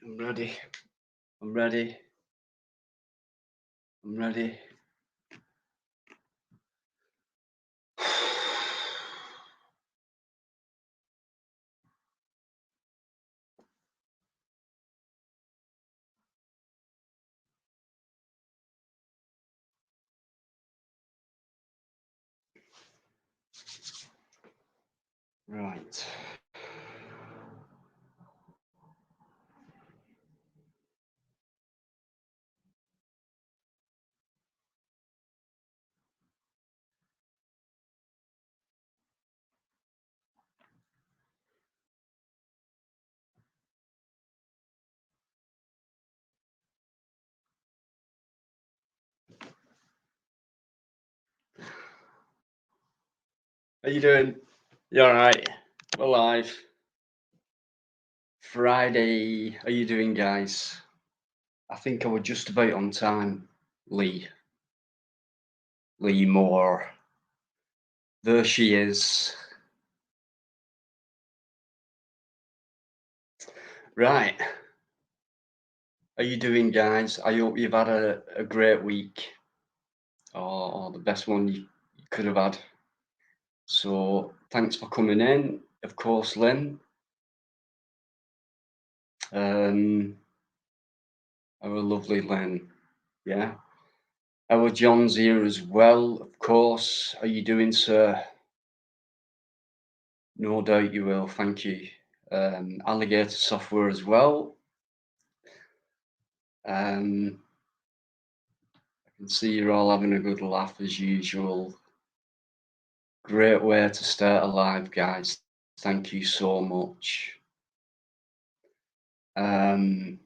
I'm ready. I'm ready. I'm ready. Right. How you doing? You all right? We're live. Friday. How you doing, guys? I think I was just about on time. Lee. Lee Moore. There she is. Right. How you doing, guys? I hope you've had a great week. Or the best one you could have had. So thanks for coming in. Of course, Lynn. Our lovely Len. Yeah. Our John's here as well, of course. How you doing, sir? No doubt you will, thank you. Alligator software as well. I can see you're all having a good laugh as usual. Great way to start a live, guys. Thank you so much. I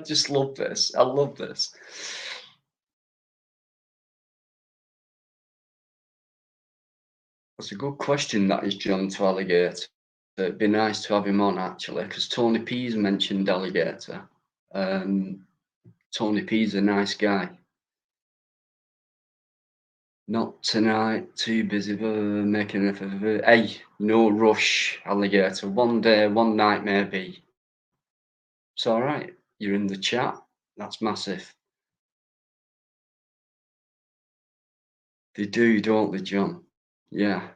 just love this. I love this. That's a good question, that is, John, to Alligator. It'd be nice to have him on, actually, because Tony P's mentioned Alligator. Tony P's a nice guy. Not tonight, too busy making an effort. Hey, no rush, Alligator. One day, one night, maybe. It's all right. You're in the chat. That's massive. They do, don't they, John? Yeah.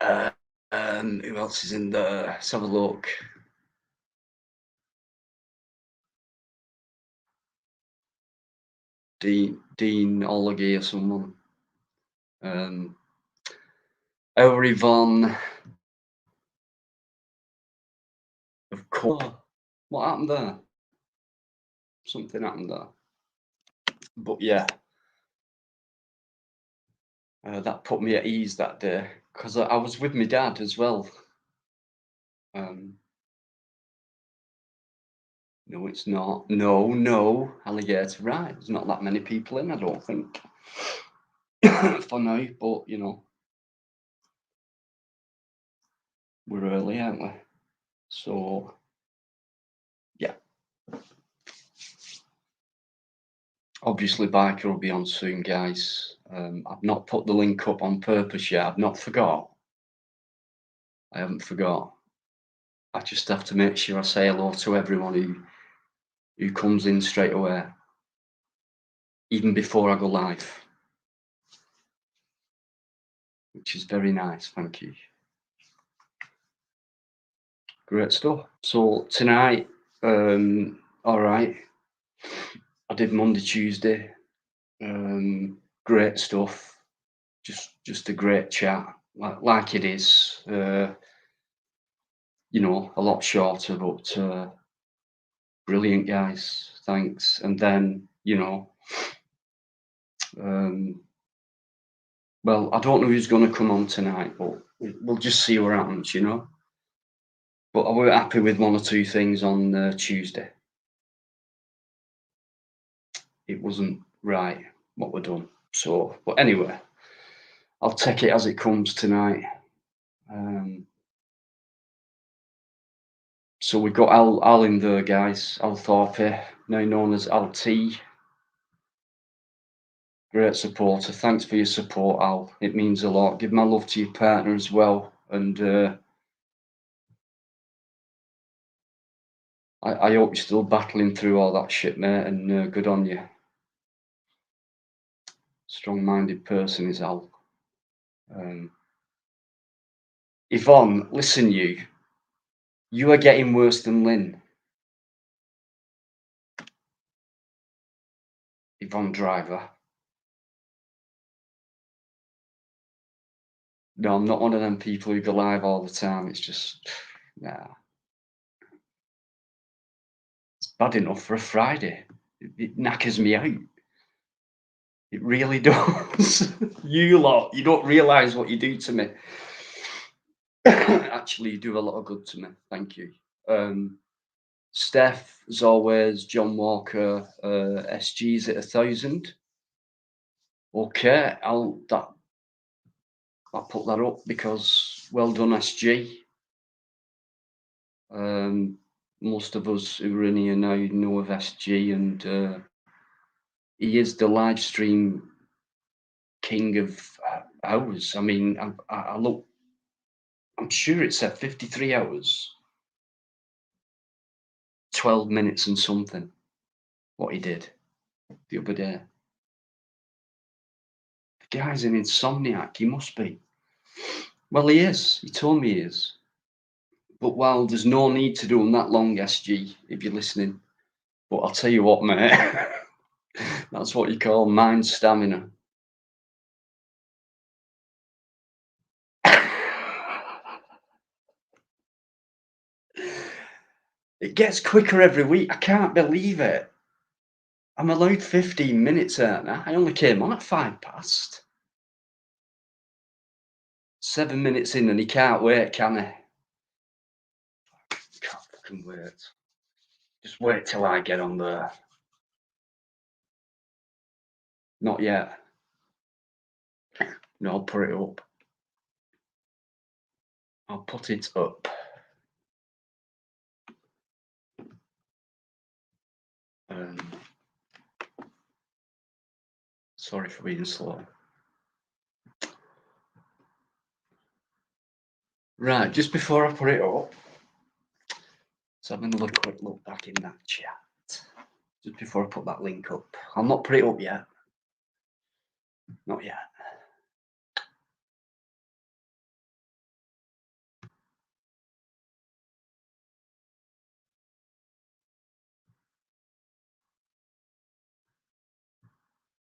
Who else is in there? Let's have a look. Dean Olligy or someone. Our Yvonne. Of course. What happened there? Something happened there. But yeah, that put me at ease that day because I was with my dad as well. No, it's not. No, Alligator. Right. There's not that many people in, I don't think. For now, but you know, we're early, aren't we? So, yeah. Obviously, Biker will be on soon, guys. I've not put the link up on purpose yet. I've not forgot. I haven't forgot. I just have to make sure I say hello to everyone who comes in straight away, even before I go live, which is very nice. Thank you. Great stuff. So tonight, all right. I did Monday, Tuesday. Great stuff. Just a great chat, like it is. You know, a lot shorter, but brilliant, guys. Thanks. And then, you know, well, I don't know who's going to come on tonight, but we'll just see what happens, you know. But I were happy with one or two things on Tuesday. It wasn't right what we're done. So, but anyway, I'll take it as it comes tonight. So we've got Al in there, guys. Al Thorpe, now known as Al T. Great supporter. Thanks for your support, Al. It means a lot. Give my love to your partner as well. And I hope you're still battling through all that shit, mate. And good on you. Strong-minded person is Al. Yvonne, listen, you are getting worse than Lynn. Yvonne Driver. No, I'm not one of them people who go live all the time. It's just, nah. It's bad enough for a Friday. It knackers me out. It really does. You lot, you don't realise what you do to me. Actually, you do a lot of good to me. Thank you. Steph, as always, John Walker, SG's at 1,000. Okay, I'll put that up because well done, SG. Most of us who are in here now know of SG, and he is the live stream king of hours. I mean, I look, I'm sure it said 53 hours, 12 minutes and something, what he did the other day. The guy's an insomniac, he must be. Well, he is. He told me he is. But while there's no need to do them that long, SG, if you're listening, but I'll tell you what, mate, that's what you call mind stamina. It gets quicker every week. I can't believe it. I'm allowed 15 minutes, aren't I? I only came on at 5 past. 7 minutes in and he can't wait, can he? Can't fucking wait. Just wait till I get on there. Not yet. No, I'll put it up. I'll put it up. Sorry for being slow. Right, just before I put it up, let's have another quick look back in that chat. Just before I put that link up. I'll not put it up yet. Not yet.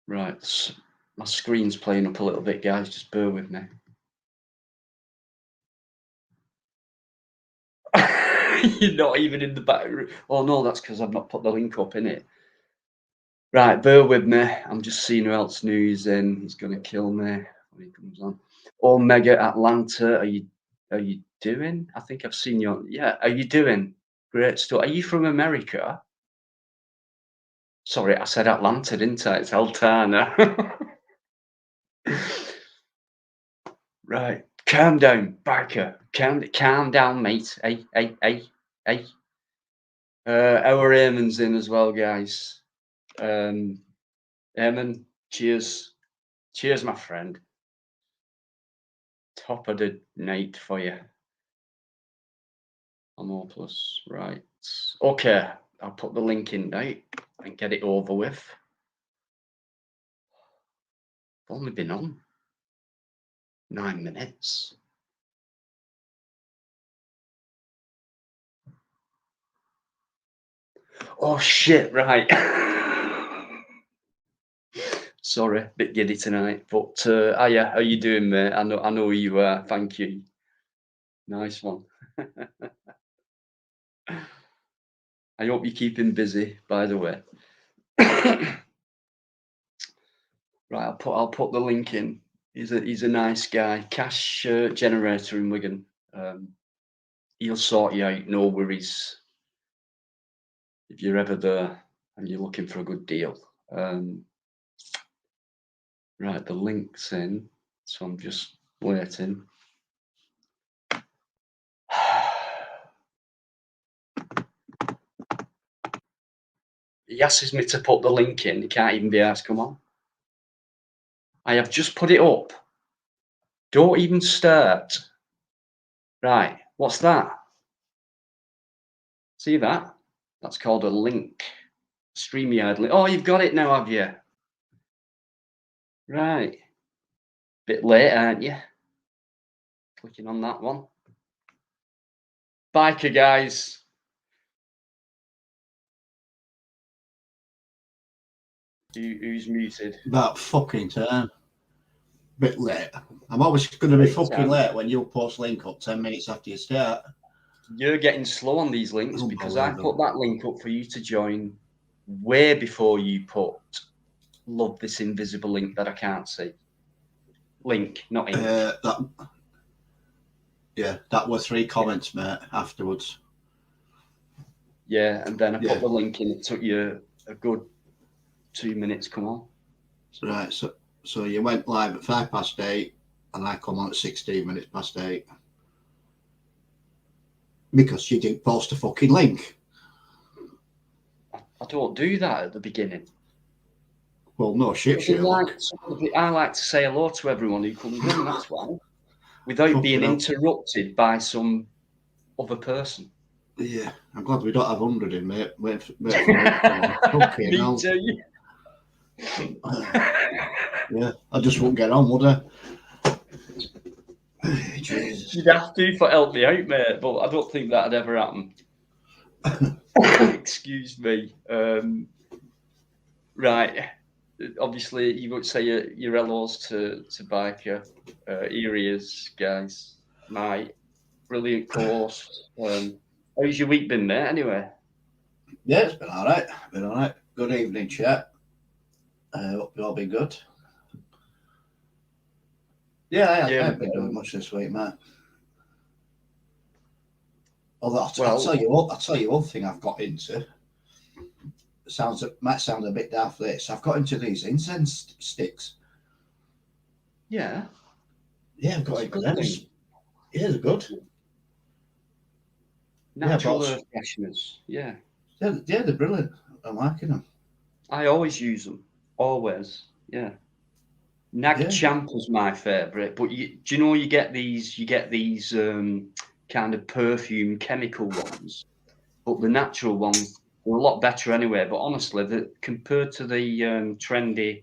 Right, my screen's playing up a little bit, guys. Just bear with me. You're not even in the back room. Oh no, that's because I've not put the link up in it. Right, bear with me. I'm just seeing who else news in. He's gonna kill me when he comes on. Omega Atlanta, are you doing? I think I've seen you. Yeah, are you doing? Great stuff. Are you from America? Sorry, I said Atlanta, didn't I? It's Altana. Right, calm down, Biker. Calm down, mate. Hey. Our Eamon's in as well, guys. Eamon, cheers. Cheers, my friend. Top of the night for you. I'm hopeless. Right. Okay, I'll put the link in now and get it over with. I've only been on 9 minutes. Oh shit, right. Sorry, bit giddy tonight, but hiya, how you doing, mate? I know who you are. Thank you. Nice one. I hope you're keeping busy, by the way. Right, I'll put the link in. He's a nice guy. Cash generator in Wigan. He'll sort you out, no worries. If you're ever there and you're looking for a good deal. Right, the link's in, so I'm just waiting. He asks me to put the link in. He can't even be asked. Come on. I have just put it up. Don't even start. Right, what's that? See that? That's called a link. StreamYard link. Oh, you've got it now, have you? Right. Bit late, aren't you? Clicking on that one. Biker guys. Who's muted? About fucking time. Bit late. I'm always going to be fucking late when you post link up 10 minutes after you start. You're getting slow on these links because I put that link up for you to join way before you put love this invisible link that I can't see. Link, not ink. That were 3 comments, mate, afterwards. Yeah, and then I put the link in. It took you a good 2 minutes. Come on. Right, so you went live at 8:05, and I come on at 16 minutes past 8. Because you didn't post a fucking link. I don't do that at the beginning. Well, no shit, Sherlock. I like to say hello to everyone who comes in, that's why. Without being interrupted by some other person. Yeah, I'm glad we don't have 100 in, mate. Wait for me too. Yeah, I just wouldn't get on, would I? Jesus. You'd have to for help me out, mate, but I don't think that'd ever happen. Excuse me. Right. Obviously, you would say your hellos to Biker. Here he is, guys. My brilliant co-host. How's your week been, mate, anyway? Yeah, it's been all right. Good evening, chat. Hope you've all been good. Yeah, I haven't been doing much this week, mate. Although I'll tell you one thing I've got into. Might sound a bit daft this. I've got into these incense sticks. Yeah. Yeah, I've got into them. Yeah, they're good. Natural earth fresheners. Yeah. Yeah, they're brilliant. I'm liking them. I always use them. Always. Yeah. Nag Champa's my favourite, but do you know you get these kind of perfume chemical ones, but the natural ones are a lot better anyway. But honestly, compared to the trendy,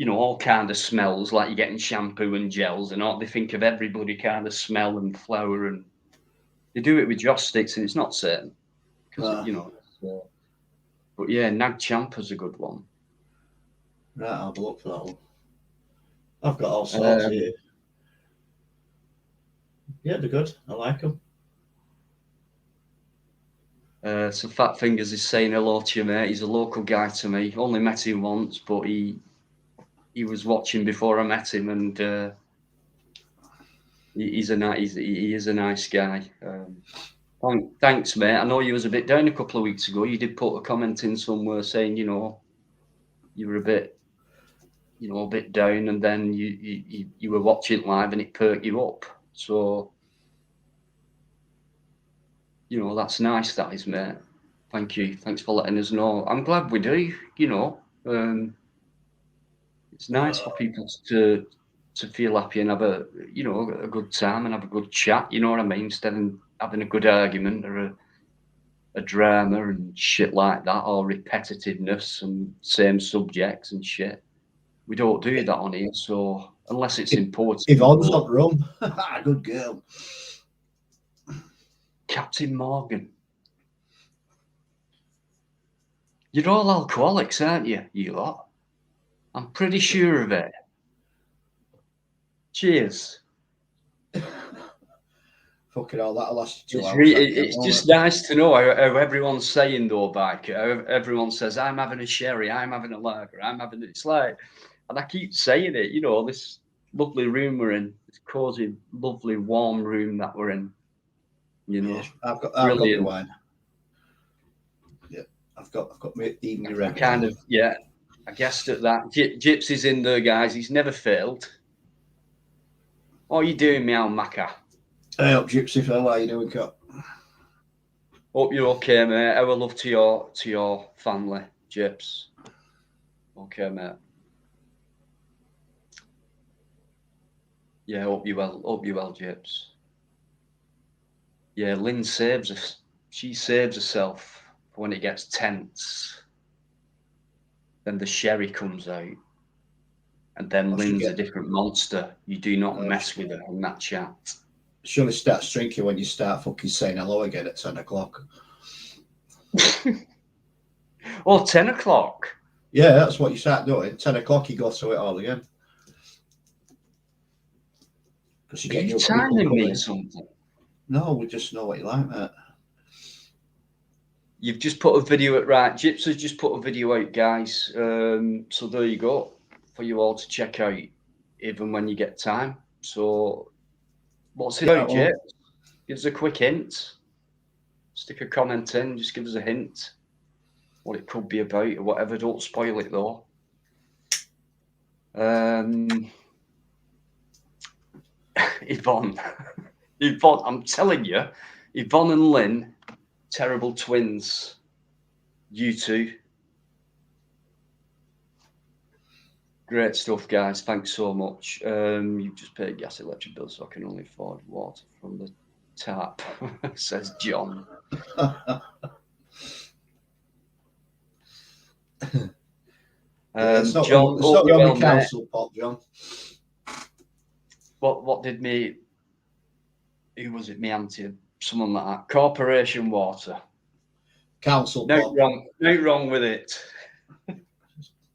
all kind of smells like you're getting shampoo and gels and all, they think of everybody kind of smell and flower, and they do it with joss sticks, and it's not certain because but yeah, Nag Champa's a good one. Right, I'll have a look for that one. I've got all sorts here. Yeah, they're good. I like them. So Fat Fingers is saying hello to you, mate. He's a local guy to me. Only met him once, but he was watching before I met him, and he is a nice guy. Thanks, mate. I know you was a bit down a couple of weeks ago. You did put a comment in somewhere saying, you were a bit, a bit down, and then you were watching live and it perked you up. So, that's nice, that is, mate. Thank you. Thanks for letting us know. I'm glad we do, it's nice for people to feel happy and have a good time and have a good chat, you know what I mean? Instead of having a good argument or a drama and shit like that, or repetitiveness and same subjects and shit. We don't do that on here, so unless it's important. Yvonne's on rum. Good girl. Captain Morgan. You're all alcoholics, aren't you, you lot? I'm pretty sure of it. Cheers. Fucking all that'll last 2 hours. It's just nice to know how everyone's saying though, Biker. Everyone says, I'm having a sherry, I'm having a lager, it's like, and I keep saying it, this lovely room we're in, this cozy, lovely, warm room that we're in. Yes, I've got my wine. Yeah, I've got my evening record. Kind of, yeah. I guessed at that. Gypsy's in there, guys. He's never failed. What are you doing, Meow Macca? Hey up, Gypsy fella. How you doing, Cut? Hope you're okay, mate. Our love to your family, Gyps. Okay, mate. Yeah, hope you well, Jips. Yeah, Lynn saves us. She saves herself for when it gets tense. Then the sherry comes out, and then Lynn's a different monster. You do not mess with her in that chat. She only starts drinking when you start fucking saying hello again at 10 o'clock. Oh, 10 o'clock. Yeah, that's what you start doing. 10 o'clock, you go through it all again. Because you Are get you new people timing me coming. or something? No, we just know what you like, mate. You've just put a video out, right? Jips has just put a video out, guys. So there you go for you all to check out, even when you get time. So, what's it Yeah, about, Jips? Give us a quick hint. Stick a comment in. Just give us a hint what it could be about or whatever. Don't spoil it though. Yvonne, Yvonne, I'm telling you, Yvonne and Lynn, terrible twins. You two. Great stuff, guys. Thanks so much. You've just paid gas, electric bill, so I can only afford water from the tap, says John. It's not John, going to council pot, John. What did me? Who was it? Me auntie, someone like that. Corporation water. Council No pop. No wrong with it.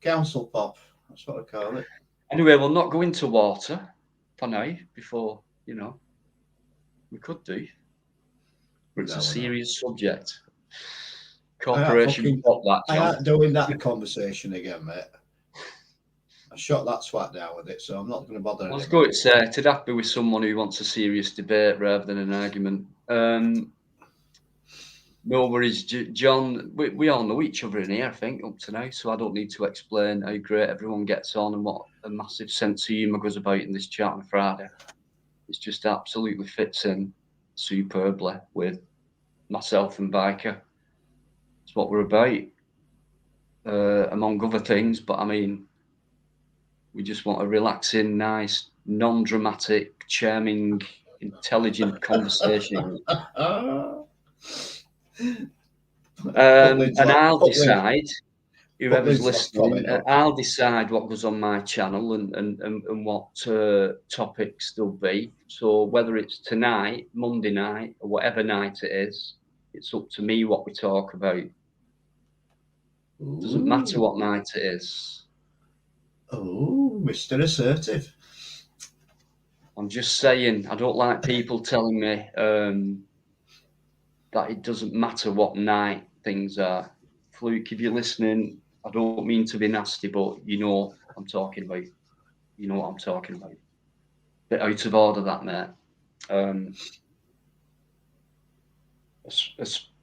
Council pop. That's what I call it. Anyway, we'll not go into water for now. Before we could do. But it's a serious subject. Corporation pop that, John. I ain't doing that conversation again, mate. I shot that swat down with it, so I'm not going to bother. I was going to say, it'd have to be with someone who wants a serious debate rather than an argument. No worries, John. We all know each other in here, I think, up to now, so I don't need to explain how great everyone gets on and what a massive sense of humour goes about in this chat on Friday. It just absolutely fits in superbly with myself and Biker. It's what we're about, among other things, but I mean, we just want a relaxing, nice, non-dramatic, charming, intelligent conversation. And I'll decide, whoever's listening, I'll decide what goes on my channel and what topics there'll be. So whether it's tonight, Monday night, or whatever night it is, it's up to me what we talk about. Doesn't matter what night it is. Oh, Mr. Assertive. I'm just saying, I don't like people telling me that it doesn't matter what night things are. Fluke, if you're listening, I don't mean to be nasty, but you know what I'm talking about. You know what I'm talking about. Bit out of order, that, mate.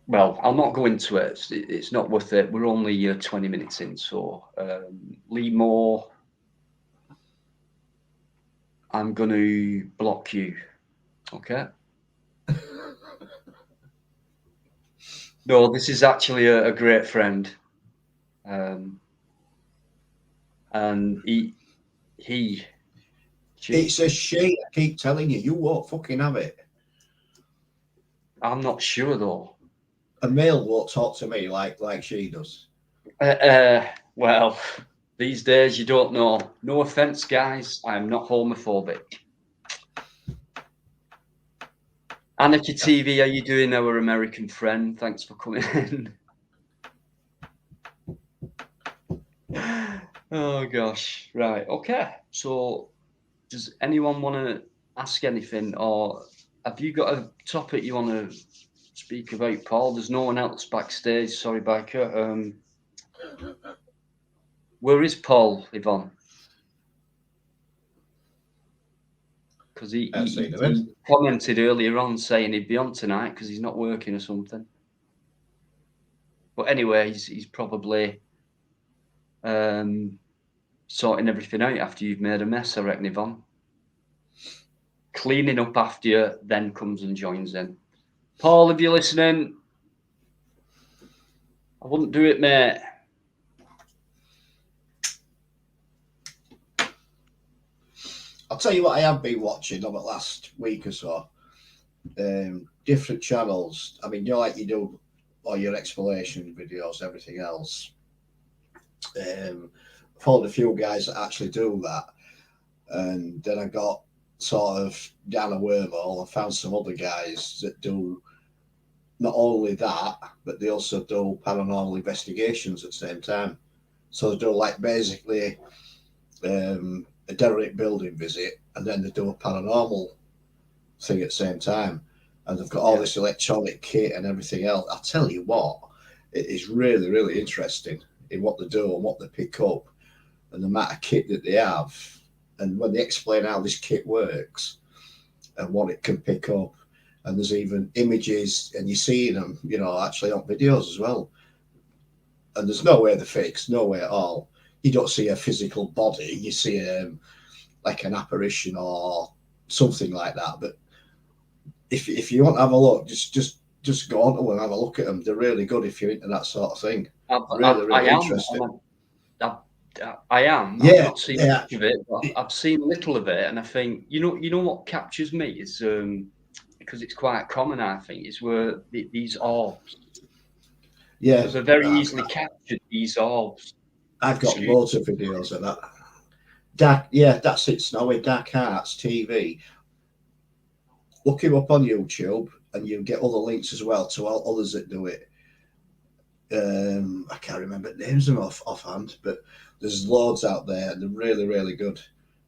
Well, I'll not go into it. It's not worth it. We're only 20 minutes in, so Lee Moore, I'm going to block you. Okay? No, this is actually a great friend. And he It's a she. I keep telling you, you won't fucking have it. I'm not sure though. A male won't talk to me like she does. Well, these days you don't know. No offense, guys. I am not homophobic. Anarchy TV, how you doing, our American friend? Thanks for coming in. Oh gosh, right, okay. So, does anyone want to ask anything, or have you got a topic you want to speak about, Paul? There's no one else backstage. Sorry, Biker. Where is Paul, Yvonne? Because he commented earlier on saying he'd be on tonight because he's not working or something. But anyway, he's probably sorting everything out after you've made a mess, I reckon, Yvonne. Cleaning up after you, then comes and joins in. Paul, if you're listening, I wouldn't do it, mate. I'll tell you what I have been watching over the last week or so. Different channels. I mean, like you do all your explanation videos, everything else. Followed a few guys that actually do that, and then I got sort of down a wormhole. I found some other guys that do not only that, but they also do paranormal investigations at the same time. So they do like basically a derelict building visit, and then they do a paranormal thing at the same time. And they've got all this electronic kit and everything else. I tell you what, it is really, really interesting in what they do and what they pick up and the amount of kit that they have. And when they explain how this kit works and what it can pick up, and there's even images, and you're seeing them, you know, actually on videos as well. And there's no way they're fixed, no way at all. You don't see a physical body, you see like an apparition or something like that. But if you want to have a look, just go on to them and have a look at them. They're really good if you're into that sort of thing. Really interesting. I am. I've Yeah, not seen yeah, much of it, but I've seen little of it, and I think you know what captures me is because it's quite common. I think is where these orbs, yeah. because they're very easily captured. These orbs. I've got Excuse loads of videos of that. Dark, yeah, that's it. Snowy Dark Arts TV. Look him up on YouTube, and you get other links as well to all others that do it. I can't remember names of them offhand, but there's loads out there, and they're really, really good.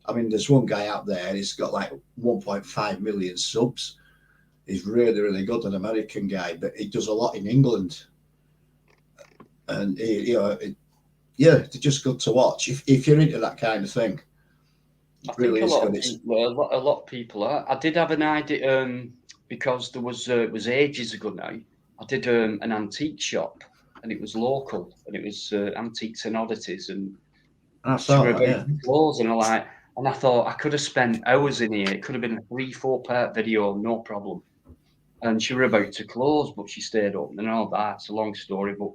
I mean, there's one guy out there, he's got like 1.5 million subs. He's really, really good, an American guy, but he does a lot in England. And, yeah, they're just good to watch if you're into that kind of thing. I Really think a is lot good. of people, a lot of people are. I did have an idea because there was it was ages ago now. I did an antique shop, and it was local, and it was antiques and oddities, and I she saw were that, about yeah. to close, and I thought I could have spent hours in here. It could have been a 3-4 part video, no problem. And she were about to close, but she stayed open and all that. It's a long story, but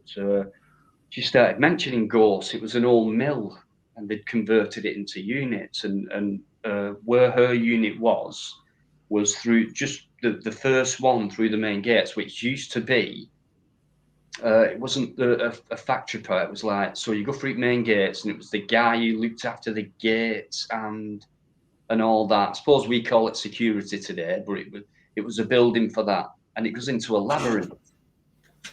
she started mentioning ghosts. It was an old mill, and they'd converted it into units, and where her unit was through just the first one through the main gates, which used to be it wasn't a factory part. It was like, so you go through the main gates, and it was the guy who looked after the gates and all that. I suppose we call it security today, but it was a building for that, and it goes into a labyrinth,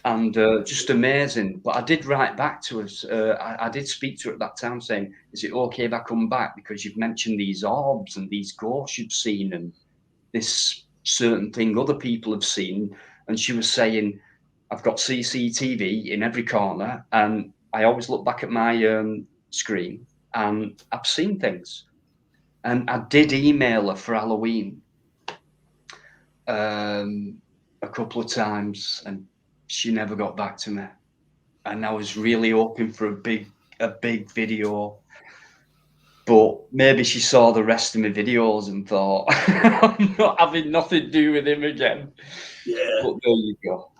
and just amazing. But I did write back to us. I did speak to her at that time, saying, "Is it okay if I come back because you've mentioned these orbs and these ghosts you've seen, and this certain thing other people have seen?" And she was saying, "I've got CCTV in every corner, and I always look back at my screen, and I've seen things." And I did email her for Halloween a couple of times, and she never got back to me. And I was really hoping for a big video, but maybe she saw the rest of my videos and thought I'm not having nothing to do with him again. Yeah. But there you go.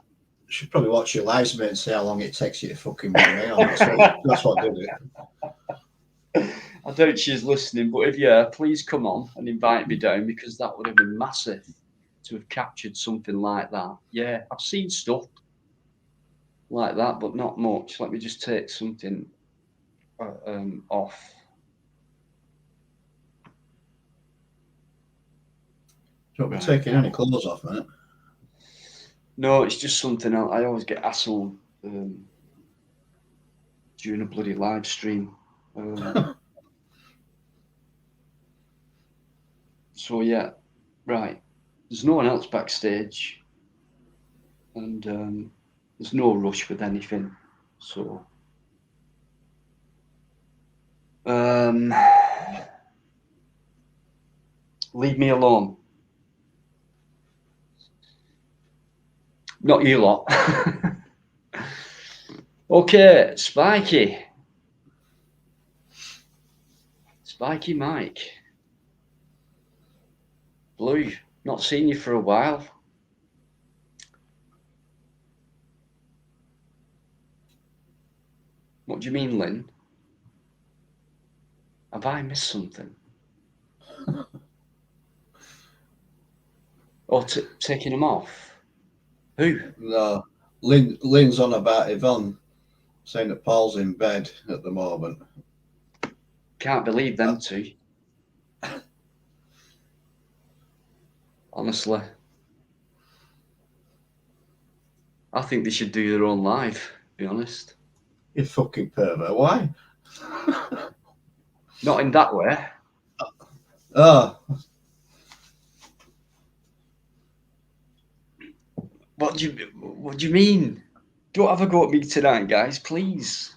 You should probably watch your lives, mate, and see how long it takes you to fucking ring me on. That's what did it. I doubt she's listening, but if yeah, please come on and invite me down, because that would have been massive to have captured something like that. Yeah, I've seen stuff like that, but not much. Let me just take something off. Don't be Right. taking any clothes off, mate. No, it's just something else. I always get hassled during a bloody live stream. So yeah, right. There's no one else backstage, and there's no rush with anything. So leave me alone. Not you lot. Okay, Spiky Mike. Blue, not seen you for a while. What do you mean, Lynn? Have I missed something? Or taking them off? Who? No, Lynn's on about Yvonne, saying that Paul's in bed at the moment. Can't believe them two. Honestly. I think they should do their own live, to be honest. You fucking pervert. Why? Not in that way. Oh, What do you mean? Don't have a go at me tonight, guys, please.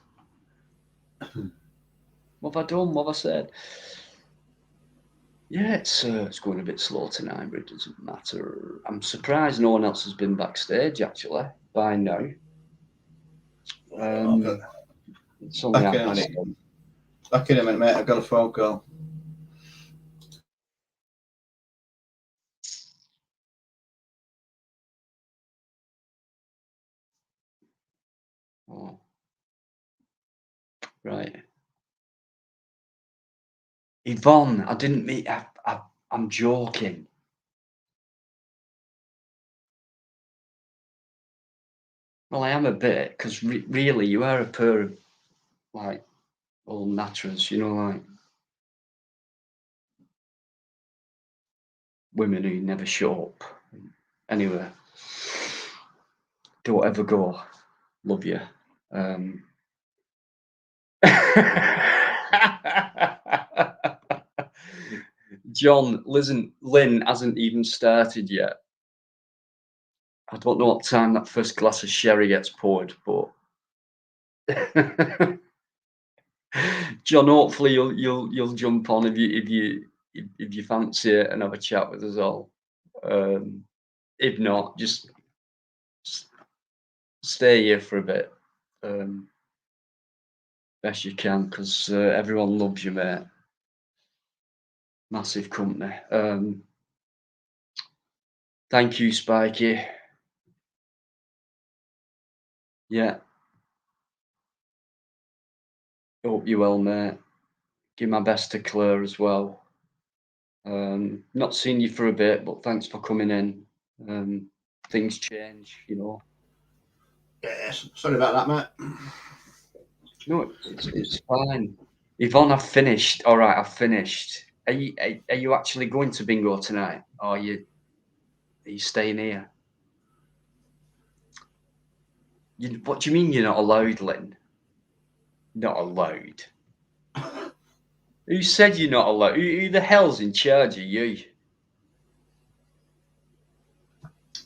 What have I done? What have I said? Yeah, it's going a bit slow tonight, but it doesn't matter. I'm surprised no one else has been backstage actually by now. okay. It's only Back in a half minute. 7. Back in a minute, mate. I've got a phone call. Oh, right. Yvonne, I didn't mean. I'm joking. Well, I am a bit because really, you are a pair of like old natterers, you know, like women who never show up. Anyway, don't ever go. Love you. John, listen, Lynn hasn't even started yet. I don't know what time that first glass of sherry gets poured, but John, hopefully you'll jump on if you fancy it and have a chat with us all. If not, just stay here for a bit, best you can, because everyone loves you, mate. Massive company. Thank you, Spikey. Yeah. Hope you're well, mate. Give my best to Claire as well. Not seen you for a bit, but thanks for coming in. Things change, you know. Yes. Sorry about that, mate. No, it's fine. Yvonne, I've finished. All right, I've finished. Are you actually going to bingo tonight? Or are you staying here? What do you mean you're not allowed, Lynn? Not allowed? Who said you're not allowed? Who the hell's in charge of you?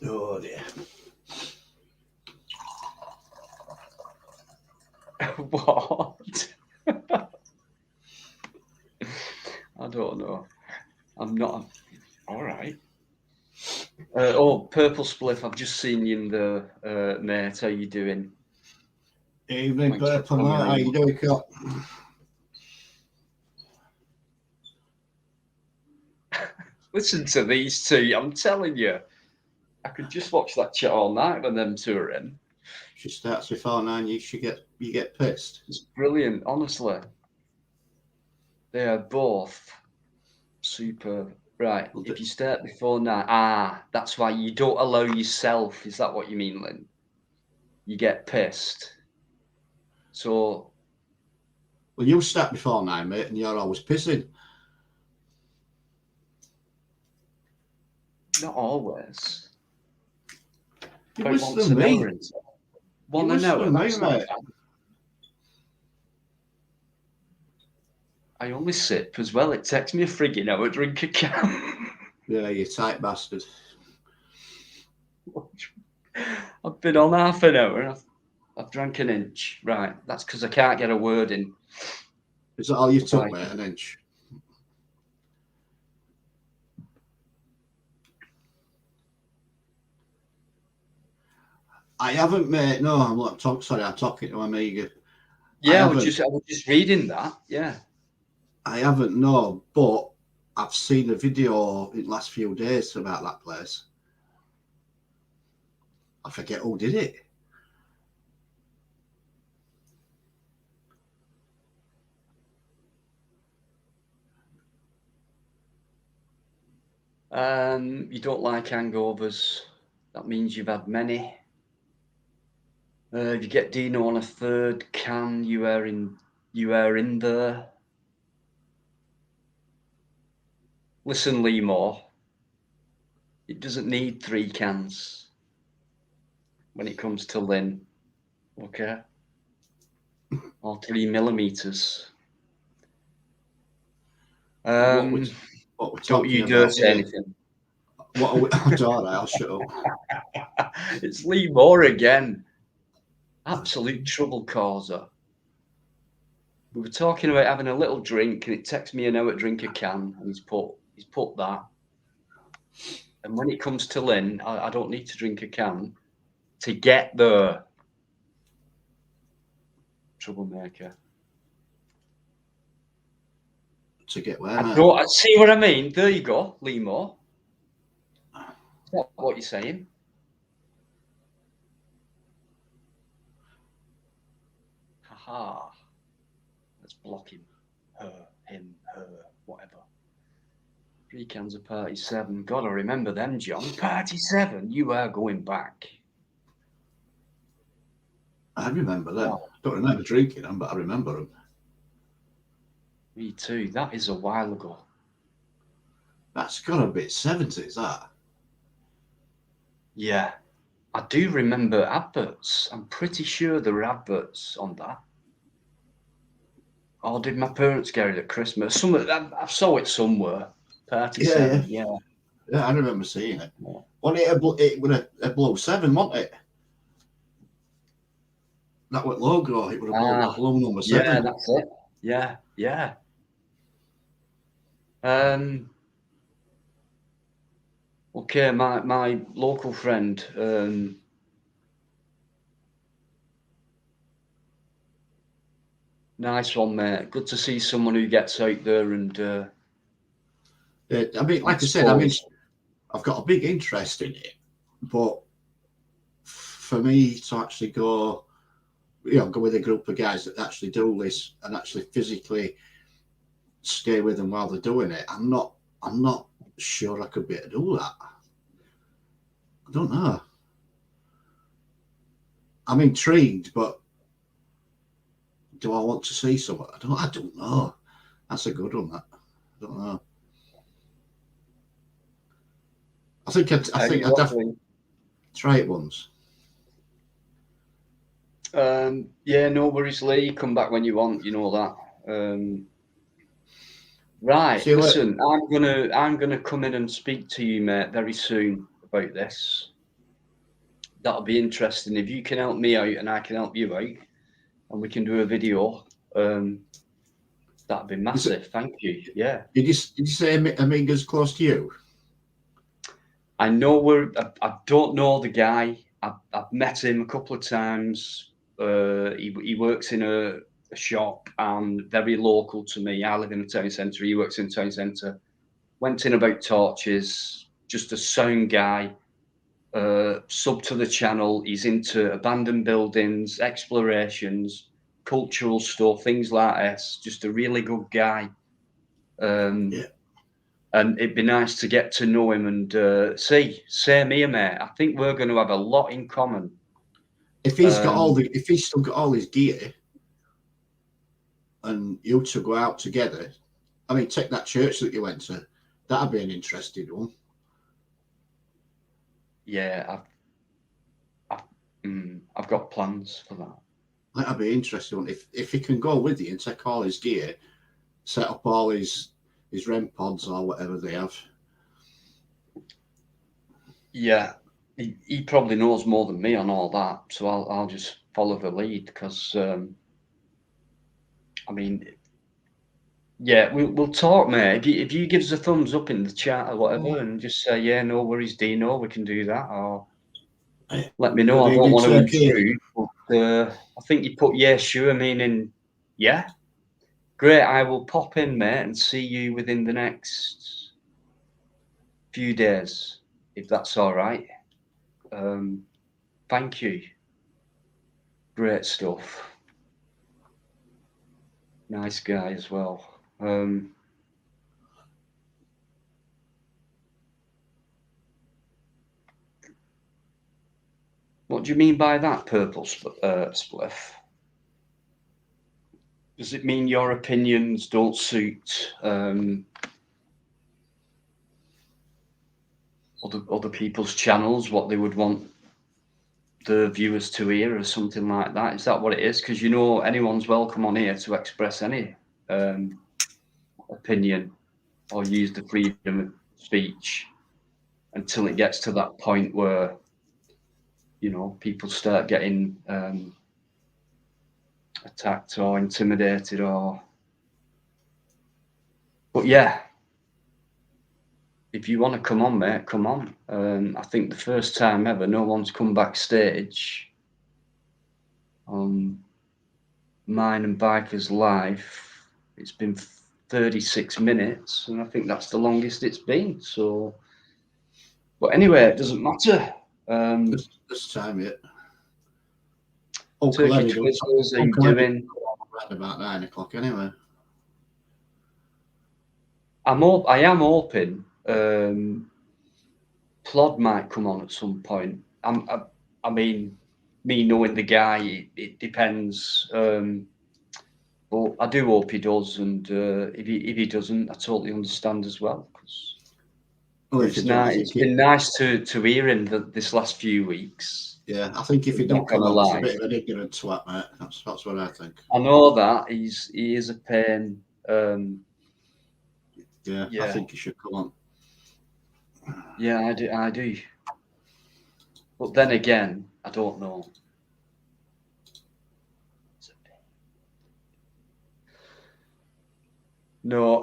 Oh dear. What? I don't know. I'm not. All right. Purple Spliff, I've just seen you in the mate. How you doing? Evening, Thanks for Purple, coming mate. How in. you doing, Cop? Listen to these two. I'm telling you, I could just watch that chat all night when them two are in. She starts before 9. You get pissed. It's brilliant, honestly. They are both superb. Right, if you start before 9, that's why you don't allow yourself. Is that what you mean, Lynn? You get pissed. So, Well, you start before 9, mate, and you're always pissing. not always. You About listen once to an me. hour, isn't it? You One an listen hour, to me, that's not mate. bad. I only sip as well. It takes me a frigging hour to drink a can. Yeah, you tight bastard. I've been on half an hour and I've drank an inch. Right, that's because I can't get a word in. Is that all you took, Like, mate? An inch? I haven't, mate. No, I'm not sorry, I'm talking to Amiga. yeah, I was just reading that. Yeah. I haven't, no, but I've seen a video in the last few days about that place. I forget who did it. You don't like hangovers. That means you've had many. If you get Dino on a third can, you are in there. Listen, Lee Moore, it doesn't need 3 cans when it comes to Lynn, okay? Or 3 millimeters. What we're Don't talking you dare about say here. anything. What are we? All right, I'll shut up. It's Lee Moore again. Absolute trouble causer. We were talking about having a little drink, and it texts me an hour drink a can, and he's put that. And when it comes to Lynn, I don't need to drink a can to get there. Troublemaker. To get where, I mate? don't see what I mean. There you go, Lee Moore. Is that what you're saying? Haha. Let's block him. Her, him, her, whatever. 3 cans of Party 7. Gotta remember them, John. Party 7, you are going back. I remember them. Wow. Don't remember drinking them, but I remember them. Me too. That is a while ago. That's got to be 70s, that. Yeah. I do remember adverts. I'm pretty sure there were adverts on that. Or did my parents get it at Christmas? I saw it somewhere. Party 7, yeah. Yeah, I remember seeing it. Yeah. Well, it was a Blow 7, wasn't it? That was logo. It was a Blow number 7. Yeah, that's it. Yeah, yeah. Okay, my local friend. Nice one, mate. Good to see someone who gets out there and. I mean, like I said, I've got a big interest in it, but for me to actually go with a group of guys that actually do this and actually physically stay with them while they're doing it, I'm not sure I could be able to do that. I don't know. I'm intrigued, but do I want to see someone? I don't know. That's a good one. That. I don't know. I think I'd have to try it once. Yeah, no worries, Lee. Come back when you want. You know that. Right. Listen, I'm gonna come in and speak to you, mate, very soon about this. That'll be interesting. If you can help me out and I can help you out, and we can do a video, that'd be massive. Thank you. Yeah. Did you say Amiga's close to you? I know I don't know the guy. I've met him a couple of times. He works in a shop and very local to me. I live in the town centre. He works in the town centre. Went in about torches. Just a sound guy. Sub to the channel. He's into abandoned buildings, explorations, cultural stuff, things like this. Just a really good guy. Yeah. And it'd be nice to get to know him and same here, mate. I think we're going to have a lot in common. If he's if he's still got all his gear, and you two go out together, I mean, take that church that you went to. That'd be an interesting one. Yeah, I've got plans for that. That'd be interesting if he can go with you and take all his gear, set up all his REM pods or whatever they have. Yeah, he probably knows more than me on all that, so I'll just follow the lead because I mean, yeah, we'll talk, mate. If you give us a thumbs up in the chat or whatever, and just say yeah, no worries, Dino, we can do that, or let me know. I don't want to intrude, but I think you put yeah, sure, meaning yeah. Great, I will pop in, mate, and see you within the next few days, if that's all right. Thank you. Great stuff. Nice guy as well. What do you mean by that, purple spliff? Does it mean your opinions don't suit other people's channels, what they would want the viewers to hear, or something like that? Is that what it is? Because anyone's welcome on here to express any opinion or use the freedom of speech until it gets to that point where people start getting attacked or intimidated but yeah, if you want to come on, mate, come on. I think the first time ever no one's come backstage on mine and Biker's life. It's been 36 minutes, and I think that's the longest it's been. So, but anyway, it doesn't matter. This time yet. Turkey Twizzlers, are you doing? Around about 9 o'clock anyway. I am hoping Plod might come on at some point. I mean, me knowing the guy, it depends. But I do hope he does, and if he doesn't, I totally understand as well. It's been nice to hear him this last few weeks. Yeah, I think if he don't come on, he's a bit of an ignorant twat, mate. That's what I think. I know that he is a pain. Yeah, I think he should come on. Yeah, I do. But then again, I don't know. No,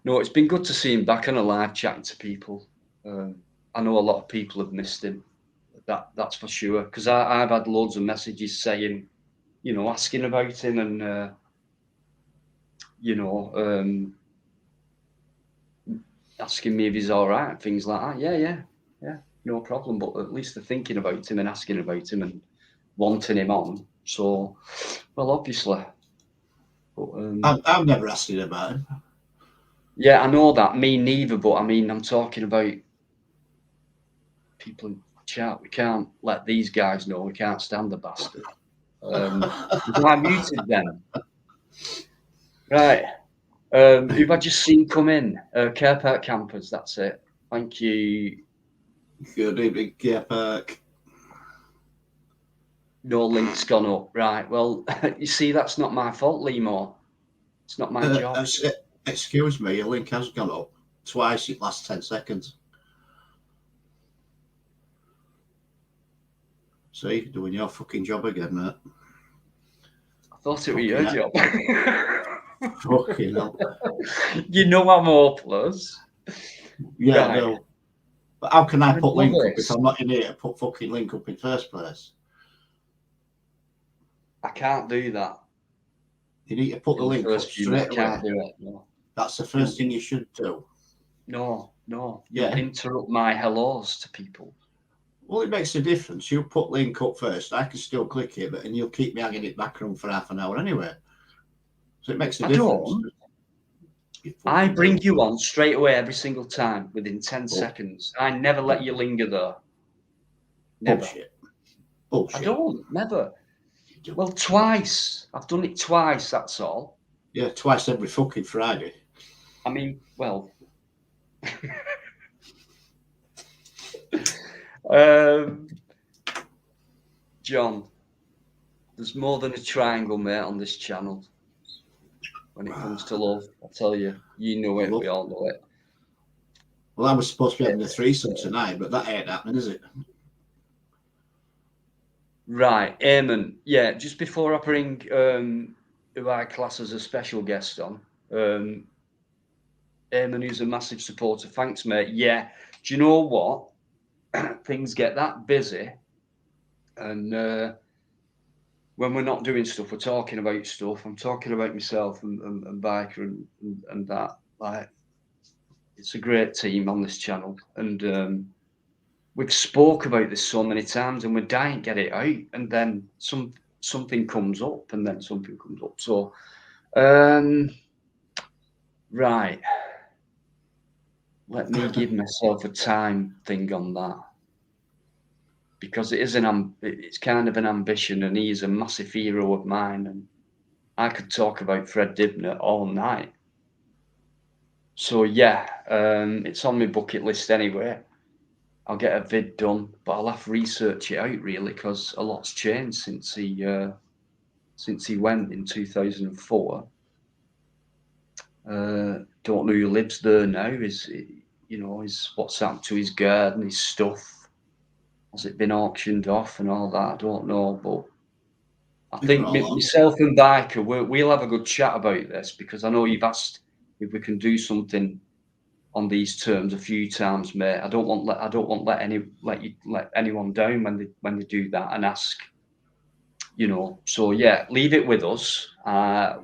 no, it's been good to see him back on a live chatting to people. I know a lot of people have missed him. That's for sure. Because I've had loads of messages saying, asking about him and, asking me if he's all right, things like that. Yeah, no problem. But at least they're thinking about him and asking about him and wanting him on. So, well, obviously. But, I've never asked him about him. Yeah, I know that. Me neither. But I mean, I'm talking about people in chat. We can't let these guys know. We can't stand the bastard. I muted them. Right. Who I just seen come in? Care Park Campers. That's it. Thank you. Good evening, Care Park. No link's gone up. Right. Well, you see, that's not my fault, Limo. It's not my job. Excuse me, your link has gone up twice in the last 10 seconds. See, doing your fucking job again, mate. I thought it was your job. Fucking hell. You know I'm hopeless. Yeah, right. No. But how can I put link up if I'm not in here to put fucking link up in first place? I can't do that. You need to put the link up straight away. I can't do it. No. That's the first thing you should do. No. You interrupt my hellos to people. Well, it makes a difference. You put link up first. I can still click it, and you'll keep me hanging it back around for half an hour anyway. So it makes a difference. I bring you on straight away every single time within 10 seconds. I never let you linger there. Never. Bullshit. I don't. Never. Well, twice. I've done it twice, that's all. Yeah, twice every fucking Friday. I mean, well. John, there's more than a triangle, mate, on this channel. When it comes to love, I tell you, you know it, we all know it. Well, I was supposed to be having a threesome tonight, but that ain't happening, is it? Right, Eamon. Yeah, just before I bring who I class as a special guest on, Eamon, who's a massive supporter. Thanks, mate. Yeah, do you know what? Things get that busy, and when we're not doing stuff, we're talking about stuff. I'm talking about myself and Biker and that. Like, it's a great team on this channel, and we've spoke about this so many times, and we're dying to get it out, and then something comes up, and then something comes up. So, right. Let me give myself a time thing on that. because it's kind of an ambition, and he is a massive hero of mine, and I could talk about Fred Dibnah all night. So yeah, it's on my bucket list anyway. I'll get a vid done, but I'll have to research it out really, because a lot's changed since he went in 2004. Don't know who lives there now. Is what's happened to his garden, his stuff? Has it been auctioned off and all that? I don't know, but I Been think all on. myself and Biker, we'll have a good chat about this, because I know you've asked if we can do something on these terms a few times, mate. I don't want let anyone down when they do that and ask. So yeah, leave it with us.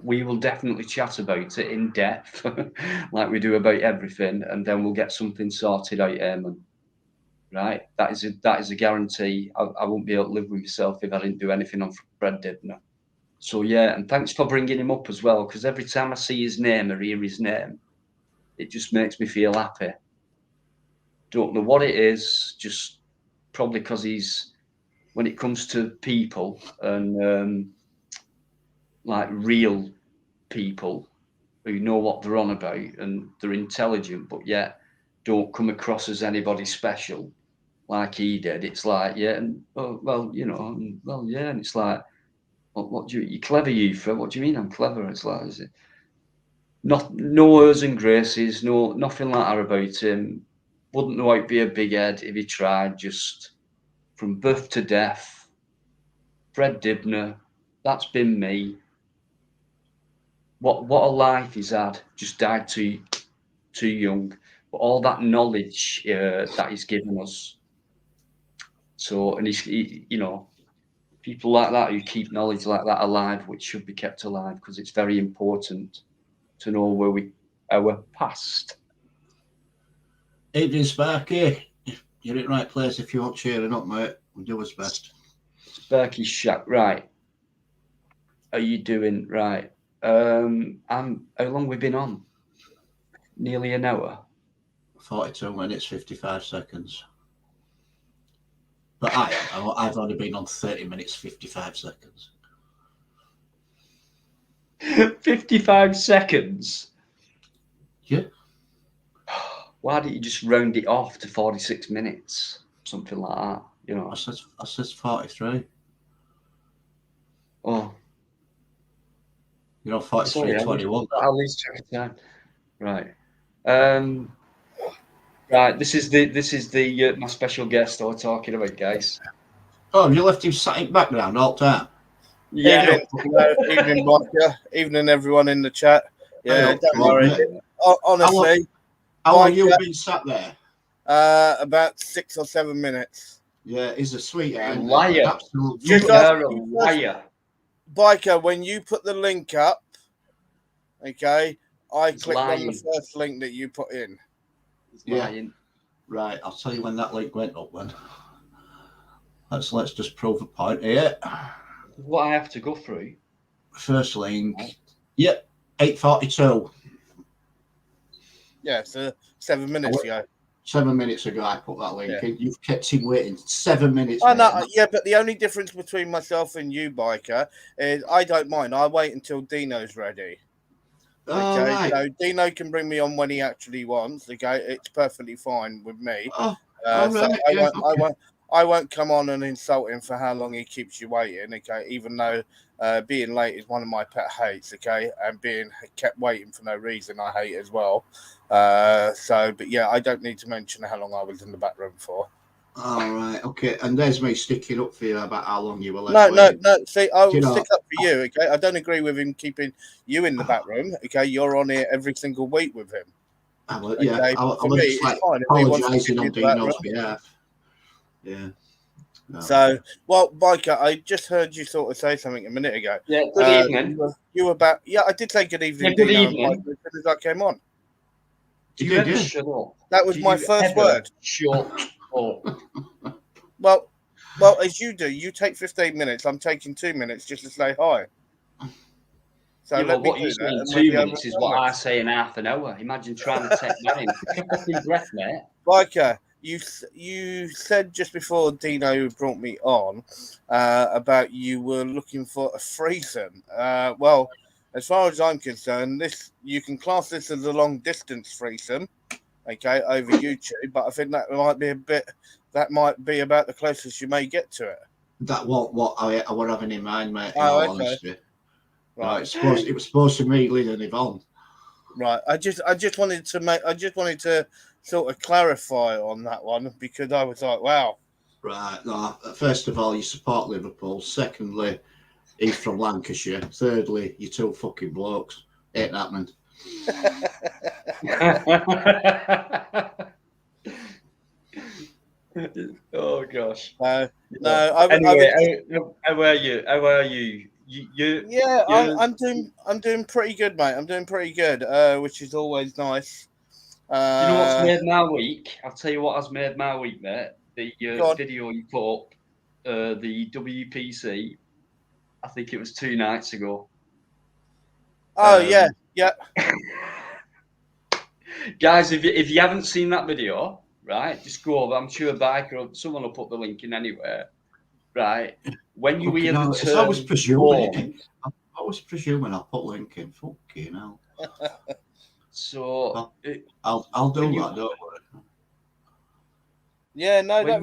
We will definitely chat about it in depth, like we do about everything, and then we'll get something sorted out, Eamon. Right? That is a guarantee. I won't be able to live with myself if I didn't do anything on Fred Dibnah. So yeah, and thanks for bringing him up as well, because every time I see his name or hear his name, it just makes me feel happy. Don't know what it is, just probably because when it comes to people and like real people who know what they're on about and they're intelligent, but yet don't come across as anybody special like he did. It's like, yeah, and yeah, and it's like, what do you're clever, you Fred? What do you mean I'm clever? It's like, is it no airs and graces, nothing like that about him. Wouldn't know how to be a big head if he tried. Just from birth to death, Fred Dibnah. That's been me. What a life he's had. Just died too young. But all that knowledge that he's given us. So, and people like that who keep knowledge like that alive, which should be kept alive, because it's very important to know our past. Evening, Sparky. You're in the right place if you want cheering up, mate. We'll do what's best. Sparky Shack, right. Are you doing right? How long we been on? Nearly an hour. 42 minutes, 55 seconds. But I've only been on 30 minutes, 55 seconds. 55 seconds? Yeah. Why don't you just round it off to 46 minutes? Something like that, I said 43. Oh. 43:21. I'll lose track of time. Right. Right, this is the my special guest I was talking about, guys. Oh, you left him sat in background all the time? Yeah. Evening, Biker. Evening, everyone in the chat. Yeah, don't worry. Honestly, how long you been sat there? About 6 or 7 minutes. Yeah, he's a sweetheart. Liar. Absolute You are a liar. Biker, when you put the link up, okay, I clicked lying. on the first link that you put in. He's lying. Right, I'll tell you when that link went up then. Let's just prove a point here. What I have to go through. First link. Yep, 8:42. Yeah, so 7 minutes ago. 7 minutes ago, I put that link in. You've kept him waiting 7 minutes. Oh, no, yeah, but the only difference between myself and you, Biker, is I don't mind. I wait until Dino's ready. Okay, right. So Dino can bring me on when he actually wants. Okay, it's perfectly fine with me. Oh, so I won't come on and insult him for how long he keeps you waiting. Okay, even though being late is one of my pet hates. Okay, and being kept waiting for no reason I hate as well. But yeah, I don't need to mention how long I was in the back room for. All right, okay. And there's me sticking up for you about how long you were left. No. See, I will stick up for you. Okay, I don't agree with him keeping you in the back room. Okay, you're on here every single week with him. I was just like apologising on Dino's behalf. Yeah. No. So, well, Biker, I just heard you sort of say something a minute ago. Yeah, good evening. You were back. Yeah, I did say good evening, Good Dino, evening. as soon as I came on. Do you ever shut up? That was my first word. Shut up. Well, as you do, you take 15 minutes. I'm taking 2 minutes just to say hi. So yeah, what you say in 2 minutes is what I say in half an hour. Imagine trying to take that in. Take a fucking breath, mate. Biker, you said just before Dino brought me on about you were looking for a threesome. Well, as far as I'm concerned, this you can class this as a long distance threesome, okay, over YouTube. But I think that might be about the closest you may get to it. That what I were having in mind, mate. In Oh, all okay. honesty, Right. It was supposed to be Lynn and Yvonne. Right. I just wanted to sort of clarify on that one because I was like, wow. Right. No, first of all, you support Liverpool. Secondly, he's from Lancashire. Thirdly, you two fucking blokes. Ain't happening. Oh gosh. No. Anyway, how are you? How are you? I'm doing pretty good, mate. I'm doing pretty good, which is always nice. Do you know what's made my week? I'll tell you what has made my week, mate. The video you put up, the WPC. I think it was 2 nights ago. Oh yeah. Guys, if you haven't seen that video, right, just go over. I'm sure Biker or someone will put the link in anywhere. Right. When you hear the term, I was presuming. I was presuming I'll put link in. Fucking hell. So I'll do that. Don't worry. Yeah, no, that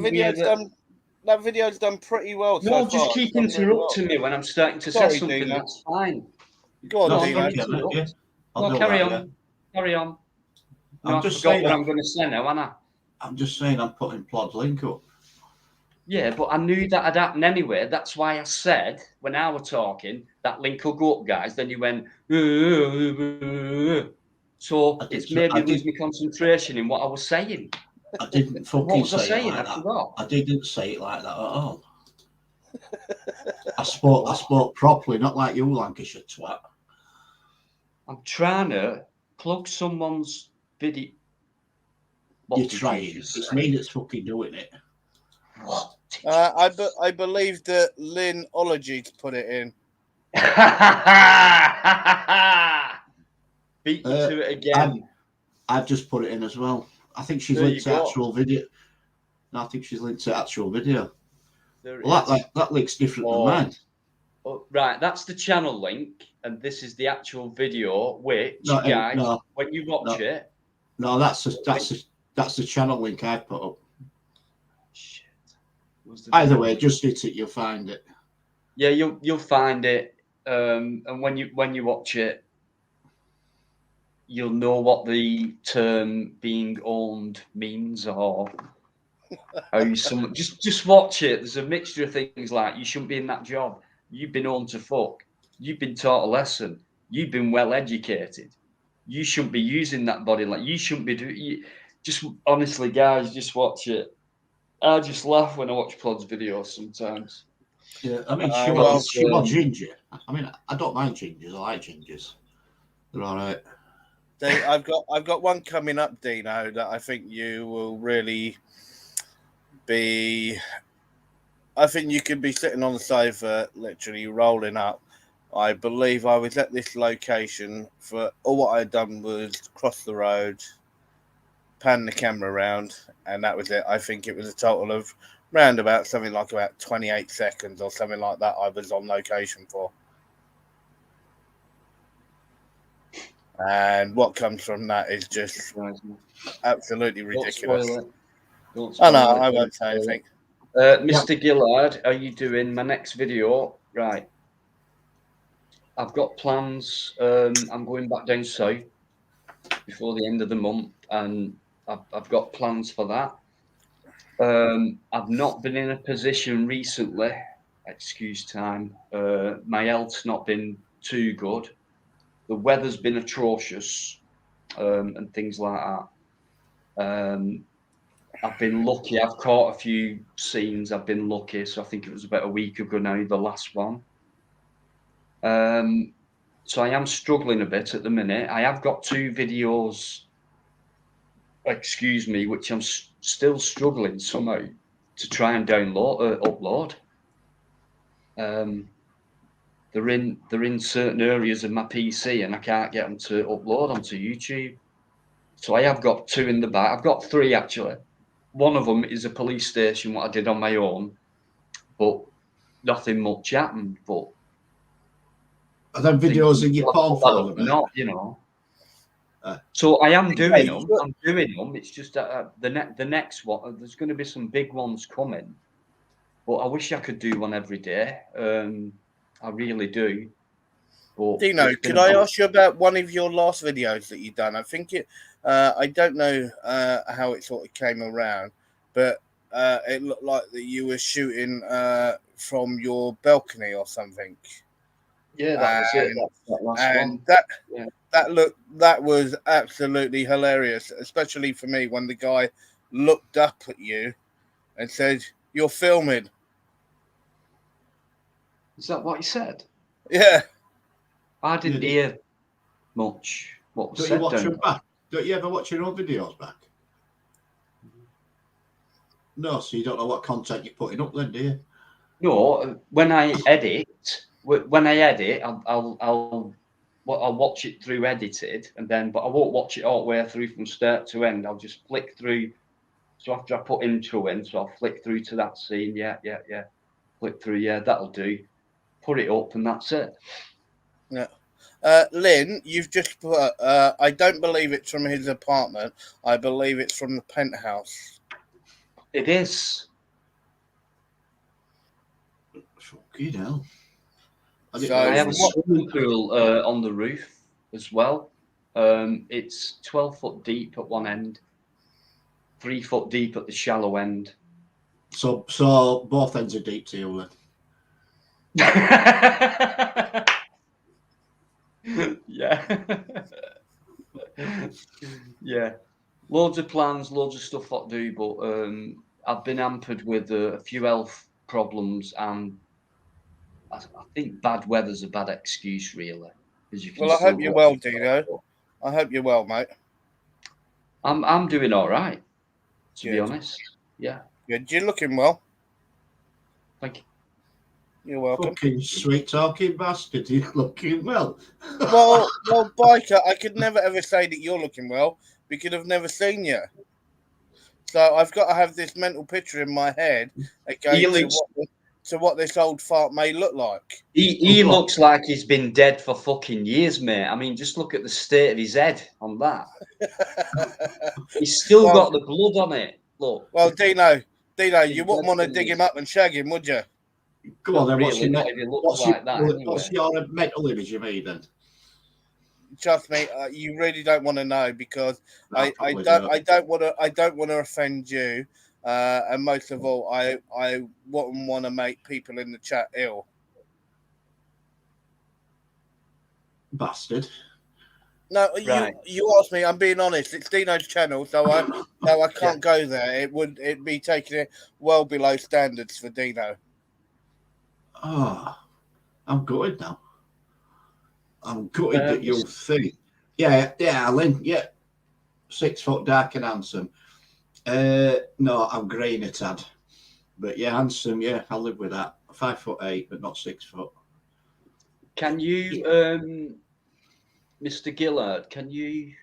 video's done pretty well. No, so just far. keep interrupting me when I'm starting to say something. Dino. That's fine. Go on, Dino. No, carry on. Carry on. No, I forgot what I'm going to say now, Anna. I'm just saying I'm putting Plod's link up. Yeah, but I knew that had happened anyway. That's why I said when I were talking that link will go up, guys. Then you went, so it's made me lose my concentration in what I was saying. I didn't fucking what was say I saying? it like I that. forgot. I didn't say it like that at all. I spoke properly, not like you, Lancashire twat. I'm trying to plug someone's video. You're trying. It's me that's fucking doing it. What? I believe that Lynn Ology's put it in. Beat you to it again. I've just put it in as well. I think she's linked to actual video. No, I think she's linked to actual video. Well, that link's different than mine. Oh, right, that's the channel link, and this is the actual video. Which when you watch it, no, that's the channel link I put up. Shit. Either way, just hit it, you'll find it. Yeah, you'll find it, and when you watch it, you'll know what the term being owned means, or how you just watch it. There's a mixture of things like you shouldn't be in that job. You've been owned to fuck. You've been taught a lesson. You've been well educated. You shouldn't be using that body like you shouldn't be doing. Just honestly, guys, just watch it. I just laugh when I watch Plod's videos sometimes. Yeah, I mean, she was ginger. I mean, I don't mind gingers. I like gingers. They're all right. I've got one coming up, Dino, that I think you will really be. I think you could be sitting on the sofa, literally rolling up. I believe I was at this location for all what I'd done was cross the road, pan the camera around, and that was it. I think it was a total of round about something like about 28 seconds or something like that I was on location for. And what comes from that is just absolutely ridiculous. I know, I won't say anything. Mr. Gillard, how are you doing? My next video, right. I've got plans. I'm going back down south before the end of the month, and I've got plans for that. I've not been in a position recently, excuse time. My health's not been too good. The weather's been atrocious, and things like that. I've been lucky. I've caught a few scenes. I've been lucky. So I think it was about a week ago now, the last one. So I am struggling a bit at the minute. I have got 2 videos, excuse me, which I'm still struggling somehow to try and upload. They're in certain areas of my PC, and I can't get them to upload onto YouTube. So I have got 2 in the back. I've got 3 actually. one of them is a police station, what I did on my own, but nothing much happened. But Are them videos in your porn folder, mate? not, So I am doing them. I'm doing them. It's just that the next one, there's going to be some big ones coming. But I wish I could do one every day. I really do. But Dino, could I ask you about one of your last videos that you've done? I think I don't know how it sort of came around, but it looked like that you were shooting from your balcony or something. Yeah, that was it. That last and one. that was absolutely hilarious, especially for me when the guy looked up at you and said, "You're filming." Is that what he said? Yeah. I didn't hear much what was Don't said. you watch them back? Don't you ever watch your own videos back? No, so you don't know what content you're putting up then, do you? No, when I edit, I'll watch it through edited, but I won't watch it all the way through from start to end. I'll just flick through. So after I put intro in, so I'll flick through to that scene. Yeah. Flick through. Yeah, that'll do. Put it up, and that's it. Yeah. Lynn, you've just put, I don't believe it's from his apartment. I believe it's from the penthouse. It is. Fucking hell. I have a swimming pool on the roof as well. It's 12 foot deep at one end, 3 foot deep at the shallow end. So both ends are deep to you then. Yeah. Yeah. Loads of plans, loads of stuff I do, but I've been hampered with a few health problems, and I think bad weather's a bad excuse, really. Well, I hope you're well, Dino. I hope you're well, mate. I'm doing all right, to be honest. Yeah. Good. You're looking well. Thank you. You're welcome. Fucking sweet talking bastard. You're looking well. Well, Biker, I could never ever say that you're looking well because I've never seen you. So I've got to have this mental picture in my head to what this old fart may look like. He looks like he's been dead for fucking years, mate. I mean, just look at the state of his head on that. He's still got the blood on it. Look. Well, Dino, you wouldn't want to dig him up and shag him, would you? Come on, then. What's your mental image of me then? Trust me, you really don't want to know because I don't want to offend you, and most of all, I wouldn't want to make people in the chat ill. Bastard. No, you asked me. I'm being honest. It's Dino's channel, so I can't go there. It'd be taking it well below standards for Dino. Oh, I'm gutted now. I'm gutted that you'll think. Yeah, Lynn. Yeah, 6 foot, dark and handsome. No, I'm greying a tad. But yeah, handsome. Yeah, I'll live with that. 5'8", but not 6 foot. Can you, Mr. Gillard? Can you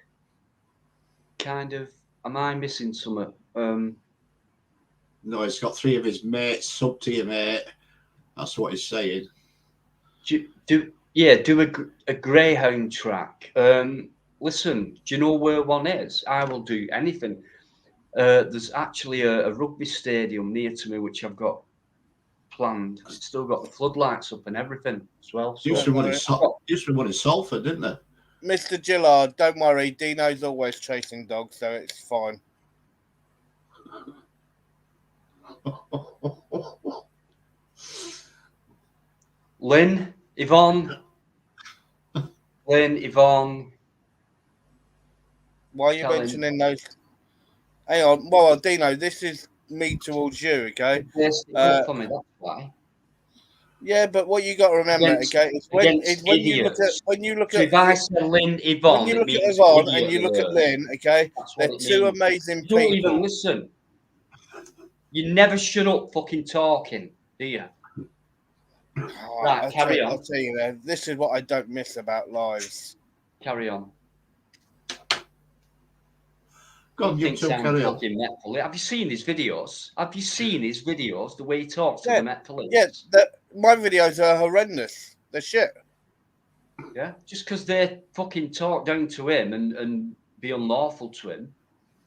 kind of? Am I missing something? No, he's got 3 of his mates sub to you, mate. That's what he's saying. Do a greyhound track. Listen, do you know where one is? I will do anything. There's actually a rugby stadium near to me, which I've got planned. It's still got the floodlights up and everything as well. So used to run in Salford, didn't they? Mr. Gillard, don't worry. Dino's always chasing dogs, so it's fine. Lynn, Yvonne. Why are you mentioning those? Hang on. Well, Dino, this is me towards you, okay? For me, that's why. Yeah, but what you got to remember, okay, is when you look at if I say Lynn, Yvonne, when you look at Yvonne and you look at Lynn, okay, they're two amazing people. You don't even listen. You never shut up fucking talking, do you? Right, carry on. I'll tell you then. This is what I don't miss about lives. Carry on. Go on, He you thinks two I'm carry on. fucking Met Police. Have you seen his videos? Have you seen his videos? The way he talks to Yeah, the Met Police? yeah. My videos are horrendous. They're shit. Yeah, just because they fucking talk down to him and be unlawful to him,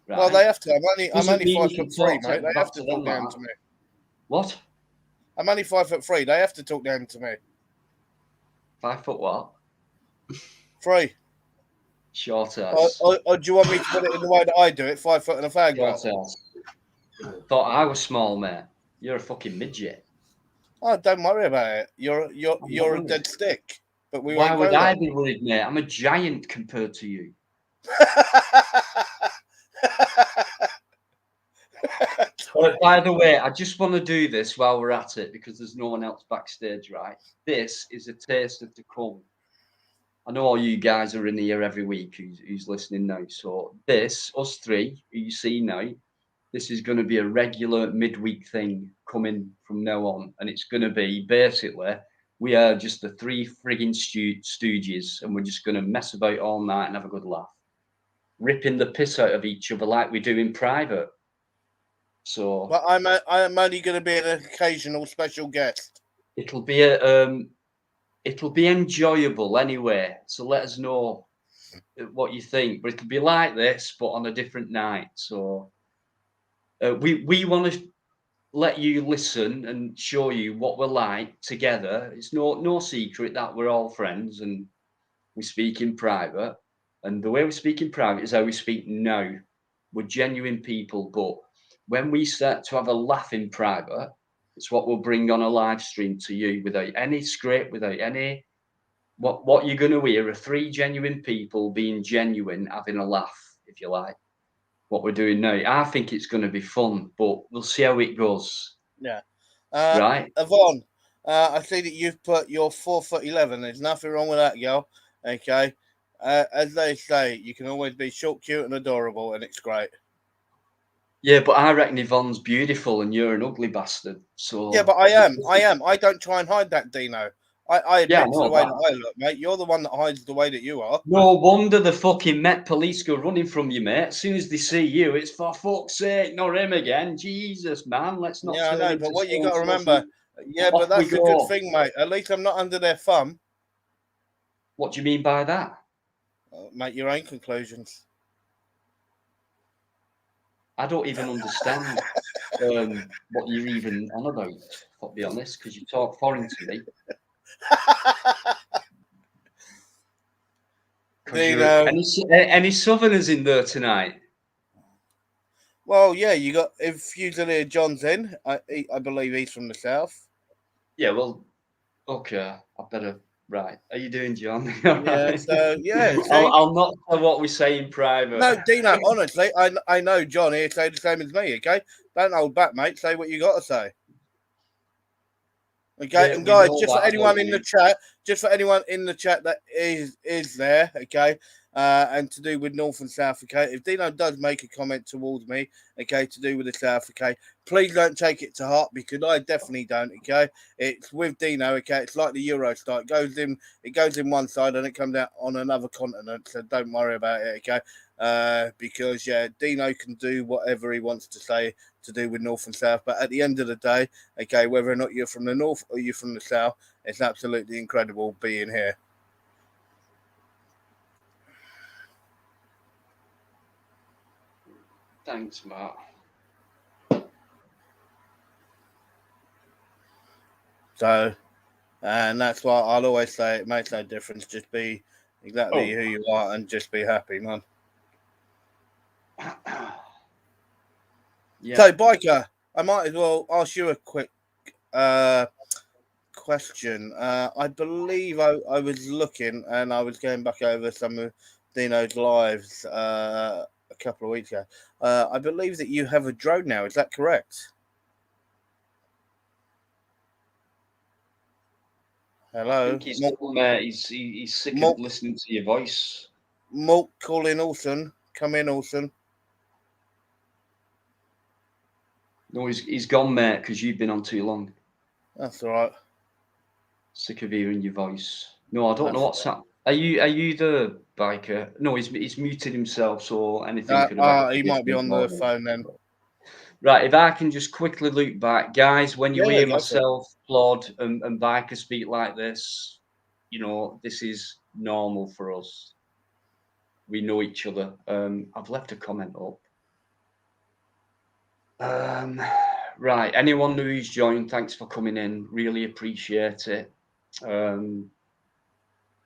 right? Well, they have to. I'm Doesn't only mean 5'3", mate. They have to talk down that. to me. What? I'm only 5'3". They have to talk down to me. 5 foot what? 3. Short ass. Or do you want me to put it in the way that I do it? 5 foot and a fag Short belt. ass. Thought I was small, mate. You're a fucking midget. Oh, don't worry about it. You're a dead stick. But we Why won't would go I there. be worried, mate? I'm a giant compared to you. By the way, I just want to do this while we're at it because there's no one else backstage, right? This is a taste of to come. I know all you guys are in here every week who's listening now. So this, us three, who you see now, this is going to be a regular midweek thing coming from now on. And it's going to be basically, we are just the 3 frigging stooges and we're just going to mess about all night and have a good laugh. Ripping the piss out of each other like we do in private. So But I'm only going to be an occasional special guest. it'll be it'll be enjoyable anyway. So let us know what you think. But it'll be like this, but on a different night. So we want to let you listen and show you what we're like together. It's no secret that we're all friends and we speak in private. And the way we speak in private is how we speak now. We're genuine people, but when we start to have a laugh in private, it's what we'll bring on a live stream to you without any script, without any. What you're going to hear are 3 genuine people being genuine, having a laugh, if you like. What we're doing now, I think it's going to be fun, but we'll see how it goes. Yeah. Right? Yvonne, I see that you've put your 4'11". There's nothing wrong with that, girl. Okay. As they say, you can always be short, cute, and adorable, and it's great. Yeah, but I reckon Yvonne's beautiful and you're an ugly bastard. So Yeah, but I am. I don't try and hide that, Dino. I yeah, admit to the way that I look, mate. You're the one that hides the way that you are. No wonder the fucking Met Police go running from you, mate. As soon as they see you, it's for fuck's sake, not him again. Jesus, man, let's not Yeah, I turn know, into but what you so got to and remember, yeah, but off we that's a good go. thing, mate. At least I'm not under their thumb. What do you mean by that? Make your own conclusions. I don't even understand what you're even on about, to be honest, because you talk foreign to me. Dino. Any Southerners in there tonight? Well, yeah, you got if Fusilier John's in. I believe he's from the south. Yeah, well, okay, I better. Right, how you doing, John? Yeah, so yeah. I'll not tell what we say in private. No, Dino. Honestly, I know John here say the same as me. Okay, don't hold back, mate. Say what you got to say. Okay, Yeah, and we guys, know just for that about anyone in you. the chat, that is there, okay, and to do with North and South, okay. If Dino does make a comment towards me, okay, to do with the South, okay, please don't take it to heart because I definitely don't, okay. It's with Dino, okay. It's like the Eurostar. It goes in one side and it comes out on another continent. So don't worry about it, okay. Because yeah, Dino can do whatever he wants to say to do with North and South, but at the end of the day, okay, whether or not you're from the North or you're from the South, it's absolutely incredible being here. Thanks, Matt. So, and that's why I'll always say it makes no difference. Just be exactly who you are and just be happy, man. Yeah. So, Biker, I might as well ask you a quick question. I believe I was looking and I was going back over some of Dino's lives a couple of weeks ago. I believe that you have a drone now. Is that correct? Hello. I think he's he's sick of listening to your voice. Malk, call in Olsen. Come in, Olsen. No, he's gone, mate, because you've been on too long. That's all right. Sick of hearing your voice. No, I don't know what's happened. Are you the biker? No, he's muted himself, so anything could have He might be on the phone then. Right, if I can just quickly loop back, guys, when you hear Go for it. myself, Plod, and Biker speak like this, you know, this is normal for us. We know each other. I've left a comment up. Right, anyone who's joined, thanks for coming in. Really appreciate it.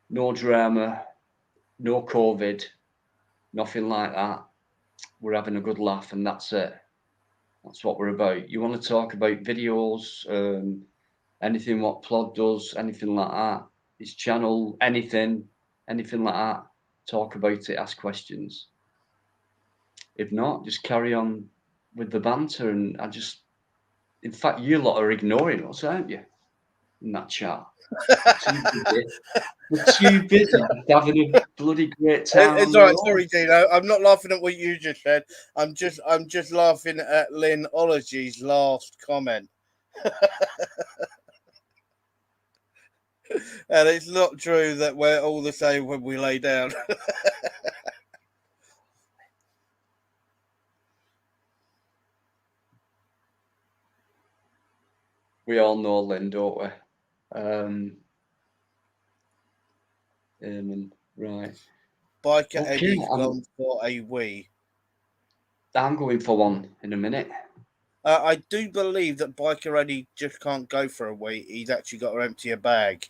No drama, no COVID, nothing like that. We're having a good laugh, and that's it. That's what we're about. You want to talk about videos, anything what Plod does, anything like that, his channel, anything like that, talk about it, ask questions. If not, just carry on with the banter. And in fact, you lot are ignoring us, aren't you, in that chat? We're too busy just having a bloody great time. It's all right. Sorry, Dino. I'm not laughing at what you just said. I'm just laughing at Linology's last comment. And it's not true that we're all the same when we lay down. We all know Lynn, don't we? Right. Bikereddie's gone for a wee. I'm going for one in a minute. I do believe that Bikereddie just can't go for a wee. He's actually got to empty a bag.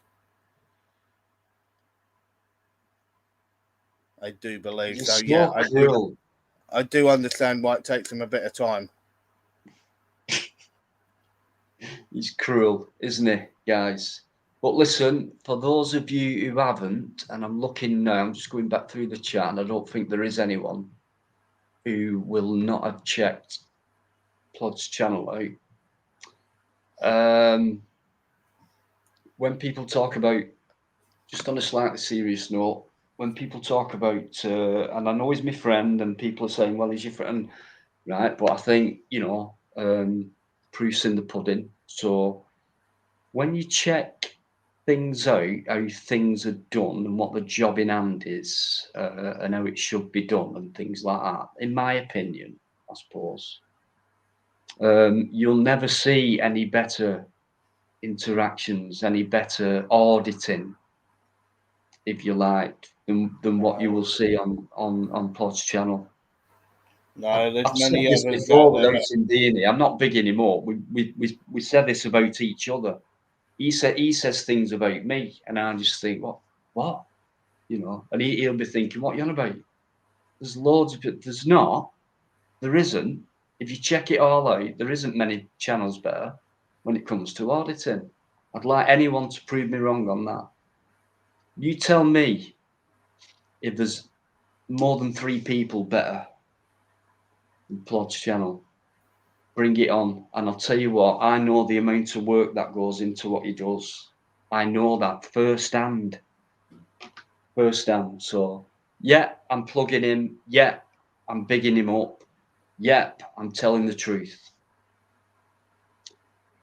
I do believe so. Yeah, I do understand why it takes him a bit of time. He's cruel, isn't he, guys? But listen, for those of you who haven't, and I'm looking now, I'm just going back through the chat, and I don't think there is anyone who will not have checked Plod's channel out. When people talk about, just on a slightly serious note, when people talk about, and I know he's my friend, and people are saying, well, he's your friend, right? But I think, you know, proof's in the pudding. So when you check things out, how things are done and what the job in hand is, and how it should be done and things like that, in my opinion, I suppose, you'll never see any better interactions, any better auditing, if you like, than what you will see on Plod's channel. No, there's I've many said this others before out there. without Dini. I'm not big anymore. We said this about each other. He says things about me, and I just think, what, you know? And he'll be thinking, what are you on about? There's loads of it. There's not. There isn't. If you check it all out, there isn't many channels better when it comes to auditing. I'd like anyone to prove me wrong on that. You tell me if there's more than 3 people better than Plod's channel. Bring it on. And I'll tell you what, I know the amount of work that goes into what he does. I know that firsthand. So, yeah, I'm plugging him. Yeah, I'm bigging him up. Yep, I'm telling the truth.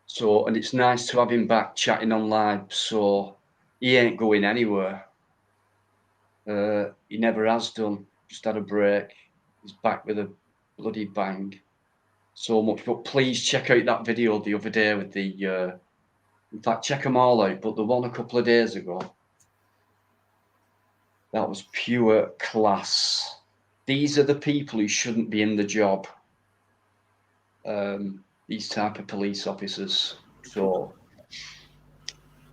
So, and it's nice to have him back chatting on live. So he ain't going anywhere. He never has done. Just had a break. He's back with a bloody bang. So much. But please check out that video the other day with the. In fact, check them all out. But the one a couple of days ago, that was pure class. These are the people who shouldn't be in the job. These type of police officers. So,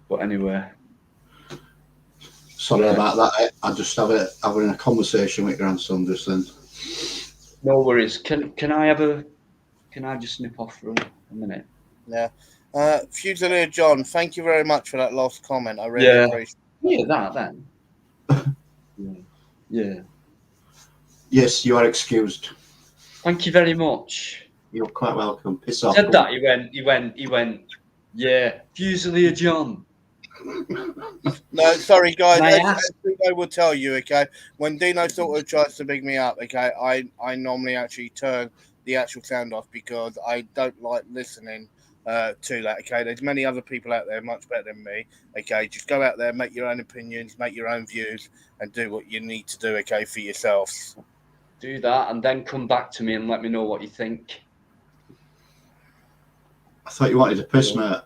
but anyway. Sorry about that. I just having a conversation with grandson just then. No worries. Can I just nip off for a minute? Yeah. Fusilier John, thank you very much for that last comment. I really appreciate it. Yeah, that then. Yeah. Yes, you are excused. Thank you very much. You're quite welcome. Piss off. Said that, he went, yeah, Fusilier John. No, sorry guys, as Dino will tell you, okay, when Dino sort of tries to big me up, okay, I normally actually turn the actual sound off because I don't like listening to that. Okay, there's many other people out there much better than me. Okay, just go out there, make your own opinions, make your own views, and do what you need to do. Okay, for yourselves. Do that, and then come back to me and let me know what you think. I thought you wanted to piss, mate.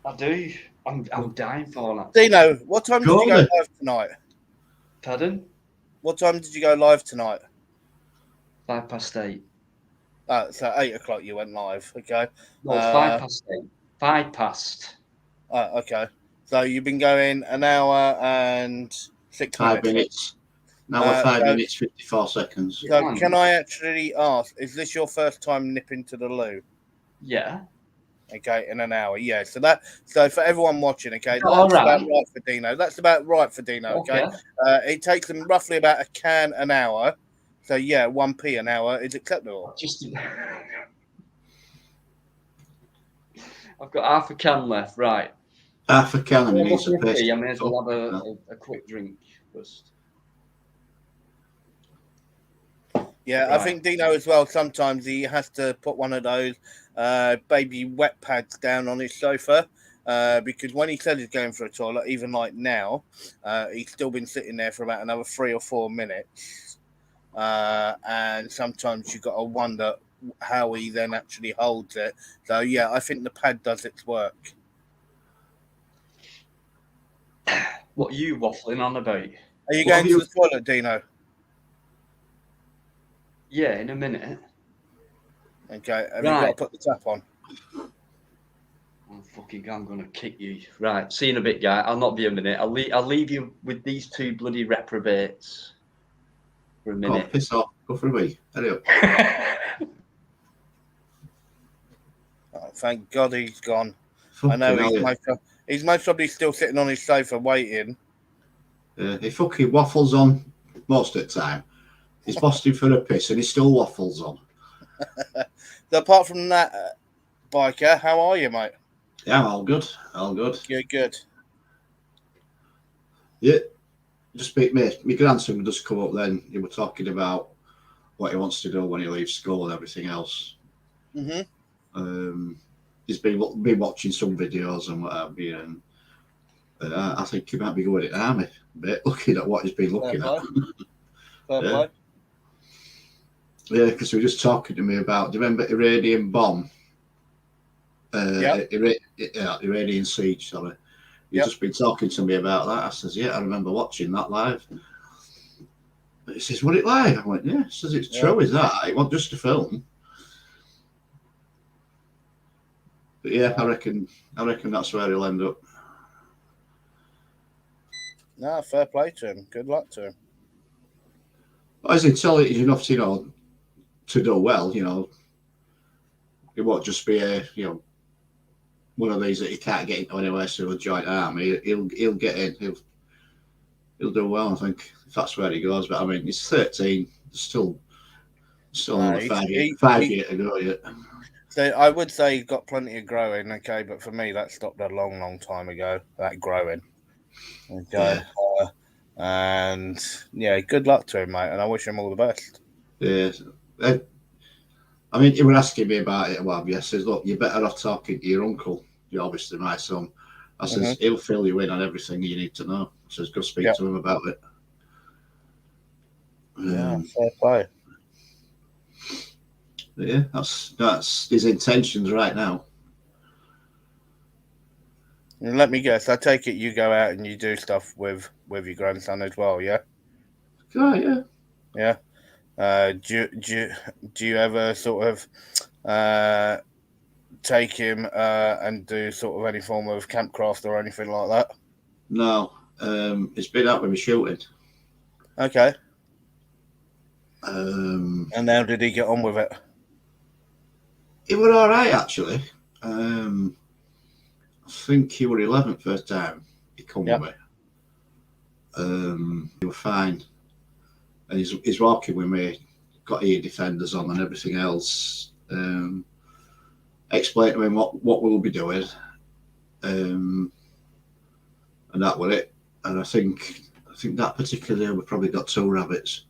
I do. I'm dying for that. Dino, what time did you go live tonight? Pardon? What time did you go live tonight? 8:05. So 8 o'clock you went live. Okay. No, 8:05. 8:05. Okay. So you've been going an hour and 6 5 minutes. minutes. Now we're 5 minutes, 54 seconds. So can I actually ask, is this your first time nipping to the loo? Yeah. Okay, in an hour. Yeah. So for everyone watching, okay, All that's right. about right for Dino. That's about right for Dino. Okay. It takes them roughly about a can an hour. So yeah, 1p an hour is acceptable. I've got half a can left, right? Half a can and he needs a piss. I may as well have a quick drink first. Yeah, right. I think Dino as well, sometimes he has to put one of those baby wet pads down on his sofa because when he said he's going for a toilet, even like now, he's still been sitting there for about another 3 or 4 minutes. And sometimes you've got to wonder how he then actually holds it. So, yeah, I think the pad does its work. What are you waffling on about? Are you going to the toilet, Dino? Yeah, in a minute. Okay, have you got to put the tap on? I'm gonna kick you. Right, see you in a bit, guy. I'll not be a minute. I'll leave you with these two bloody reprobates for a minute. Oh, piss off. Go for a wee. Hurry up. Thank God he's gone. I know he's most probably still sitting on his sofa waiting. He fucking waffles on most of the time. He's busting for a piss and he still waffles on. So apart from that, Biker, how are you, mate? Yeah, all good. All good. Good. Yeah. Just my grandson would just come up then. He was talking about what he wants to do when he leaves school and everything else. Mm-hmm. He's been watching some videos and what have you, and I think he might be going in the army a bit, looking at what he's been looking at. Yeah. Yeah, because he was just talking to me about, do you remember Iranian bomb? Iranian siege, sorry. He's just been talking to me about that. I says, yeah, I remember watching that live. But he says, was it live? I went, yeah. He says, it's true, is that? It wasn't just a film. But yeah, I reckon that's where he'll end up. No, fair play to him. Good luck to him. As intelligent enough to, to do well, it won't just be one of these that he can't get into anywhere, so he'll join the army. He'll get in. He'll do well, I think, if that's where he goes. But I mean, he's 13. Still another 5 years to go yet. So I would say he's got plenty of growing, okay, but for me that stopped a long time ago. That growing, okay. Yeah. And yeah, good luck to him, mate, and I wish him all the best. Yeah. I mean, he was asking me about it. Well, I says, look, you're better off talking to your uncle. You're obviously my son. I says, he'll fill you in on everything you need to know. I says, go speak to him about it. Yeah, fair play. Yeah, that's his intentions right now. And let me guess. I take it you go out and you do stuff with your grandson as well, yeah? Oh, yeah. Yeah. Do you ever sort of take him and do sort of any form of campcraft or anything like that? No. It's been out with me shooting. Okay. And how did he get on with it? He was all right, actually. I think he was 11 first time he come with me. He was fine. And he's walking with me, got ear defenders on and everything else. Explain to him what we'll be doing. And that was it. And I think that particular day we probably got 2 rabbits.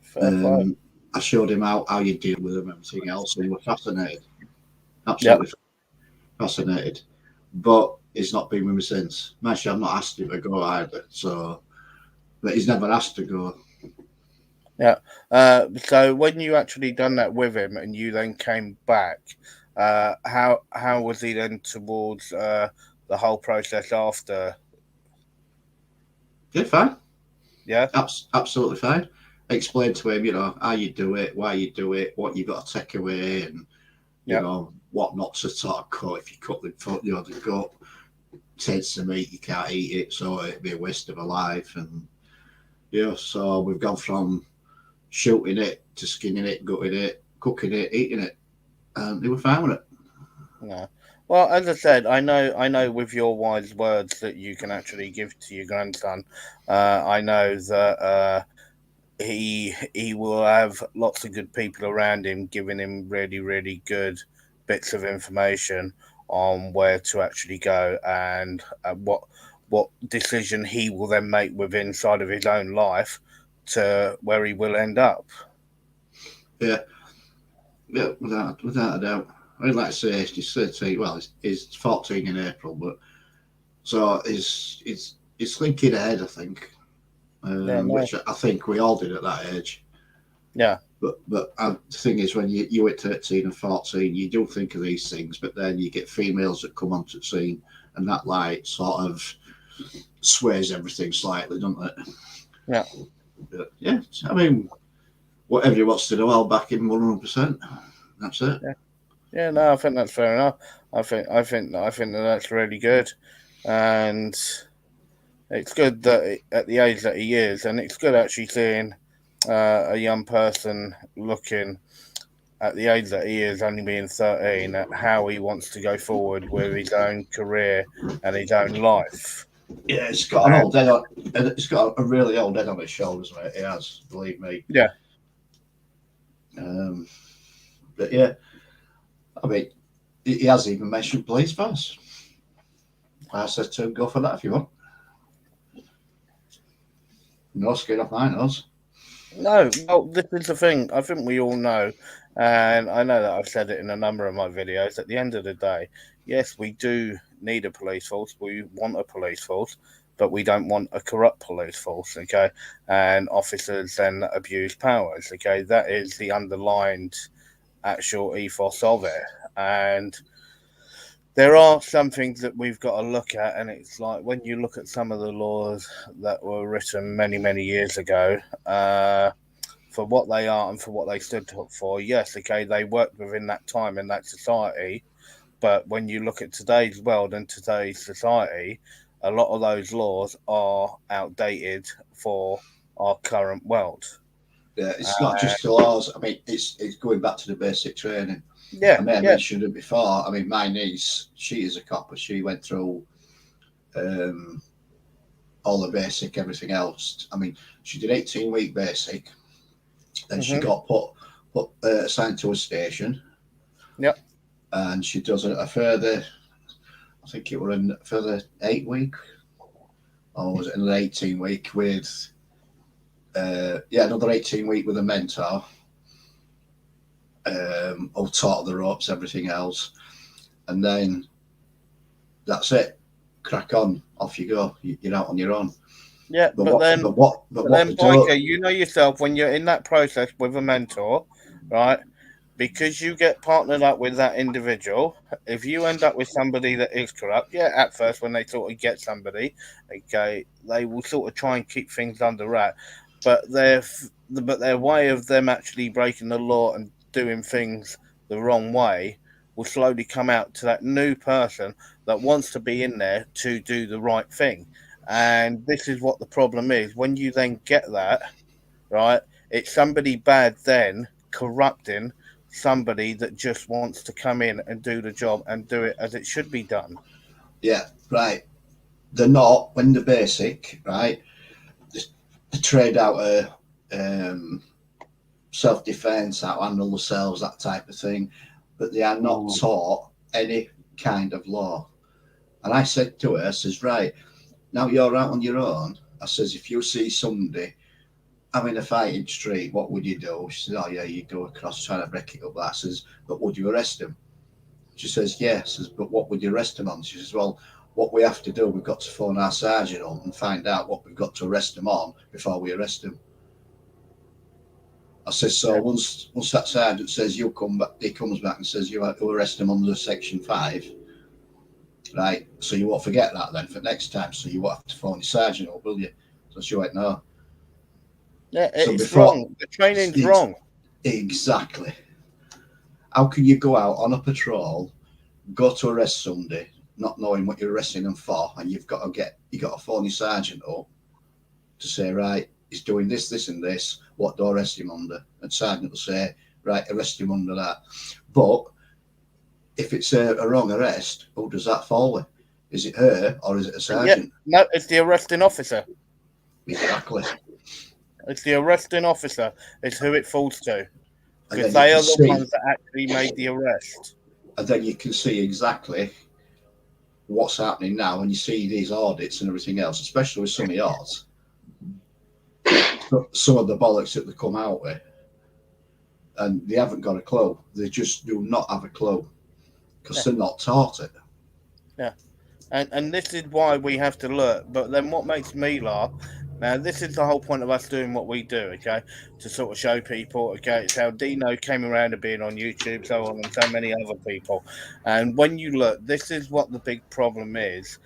Fair play. I showed him how you deal with them and everything else, and he was fascinated. Absolutely fascinated. But he's not been with me since. Actually, I've not asked him to go either. So, but he's never asked to go. Yeah. So when you actually done that with him, and you then came back, how was he then towards the whole process after? Yeah, fine. Yeah. Absolutely fine. I explained to him, how you do it, why you do it, what you got to take away, and what not to sort of cut. If you cut the foot, the gut tastes the meat, you can't eat it, so it'd be a waste of a life. And so we've gone from shooting it to skinning it, gutting it, cooking it, eating it, and they were fine with it. Yeah. Well, as I said, I know with your wise words that you can actually give to your grandson, I know that he will have lots of good people around him, giving him really, really good bits of information on where to actually go and what decision he will then make within inside of his own life to where he will end up. Yeah, without a doubt. I mean, like I say, he's 13. Well, he's 14 in April, but so he's thinking ahead, I think. Which I think we all did at that age. Yeah. But the thing is, when you at 13 and 14, you do think of these things, but then you get females that come onto the scene, and that light sort of sways everything slightly, doesn't it? Yeah. But yeah, I mean, whatever he wants to do, I'll back him 100%. That's it. Yeah, no, I think that's fair enough. I think that's really good, and it's good that at the age that he is, and it's good actually seeing a young person looking at the age that he is, only being 13, at how he wants to go forward with his own career and his own life. Yeah, it's got an old head on. It's got a really old head on his shoulders, mate. It has, believe me. Yeah. But yeah, I mean, he has even mentioned police force. I said to him, go for that if you want. No skin off my nose. No, well, this is the thing. I think we all know, and I know that I've said it in a number of my videos. At the end of the day, yes, we do need a police force. We want a police force, but we don't want a corrupt police force, okay? And officers then abuse powers, okay? That is the underlined actual ethos of it. And there are some things that we've got to look at, and it's like when you look at some of the laws that were written many, many years ago, for what they are and for what they stood for, yes, okay, they worked within that time and that society. But when you look at today's world and today's society, a lot of those laws are outdated for our current world. Yeah, it's not just the laws. I mean, it's going back to the basic training. Yeah, I may have mentioned it before. I mean, my niece, she is a copper. She went through all the basic, everything else. I mean, she did 18-week basic. Then she got put assigned to a station. Yep. And she does a further, I think it was a further 8-week, or was it an 18-week with, another 18-week with a mentor. All taught the ropes, everything else, and then that's it. Crack on, off you go. You're out on your own. Yeah, but then Biker, you know yourself when you're in that process with a mentor, right? Because you get partnered up with that individual. If you end up with somebody that is corrupt, at first when they sort of get somebody, okay, they will sort of try and keep things under wrap, but their way of them actually breaking the law and doing things the wrong way will slowly come out to that new person that wants to be in there to do the right thing. And this is what the problem is. When you then get that, right, it's somebody bad then corrupting somebody that just wants to come in and do the job and do it as it should be done. Yeah, right. They're not, when they're basic, right, they trade out a self-defense, how to handle themselves, that type of thing, but they are not taught any kind of law. And I said to her, I says, right, now you're out on your own. I says, if you see somebody I'm in a fighting street. What would you do? She says, oh, yeah, you go across trying to break it up. I says, but would you arrest him? She says, yes. Says, but what would you arrest him on? She says, well, what we have to do, we've got to phone our sergeant on and find out what we've got to arrest him on before we arrest him. I says, so once that sergeant says you'll come back, he comes back and says you have to arrest him under Section 5, right? So you won't forget that then for next time. So you won't have to phone your sergeant up, will you? So she went, no. Yeah, it's wrong. The training's wrong. Exactly. How can you go out on a patrol, go to arrest somebody, not knowing what you're arresting them for, and you've got to phone your sergeant up to say, right, he's doing this, this, and this. What do I arrest him under? And sergeant will say, right, arrest him under that. But if it's a wrong arrest, who does that fall with? Is it her or is it a sergeant? Yeah, no, it's the arresting officer. Exactly. It's the arresting officer. It's who it falls to. Because they are the ones that actually made the arrest. And then you can see exactly what's happening now when you see these audits and everything else, especially with some of yours. Some of the bollocks that they come out with, and they haven't got a clue. They just do not have a clue because they're not taught it. Yeah, and this is why we have to look. But then what makes me laugh, now this is the whole point of us doing what we do, okay, to sort of show people, okay, it's how Dino came around to being on YouTube, so on, and so many other people. And when you look, this is what the big problem is,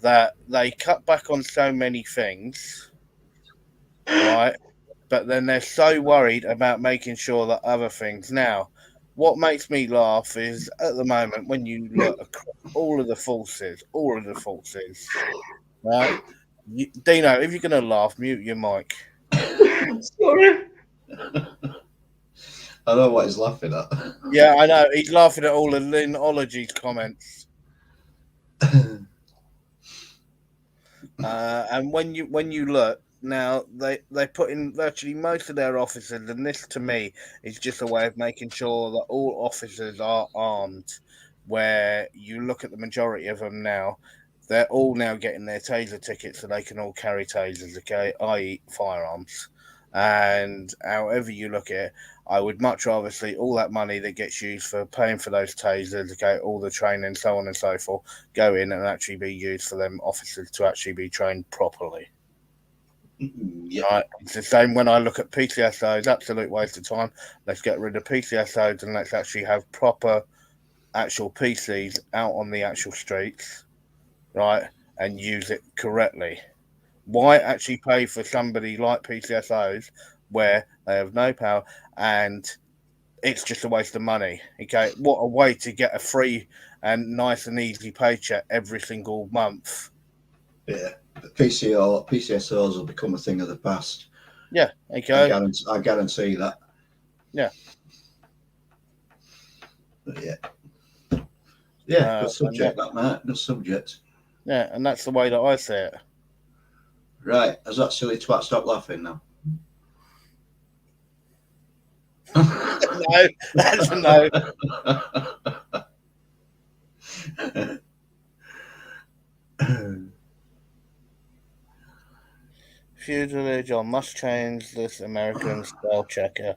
that they cut back on so many things, right? But then they're so worried about making sure that other things. Now, what makes me laugh is at the moment when you look across all of the forces, right? Dino, if you're going to laugh, mute your mic. Sorry. I know what he's laughing at. Yeah, I know. He's laughing at all of Linology's comments. And when you look, now they put in virtually most of their officers, and this to me is just a way of making sure that all officers are armed. Where you look at the majority of them now, they're all now getting their taser tickets so they can all carry tasers, okay, i.e. firearms. And however you look at it, I would much rather see all that money that gets used for paying for those tasers, okay, all the training, so on and so forth, go in and actually be used for them officers to actually be trained properly. Yeah. Right. It's the same when I look at PCSOs, absolute waste of time. Let's get rid of PCSOs and let's actually have proper actual PCs out on the actual streets, right, and use it correctly. Why actually pay for somebody like PCSOs where they have no power and it's just a waste of money? Okay, what a way to get a free and nice and easy paycheck every single month. Yeah, PCSOs will become a thing of the past. Yeah, okay. I guarantee that. Yeah. But yeah, good subject, that, Matt. Good subject. Yeah, and that's the way that I see it. Right, has that silly twat stopped laughing now? No, that's a no. Feudally, John must change this American spell checker.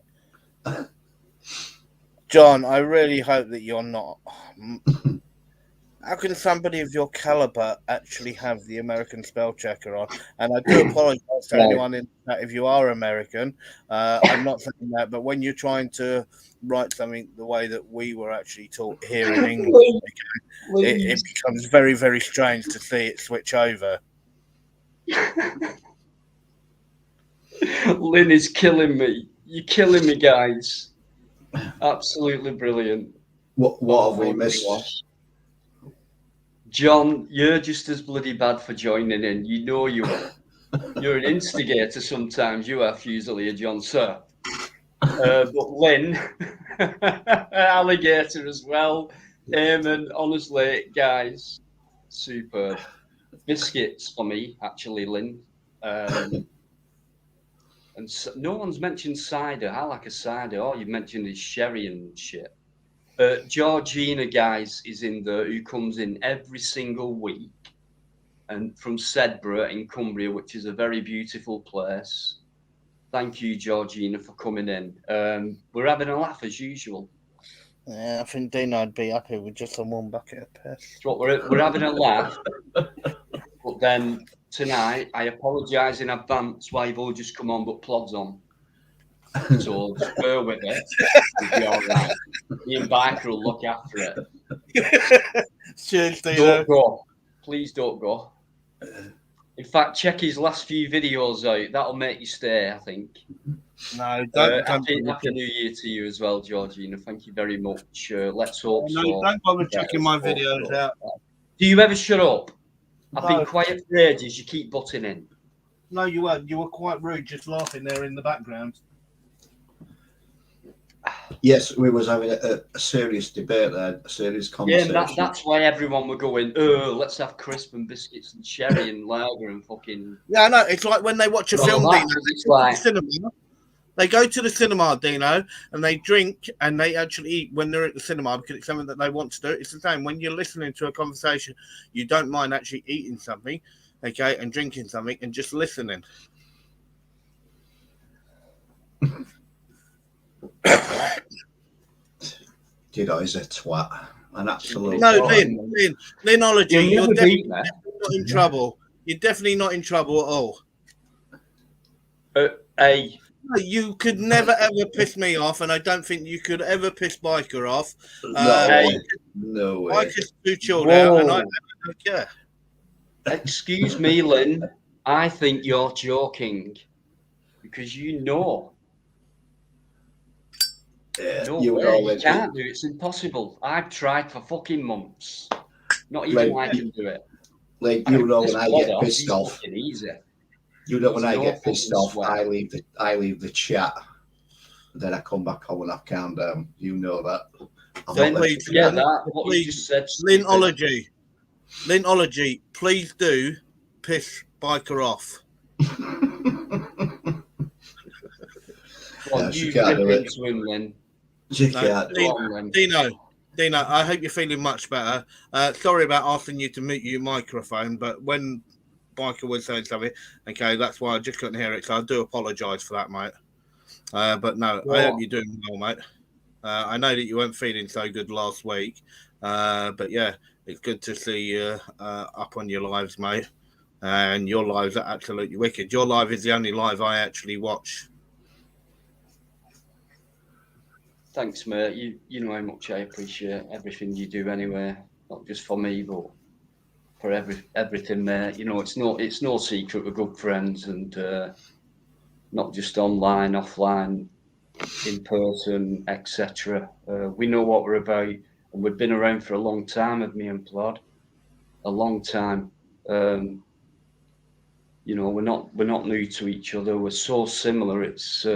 John, I really hope that you're not. How can somebody of your caliber actually have the American spell checker on? And I do apologize to anyone in that if you are American. I'm not saying that, but when you're trying to write something the way that we were actually taught here in England, it becomes very, very strange to see it switch over. Lynn is killing me. You're killing me, guys. Absolutely brilliant. What have we missed? John, you're just as bloody bad for joining in. You know you are. You're an instigator sometimes. You are Fusilier, John, sir. But Lynn, alligator as well. Eamon, honestly, guys, superb. Biscuits for me, actually, Lynn. And so, no one's mentioned cider. I like a cider. All you've mentioned is sherry and shit. Georgina, guys, is in there, who comes in every single week, and from Sedbergh in Cumbria, which is a very beautiful place. Thank you, Georgina, for coming in. We're having a laugh as usual. Yeah, I think Dino'd be happy with just a one bucket of piss. So we're having a laugh, but then tonight I apologise in advance why you've all just come on, but Plod's on. So just bear with it. We'll be all right. Me and Biker will look after it. Cheers, Dino. Don't go. Please don't go. In fact, check his last few videos out. That'll make you stay, I think. No, don't. Happy New Year to you as well, Georgina. Thank you very much. Let's hope so. No, don't bother checking my videos out. Do you ever shut up? I've been quiet for ages. You keep butting in. No, you weren't. You were quite rude, just laughing there in the background. Yes, we was having a serious debate there, a serious conversation. Yeah, and that's why everyone were going, oh, let's have crisp and biscuits and sherry and lager and fucking... Yeah, I know. It's like when they watch a film, Dino, it's like... They go to the cinema, Dino, and they drink and they actually eat when they're at the cinema because it's something that they want to do. It's the same. When you're listening to a conversation, you don't mind actually eating something, okay, and drinking something and just listening. Dino is a twat. An absolute No, twat. Linology, you're definitely not in trouble. You're definitely not in trouble at all. You could never ever piss me off, and I don't think you could ever piss Biker off. No way. Biker's too chilled out, and I don't care. Excuse me, Lynn. I think you're joking because you know. Yeah, no way, you can't do it. It's impossible. I've tried for fucking months. Not even I can do it. Like, you know when I get pissed off. Easy. You know when I get pissed off, I leave the chat. Then I come back on when I've calmed down. You know that. Don't forget that. What you just said. Linology, please do piss Biker off. Well, you can't do it. Swim, Lynn. Dino, I hope you're feeling much better. Sorry about asking you to mute your microphone, but when Biker was saying something, okay, that's why I just couldn't hear it. So I do apologise for that, mate. But no, I hope you're doing well, mate. I know that you weren't feeling so good last week, but yeah, it's good to see you up on your lives, mate. And your lives are absolutely wicked. Your live is the only live I actually watch. Thanks, mate. You know how much I appreciate everything you do anyway, not just for me, but for everything, mate. You know, it's no secret we're good friends, and not just online, offline, in person, etc. We know what we're about, and we've been around for a long time with me and Plod. A long time. You know, we're not new to each other. We're so similar. It's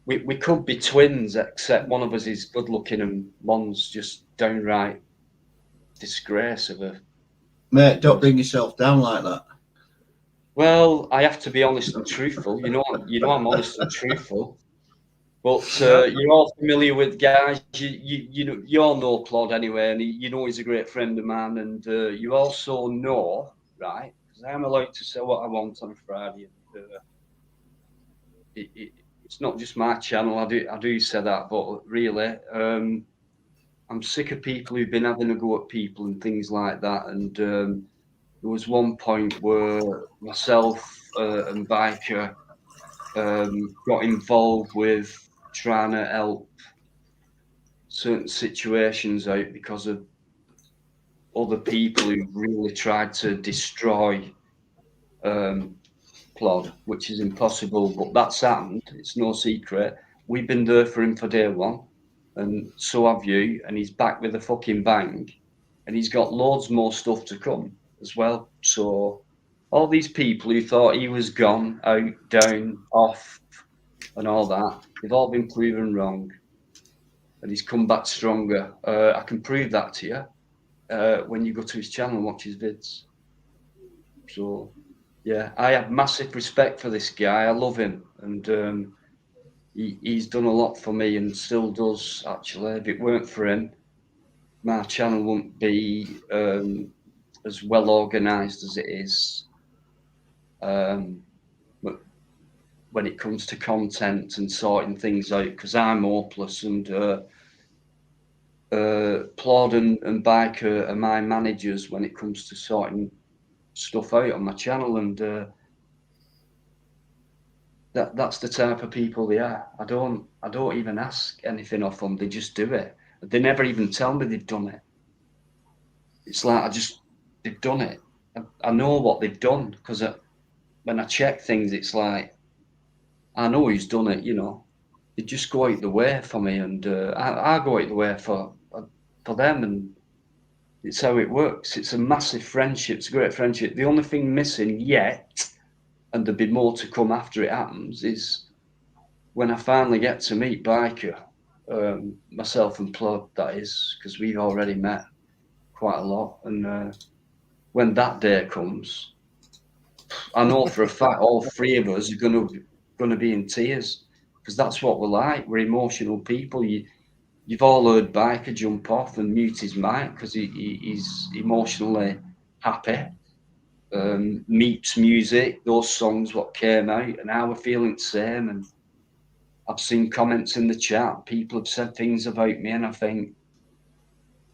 we could be twins, except one of us is good looking and one's just downright disgrace of a... Mate, don't bring yourself down like that. Well, I have to be honest and truthful. You know I'm honest and truthful. But you're all familiar with guys. You all know Plod anyway, and you know he's a great friend of mine. And you also know, right? Because I am allowed to say what I want on a Friday. And, it's not just my channel. I do say that, but really, I'm sick of people who've been having a go at people and things like that. And there was one point where myself and Biker got involved with trying to help certain situations out because of other people who really tried to destroy Plod, which is impossible, but that's happened. It's no secret. We've been there for him for day one, and so have you, and he's back with a fucking bang, and he's got loads more stuff to come as well. So all these people who thought he was gone, out, down, off, and all that, they've all been proven wrong, and he's come back stronger. I can prove that to you when you go to his channel and watch his vids. So yeah, I have massive respect for this guy. I love him, and he's done a lot for me and still does, actually. If it weren't for him, my channel wouldn't be as well organised as it is. But when it comes to content and sorting things out, because I'm hopeless, and Plod and Biker are my managers when it comes to sorting stuff out on my channel, and that's the type of people they are. I don't even ask anything of them. They just do it. They never even tell me they've done it. It's like they've done it. I know what they've done, because when I check things, it's like I know who's done it. You know, they just go out the way for me, and I go out the way for them, and it's how it works. It's a massive friendship. It's a great friendship. The only thing missing yet, and there'll be more to come after it happens, is when I finally get to meet Biker, myself and Plod, that is, because we've already met quite a lot. And when that day comes, I know for a fact all three of us are going to be in tears, because that's what we're like. We're emotional people. You've all heard Biker jump off and mute his mic because he's emotionally happy. Meeps music, those songs what came out, and now we're feeling the same. And I've seen comments in the chat. People have said things about me, and I think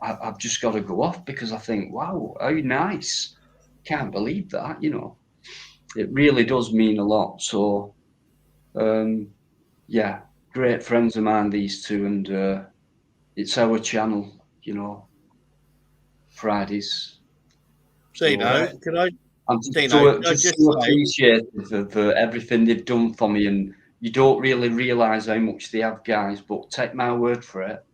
I've just got to go off, because I think, wow, how nice. Can't believe that, you know. It really does mean a lot. So, yeah, great friends of mine, these two, and it's our channel, you know, Fridays. Dino, So, could I? I'm Dino, could I just just so say? appreciative of everything they've done for me, and you don't really realise how much they have, guys, but take my word for it.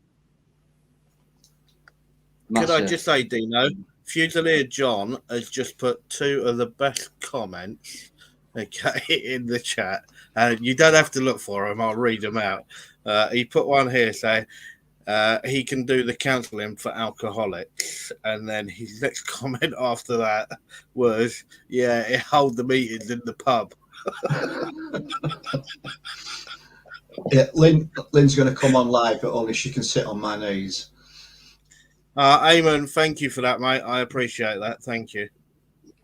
Could I Massive. just say, Dino, Fusilier John has just put two of the best comments, okay, in the chat. And you don't have to look for them. I'll read them out. He put one here saying he can do the counselling for alcoholics. And then his next comment after that was, yeah, he hold the meetings in the pub. Yeah, Lynn's going to come on live, but only she can sit on my knees. Eamon, thank you for that, mate. I appreciate that. Thank you.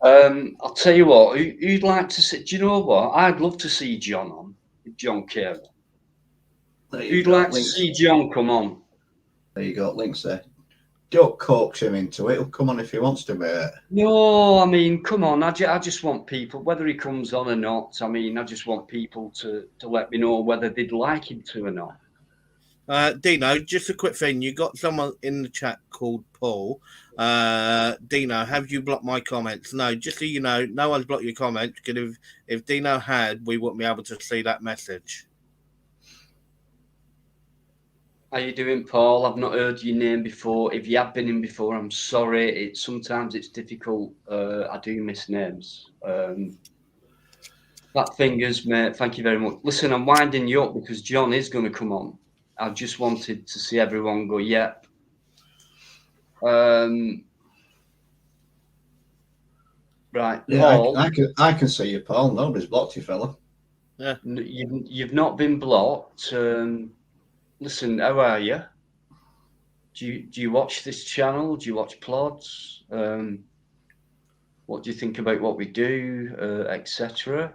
I'll tell you what, who'd like to see? Do you know what? I'd love to see John on, John Kerr. Who'd like to see John come on? There you go, links there. Don't coax him into it. He'll come on if he wants to, mate. No, I mean, come on. I just want people, whether he comes on or not, I mean, I just want people to let me know whether they'd like him to or not. Dino, just a quick thing. You got someone in the chat called Paul. Dino, have you blocked my comments? No, just so you know, no one's blocked your comments, because if Dino had, we wouldn't be able to see that message. How you doing, Paul? I've not heard your name before. If you have been in before, I'm sorry. Sometimes it's difficult. I do miss names. Fat fingers, mate. Thank you very much. Listen, I'm winding you up because John is going to come on. I just wanted to see everyone go, yep. Right, yeah, Paul. I can see you, Paul. Nobody's blocked you, fella. Yeah, you've not been blocked. Listen, how are you? Do you watch this channel? Do you watch Plods? What do you think about what we do, etc.?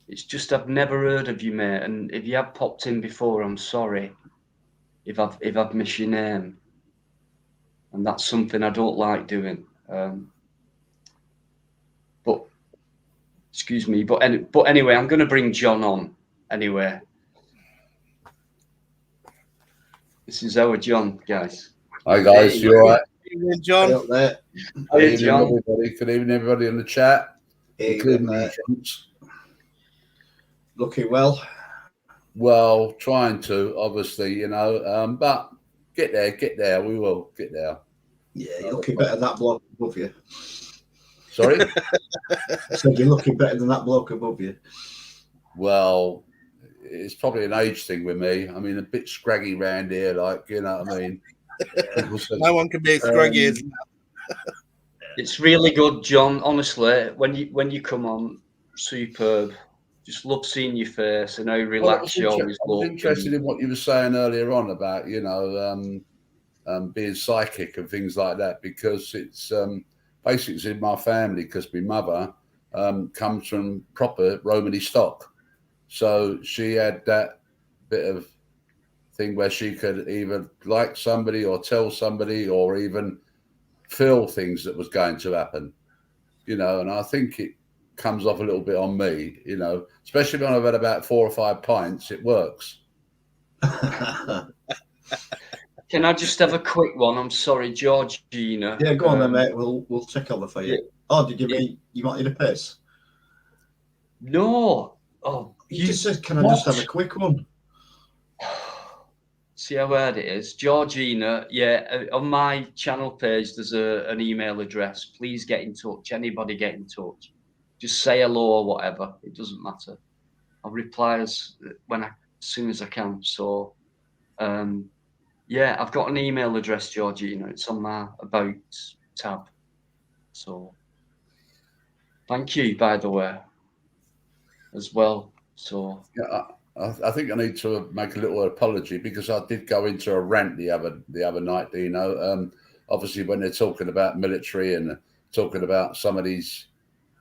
It's just I've never heard of you, mate. And if you have popped in before, I'm sorry if I've missed your name. And that's something I don't like doing. But excuse me. But anyway, I'm going to bring John on anyway. This is our John, guys. Hi guys, you all right? hey, John. Hey, up there. Hey, John. Everybody. Good evening, everybody in the chat, including me. Looking well. Well, trying to, obviously, you know, but get there. We will get there. Yeah, you're looking better than that bloke above you. Sorry? I said you're looking better than that bloke above you. Well, it's probably an age thing with me. I mean, a bit scraggy round here, like, you know what I mean? No one can be as scraggy as that. It's really good, John. Honestly, when you come on, superb. Just love seeing your face and how relaxed you always look. I was interested in what you were saying earlier on about, you know, being psychic and things like that, because it's basically it's in my family, because my mother comes from proper Romany stock. So she had that bit of thing where she could either like somebody or tell somebody or even feel things that was going to happen, and I think it comes off a little bit on me, especially when I've had about 4 or 5 pints, it works. Can I just have a quick one? I'm sorry, Georgina. Yeah, go on then, mate. We'll check over for you. Yeah. Oh, did you mean you wanted a piss? No. Oh, You just said, can I just have a quick one? See how hard it is. Georgina, yeah, on my channel page, there's an email address. Please get in touch. Anybody get in touch. Just say hello or whatever. It doesn't matter. I'll reply as soon as I can. So, yeah, I've got an email address, Georgina. It's on my About tab. So, thank you, by the way, as well. So, yeah, I think I need to make a little apology because I did go into a rant the other night. Obviously when they're talking about military and talking about some of these,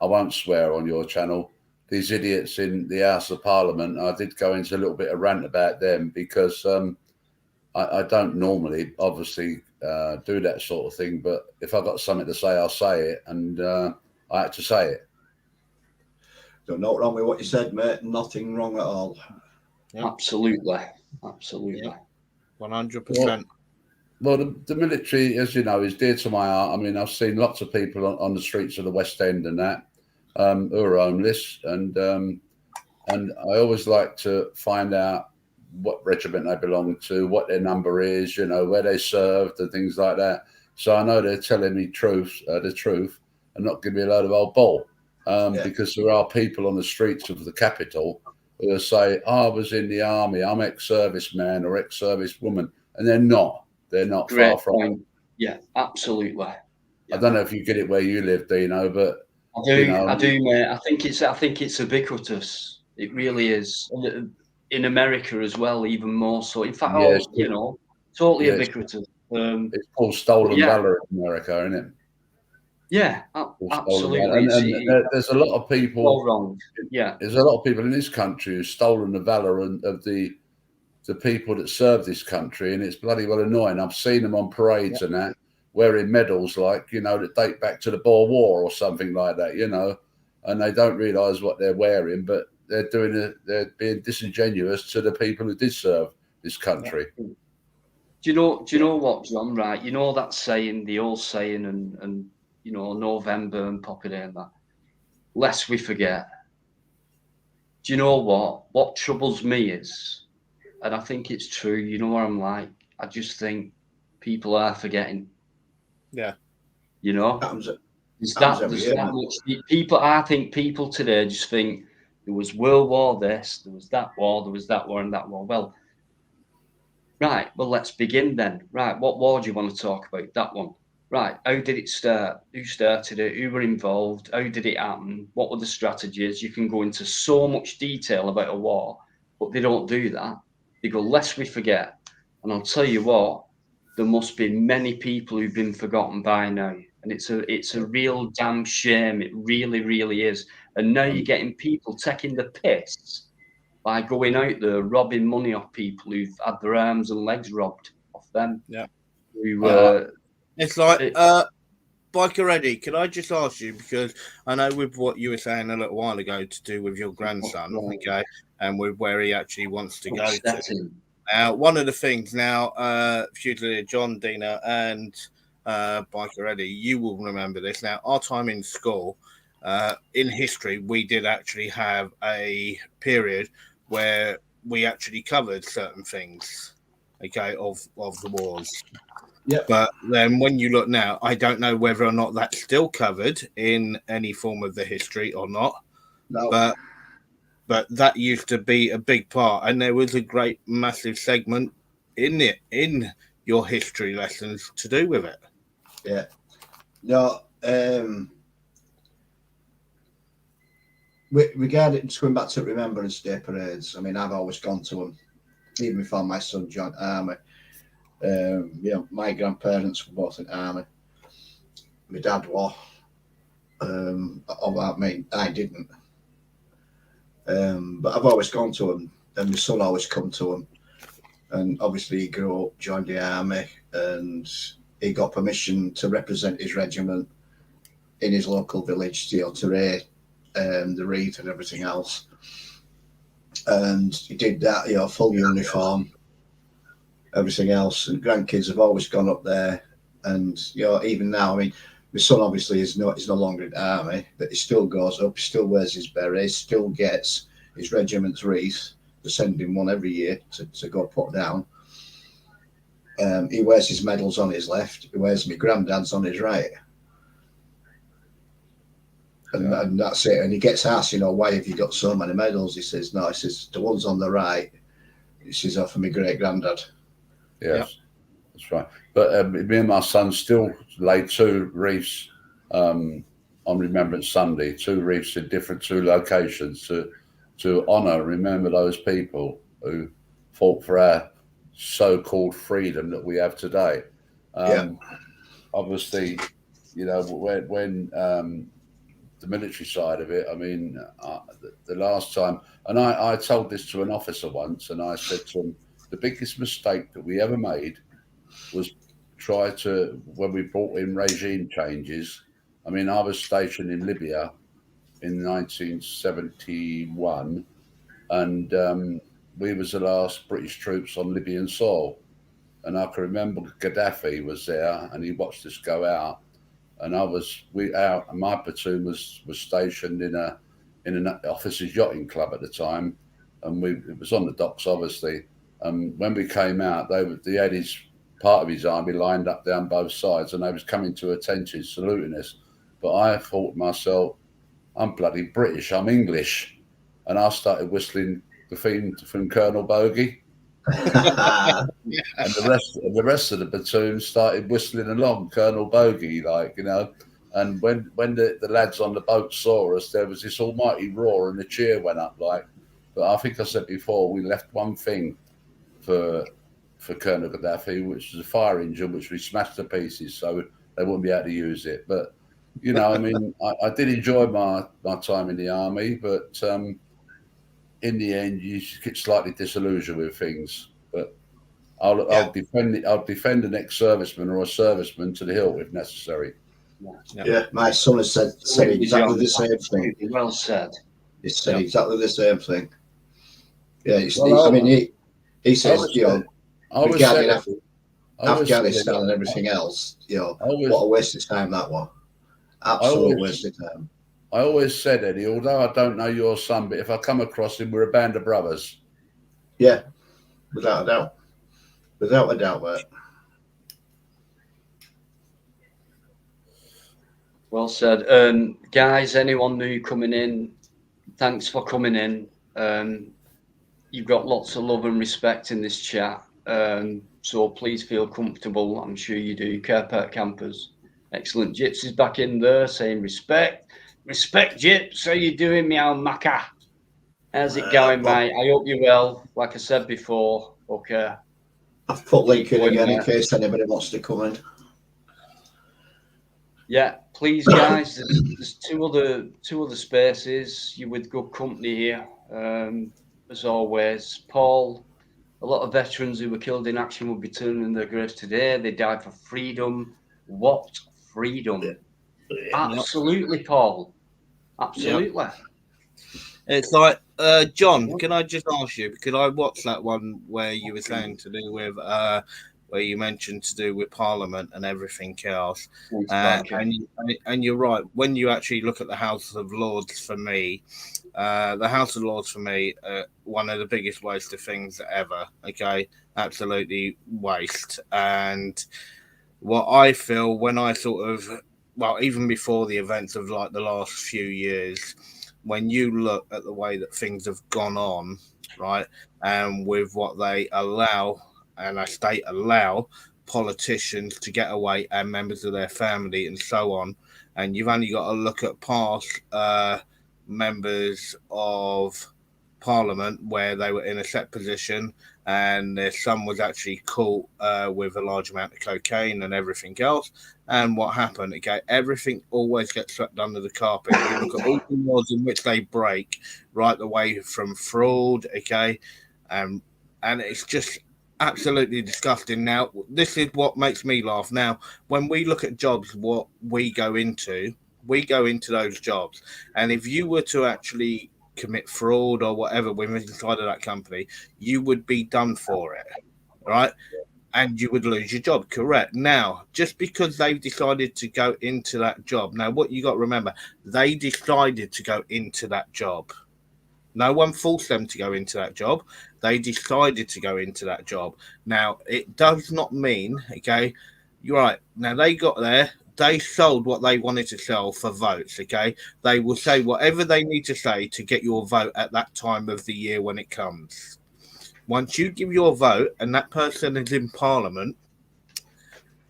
I won't swear on your channel, these idiots in the House of Parliament. I did go into a little bit of rant about them because I don't normally, obviously, do that sort of thing. But if I've got something to say, I'll say it, and I had to say it. There's no wrong with what you said, mate. Nothing wrong at all. yep. Absolutely. 100%. Well, the military, as you know, is dear to my heart. I mean, I've seen lots of people on the streets of the West End and that who are homeless, and I always like to find out what regiment they belong to, what their number is, where they served, and things like that. So I know they're telling me the truth, and not giving me a load of old bull. Because there are people on the streets of the capital who say, I was in the army, I'm ex-serviceman or ex-servicewoman, and they're not. They're not. Great far from point. Yeah, absolutely. I don't know if you get it where you live, Dino, but I do, mate. I think it's ubiquitous. It really is. In America as well, even more so. In fact, yes, totally ubiquitous. It's called stolen valor in America, isn't it? Yeah, absolutely. And there's a lot of people. All wrong. Yeah, there's a lot of people in this country who've stolen the valor of the people that serve this country, and it's bloody well annoying. I've seen them on parades and that, wearing medals that date back to the Boer War or something like that, and they don't realise what they're wearing, but they're being disingenuous to the people who did serve this country. Do you know what, John? Right, you know that saying, the old saying, and November and Poppy Day and that. Lest we forget. Do you know what? What troubles me is, and I think it's true, you know what I'm like, I just think people are forgetting. Yeah. There's that much people. I think people today just think there was World War this, there was that war, there was that war and that war. Well, right, let's begin then. Right, what war do you want to talk about? That one. Right, how did it start? Who started it? Who were involved? How did it happen? What were the strategies? You can go into so much detail about a war, but they don't do that. They go, lest we forget. And I'll tell you what, there must be many people who've been forgotten by now. And it's a real damn shame. It really, really is. And now you're getting people taking the piss by going out there robbing money off people who've had their arms and legs robbed off them. Yeah. It's like Bikereddie, can I just ask you, because I know with what you were saying a little while ago to do with your grandson, okay, and with where he actually wants to go to. Now, one of the things now, future John, Dina, and Bikereddie, you will remember this. Now, our time in school, in history, we did actually have a period where we actually covered certain things, okay, of the wars. Yeah. But then when you look now, I don't know whether or not that's still covered in any form of the history or not. No. But that used to be a big part, and there was a great massive segment in your history lessons to do with it. Yeah. No, regarding just going back to Remembrance Day parades, I mean, I've always gone to them, even before my son joined army. My grandparents were both in army. My dad was. I didn't. But I've always gone to them, and my son always come to them. And obviously, he grew up, joined the army, and he got permission to represent his regiment in his local village, to raise the wreath and everything else. And he did that, full uniform, everything else. And grandkids have always gone up there. And even now, I mean, my son obviously he's no longer in the army, but he still goes up, he still wears his beret, still gets his regiment's wreath. They send him one every year to go put down. He wears his medals on his left. He wears my granddad's on his right. And that's it. And he gets asked, why have you got so many medals? He says, no, he says, the ones on the right, he says, are for my great granddad. Yes, that's right. But me and my son still laid 2 wreaths on Remembrance Sunday, 2 wreaths in different 2 locations to honour, remember those people who fought for our so-called freedom that we have today. Obviously, when the military side of it, I mean, the last time, and I told this to an officer once, and I said to him, the biggest mistake that we ever made was try to, when we brought in regime changes. I mean, I was stationed in Libya in 1971, and we was the last British troops on Libyan soil. And I can remember Gaddafi was there, and he watched us go out. And my platoon was stationed in an officers' yachting club at the time, and it was on the docks, obviously. When we came out, they had part of his army lined up down both sides, and they was coming to attention, saluting us. But I thought to myself, I'm bloody British, I'm English, and I started whistling the theme from Colonel Bogey. And the rest of the platoon started whistling along Colonel Bogey, and when the lads on the boat saw us, there was this almighty roar and the cheer went up, but I think I said before, we left one thing for Colonel Gaddafi, which was a fire engine, which we smashed to pieces, so they wouldn't be able to use it. But I mean, I did enjoy my time in the army, but in the end, you get slightly disillusioned with things. But I'll defend an ex-serviceman or a serviceman to the hilt if necessary. Yeah, my son has said exactly the same thing. Well said. He said exactly the same thing. Yeah, he says, regarding Afghanistan and everything else, what a waste of time that was. Absolute waste of time. I always said, Eddie, although I don't know your son, but if I come across him, we're a band of brothers. Yeah, without a doubt. Without a doubt, mate. Well said. Guys, anyone new coming in, thanks for coming in. You've got lots of love and respect in this chat. So please feel comfortable. I'm sure you do. Care Pet Campers. Excellent. Gypsy's back in there saying respect. Respect, Gyps. How you doing, meow macca? How's it going, mate? I hope you're well. Like I said before, okay. I've put link in again in case anybody wants to come in. Yeah, please, guys. There's two other spaces. You're with good company here, as always. Paul, a lot of veterans who were killed in action will be turning their graves today. They died for freedom. What freedom? Yeah. Absolutely, Paul. Absolutely. Yep. It's like, John, can I just ask you, because I watched that one where you were saying to do with, where you mentioned to do with Parliament and everything else. And you're right. When you actually look at the House of Lords, for me, the House of Lords, for me, one of the biggest waste of things ever. Okay. Absolutely waste. And what I feel when I even before the events of like the last few years, when you look at the way that things have gone on, right, and with what they allow, and I state allow, politicians to get away and members of their family and so on, and you've only got to look at past members of Parliament where they were in a set position and their son was actually caught with a large amount of cocaine and everything else. And what happened? Okay, everything always gets swept under the carpet. You look at all the laws in which they break, right away from fraud. Okay, and it's just absolutely disgusting. Now, this is what makes me laugh. Now, when we look at jobs, what we go into those jobs, and if you were to actually commit fraud or whatever within inside of that company, you would be done for it, right? And you would lose your job. Correct. Now, just because they've decided to go into that job, now what you got to remember, they decided to go into that job. No one forced them to go into that job. They decided to go into that job. Now, it does not mean, okay, you're right. Now, they got there. They sold what they wanted to sell for votes, okay? They will say whatever they need to say to get your vote at that time of the year when it comes. Once you give your vote and that person is in Parliament,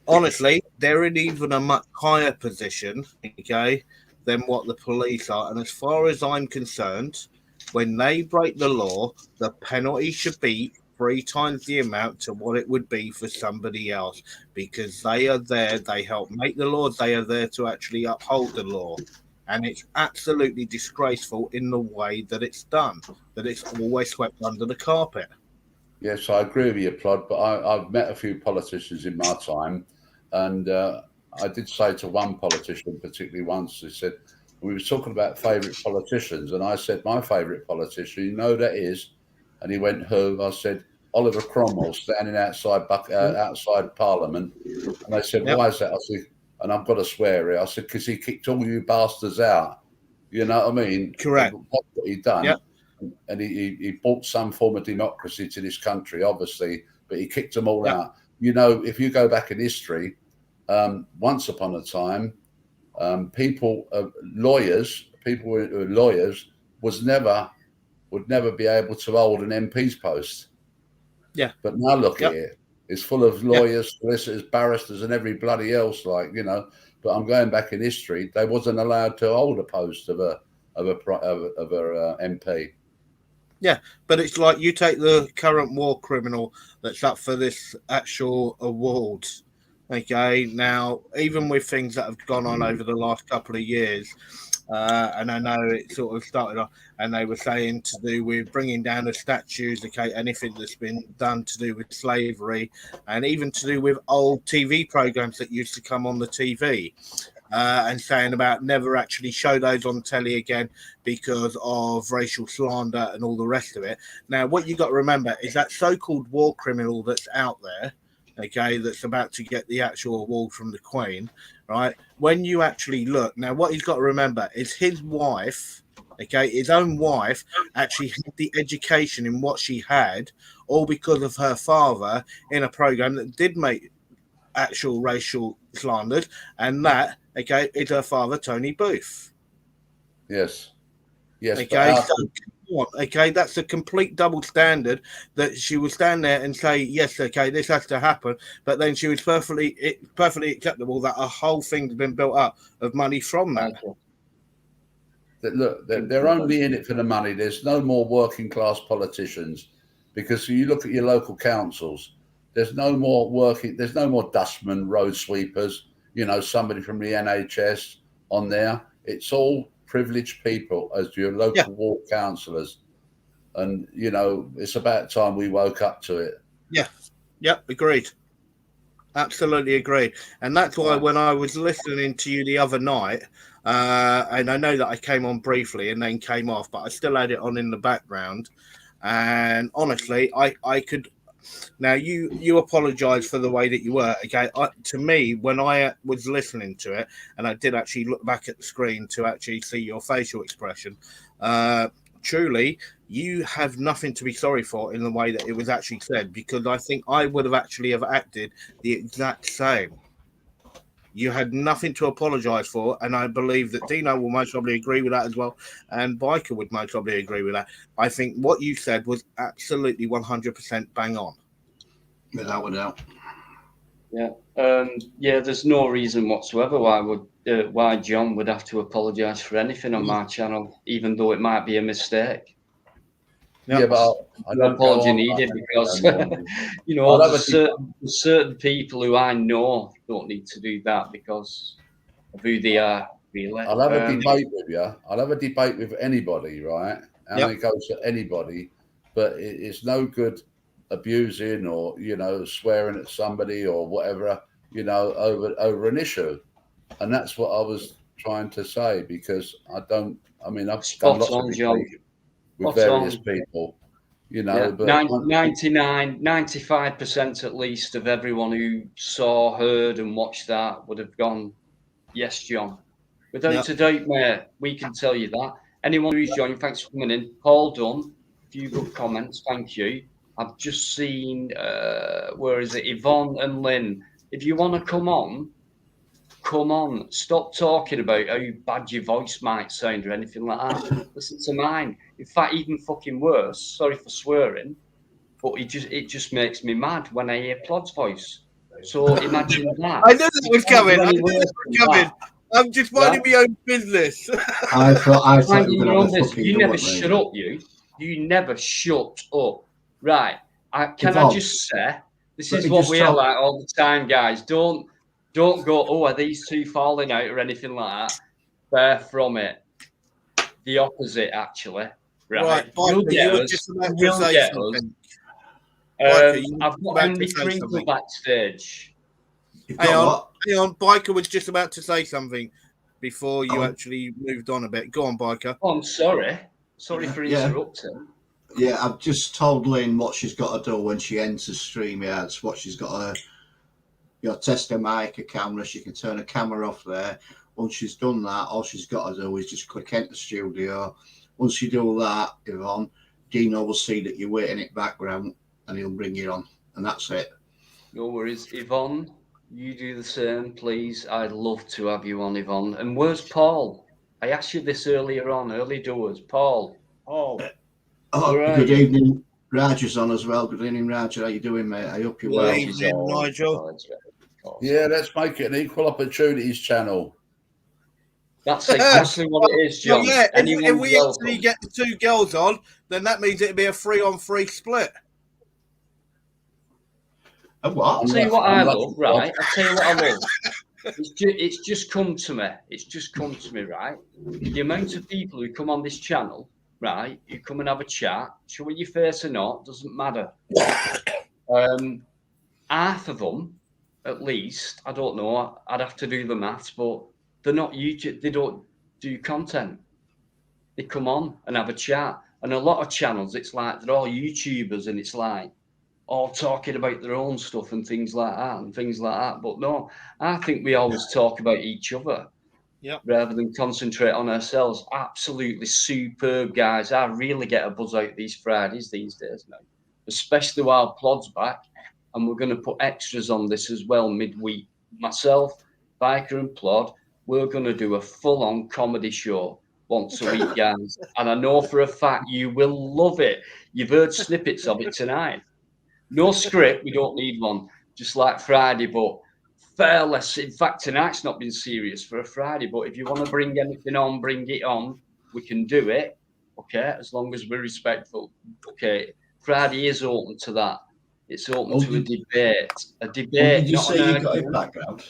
honestly, they're in even a much higher position, okay, than what the police are. And as far as I'm concerned, when they break the law, the penalty should be 3 times the amount to what it would be for somebody else, because they are there, they help make the laws, they are there to actually uphold the law. And it's absolutely disgraceful in the way that it's done, that it's always swept under the carpet. Yes, I agree with you, Plod, but I've met a few politicians in my time, and I did say to one politician, particularly once, he said, we were talking about favourite politicians, and I said, my favourite politician, you know who that is? And he went, who? I said, Oliver Cromwell, standing outside outside Parliament. And they said, why is that? I said, and I've got to swear here, I said, because he kicked all you bastards out. You know what I mean? Correct. That's what he done. Yep. And he brought some form of democracy to this country, obviously, but he kicked them all out. You know, if you go back in history, once upon a time, people who were lawyers would never be able to hold an MP's post. Yeah. But now look at it. It's full of lawyers, solicitors, barristers, and every bloody else, like, you know. But I'm going back in history. They wasn't allowed to hold a post of a MP. Yeah, but it's like you take the current war criminal that's up for this actual award. Okay, now even with things that have gone on over the last couple of years, and I know it sort of started off, and they were saying to do with bringing down the statues, okay, anything that's been done to do with slavery, and even to do with old TV programs that used to come on the TV. And saying about never actually show those on telly again because of racial slander and all the rest of it. Now, what you got to remember is that so-called war criminal that's out there, okay, that's about to get the actual award from the Queen, right? When you actually look, now what he's got to remember is his wife, okay, his own wife actually had the education in what she had, all because of her father in a program that did make actual racial slanders, and that, okay, is her father, Tony Booth. Yes. Yes. Okay, okay, that's a complete double standard that she would stand there and say, yes, okay, this has to happen, but then she was perfectly acceptable that a whole thing's been built up of money from that. Look, they're only in it for the money. There's no more working class politicians, because you look at your local councils, there's no more dustmen, road sweepers, you know, somebody from the NHS on there. It's all privileged people as your local ward councillors. And, you know, it's about time we woke up to it. Yeah. Yep. Agreed. Absolutely agreed. And that's why when I was listening to you the other night, and I know that I came on briefly and then came off, but I still had it on in the background. And honestly, I could. Now, you apologise for the way that you were, okay? To me, when I was listening to it, and I did actually look back at the screen to actually see your facial expression, truly, you have nothing to be sorry for in the way that it was actually said, because I think I would have actually have acted the exact same. You had nothing to apologise for, and I believe that Dino will most probably agree with that as well, and Biker would most probably agree with that. I think what you said was absolutely 100% bang on. Without a doubt. Yeah. There's no reason whatsoever why John would have to apologise for anything on my channel, even though it might be a mistake. Yeah, but I No don't go apology on needed like because that. you know I'll have there's a certain people who I know don't need to do that because of who they are. Really, I'll have a debate with you. I'll have a debate with anybody, right? And Yep. it goes to anybody, but it's no good abusing or swearing at somebody or whatever, over an issue. And that's what I was trying to say because I don't. I mean, I've done spot lots of on, John. debating with Spot various on. people, Yeah, but 95% at least of everyone who saw, heard, and watched that would have gone, yes, John. Without Yep. a doubt, mate, we can tell you that. Anyone who's joined, thanks for coming in. Paul Dunn, a few good comments, thank you. I've just seen, where is it? Yvonne and Lynn. If you want to come on. Stop talking about how bad your voice might sound or anything like that. Listen to mine. In fact, even fucking worse. Sorry for swearing, but it just makes me mad when I hear Plod's voice. So imagine that. I knew that was coming. I knew that was coming. That, I'm just minding my own business. I thought you minding were your going own to have a business. fucking You go never at me. shut up. You never shut up. Right? Can I Yvonne, just say this let is me what just we are tell- like all the time, guys. Don't go. Oh, are these two falling out or anything like that? Far from it. The opposite, actually. Right? You'll Biker, get you were us. just about You to will say get us. something. Biker, you were I've just got about Andy to say Crinkle something. backstage. You've Hang got on, what? hang on. Biker was just about to say something before you Oh. actually moved on a bit. Go on, Biker. Oh, I'm sorry. Sorry for Yeah. interrupting. Yeah, I've just told Lynn what she's got to do when she enters StreamYards, what she's got to test her mic, a camera. She can turn a camera off there. Once she's done that, all she's got to do is just click enter studio. Once you do that, Yvonne, Dino will see that you're waiting in the background and he'll bring you on. And that's it. No worries. Yvonne, you do the same, please. I'd love to have you on, Yvonne. And where's Paul? I asked you this earlier on, early doors. Paul. Oh, Where are good you? evening. Roger's on as well. Good evening, Roger. How you doing, mate? I hope you're well. Good evening, Nigel. yeah, let's make it an equal opportunities channel. That's exactly what it is, John. Well, yeah, if Anyone's we welcome. actually get the two girls on, then that means it'd be a 3-on-3 split. A what? I'll tell you what I love, right? I'll tell you what I love. It's just come to me. It's just come to me, right? The amount of people who come on this channel, right? You come and have a chat, show your face or not, doesn't matter. Half of them, at least, I don't know. I'd have to do the maths, but they're not YouTube. They don't do content. They come on and have a chat. And a lot of channels, it's like they're all YouTubers, and it's like all talking about their own stuff and things like that. But no, I think we always talk about each other. Yep. Rather than concentrate on ourselves. Absolutely superb, guys. I really get a buzz out these Fridays these days now, especially while Plod's back. And we're going to put extras on this as well midweek. Myself, Biker and Plod, we're going to do a full-on comedy show once a week, guys. And I know for a fact you will love it. You've heard snippets of it tonight. No script, we don't need one, just like Friday, but fair less. In fact, tonight's not been serious for a Friday, but if you want to bring anything on, bring it on. We can do it, okay, as long as we're respectful. Okay, Friday is open to that. It's open to a debate. A debate, Did you not say an you got a argument. background?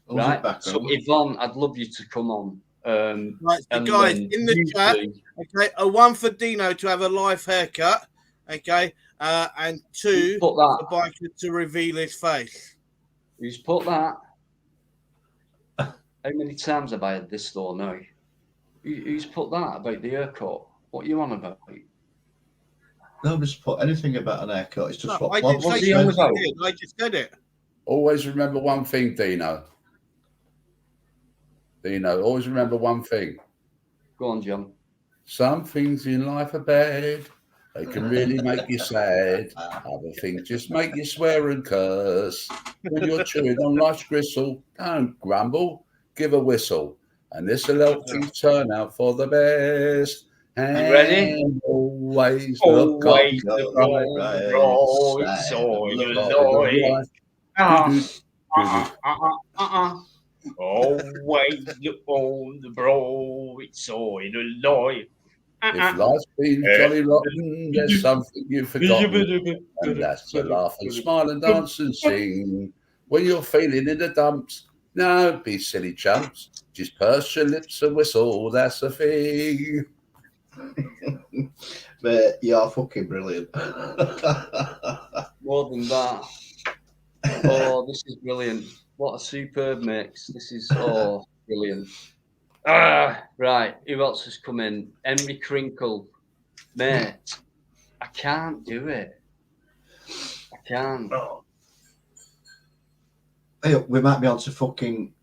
Right? So, Yvonne, I'd love you to come on. Right, so and guys, then in the you chat, two- okay, a 1 for Dino to have a live haircut, okay, and 2 put that. for Biker to reveal his face. Who's put that? How many times have I had this though now? Who's put that about the haircut? What are you on about? Nobody's put anything about an haircut. It's just No, what I didn't Plod say on said. about? I just said it. Always remember one thing, Dino. Always remember one thing. Go on, John. Some things in life are bad. They can really make you sad. Other things just make you swear and curse. When you're chewing on life's gristle, don't grumble, give a whistle. And this'll help things turn out for the best. And ready? always look up Always the look bright on the road, side so of you life. Always look on the road, it's all in a life. If life's been jolly rotten, there's something you've forgotten. And that's to laugh and smile and dance and sing. When you're feeling in the dumps, no, be silly chumps. Just purse your lips and whistle, that's the thing. Mate, you're fucking brilliant. More than that. Oh, this is brilliant. What a superb mix. This is, brilliant. Right. Who else has come in? Henry Crinkle. Mate, I can't do it. I can't. Hey, we might be on to fucking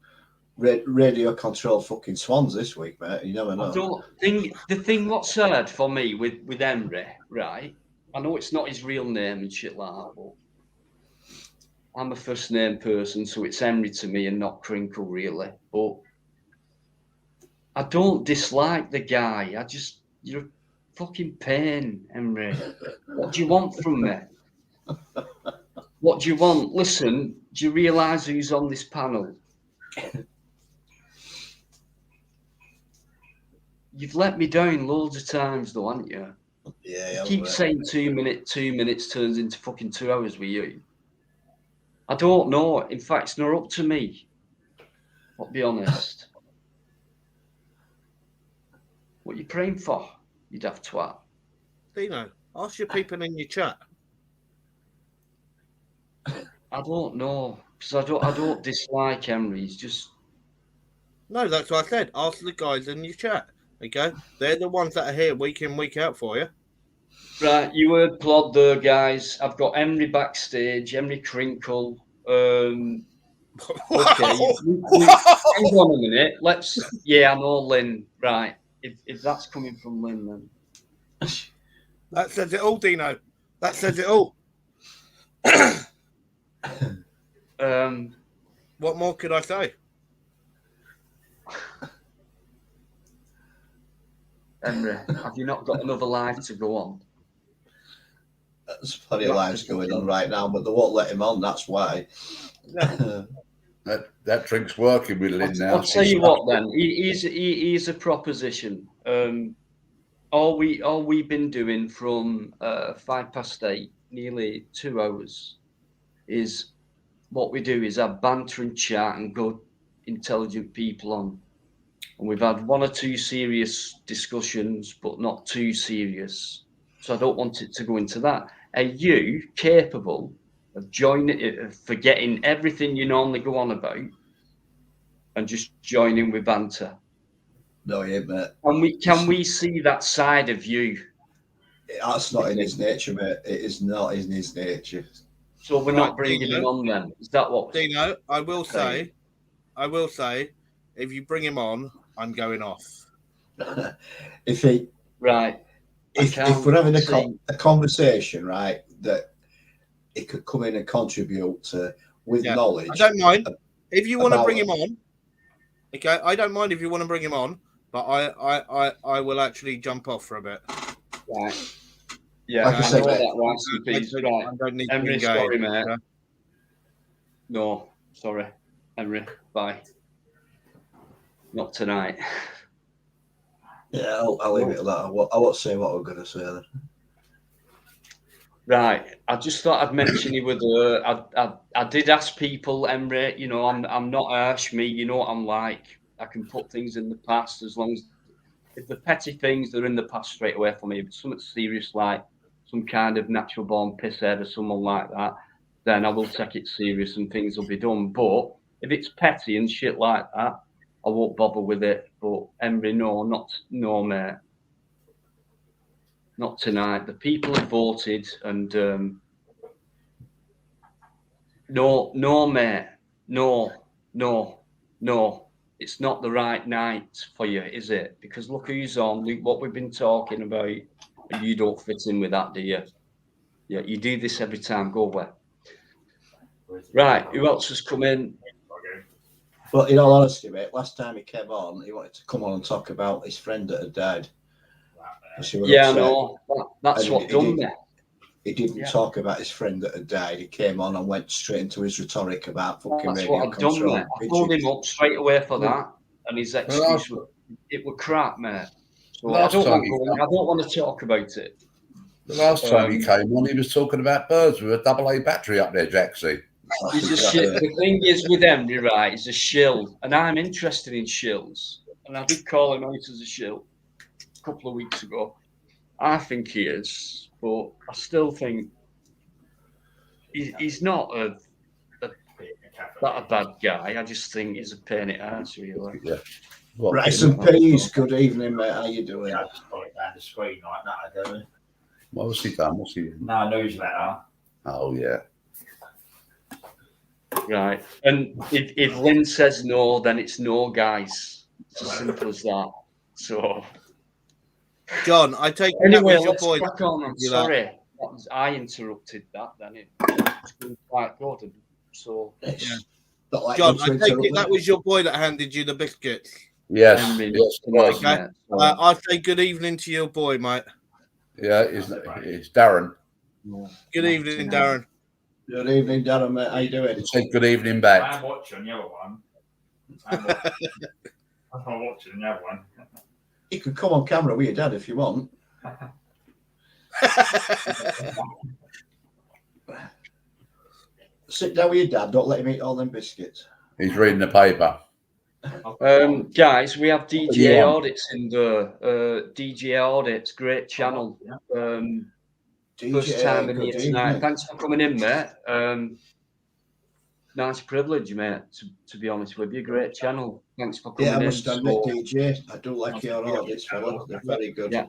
radio control fucking swans this week, mate. You never know. I don't think the thing what's sad for me with Henry, right? I know it's not his real name and shit like that, but I'm a first name person, so it's Henry to me and not Crinkle, really. But I don't dislike the guy. You're a fucking pain, Henry. What do you want from me? What do you want? Listen, do you realise who's on this panel? You've let me down loads of times, though, haven't you? Yeah. You keep saying 2 minutes, 2 minutes turns into fucking 2 hours with you. I don't know. In fact, it's not up to me. I'll be honest. What are you praying for, you daft twat? Dino, ask your people in your chat. I don't know. Because I don't dislike Henry. He's just... No, that's what I said. Ask the guys in your chat. Okay? They're the ones that are here week in, week out for you. Right, you heard Plod there, guys. I've got Henry backstage, Henry Crinkle. Okay, hang on a minute. I know Lynn. Right, if that's coming from Lynn, then that says it all, Dino. That says it all. What more could I say? Henry, have you not got another live to go on? There's plenty of lives going on right now, but they won't let him on. That's why. That drink's working with Lynn now. I'll tell you what, then. He's a proposition. All we've been doing from 8:05, nearly 2 hours, is what we do is have banter and chat and good, intelligent people on. And we've had 1 or 2 serious discussions, but not too serious. So I don't want it to go into that. Are you capable of forgetting everything you normally go on about and just joining with banter? No, he ain't, mate. Can we see that side of you? That's not in his nature, mate. It is not in his nature. So we're not bringing him on then? Is that what? Dino, I will say, if you bring him on, I'm going off. If we're having a conversation, right, that it could come in and contribute to with knowledge. I don't mind if you want to bring him on. Okay, I don't mind if you want to bring him on, but I will actually jump off for a bit. Right. Yeah, like I said, right. I don't need Henry, to sorry, mate. Yeah. No, sorry, Henry. Bye. Not tonight. Yeah, I'll leave it at that. I won't say what we're going to say then. Right. I just thought I'd mention you with I did ask people, Henry, you know, I'm not harsh, me, you know what I'm like. I can put things in the past as long as if the petty things they're in the past straight away for me. If it's something serious like some kind of natural born pisshead or someone like that, then I will take it serious and things will be done. But if it's petty and shit like that, I won't bother with it. But Henry, no, mate. Not tonight. The people have voted, and no, mate. No. It's not the right night for you, is it? Because look who's on. Look what we've been talking about, and you don't fit in with that, do you? Yeah, you do this every time. Go away. Right. Who else has come in? Well, in all honesty, mate, last time he came on, he wanted to come on and talk about his friend that had died. Yeah, no, that's what done me. He didn't talk about his friend that had died. He came on and went straight into his rhetoric about fucking that's radio what I'd done, mate. I pulled him up straight away for that, and his excuse it was crap, mate. So I don't want to talk about it. The last time he came on, he was talking about birds with a AA battery up there, Jaxie. He's a shit. The thing is with Henry, right, he's a shill, and I'm interested in shills. And I did call him out as a shill a couple of weeks ago. I think he is, but I still think he's not that a bad guy. I just think he's a pain in the ass, really. Yeah. Rice and peas. Good evening, mate. How you doing? I just got it down the screen like that. I do. What was he done? What's he? No newsletter. Oh yeah. Right. And if Lynn says no, then it's no, guys. It's as simple as that. So, John, I take it anyway, that was your let's boy. crack on. I'm sorry. I interrupted that. Then it's been quite good. And so, Like John, I take it that was your boy that handed you the biscuits. Yes. yes. Okay. I'll say good evening to your boy, mate. Yeah, it's Darren. Good evening, Darren. Good evening, Darren, mate. How you doing? Say good evening back. I'm watching the other one. I'm watching the other one. You can come on camera with your dad if you want. Sit down with your dad. Don't let him eat all them biscuits. He's reading the paper. Guys, we have DJ Audits in the DJ Audits, great channel. First time in here tonight. Evening. Thanks for coming in, mate. Nice privilege, mate, to be honest with you. Great channel. Thanks for coming in. I must admit, DJ, I do like your audits, fella. They're very good. Yeah.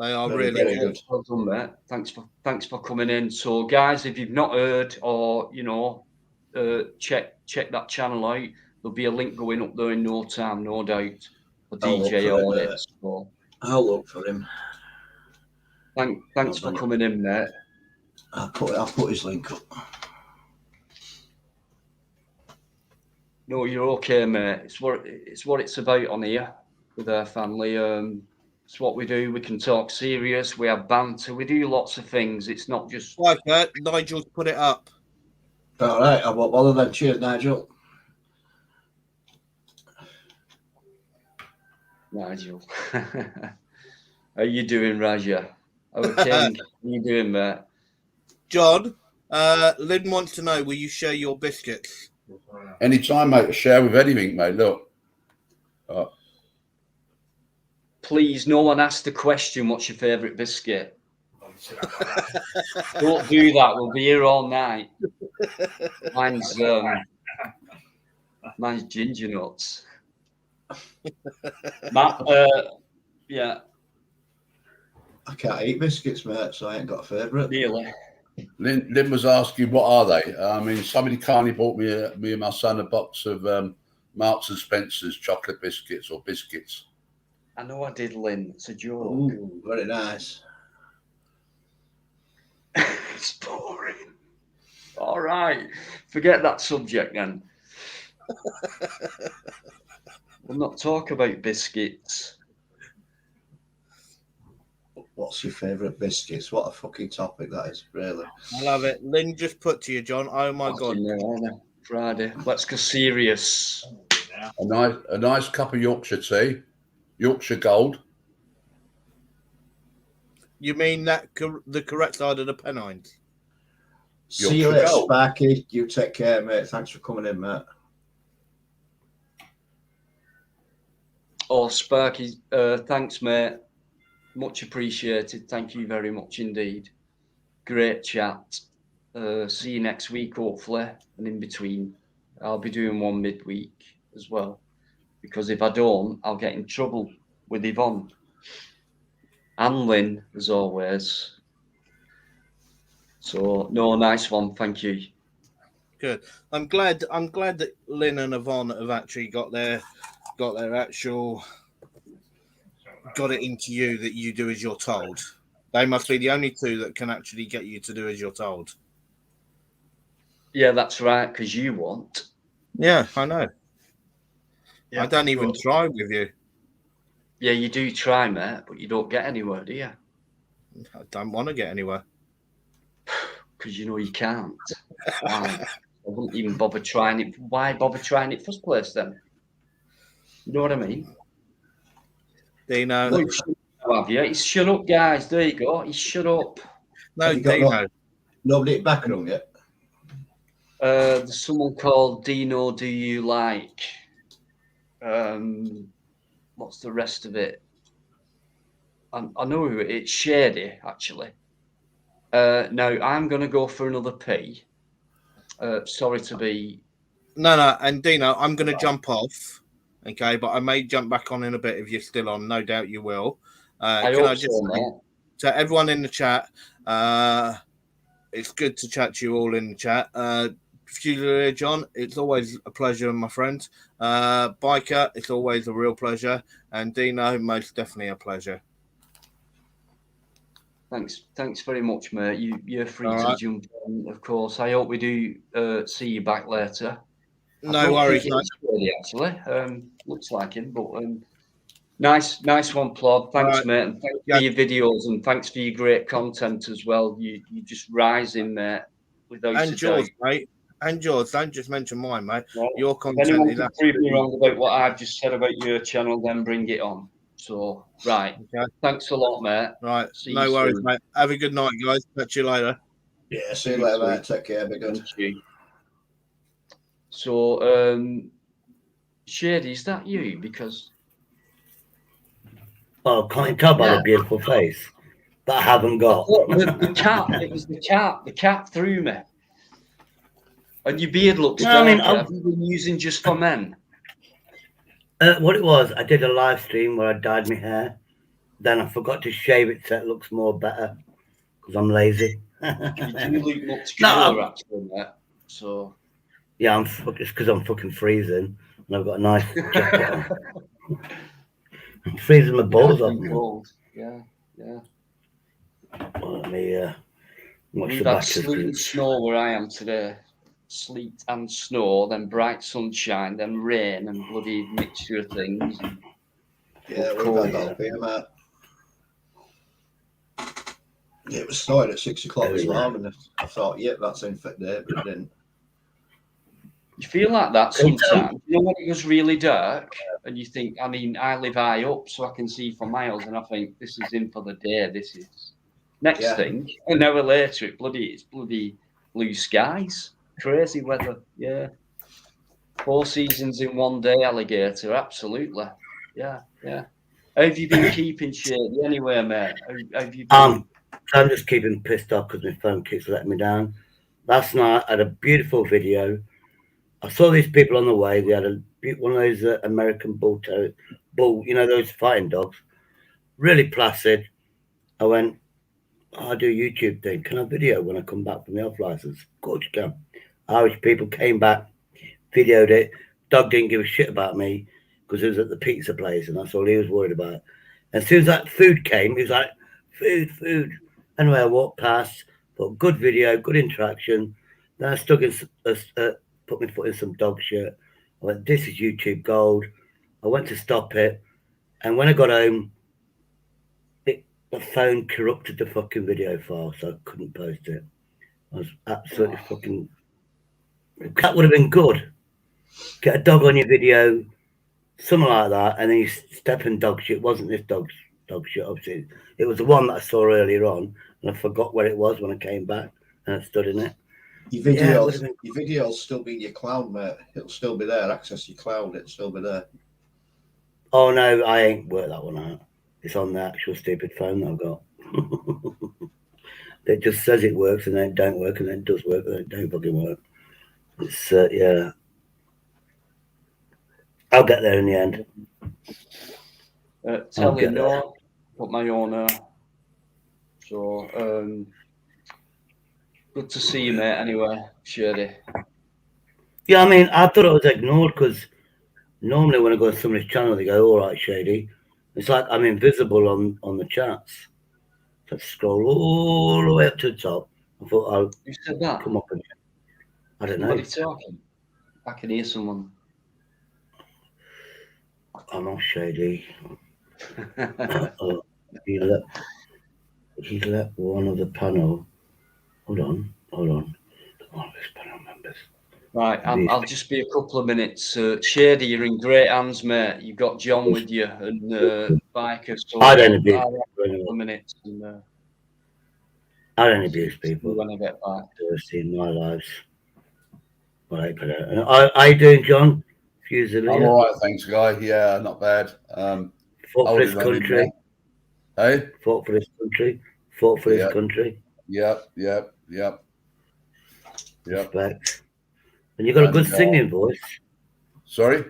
They are really good. Well done, mate. Thanks for coming in. So, guys, if you've not heard or check that channel out. There'll be a link going up there in no time, no doubt. For DJ Audits. I'll look for him. Thanks for coming in, mate. I'll put his link up. No, you're okay, mate. It's what it's about on here with our family. It's what we do. We can talk serious. We have banter. We do lots of things. It's not just like that. Nigel's put it up. All right. I won't bother then. Cheers, Nigel. Nigel. How you doing, Raja? Our king. How you doing, mate? John, Lynn wants to know, will you share your biscuits? Anytime, mate, to share with anything, mate. Look. Please, no one asked the question, what's your favourite biscuit? Don't do that. We'll be here all night. Mine's ginger nuts. Matt, yeah. I can't eat biscuits, mate, so I ain't got a favourite. Really? Lynn was asking, what are they? I mean, somebody kindly bought me and my son a box of Marks and Spencer's chocolate biscuits or biscuits. I know I did, Lynn. It's a joke. Ooh, very nice. It's boring. All right. Forget that subject then. We'll not talk about biscuits. What's your favourite biscuits? What a fucking topic that is, really. I love it. Lynn just put to you, John. Oh my God. Friday. Let's go serious. A nice cup of Yorkshire tea, Yorkshire Gold. You mean that the correct side of the Pennines? See you later, Sparky. You take care, mate. Thanks for coming in, mate. Oh, Sparky, thanks, mate. Much appreciated. Thank you very much indeed. Great chat. See you next week, hopefully. And in between, I'll be doing one midweek as well. Because if I don't, I'll get in trouble with Yvonne. And Lynn, as always. So, no, nice one. Thank you. Good. I'm glad that Lynn and Yvonne have actually got their actual... got it into you that you do as you're told. They must be the only two that can actually get you to do as you're told. Yeah, that's right, because you want. Yeah, I know. Yeah, I don't even try with you. Yeah, you do try, mate, but you don't get anywhere, do you? I don't want to get anywhere. Because you know you can't. I wouldn't even bother trying it. Why bother trying it first place then? You know what I mean? Dino. Well, have you? He's shut up, guys. There you go. He's shut up. No, Have you got Dino. Nobody at background yet? There's someone called Dino. Do you like? What's the rest of it? I know who it is. It's Shady, actually. Now I'm going to go for another P. Sorry to be. No, and Dino, I'm going to jump off, okay? But I may jump back on in a bit if you're still on. No doubt you will. Can I just say to everyone in the chat, it's good to chat to you all in the chat. Julia, John, it's always a pleasure, my friend. Biker, it's always a real pleasure. And Dino, most definitely a pleasure. Thanks very much, mate. You're free All to right. jump on, of course. I hope we do see you back later. No worries, mate. Really, actually, looks like him, but nice one, Plod. Thanks, Right. mate, and thanks for your videos, and thanks for your great content as well. You just rising there without And George, mate. And George, don't just mention mine, mate. Well, your if content anyone is can prove me wrong about what I've just said about your channel, then bring it on. So, right. Okay. Thanks a lot, mate. Right. See No you worries, soon. mate. Have a good night, guys. Catch you later. Yeah, see you later, mate. Take care. Be good. Thank you. So, Shady, is that you? Because can't you tell by the beautiful face that I haven't got? the cat. It was the cat. The cat threw me. And your beard looks No, I mean, darker. Have you been using just for men? What it was, I did a live stream where I dyed my hair. Then I forgot to shave it so it looks more better because I'm lazy. You do look much cooler, actually, mate. So yeah, it's because I'm fucking freezing and I've got a nice jacket on. I'm freezing my balls off. Yeah. Well, let me watch We've the had back of sleet and snow where I am today. Sleet and snow, then bright sunshine, then rain and bloody mixture of things. Yeah, we've had that up here, mate. Yeah, it was snowing at 6 o'clock this morning. I thought, yep, that's in for day, but it didn't. You feel like that sometimes. You know when it was really dark and you think, I mean, I live high up so I can see for miles and I think this is in for the day, this is. Next thing, an hour later, it's bloody blue skies. Crazy weather, yeah. 4 seasons in one day, alligator, absolutely. Yeah. How have you been keeping Shady anyway, mate? Have you been... I'm just keeping pissed off because my phone keeps letting me down. Last night, I had a beautiful video. I saw these people on the way. They had one of those American bull, you know, those fighting dogs. Really placid. I went, I do a YouTube thing. Can I video when I come back from the off license? Of course you can. Irish people came back, videoed it. Dog didn't give a shit about me because it was at the pizza place and that's all he was worried about. And as soon as that food came, he was like, food. Anyway, I walked past, but good video, good interaction. Then I stuck in, put my foot in some dog shit. I went, this is YouTube gold. I went to stop it. And when I got home, the phone corrupted the fucking video file, so I couldn't post it. I was absolutely fucking... That would have been good. Get a dog on your video, something like that, and then you step in dog shit. It wasn't this dog shit, obviously. It was the one that I saw earlier on, and I forgot where it was when I came back, and I stood in it. Your video'll still be in your cloud, mate. It'll still be there. Access your cloud, it'll still be there. Oh, no, I ain't worked that one out. It's on the actual stupid phone that I've got. It just says it works, and then it don't work, and then it does work, and then it don't fucking work. It's, yeah. I'll get there in the end. Tell you no, put my own. So, good to see you, mate. Anyway, Shady. Yeah, I mean, I thought it was ignored because normally when I go to somebody's channel, they go, "All right, Shady." It's like I'm invisible on the chats. So I scroll all the way up to the top. I thought I'll come up again. I don't know. Somebody talking. I can hear someone. I'm not Shady. He let one of the panel. Hold on. One of his panel members. Right, I'll just be a couple of minutes. Shady, you're in great hands, mate. You've got John with you, and biker. So I don't abuse I'll have a people. couple of minutes and I don't abuse see people. when I get back. I've seen my lives. Well, I put out. How you doing, John? Fusilier? I'm all right, thanks, Guy. Yeah, not bad. Fought for Holding this on in country. there. Hey? Fought for this country. Fought for Yeah. this country. Yep. Respect. And you got a good singing voice. Sorry?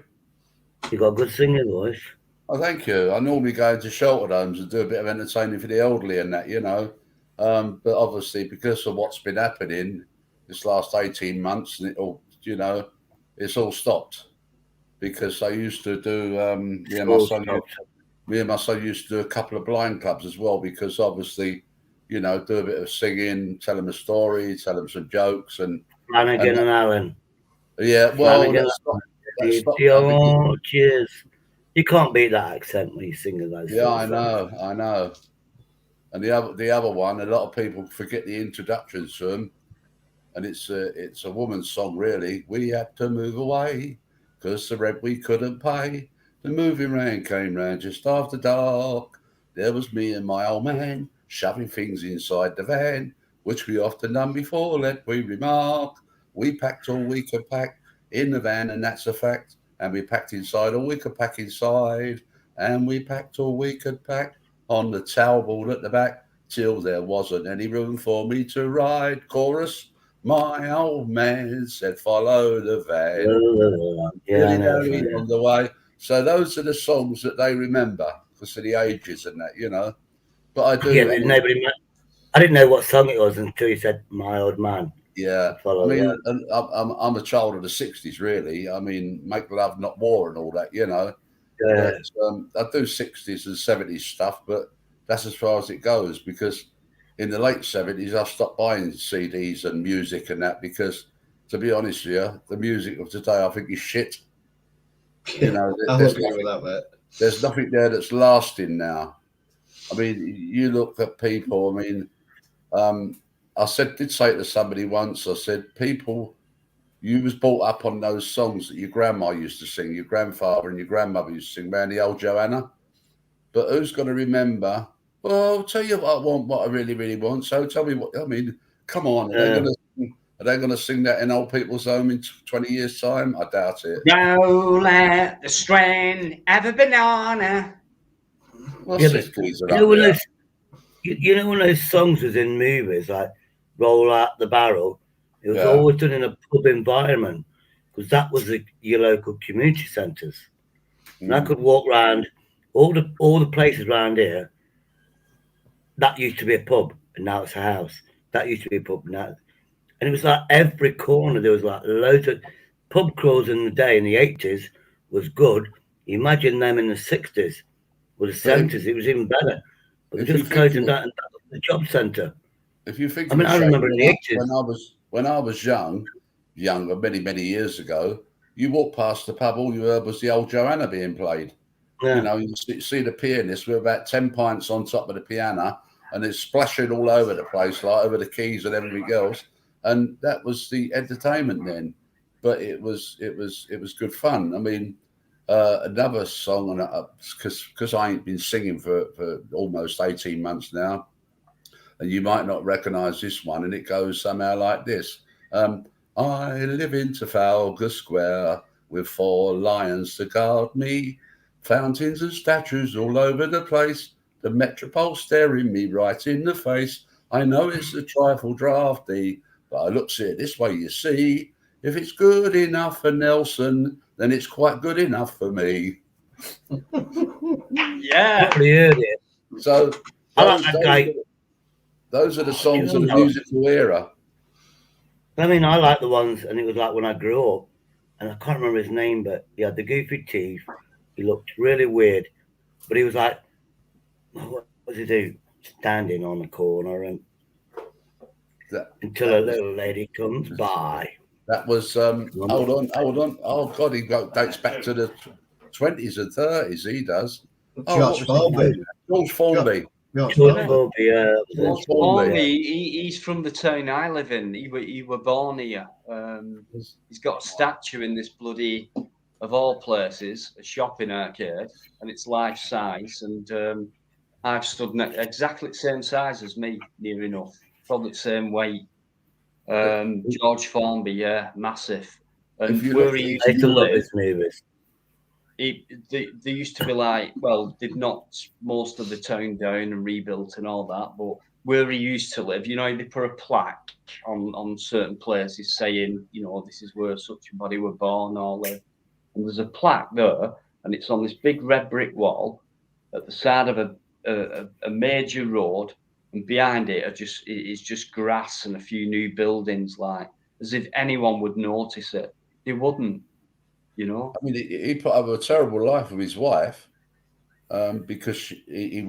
You got a good singing voice. Oh, thank you. I normally go into sheltered homes and do a bit of entertaining for the elderly and that, you know. But obviously, because of what's been happening this last 18 months, and it all, you know, it's all stopped. Because I used to do, me and my son used to do a couple of blind clubs as well, because obviously, you know, do a bit of singing, tell them a story, tell them some jokes. And Flanagan and Allen. Yeah, well, cheers. You can't beat that accent when you sing those. Yeah, I know. And the other one, a lot of people forget the introductions to them, and it's a woman's song, really. We had to move away because the rent we couldn't pay. The moving rain came round just after dark. There was me and my old man shoving things inside the van, which we often done before, let we remark. We packed all we could pack in the van, and that's a fact. And we packed inside all we could pack inside. And we packed all we could pack on the towel board at the back till there wasn't any room for me to ride. Chorus, my old man said, follow the van. On the way. So those are the songs that they remember because of the ages and that, you know. But I do. Yeah, I didn't know what song it was until you said "My Old Man." Yeah, I mean, I'm a child of the '60s, really. I mean, make love, not war, and all that, you know. Yeah. But, I do '60s and '70s stuff, but that's as far as it goes. Because in the late '70s, I stopped buying CDs and music and that because, to be honest with you, the music of today, I think, is shit. You know, there's nothing there that's lasting now. I mean, you look at people. I mean, I did say to somebody once, I said, people, you was brought up on those songs that your grandma used to sing, your grandfather and your grandmother used to sing, man, the old Joanna. But who's going to remember? Well, I'll tell you what I want, what I really, really want. So tell me what, I mean, come on. Are they going to sing that in old people's home in 20 years' time? I doubt it. Roll out the strand, have a banana. You know when those songs was in movies, like Roll Out the Barrel, it was always done in a pub environment because that was your local community centres. And I could walk around all the places around here. That used to be a pub, and now it's a house. That used to be a pub now, and it was like every corner there was like loads of pub crawls in the day in the 80s was good. Imagine them in the 60s or the 70s, it was even better. But they just closed them down. That was the job centre. If you think, I mean, I remember in the 80s when I was younger, many years ago, you walked past the pub, all you heard was the old Joanna being played. Yeah. You know, you see the pianist with about 10 pints on top of the piano, and it's splashing all over the place, like over the keys and everything else. And that was the entertainment then. But it was good fun. I mean, another song, because I ain't been singing for almost 18 months now, and you might not recognise this one, and it goes somehow like this. I live in Trafalgar Square with 4 lions to guard me, fountains and statues all over the place, the metropole staring me right in the face. I know it's a trifle drafty, but I looks at it this way, you see. If it's good enough for Nelson, then it's quite good enough for me. Yeah. So I like that guy. Those are the songs of the musical era. I mean, I like the ones, and it was like when I grew up, and I can't remember his name, but he had the goofy teeth. He looked really weird, but he was like, what does he do? Standing on the corner and until a little lady comes by. That was hold on. Oh God, he dates back to the 20s and 30s. He does. George Formby. George Formby. George Formby. He's from the town I live in. He were born here. He's got a statue in this bloody of all places, a shopping arcade, and it's life size. And I've stood exactly the same size as me, near enough, probably the same weight. George Formby, yeah, massive. And If you where look he at used I used to to love live, his movies. they used to be like, well, they've knocked most of the town down and rebuilt and all that, but where he used to live, you know, they put a plaque on certain places saying, you know, this is where such a body were born or live. And there's a plaque there, and it's on this big red brick wall at the side of a major road, and behind it is just grass and a few new buildings, like as if anyone would notice it. They wouldn't, you know. I mean, he put up a terrible life with his wife because he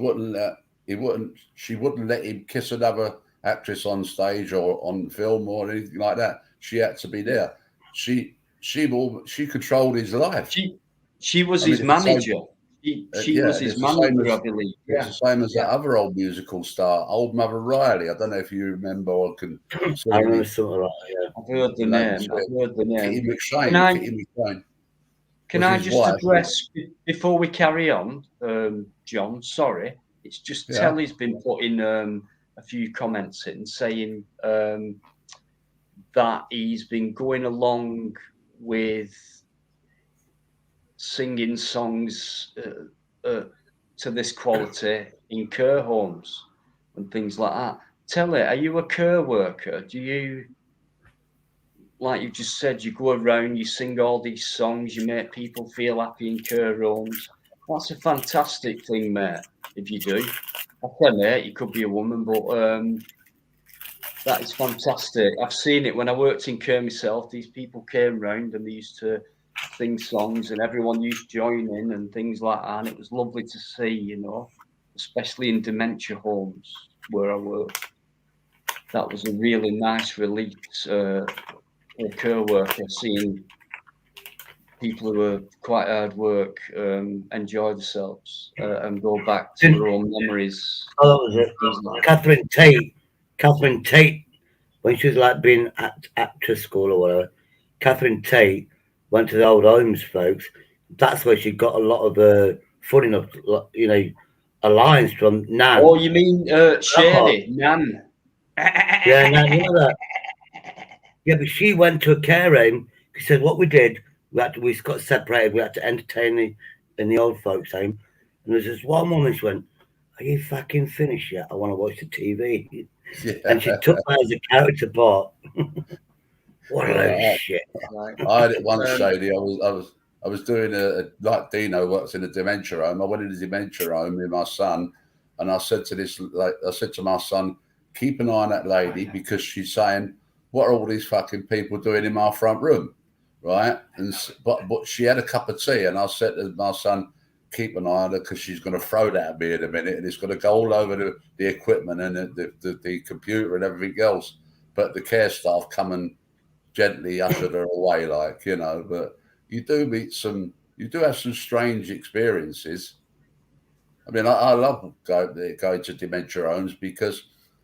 she wouldn't let him kiss another actress on stage or on film or anything like that. She had to be there. She controlled his life. She was I mean, his it's the same, manager. She yeah, was and his manager, I believe. it's Yeah, the same as yeah. that other old musical star, Old Mother Riley. I don't know if you remember or can see I remember the something like that. I've heard the ladies. name. I've heard the Kitty name. McShane. Kitty McShane Can was I his just wife. address before we carry on, John? Sorry, it's just Yeah. Telly's been putting a few comments in saying that he's been going along with singing songs to this quality in care homes and things like that. Telly, are you a care worker? Do you, like you just said, you go around, you sing all these songs, you make people feel happy in care homes? That's a fantastic thing, mate, if you do. Okay, mate, you could be a woman, but that is fantastic. I've seen it when I worked in care myself. These people came round and they used to sing songs, and everyone used to join in and things like that. And it was lovely to see, you know, especially in dementia homes where I worked. That was a really nice release for a care worker, seeing people who are quite hard work enjoy themselves and go back to their own memories. Oh, that was it. Things like Catherine Tate. Catherine Tate, when she was like being at actress school or whatever, Catherine Tate went to the old homes, folks. That's where she got a lot of funny enough, you know, a lines from Nan. Oh, you mean Shady, Nan? Yeah, Nan, you know that. Yeah, but she went to a care home. She said, "What we did, we got separated. We had to entertain in the old folks' home." And there's this one woman. She went, "Are you fucking finished yet? I want to watch the TV." Yeah. And she took that as a character part. What a load of shit! I had it once, Shady. I was doing like Dino works in a dementia home. I went in a dementia home with my son, and I said to my son, keep an eye on that lady because she's saying, what are all these fucking people doing in my front room, right? And but she had a cup of tea, and I said to my son, keep an eye on her because she's going to throw that at me in a minute, and it's going to go all over the equipment and the computer and everything else. But the care staff come and gently ushered her away, like, you know. But you do have some strange experiences. I mean, I love going to dementia homes because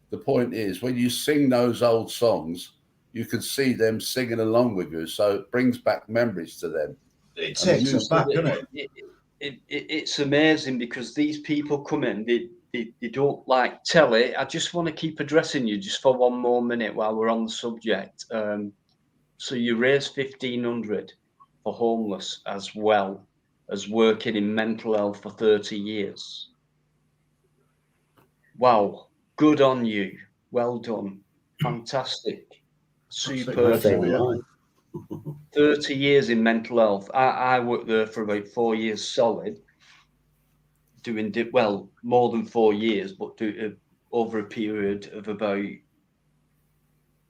the point is when you sing those old songs, you can see them singing along with you, so it brings back memories to them. It takes us back, doesn't it? It's amazing because these people come in, they don't like Telly. I just want to keep addressing you just for one more minute while we're on the subject. So you raise 1,500 for homeless as well as working in mental health for 30 years. Wow, good on you. Well done. Fantastic. Superb. 30 years in mental health. I worked there for about 4 years solid, doing more than 4 years, but over a period of about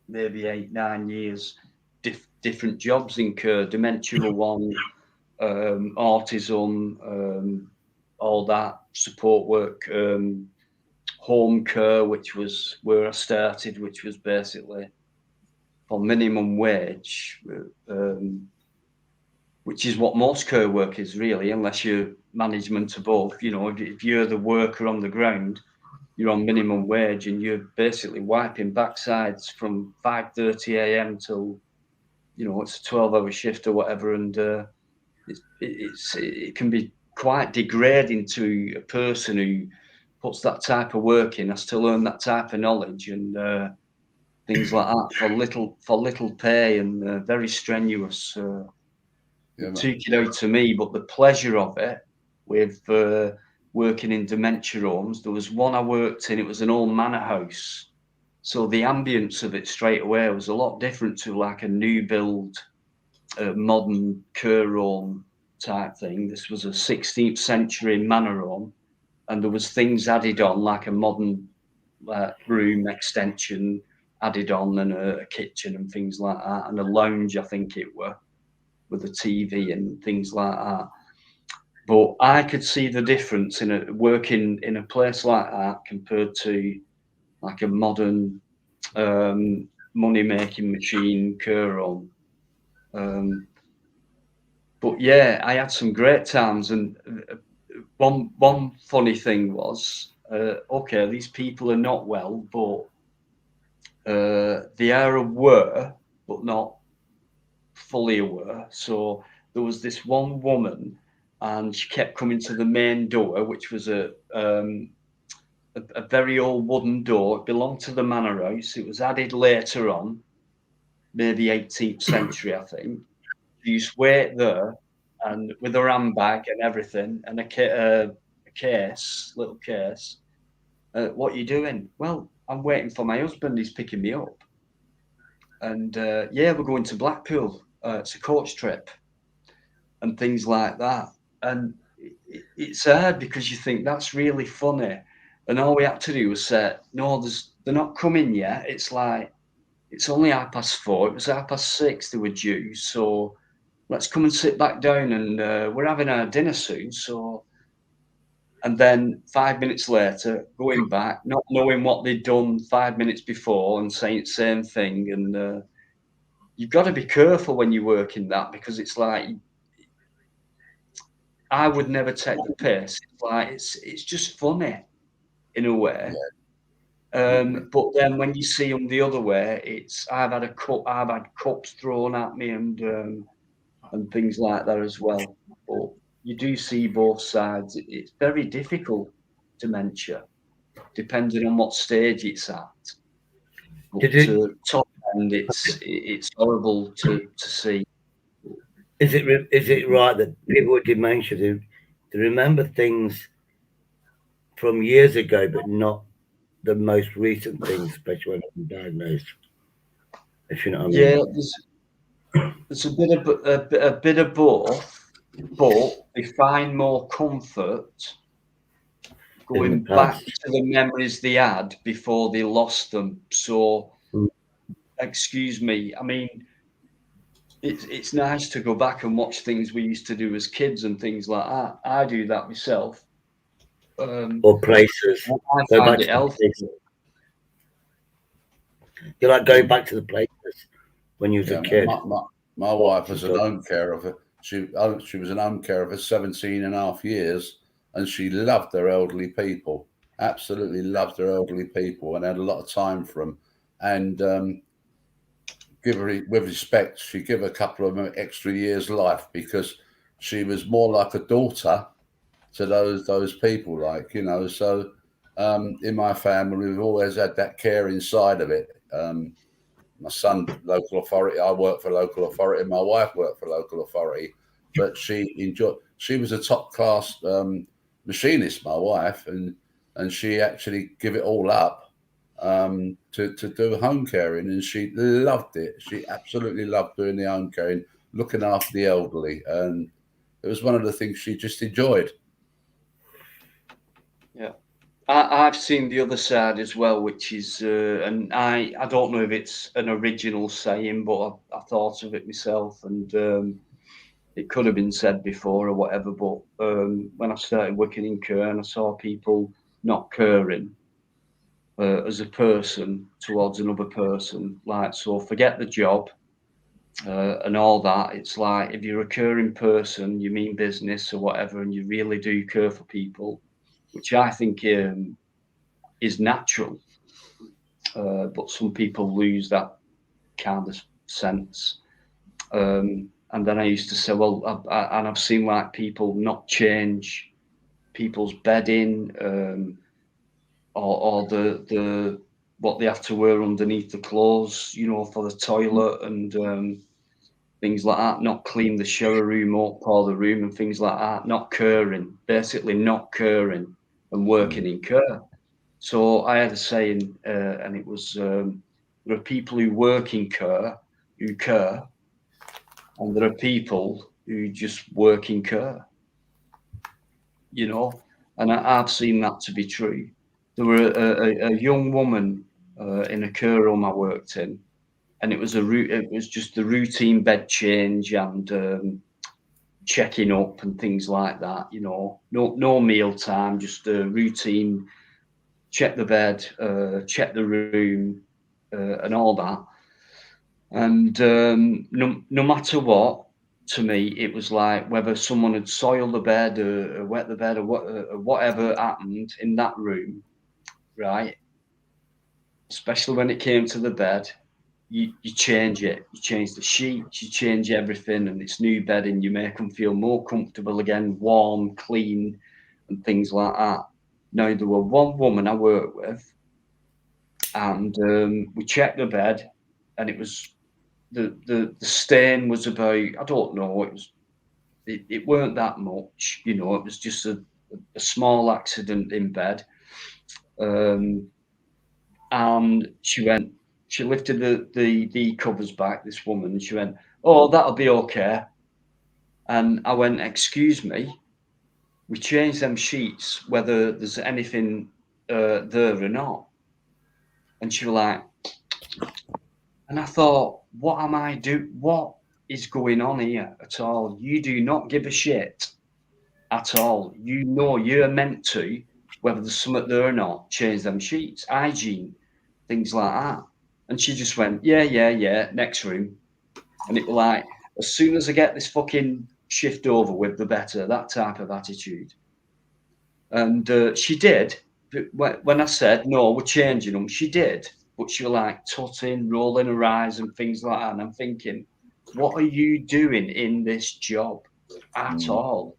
maybe 8-9 years, different jobs in care. Dementia were one, autism, all that support work, home care, which was where I started, which was basically for minimum wage, which is what most care work is really, unless you're management above. You know, if you're the worker on the ground, you're on minimum wage and you're basically wiping backsides from 5:30 a.m. till, you know, it's a 12-hour shift or whatever. And it can be quite degrading to a person who puts that type of work in, has to learn that type of knowledge and things like that for little pay, and very strenuous. Yeah, It took it out to me, but the pleasure of it with working in dementia homes. There was one I worked in. It was an old manor house, so the ambience of it straight away was a lot different to like a new build, modern care home type thing. This was a 16th century manor home, and there was things added on like a modern room extension added on, and a kitchen and things like that, and a lounge, I think it were, with a TV and things like that. But I could see the difference in working in a place like that compared to like a modern money making machine care home. But yeah, I had some great times, and one funny thing was, okay, these people are not well, but they are aware, but not fully aware. So there was this one woman, and she kept coming to the main door, which was a very old wooden door. It belonged to the manor house. It was added later on, maybe 18th century, I think. She used to wait there, and with her handbag and everything, and a case, little case. What are you doing? Well, I'm waiting for my husband. He's picking me up. And yeah, we're going to Blackpool. It's a coach trip and things like that. And it's hard because you think that's really funny. And all we had to do was say, no, they're not coming yet. It's like, it's only 4:30. It was 6:30 they were due. So let's come and sit back down, and we're having our dinner soon. So, and then 5 minutes later, going back, not knowing what they'd done 5 minutes before and saying the same thing. And you've got to be careful when you work in that, because it's like, I would never take the piss. It's like, it's just funny in a way. But then when you see them the other way, it's I've had cups thrown at me, and things like that as well. But you do see both sides. It's very difficult, dementia, depending on what stage it's at. But Did it? to top end, it's horrible to see. Is it right that people with dementia they remember things from years ago, but not the most recent things, especially when they're diagnosed? If you know what I mean. Yeah, there's a bit of both, but they find more comfort In the going back past. to the memories they had before they lost them. So, Mm. excuse me, I mean, it's nice to go back and watch things we used to do as kids and things like that. I do that myself. Or places. I Go find back it to the healthy. places. You like going back to the places when you was Yeah, a kid. my wife was an home carer for she was an home carer for 17 and a half years, and she loved her elderly people, absolutely loved her elderly people, and had a lot of time for them. And give her, with respect, she give a couple of extra years life, because she was more like a daughter to those people, like, you know. So in my family, we've always had that care inside of it. My son, local authority. I work for local authority. My wife worked for local authority, but she was a top class machinist, my wife, and she actually give it all up to do home caring, and she loved it. She absolutely loved doing the home caring, looking after the elderly, and it was one of the things she just enjoyed. Yeah. I've seen the other side as well, which is, and I don't know if it's an original saying, but I thought of it myself, and it could have been said before or whatever. But when I started working in care and I saw people not caring as a person towards another person, like, so forget the job and all that. It's like, if you're a caring person, you mean business or whatever, and you really do care for people, which I think is natural. But some people lose that kind of sense. And then I used to say, well, and I've seen like people not change people's bedding, or the what they have to wear underneath the clothes, you know, for the toilet and things like that. Not clean the shower room up or the room and things like that. Not caring, basically not caring and working in care. So I had a saying, and it was, there are people who work in care who care, and there are people who just work in care, you know, and I've seen that to be true. There were a young woman in a care home I worked in, and it was it was just the routine bed change and checking up and things like that, you know, no meal time, just a routine, check the bed, check the room, and all that. And no matter what, to me, it was like whether someone had soiled the bed or wet the bed or whatever happened in that room, right? Especially when it came to the bed, you change it. You change the sheets, you change everything, and it's new bedding. You make them feel more comfortable again, warm, clean, and things like that. Now, there were one woman I worked with, and we checked the bed, and it was the stain was about, I don't know, it weren't that much, you know, it was just a small accident in bed. And she lifted the covers back, this woman, and she went, "Oh, that'll be okay." And I went, "Excuse me, we changed them sheets whether there's anything there or not." And she was like, and I thought, what am I do? What is going on here at all? You do not give a shit at all. You know you're meant to, whether there's something there or not, change them sheets, hygiene, things like that. And she just went, yeah, yeah, yeah, next room. And it was like, as soon as I get this fucking shift over with, the better, that type of attitude. And she did. But when I said, no, we're changing them, she did. But she was like tutting, rolling her eyes and things like that. And I'm thinking, what are you doing in this job at all?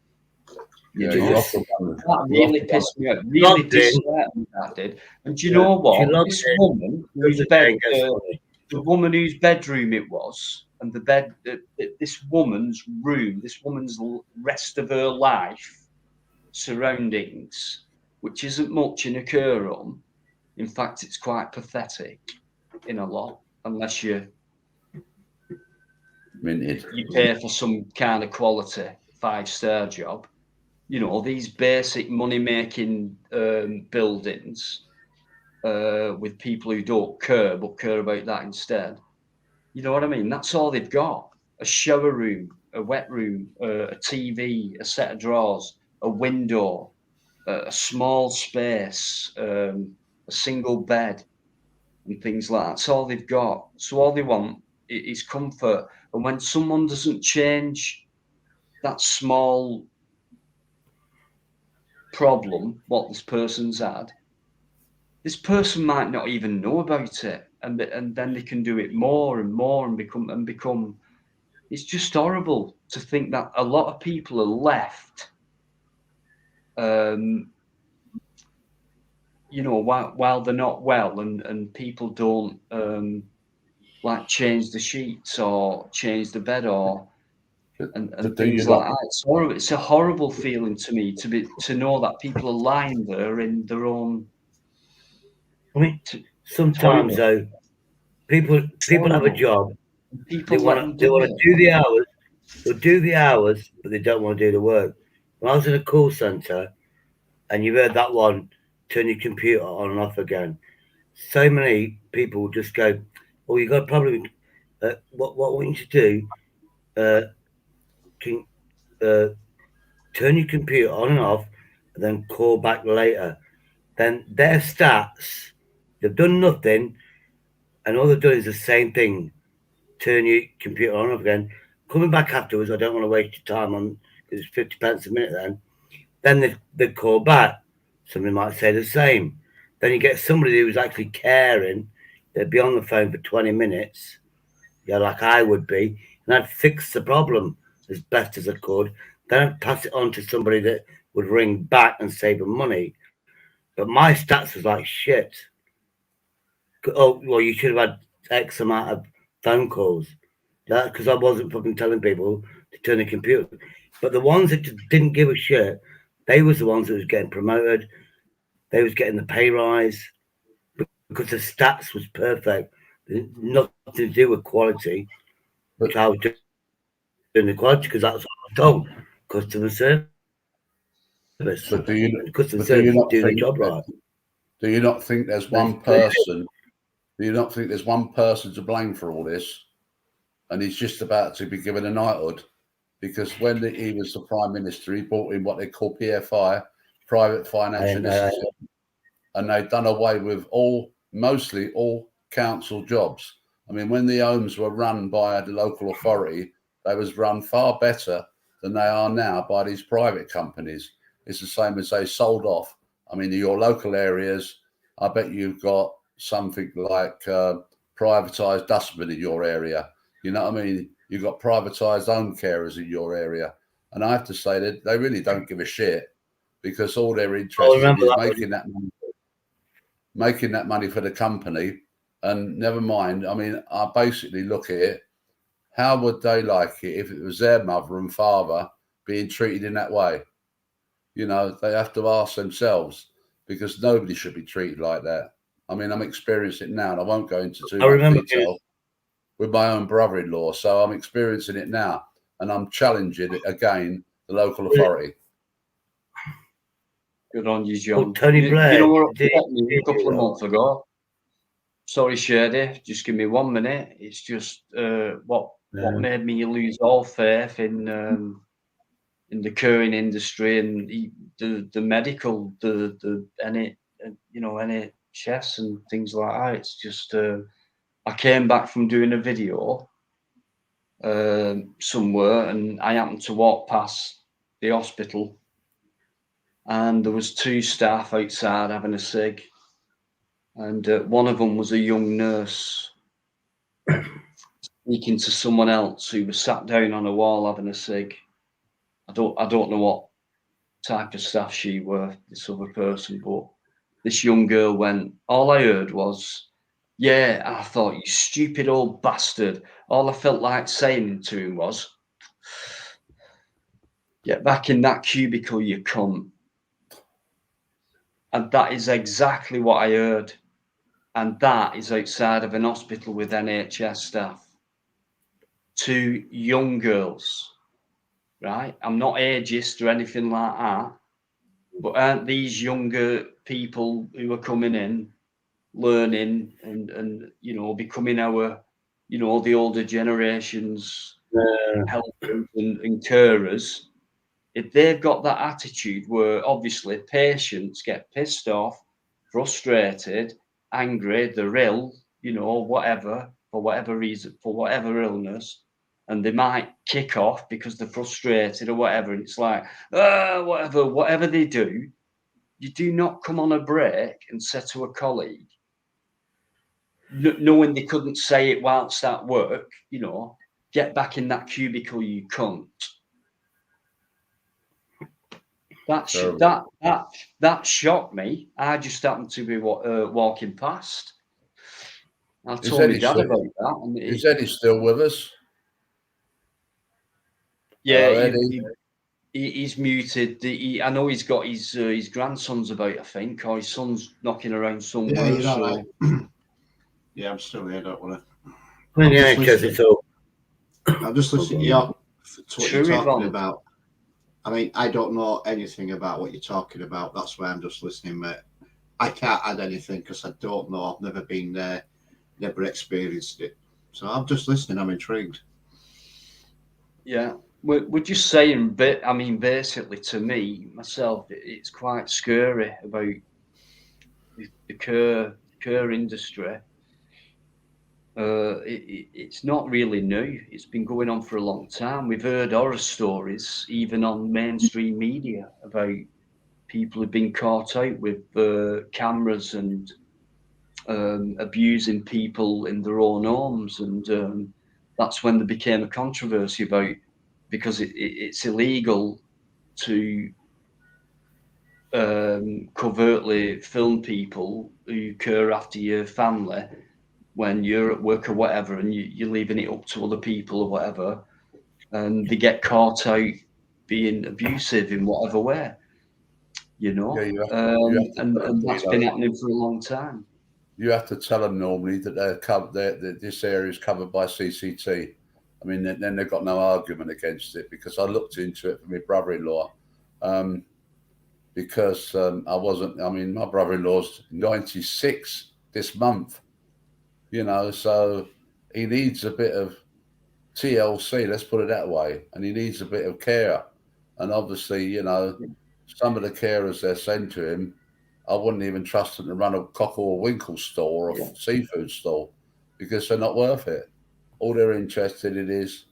Yeah, You you know, lost the one. that really pissed me out. Really Logged in. disturbed me, that did. And do you Yeah, know she what? logged This in. woman whose Doesn't bed, take us funny. the woman whose bedroom it was, and the bed, this woman's room, this woman's rest of her life surroundings, which isn't much in a care home. In fact, it's quite pathetic in a lot, unless you Minted. pay for some kind of quality 5-star job. You know, these basic money-making buildings with people who don't care, but care about that instead. You know what I mean? That's all they've got. A shower room, a wet room, a TV, a set of drawers, a window, a small space, a single bed, and things like that. That's all they've got. So all they want is comfort. And when someone doesn't change that small problem, what this person's had, this person might not even know about it, and then they can do it more and more and become. It's just horrible to think that a lot of people are left, you know, while they're not well, and people don't like change the sheets or change the bed or and do you things like lot? that. It's horrible. It's a horrible feeling to me to know that people are lying there in their own. I mean, sometimes Toilet. though, people have a Horrible. job. People They let want them to do it. do the hours. They'll do the hours, but they don't want to do the work. When I was in a call center, and you heard that one, turn your computer on and off again. So many people just go, "Oh, you got a problem. What we need to do? Can turn your computer on and off, and then call back later." Then their stats, they've done nothing, and all they're doing is the same thing. Turn your computer on and off again. Coming back afterwards, I don't want to waste your time on because it's 50 pence a minute. Then they call back. Somebody might say the same. Then you get somebody who's actually caring. They'd be on the phone for 20 minutes, yeah, like I would be, and I'd fix the problem as best as I could. Then I'd pass it on to somebody that would ring back and save them money. But my stats was like shit. Oh, well, you should have had X amount of phone calls. Because I wasn't fucking telling people to turn the computer. But the ones that didn't give a shit, they was the ones that was getting promoted. They was getting the pay rise because the stats was perfect. Nothing to do with quality, which I was doing the quality because that's what I was told. Customer service. But do you Customer but do you service not doing the think job right. do you not think there's one person? Do you not think there's one person to blame for all this? And he's just about to be given a knighthood, because when he was the Prime Minister, he brought in what they call PFI, Private Financial Institute, and they'd done away with mostly all council jobs. I mean, when the homes were run by the local authority, they was run far better than they are now by these private companies. It's the same as they sold off. I mean, your local areas, I bet you've got something like privatised dustbin in your area. You know what I mean? You've got privatised home carers in your area. And I have to say that they really don't give a shit, because all they're interested in is making that money for the company. And never mind, I mean, I basically look at it, how would they like it if it was their mother and father being treated in that way? You know, they have to ask themselves, because nobody should be treated like that. I mean, I'm experiencing it now, and I won't go into too much detail with my own brother-in-law. So I'm experiencing it now, and I'm challenging it again, the local authority. Good on you, John. Well, Tony Blair, you know what upset me a couple of months ago? Sorry, Shady, just give me 1 minute. It's just what made me lose all faith in the current industry and the medical, the NHS and things like that. It's just I came back from doing a video somewhere, and I happened to walk past the hospital, and there was 2 staff outside having a cig, and one of them was a young nurse speaking to someone else who was sat down on a wall having a cig. I don't know what type of staff she were, this other person, but this young girl went, all I heard was, yeah, I thought, you stupid old bastard. All I felt like saying to him was, get back in that cubicle, you cunt. And that is exactly what I heard. And that is outside of an hospital with NHS staff. 2 young girls, right? I'm not ageist or anything like that, but aren't these younger people who are coming in, learning and you know, becoming our, you know, the older generations helpers and carers, if they've got that attitude where obviously patients get pissed off, frustrated, angry, they're ill, you know, whatever, for whatever reason, for whatever illness, and they might kick off because they're frustrated or whatever, and it's like, whatever they do, you do not come on a break and say to a colleague, knowing they couldn't say it whilst at work, you know, get back in that cubicle, you cunt. That shocked me. I just happened to be walking past. I told my dad about that. And is Eddie still with us? Yeah, Hello, he's muted. I know he's got his grandsons about, I think, or his son's knocking around somewhere. Yeah, so. Yeah, I'm still here. Don't worry. I'm just listening to what you're talking about. I mean, I don't know anything about what you're talking about. That's why I'm just listening, mate. I can't add anything because I don't know. I've never been there, never experienced it. So I'm just listening. I'm intrigued. Yeah, we're just saying, but I mean, basically, to me, myself, it's quite scary about the care industry. It's not really new. It's been going on for a long time. We've heard horror stories, even on mainstream media, about people who've been caught out with cameras and abusing people in their own homes. And that's when there became a controversy about, because it's illegal to covertly film people who care after your family when you're at work or whatever, and you're leaving it up to other people or whatever, and they get caught out being abusive in whatever way, you know. Yeah, you have to tell them, And that's been happening for a long time. you have to tell them normally that that this area is covered by CCT. I mean, then they've got no argument against it, because I looked into it for my brother-in-law. Because I wasn't, I mean, my brother-in-law's 96 this month, you know, so he needs a bit of TLC, let's put it that way, and he needs a bit of care. And obviously, you know, some of the carers they're sent to him, I wouldn't even trust them to run a cockle or winkle store or seafood store, because they're not worth it. All they're interested in is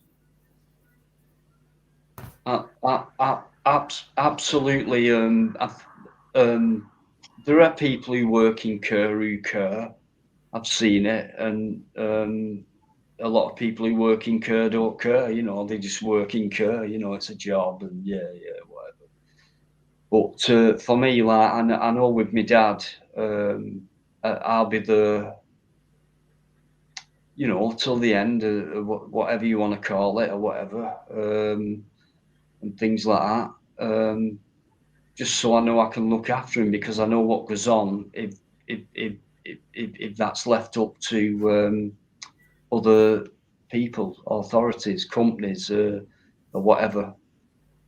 absolutely. There are people who work in care who care. I've seen it, and a lot of people who work in care don't care. You know, they just work in care. You know, it's a job, and whatever. But for me, like I know with my dad, I'll be there, you know, till the end, whatever you want to call it, or whatever, and things like that. Just so I know I can look after him, because I know what goes on if that's left up to other people, authorities, companies, or whatever.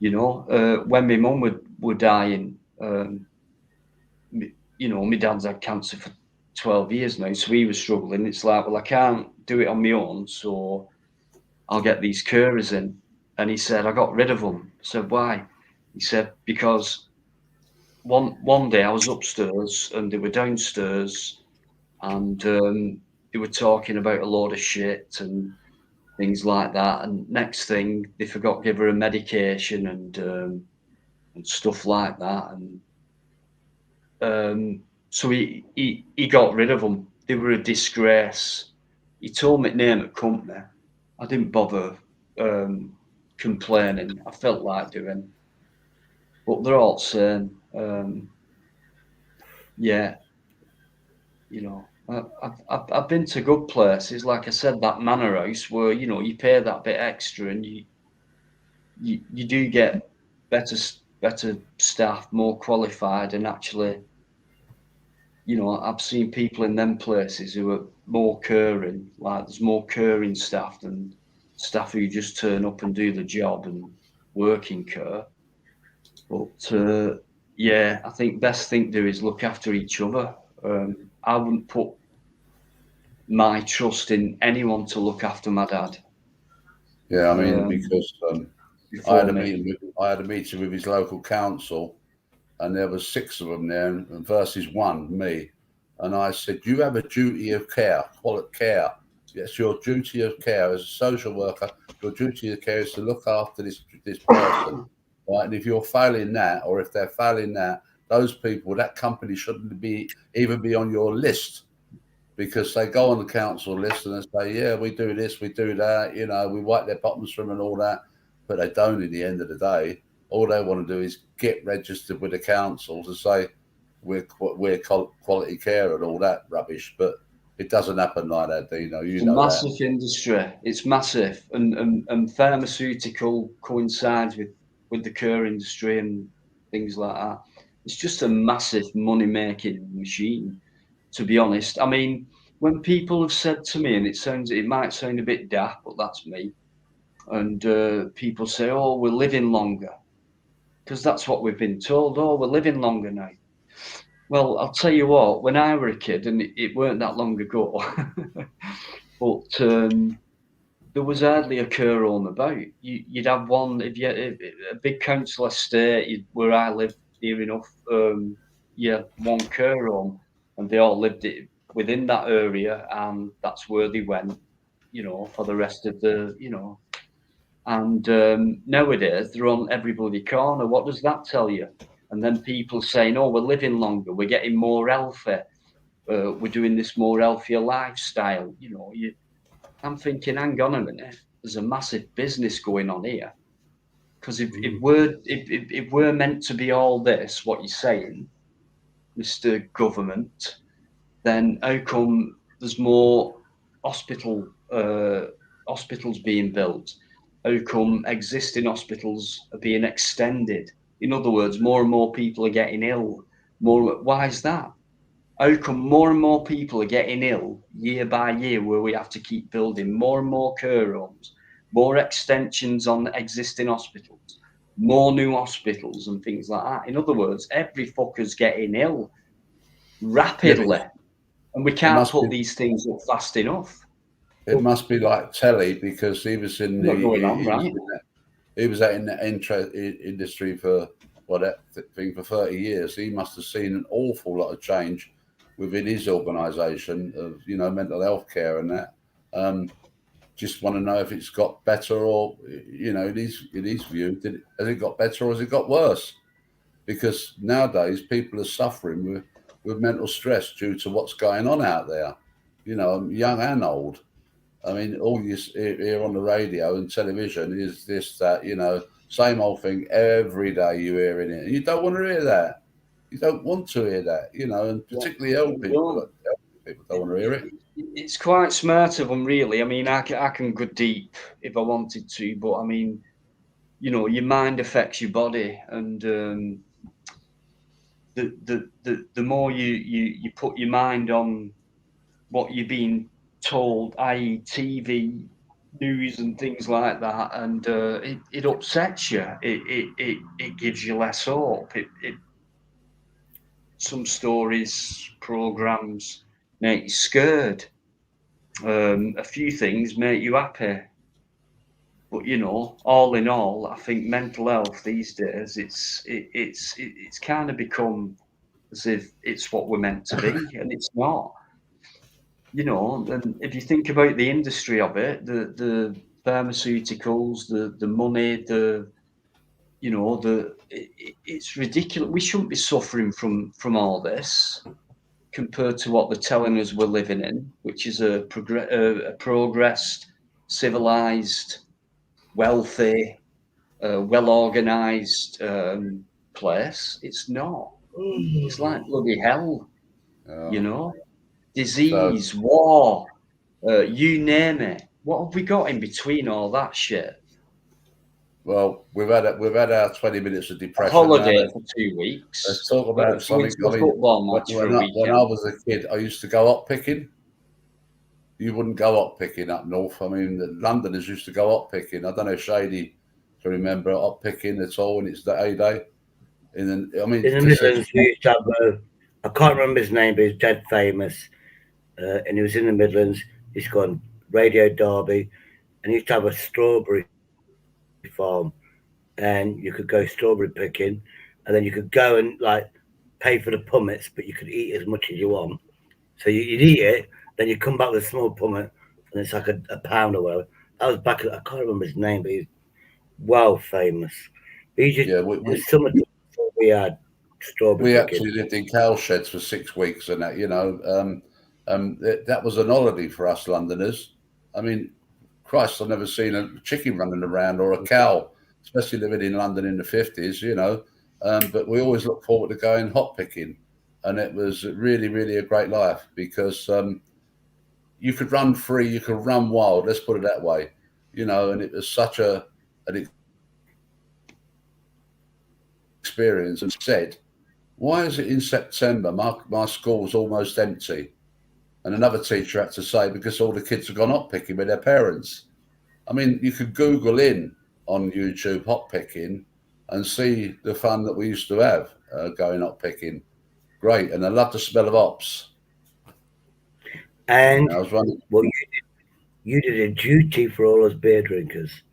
You know, when my mum were dying, you know, my dad's had cancer for 12 years now, so he was struggling. It's like, well, I can't do it on my own, so I'll get these carers in. And he said, I got rid of them. I said, why? He said, because one day I was upstairs and they were downstairs, and they were talking about a load of shit and things like that. And next thing, they forgot to give her a medication and stuff like that. And so he got rid of them. They were a disgrace. He told me to name a company. I didn't bother complaining. I felt like doing, but they're all the same. Yeah, you know, I've been to good places, like I said, that manor house where, you know, you pay that bit extra, and you do get better staff, more qualified, and actually, you know, I've seen people in them places who are more caring. Like there's more caring staff than staff who just turn up and do the job and work in care. But yeah, I think best thing to do is look after each other. I wouldn't put my trust in anyone to look after my dad. Yeah, I mean, because I had a meeting with his local council, and there was 6 of them there, and versus 1, me. And I said, you have a duty of care, call it care. It's your duty of care as a social worker. Your duty of care is to look after this person, right? And if you're failing that, or if they're failing that, those people, that company shouldn't even be on your list, because they go on the council list and they say, yeah, we do this, we do that, you know, we wipe their bottoms from and all that, but they don't. At the end of the day, all they want to do is get registered with the council to say we're quality care and all that rubbish. But it doesn't happen like that, Dino. It's a massive industry. It's massive, and pharmaceutical coincides with the care industry and things like that. It's just a massive money making machine, to be honest. I mean, when people have said to me, and it might sound a bit daft, but that's me. And people say, "Oh, we're living longer," because that's what we've been told. Oh, we're living longer now. Well, I'll tell you what. When I were a kid, and it weren't that long ago, but there was hardly a care home about. You'd have one if you had a big council estate where I lived near enough. You had one care home, and they all lived within that area, and that's where they went, you know, for the rest of the, you know. And nowadays they're on every bloody corner. What does that tell you? And then people saying, "Oh, we're living longer. We're getting more healthy. We're doing this more healthier lifestyle." You know, I'm thinking, hang on a minute, there's a massive business going on here. Because if we're meant to be all this, what you're saying, Mr. Government, then how come there's more hospitals being built? How come existing hospitals are being extended? In other words, more and more people are getting ill. Why is that? How come more and more people are getting ill year by year, where we have to keep building more and more care homes, more extensions on existing hospitals, more new hospitals and things like that? In other words, every fucker's getting ill rapidly, and we can't put these things up fast enough. It must be like telly, because he was in the Going on, right? he was in the industry for for 30 years. He must have seen an awful lot of change within his organisation of mental health care and that. Just want to know if it's got better, or in his view, has it got better or has it got worse? Because nowadays people are suffering with mental stress due to what's going on out there, young and old. I mean, all you hear on the radio and television is this, that, same old thing every day you hear in it. And you don't want to hear that. You don't want to hear that, and particularly old people. People don't want to hear it. It's quite smart of them, really. I mean, I can go deep if I wanted to, but I mean, your mind affects your body, and the more you put your mind on what you're being told, i.e., TV, news, and things like that, and it upsets you. It gives you less hope. Some stories, programs make you scared. A few things make you happy. But all in all, I think mental health these days, it's kind of become as if it's what we're meant to be, and it's not. And if you think about the industry of it, the pharmaceuticals, the money, it's ridiculous. We shouldn't be suffering from all this compared to what they're telling us we're living in, which is a progressed, civilized, wealthy, well-organized place. It's not. It's like bloody hell, disease, war, you name it. What have we got in between all that shit? Well, we've had our 20 minutes of depression. Holiday for 2 weeks. Let's talk about something. Football match for a weekend. When I was a kid, I used to go up picking. You wouldn't go up picking up north. I mean, the Londoners used to go up picking. I don't know if Shady can remember up picking at all when it's the A-Day. In the Midlands, we used to have I can't remember his name, but he's dead famous. And he was in the Midlands. He's gone Radio Derby, and he used to have a strawberry farm, and you could go strawberry picking, and then you could go and pay for the pummets, but you could eat as much as you want. So you'd eat it, then you come back with a small pummet, and it's like a pound or whatever. That was back. I can't remember his name, but he's well famous. He just we had strawberry. We actually lived in cow sheds for 6 weeks, and that that was an holiday for us Londoners. I mean, Christ, I've never seen a chicken running around or a cow, especially living in London in the 50s, but we always look forward to going hot picking. And it was really, really a great life, because you could run free, you could run wild, let's put it that way, and it was such an experience. And said, why is it in September my school's almost empty? And another teacher had to say, because all the kids have gone hot picking with their parents. I mean, you could Google in on YouTube hot picking and see the fun that we used to have going hot picking. Great. And I love the smell of hops. And you did a duty for all us beer drinkers.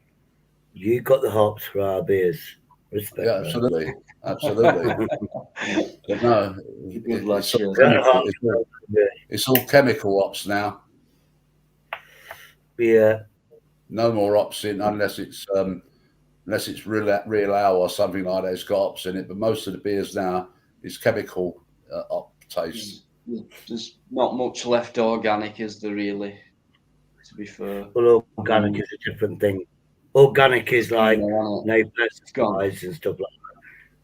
You got the hops for our beers. Respect. Yeah, absolutely. Absolutely. But no, it's all chemical hops now. Yeah. No more hops in unless it's real ale or something like that. It's got hops in it, but most of the beers now is chemical hop taste. There's not much left organic, is there really? to be fair. Well, organic is a different thing. Organic is like no pesticides and stuff like that.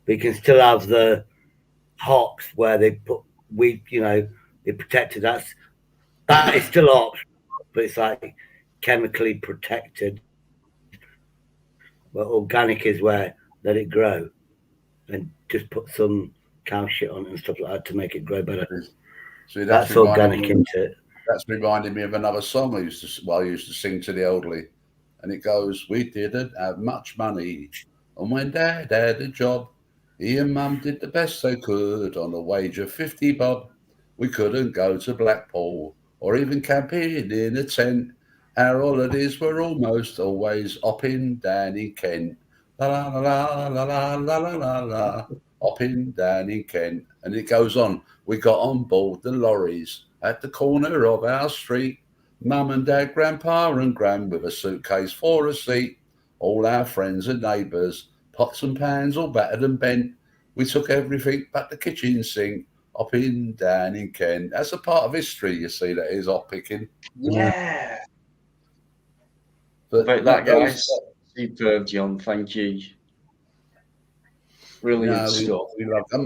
We can still have the hops where they put wheat, they protected. That is still hops, but it's like chemically protected. But organic is where let it grow and just put some cow shit on it and stuff like that to make it grow better. See, that's organic into it. That's reminded me of another song I used to sing to the elderly, and it goes, "We didn't have much money, and when Dad had a job, he and Mum did the best they could on a wage of 50 bob. We couldn't go to Blackpool or even camping in a tent. Our holidays were almost always hopping down in Kent. La la la la la la la la la, hopping down in Kent." And it goes on. We got on board the lorries at the corner of our street. Mum and Dad, Grandpa and Gran with a suitcase for a seat. All our friends and neighbours, pots and pans all battered and bent. We took everything but the kitchen sink, hopping down in Kent. That's a part of history, you see, that is hop picking. Yeah. But About that, guys. Superb, John. Thank you. Brilliant stuff.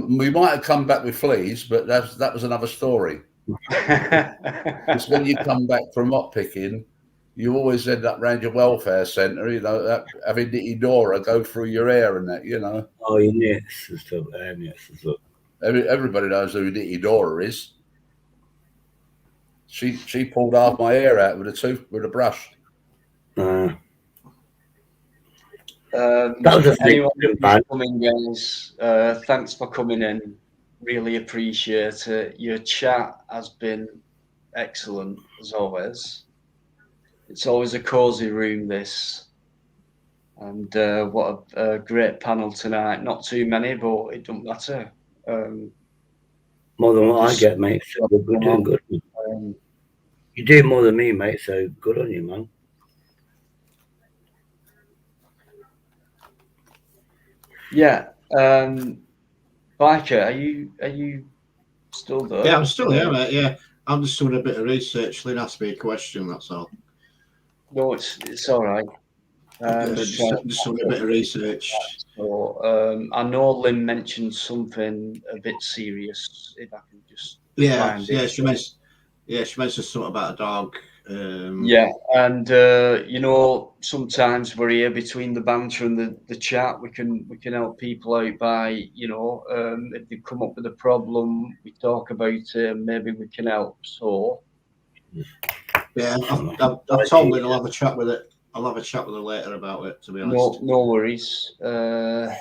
We might have come back with fleas, but that was another story. Because when you come back from hop picking, you always end up around your welfare centre, having Nitty Dora go through your hair and that, Oh, your nits and stuff. Nits and stuff. Everybody knows who Nitty Dora is. She pulled half my hair out with a brush. That was a anyone who's coming, guys, thanks for coming in. Really appreciate it. Your chat has been excellent as always. It's always a cozy room, this, and what a great panel tonight. Not too many, but it don't matter. More than what I get, mate. So we're doing good. You do more than me, mate. So good on you, man. Yeah. Biker, are you still there? Yeah, I'm still here, mate. Yeah, I'm just doing a bit of research. Lynn asked me a question. That's all. No, it's all right. Just doing a bit of research. So, I know Lynn mentioned something a bit serious. If I can just she mentioned something about a dog. Yeah, and sometimes we're here between the banter and the chat. We can help people out by if they come up with a problem, we talk about it, and maybe we can help. So yeah, I've told Lynn I'll have a chat with it. I'll have a chat with her later about it. To be honest, no worries. Can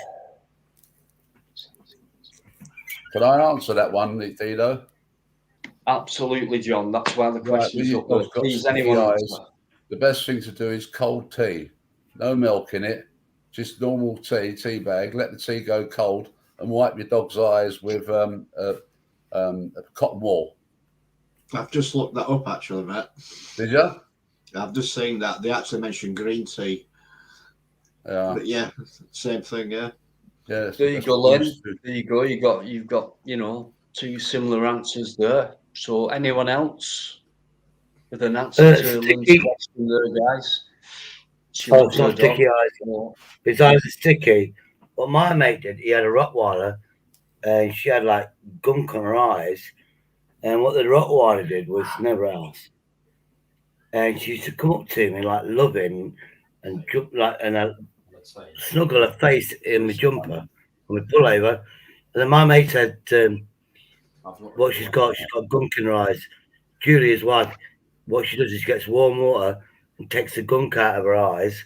I answer that one, Tito? Absolutely, John. That's why the question's up there. Please, anyone else? The best thing to do is cold tea. No milk in it. Just normal tea bag. Let the tea go cold and wipe your dog's eyes with a cotton wool. I've just looked that up, actually, mate. Did you? I've just seen that. They actually mentioned green tea. Yeah. But yeah, same thing, yeah. Yeah. There you go, Len. There you go. You've got two similar answers there. So anyone else with an answer to Lynn's question there, guys? It's not sticky eyes. His eyes are sticky. What my mate did, he had a Rottweiler and she had like gunk on her eyes. And what the Rottweiler did was never else. And she used to come up to me like loving and jump snuggle her face in my jumper and we pull over. And then my mate said, what she's got gunk in her eyes. Julia's wife, what she does is she gets warm water and takes the gunk out of her eyes.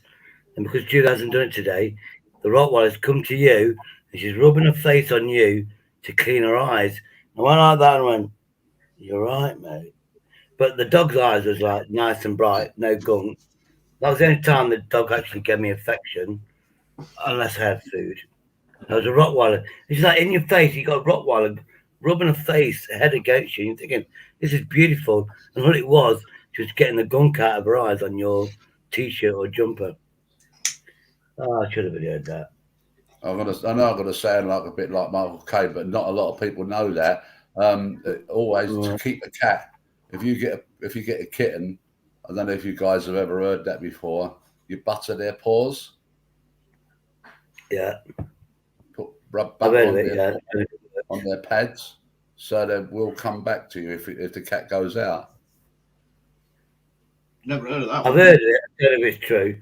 And because Julia hasn't done it today, the Rottweiler's come to you and she's rubbing her face on you to clean her eyes. I went like that and went, "You're right, mate." But the dog's eyes was like nice and bright, no gunk. That was the only time the dog actually gave me affection, unless I had food. That was a Rottweiler. It's like in your face, you got a Rottweiler rubbing her face, head against you. You're thinking, this is beautiful. And what it was, she was getting the gunk out of her eyes on your t-shirt or jumper. Oh, I should have videoed that. I know I'm gonna sound like a bit like Michael Caine, but not a lot of people know that. Always to keep a cat. If you get a kitten, I don't know if you guys have ever heard that before. You butter their paws. Yeah. Rub I've butter heard of it, yeah. on their pads, so they will come back to you if the cat goes out. Never heard of that I've one. heard of it. I don't know if it's true.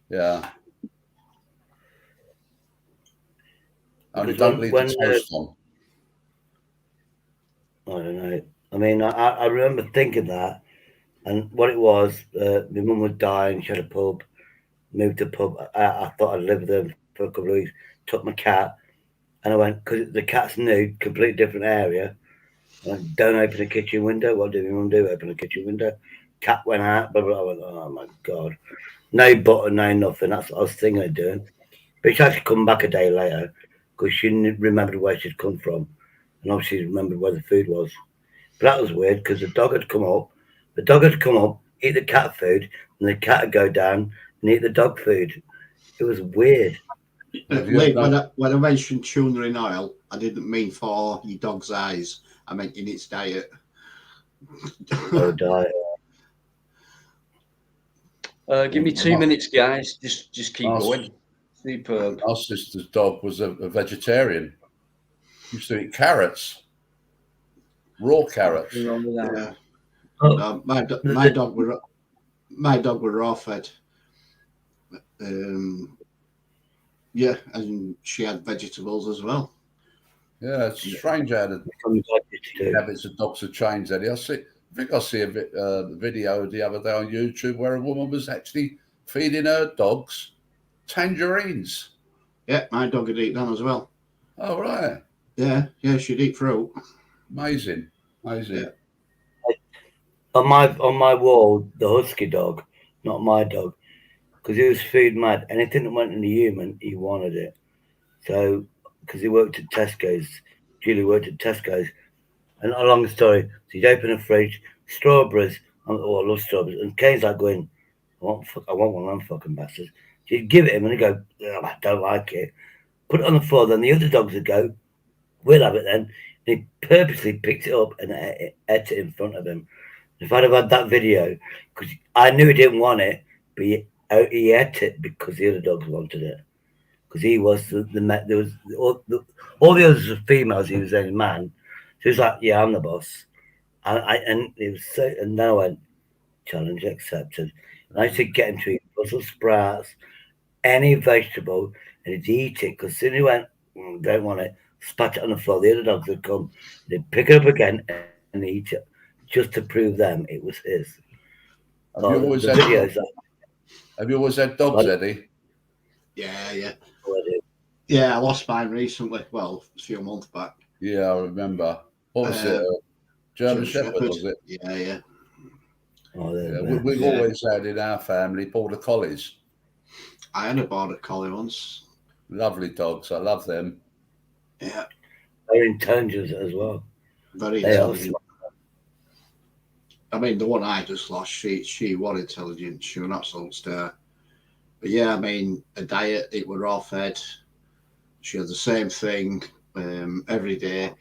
Yeah. Only Because don't leave when, the toast on. I don't know. I mean, I remember thinking that, and what it was, my mum was dying. She had a pub, moved to a pub. I thought I'd live with them for a couple of weeks. Took my cat, and I went, because the cat's new, completely different area. I went, don't open the kitchen window. What did my mum do? Open the kitchen window. Cat went out. Blah, blah, blah. I went, oh my God. No butter, no nothing. That's what I was thinking of doing. But she actually come back a day later because she remembered where she'd come from. And obviously remembered where the food was. But that was weird because the dog had come up. The dog had come up, eat the cat food, and the cat would go down and eat the dog food. It was weird. Lee, when I mentioned tuna in oil, I didn't mean for your dog's eyes. I meant in its diet. Oh, diet. Give me 2 minutes, guys. Just keep going. Superb. Our sister's dog was a vegetarian. Used to eat carrots, raw carrots. Nothing wrong with that. Yeah. Oh. No, my dog were raw fed. Yeah, and she had vegetables as well. Yeah, it's strange how the habits of dogs have changed, Eddie. I think I see a video the other day on YouTube where a woman was actually feeding her dogs tangerines. Yeah, my dog would eat them as well. Oh, right. Yeah, she'd eat fruit. Amazing. Yeah. On my wall, the husky dog, not my dog, because he was food mad. Anything that went in the human, he wanted it. So, because he worked at Tesco's, Julie worked at Tesco's, and a long story. So he'd open a fridge, strawberries. Oh, I love strawberries. And Kane's like going, I want one of them fucking bastards. So he'd give it him, and he'd go, oh, I don't like it. Put it on the floor. Then the other dogs would go, we'll have it then. And he purposely picked it up and ate it in front of him. If I'd have had that video, because I knew he didn't want it, but he ate it because the other dogs wanted it. Because he was there was all the others were females, he was a man. So he was like, yeah, I'm the boss. And it was so, and then I went, challenge accepted. And I used to get him to eat Brussels sprouts, any vegetable, and he'd eat it. Because soon he went, don't want it, spat it on the floor. The other dogs would come, they'd pick it up again and eat it, just to prove them it was his. Have you always had dogs, Eddie? Yeah. Yeah, I lost mine recently. Well, a few months back. Yeah, I remember. What was it? German Shepherd, was it? Yeah. Oh, yeah. We've always had in our family border collies. I had a border collie once. Lovely dogs. I love them. Yeah. They're intelligent as well. Very intelligent. I mean, the one I just lost, she was intelligent. She was an absolute star. But yeah, I mean, a diet, it were raw fed. She had the same thing every day.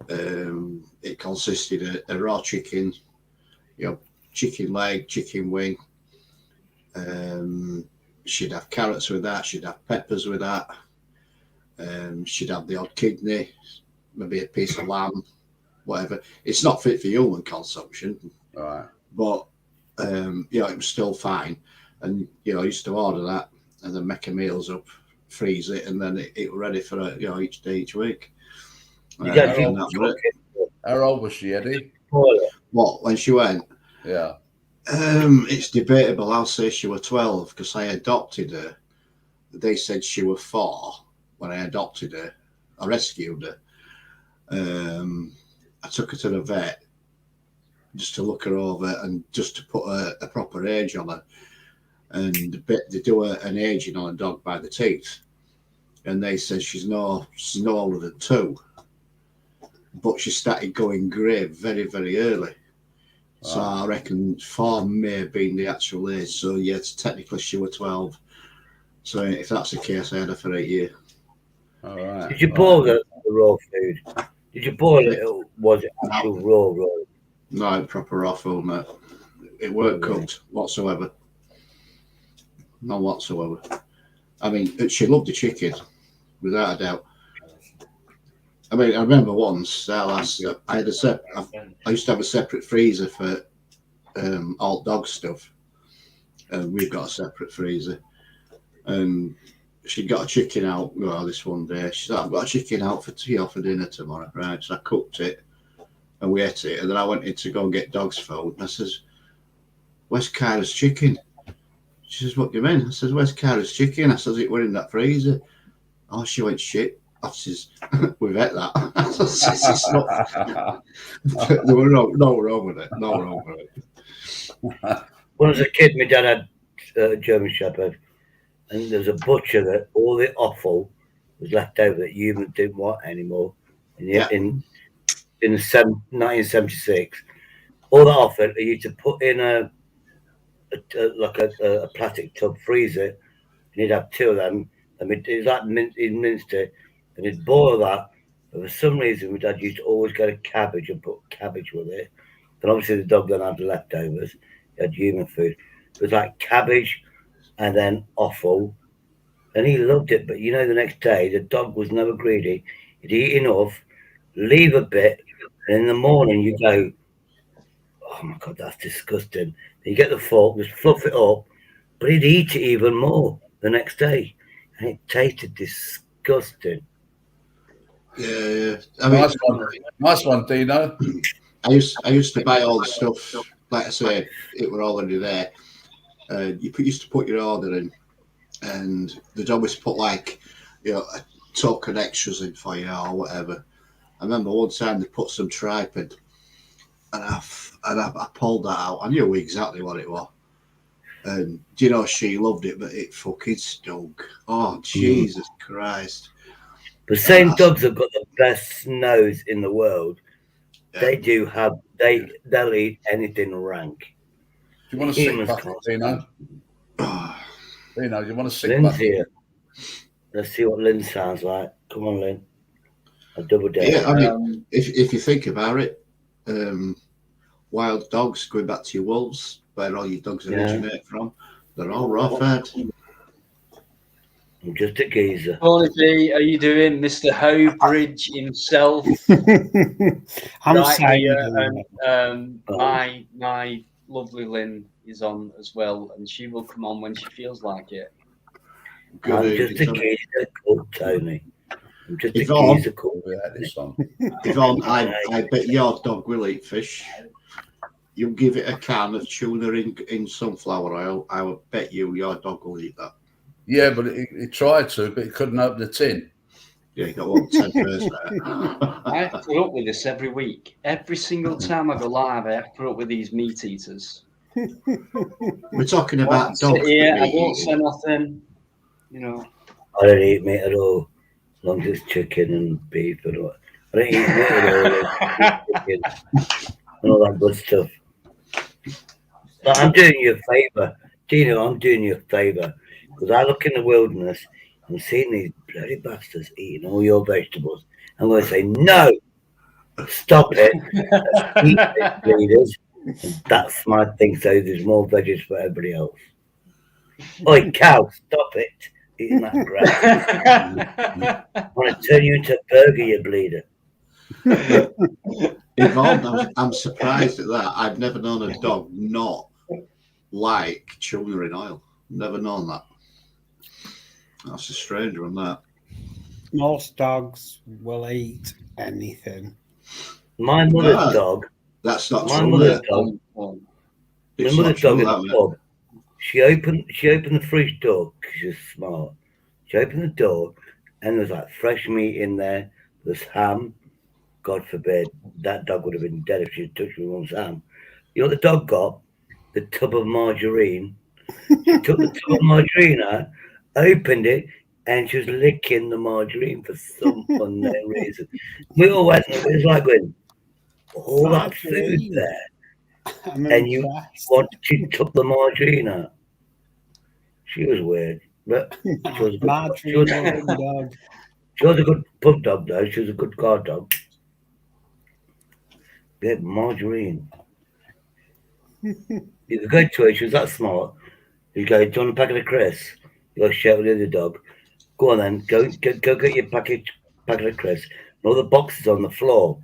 It consisted of raw chicken, chicken leg, chicken wing. She'd have carrots with that. She'd have peppers with that. She'd have the odd kidney, maybe a piece of lamb, whatever. It's not fit for human consumption, right? But it was still fine. And I used to order that and then make her meals up, freeze it, and then it was ready for each day, each week. How old was she, Eddie? What, when she went? Yeah. It's debatable. I'll say she was 12 because I adopted her. They said she was 4 when I adopted her. I rescued her. I took her to the vet just to look her over and just to put a proper age on her. And they do an aging on a dog by the teeth. And they said she's no older than 2. But she started going grey very, very early. Wow. So I reckon 4 may have been the actual age. So yes, technically she was 12. So if that's the case, I had her for 8 years. All right. Did you boil the raw food? Did you boil it, or was it actual raw? No, proper raw food, mate. It weren't cooked whatsoever. None whatsoever. I mean, she loved the chicken, without a doubt. I mean, I remember once I used to have a separate freezer for alt dog stuff, and we've got a separate freezer. And she got a chicken out. Well, this one day, she said, "I've got a chicken out for tea or for dinner tomorrow." Right, so I cooked it, and we ate it. And then I went in to go and get dog's food, and I says, "Where's Kyra's chicken?" She says, "What do you mean?" I says, "Where's Kyra's chicken?" I says, "It were in that freezer." Oh, she went, "Shit." I says, "We've ate that." There were no wrong with it. No wrong with it. When I was a kid, my dad had a German Shepherd, and there was a butcher that all the offal was left over that humans didn't want anymore. And Yeah. in 1976, all that offal they used to put in a plastic tub, freeze it, and he'd have two of them. And it was like he minced it, and he'd boil that. But for some reason, my dad used to always get a cabbage and put cabbage with it. But obviously, the dog then had the leftovers. He had human food. It was like cabbage and then offal. And he loved it. But the next day, the dog was never greedy. He'd eat enough, leave a bit, and in the morning, you go, "Oh my God, that's disgusting." You get the fork, just fluff it up, but he'd eat it even more the next day. And it tasted disgusting. Yeah. I mean, nice one, Dino. I used to buy all the stuff. Like I say, it were already there. You used to put your order in, and they'd always put a token extras in for you or whatever. I remember one time they put some tripe in, and I pulled that out. I knew exactly what it was. And she loved it, but it fucking stunk. Oh, Jesus Christ. The same dogs have got the best nose in the world. Yeah. They do have, they'll eat anything rank. Do you want to sick bucket, Dino? Dino, do you want to sick Lynn's bucket? Here. Let's see what Lynn sounds like. Come on, Lynn. A double dare. Yeah, I mean, if you think about it, wild dogs, going back to your wolves, where all your dogs originate from, they're all raw-fed. I'm just a geezer. Quality, are you doing Mr. Hobridge himself? I'm right saying here, and my lovely Lynn is on as well, and she will come on when she feels like it. I'm just a geezer called Tony. I'm just a geezer called Yvonne, I bet your dog will eat fish. You give it a can of tuna in sunflower oil, I would bet your dog will eat that. Yeah, but he tried to, but he couldn't open the tin. Yeah, he got 10 first there. I have to put up with this every week. Every single time I go live, I have to put up with these meat eaters. We're talking about dogs. Yeah, I won't say nothing. I don't eat meat at all, as long as it's chicken and beef and all. I don't eat meat at all. Chicken and all that good stuff. But I'm doing you a favour, Dino. I'm doing you a favour. Because I look in the wilderness and seeing these bloody bastards eating all your vegetables. I'm going to say, no, stop it. Eat it, bleeders. And that's my thing. So there's more veggies for everybody else. Oi, cow, stop it. Eating that grass. I want to turn you into a burger, you bleeder. Yvonne, I'm surprised at that. I've never known a dog not like tuna in oil. Never known that. That's a strange one, that. Most dogs will eat anything. My mother's dog. That's not my true. Mother's dog. My mother's dog in the pub. She opened the fridge door because she's smart. She opened the door and there's like fresh meat in there. There's ham. God forbid that dog would have been dead if she'd touched my mum's ham. You know what the dog got? The tub of margarine. She took the tub of margarine out, opened it, and she was licking the margarine for some unknown reason. We all went, it was like going, all that food there. And you took the margarine out. She was weird. But she was a good, she was a good pub dog, though. She was a good guard dog. Yeah, margarine. You could go to her, she was that smart. You go, do you want a packet of crisps? You go share with the other dog. Go on then, go get your packet of crisps. And all the boxes on the floor.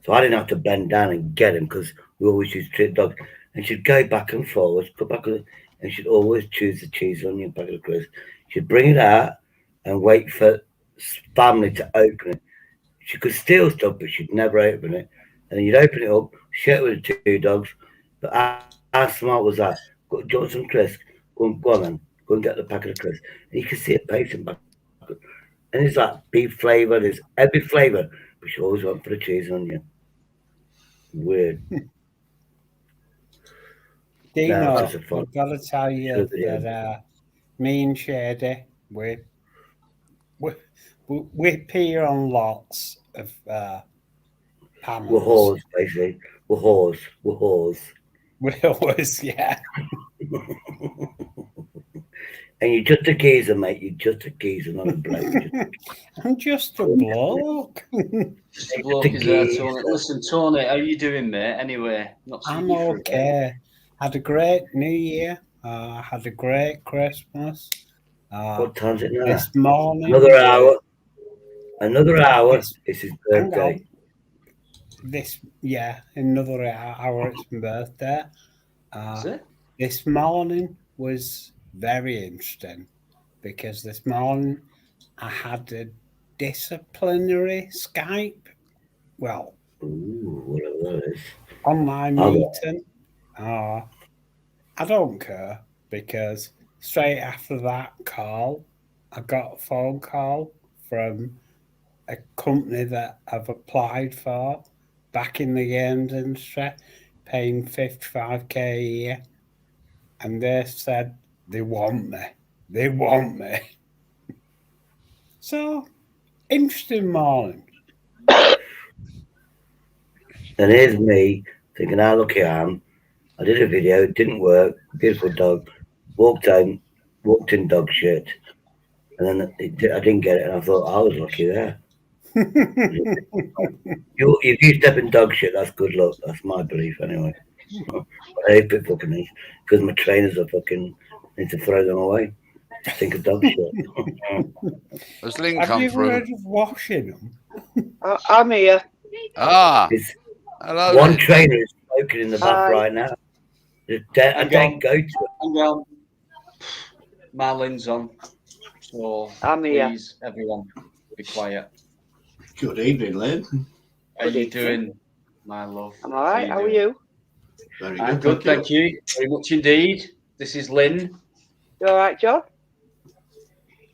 So I didn't have to bend down and get them because we always used to treat dogs. And she'd go back and forwards, go back, and she'd always choose the cheese on your packet of crisps. She'd bring it out and wait for family to open it. She could steal stuff, but she'd never open it. And then you'd open it up, share it with the two dogs. But how smart was that? Do you want some crisps? Go on then. Go and get the packet of crisps. And you could see it pacing back. And it's like beef flavour, there's every flavour, but she always went for the cheese and onion. Weird. Dino, No, I've it's just a fun. got to tell you Sure, yeah. that me and Shady, we peer on lots of panels. We're whores, basically. We're whores. We're whores. We always, yeah. And you're just a geezer, mate. You're just a geezer, not a bloke. I'm just a bloke. Just a bloke is there, Tony. Listen, Tony, how you doing, mate? Anyway, not I'm seeing you for a bit. okay. Had a great New Year. Had a great Christmas. What time's it now? This morning. Another hour. Another hour. It's his Hang birthday. on. Another hour. It's my birthday. Is it? This morning was very interesting because this morning I had a disciplinary Skype. Well, Ooh, whatever that is. online Oh. meeting. I don't care because straight after that call, I got a phone call from a company that I've applied for back in the games industry, paying 55k a year. And they said they want me. They want me. So, interesting morning. And here's me thinking how lucky I am. I did a video, it didn't work. Beautiful dog. Walked home, walked in dog shit. And then I didn't get it, and I thought I was lucky there. If you step in dog shit, that's good luck. That's my belief, anyway. I hate it fucking is because my trainers are fucking need to throw them away. Just think of dog shit. Has Lynn Have come you ever through? heard of washing them? I'm here. Ah, It's hello. one Lynn. trainer is smoking in the back Hi. right now. I don't go to it. Hang on. Marlin's on. So I'm here. please, everyone, be quiet. Good evening, Lynn. How Good you evening. doing, my love? I'm all right. How are doing? you? Very I'm good, good, thank you. Very much indeed. This is Lynn. You all right, John?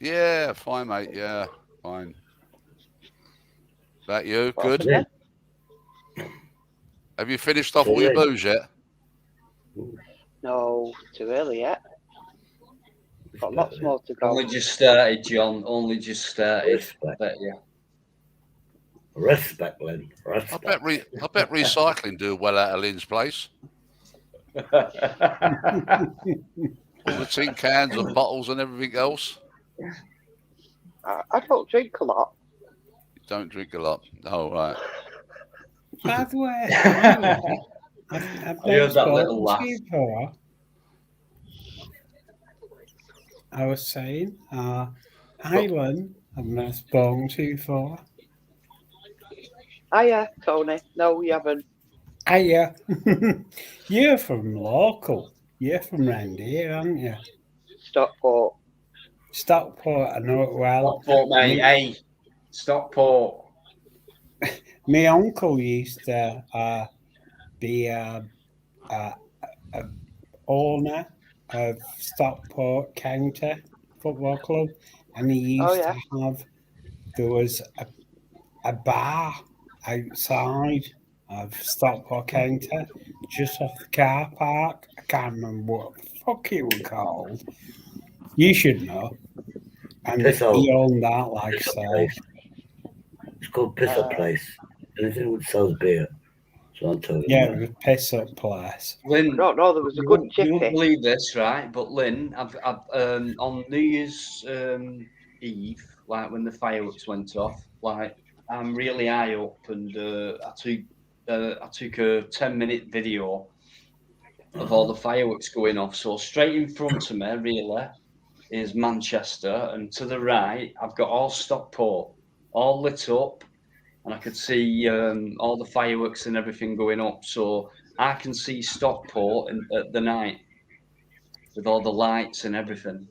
Yeah, fine, mate. Yeah, fine. That you? What's Good. the name? Have you finished off all your Good. booze yet? No, too early yet. Got lots more to go. Only just started, John. Only just started. Respect, Bet you. respect, Lynn. I Respect. bet recycling do well out of Lynn's place. All the tin cans and bottles and everything else. I don't drink a lot. You don't drink a lot. Oh, right. By the way, I've I heard that little laugh. before. I was saying, Island, I've not spoken to before. Hiya, Tony. No, you haven't. Hiya. You're from local. You're from round here, aren't you? Stockport. Stockport, I know it well. Stockport, mate. Hey, Stockport. My uncle used to be a owner of Stockport County Football Club, and he used to have, there was a bar outside of Stockport County, just off the car park. I can't remember what the fuck it was called. You should know. And he owned that, like I said. It's called Piss Up Place. Anything that sells beer. So I'm telling Yeah, you. it was Piss Up Place. Lynn, No, there was a good you won't chippy. believe this, right? But Lynn, I've on New Year's Eve, like when the fireworks went off, like I'm really high up, and I took a 10-minute video of all the fireworks going off. So straight in front of me, really, is Manchester, and to the right, I've got all Stockport, all lit up, and I could see all the fireworks and everything going up. So I can see Stockport at the night with all the lights and everything.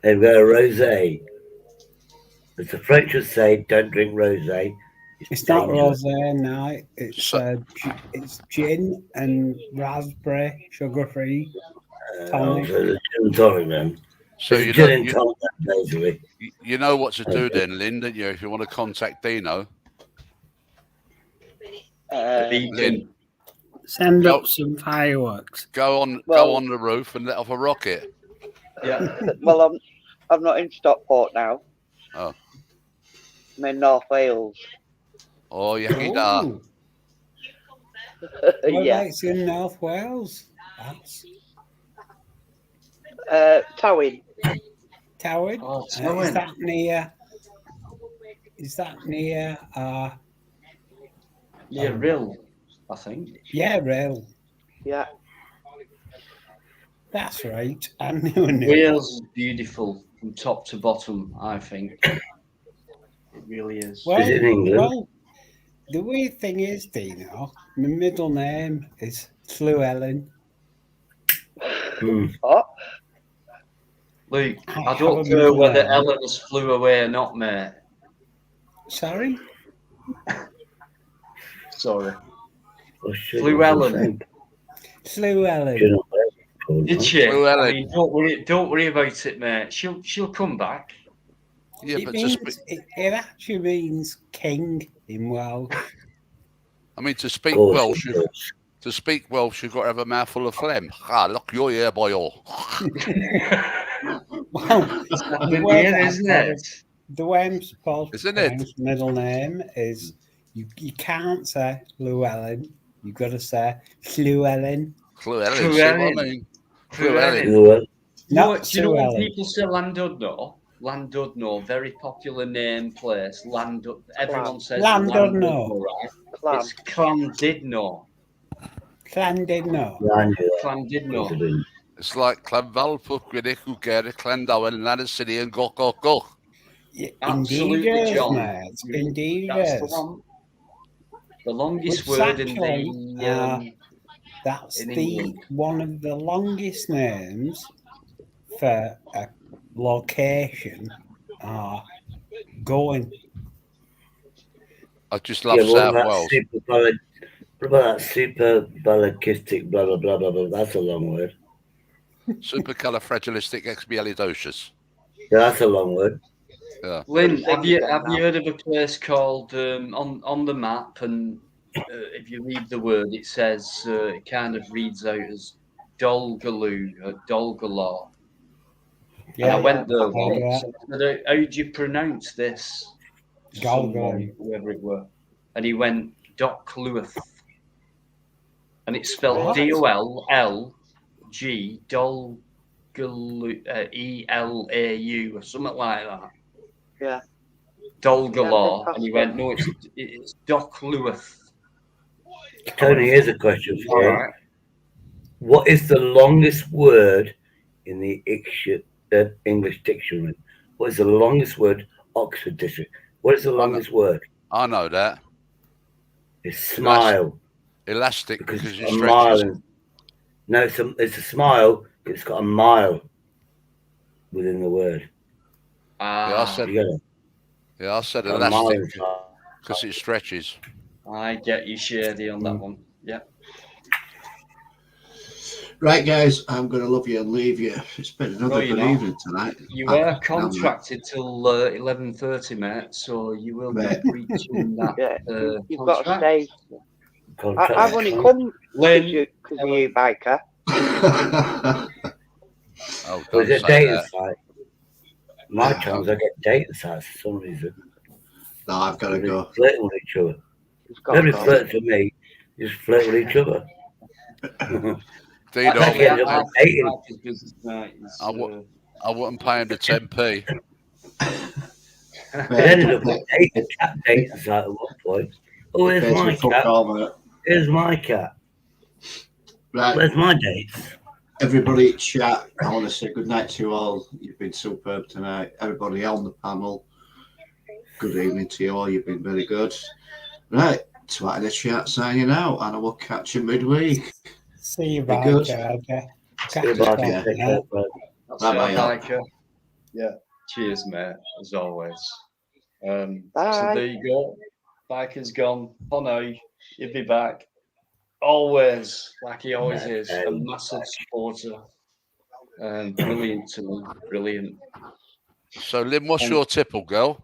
They've got a rosé. As the French would say, don't drink rosé. It's not rosé, no. It's gin and raspberry, sugar-free tonic. So the gin and tonic then. So it's gin and tonic, basically. You know what to do then, Lynn, don't you? If you want to contact Dino. Lynn, send up some fireworks. Go on the roof and let off a rocket. Yeah. Well, I'm not in Stockport now. Oh. I'm in North Wales. Oh, yucky da. Yeah. Whereabouts in North Wales? Towing. Towing? Oh, Is Towing. that near? Is that near? Yeah, Rill, I think. Yeah, Rill. Yeah. That's right. I knew. Wales is beautiful from top to bottom, I think. It really is. Well, Is it in England? well, the weird thing is, Dino, my middle name is Llewellyn. What? Luke, I I don't have a care middle whether name. Ellen has flew away or not, mate. Sorry? Sorry. Oh, shit, Llewellyn. Llewellyn. Did she? Llewellyn. I mean, don't worry about it, mate. She'll come back. Yeah, It but means, it actually means king in Welsh. I mean, to speak Course, Welsh, of course. you've got to have a mouthful of phlegm. Ah, look, you're here, boy. Well, the way Weird, that isn't I've got it? the way I'm supposed to Isn't it? pronounce middle name is you can't say Llewellyn. You've got to say Llewellyn. Llewellyn, see what I mean? Llewellyn. Llewellyn. No, Not do you know when Llewellyn. people say Landudno? Landudno, very popular name place. Everyone says Landudno. right? Clan. It's Llandudno. Llandudno. Llandudno. It's like Clanvalpwc, Gwynnych, Gwger, Clandawen, Lannis City, and Go. Yeah, Absolutely, indeed, John. mate. Indeed, That's the is. one. The longest Which word actually, in the. That's in the England. one of the longest names for a location. Going. I just love Yeah, what South about Wales. what about that super ballistic blah blah blah blah blah? That's a long word. Supercalifragilisticexpialidocious. Yeah, that's a long word. Yeah. Lynn, have you heard of a place called on the map? And if you read the word, it says it kind of reads out as Dolgaloo or Dolgalaw. Yeah, and I went there I heard once. that. And I said, how do you pronounce this? To someone, whoever it were, and he went Doc Lewis, and it's spelled What? D-O-L-L-G E-L-A-U or something like that. Yeah. Dolgalaw, Yeah, and he went, no, it's Doc Lewis. Tony, here's a question for you. Right. What is the longest word in the English dictionary? What is the longest word? Oxford Dictionary. What is the longest word? I know that. It's smile. Elastic Because because it's you got a mile. stretch. No, it's a smile. But it's got a mile within the word. Yeah, I said Got a mile elastic inside. because it stretches. I get you, Shady, on that one. Yeah. Right, guys, I'm going to love you and leave you. It's been another you're good not. evening tonight. You are contracted till 11:30, mate, so you will be Mate. breaching that. Yeah, you've got to contract. stay. Contract. I've only come Lynn, because of you, Biker. Oh, Was don't it say dating that. site? My times I get dating sites for some reason. No, I've got to They go. flirt with each other. You've got to Nobody go. flirts with me. Just flirt with each other. Dino, Back end of my dating. I wouldn't pay him the 10p. I ended up with a cat dating site at one point. Oh, here's Pays my me fuck cat. all, mate. Here's my cat. Right. Where's my dates? Everybody chat. I want to say good night to you all. You've been superb tonight. Everybody on the panel, good evening to you all. You've been very good. Right, Twat in the chat signing out, and I will catch you midweek. See you, Be good. Bikereddie. See you, Biker. Take care, bro. Bye-bye, all. Biker. Yeah. Cheers, mate, as always. So Bye. there you go. Biker's gone. Oh no, he'll be back. Always, like he always is, a massive supporter. Brilliant to me. Brilliant. So, Lynn, what's your tipple, girl?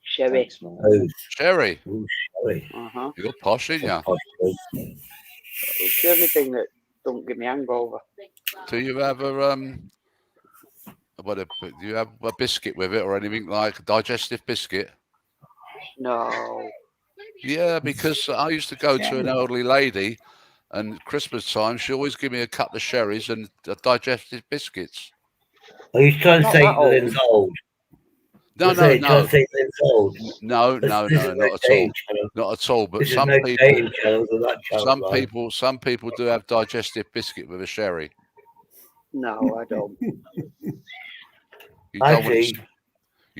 Sherry. Thanks, man. Oh, Sherry. ooh, sorry. You're posh, ain't ya? It's the only thing that don't give me hangover. Do you have do you have a biscuit with it or anything like a digestive biscuit? No. Yeah, because I used to go to an elderly lady, and Christmas time she always give me a couple of sherries and digestive biscuits. Are you trying to Not say that old. Lynn's old? No, Trying to say Lynn's old? no, This is not no at all, dating channel. not at all. But This is some no people, dating channel or that channel. some people do have digestive biscuit with a sherry. No, I don't. You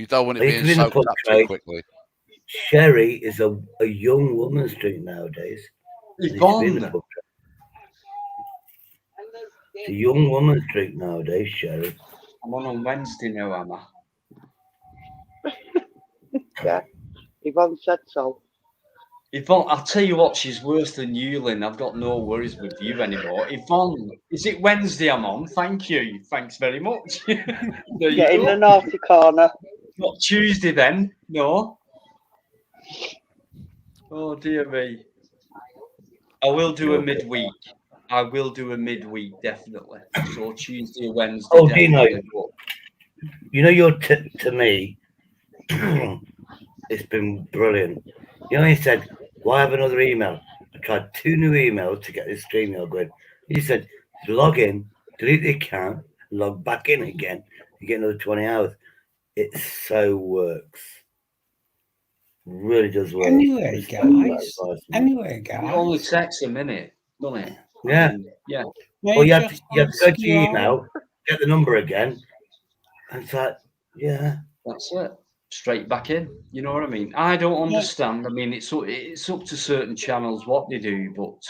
don't want it Are you being doing the soaked up too portrait? quickly. Sherry is a young woman's drink nowadays. Yvonne. It's a young woman's drink nowadays, Sherry. I'm on Wednesday now, am I? Yeah. Yvonne said so. Yvonne, I'll tell you what, she's worse than you, Lynn. I've got no worries with you anymore. Yvonne, is it Wednesday I'm on? Thank you. Thanks very much. There Get you in go. the naughty corner. Not Tuesday then, no. Oh dear me. I will do a midweek. I will do a midweek, definitely. So Tuesday or Wednesday, Oh, definitely. Dino, you know your tip to me, it's been brilliant. You know, he said, why have another email? I tried 2 new emails to get this stream going. He said, log in, delete the account, log back in again, you get another 20 hours. It so works. Really does work. Anyway, guys. It only takes a minute, doesn't it? Yeah. Yeah. Well, you have to go to your email, get the number again, and it's like, yeah. That's it. Straight back in. You know what I mean? I don't understand. I mean, it's up to certain channels what they do, but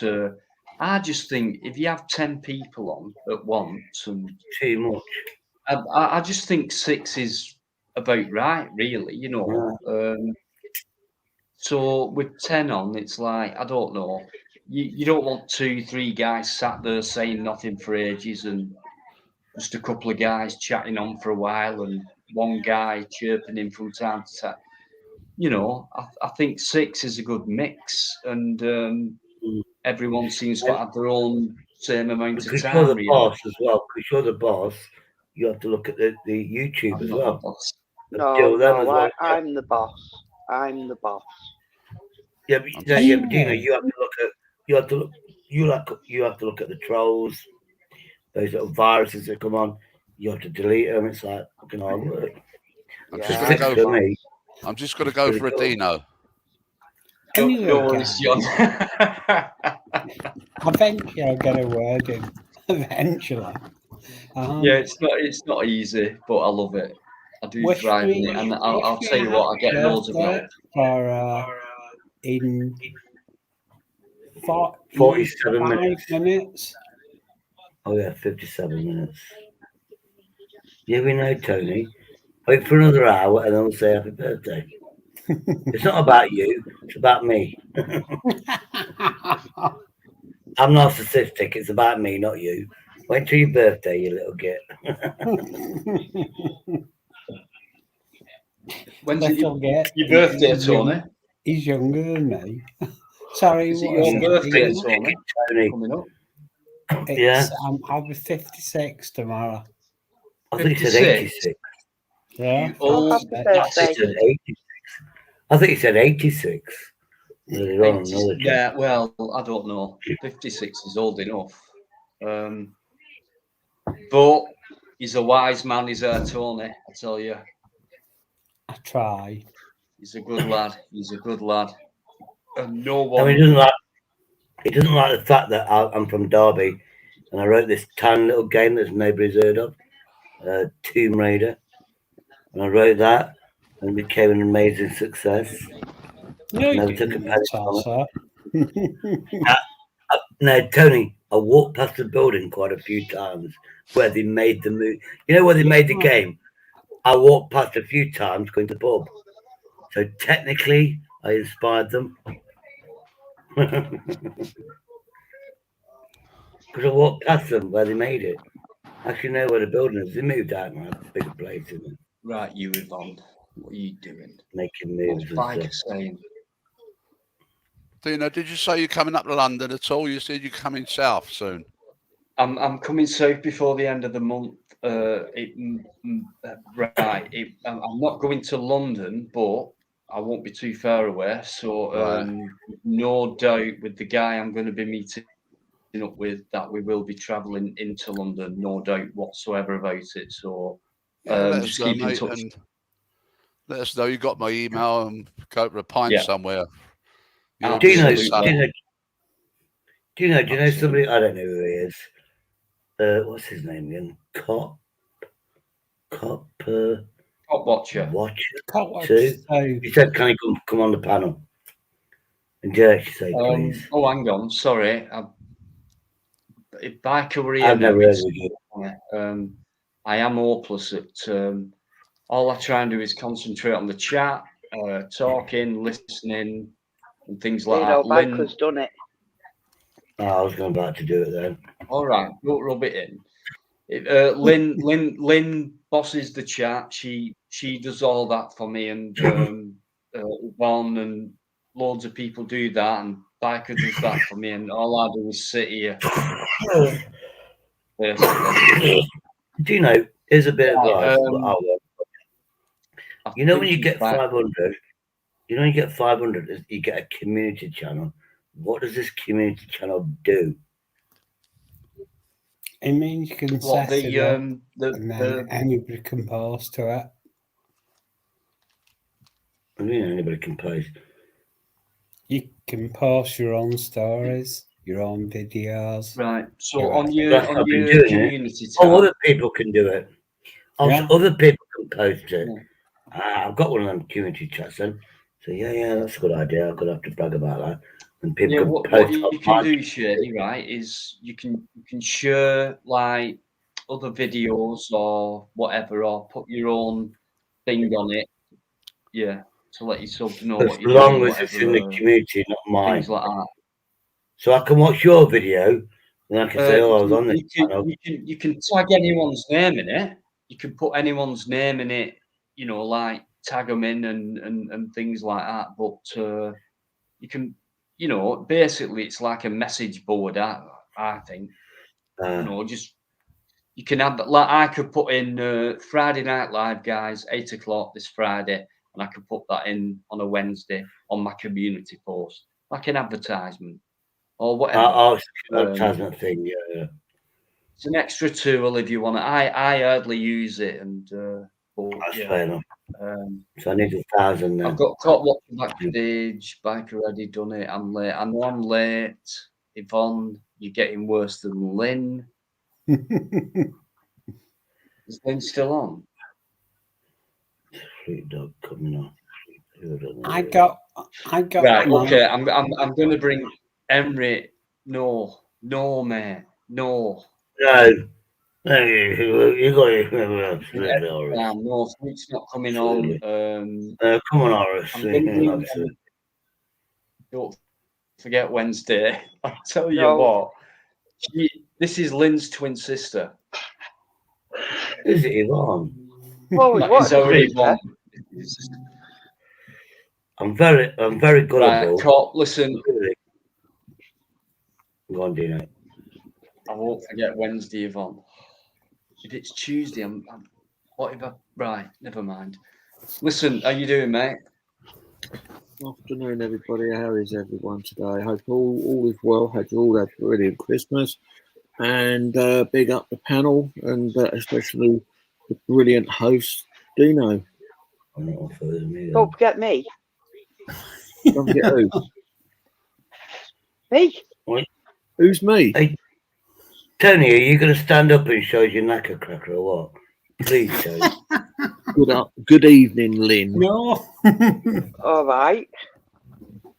I just think if you have 10 people on at once, and too much. I just think 6 is about right, really. You know. Yeah. So with 10 on, it's like I don't know. You don't want 2, 3 guys sat there saying nothing for ages, and just a couple of guys chatting on for a while, and one guy chirping in from time to time. You know, I think 6 is a good mix, and everyone seems to have their own same amount of time. Because you're the boss as well. Because you're the boss, you have to look at the YouTube as well. No, I'm the boss. I'm the boss. Yeah, but Dino, you have to look at you have to look at the trolls, those little viruses that come on. You have to delete them. It's like fucking hard work. I'm just going to go for a Dino. Anyway, John. Eventually, I'll get a word in. Eventually. Yeah, it's not easy, but I love it. I do thrive in it, and I'll tell you what, I get loads of help. For in 47 minutes. Oh yeah, 57 minutes. Yeah, we know, Tony. Wait for another hour and then we'll say happy birthday. It's not about you, it's about me. I'm narcissistic, it's about me, not you. Wait till your birthday, you little git. When's your birthday, Tony? He's younger than me. Sorry, is it your birthday, Tony? Coming up. I'll be 56 tomorrow. I think he said 86. Yeah. I think he said 86. Yeah, well, I don't know. 56 is old enough. But he's a wise man, he's Tony, I tell you. I try. He's a good lad. He's a good lad. And no one. I mean, He doesn't like the fact that I'm from Derby, and I wrote this tiny little game that nobody's heard of, Tomb Raider, and I wrote that, and it became an amazing success. No, Never you took a didn't penny tell from us it. No, Tony, I walked past the building quite a few times where they made the movie. You know where they made the game? I walked past a few times going to the pub. So technically, I inspired them. Because I walked past them where they made it. Actually, know where the building is. They moved out now. It's a bigger place, isn't it? Right, you Yvonne. What are you doing? Making What's moves and Biker stuff. saying? Dino, did you say you're coming up to London at all? You said you're coming south soon. I'm coming south before the end of the month. I'm not going to London, but I won't be too far away. So no doubt with the guy I'm going to be meeting up with that we will be travelling into London. No doubt whatsoever about it. So let just us know, keep in mate, touch. and let us know you got my email and go for a pint somewhere. Do you know somebody? I don't know who he is. What's his name again? Cop Watcher. He said, "Can I come on the panel?" And Derek say, "Please." Oh, hang on. Sorry. If Biker were here, I've never heard of you. I am hopeless at. All I try and do is concentrate on the chat, talking, listening, and things like that. Biker's done it. Oh, I was going about to do it then. All right, don't rub it in. Lynn bosses the chat. She does all that for me, and Yvonne and loads of people do that, and Biker does that for me, and all I do is sit here. Basically. Do you know? Here's a bit of advice. You know when you get 500, you get 500, you get a community channel. What does this community channel do? It means you can set it up, and then anybody can post to it. I mean, anybody can post. You can post your own stories, your own videos. Right. So on your community tab, other people can do it. Other people can post it. I've got one of them community chats then. So yeah, that's a good idea. I'm gonna have to brag about that. And people can what you can do, Shady, right, is you can share like other videos or whatever, or put your own thing on it. Yeah, to let your sub know what you're doing. As long as it's in the community, not mine. Things like that. So I can watch your video, and I can say, "Oh, I was on this channel." You can tag anyone's name in it. You can put anyone's name in it. You know, like tag them in and things like that. But you can, basically it's like a message board. I think. Just you can have like I could put in Friday Night Live, guys, 8 o'clock this Friday, and I could put that in on a Wednesday on my community post, like an advertisement or whatever. Advertisement thing, yeah. It's an extra tool if you want to. I hardly use it, and that's fair enough. So I need 1,000 now. I've got caught watching backstage. Bikereddie done it. I'm late. I know I'm late. Yvonne, you're getting worse than Lynn. Is Lynn still on? Street dog coming on. I got. Right. Okay. I'm going to bring Emery. No, mate. No. Hey, you got it. No, it's not coming on. Come on, Horace. Don't forget Wednesday. I'll tell you what. This is Lynn's twin sister. Is it Yvonne? Yvonne. I'm very gullible. Right, Cop, listen. Go on, Dino. I won't forget Wednesday, Yvonne. If it's Tuesday, I'm what if I right, never mind. Listen, how you doing, mate? Afternoon, everybody. How is everyone today? Hope all is well. Hope you all had a brilliant Christmas. And big up the panel, and especially the brilliant host, Dino. Don't forget me. Don't forget who? Me? Who's me? Hey, Tony, are you going to stand up and show your knacker cracker or what? Please, Tony. Good evening, Lynn. No. All right.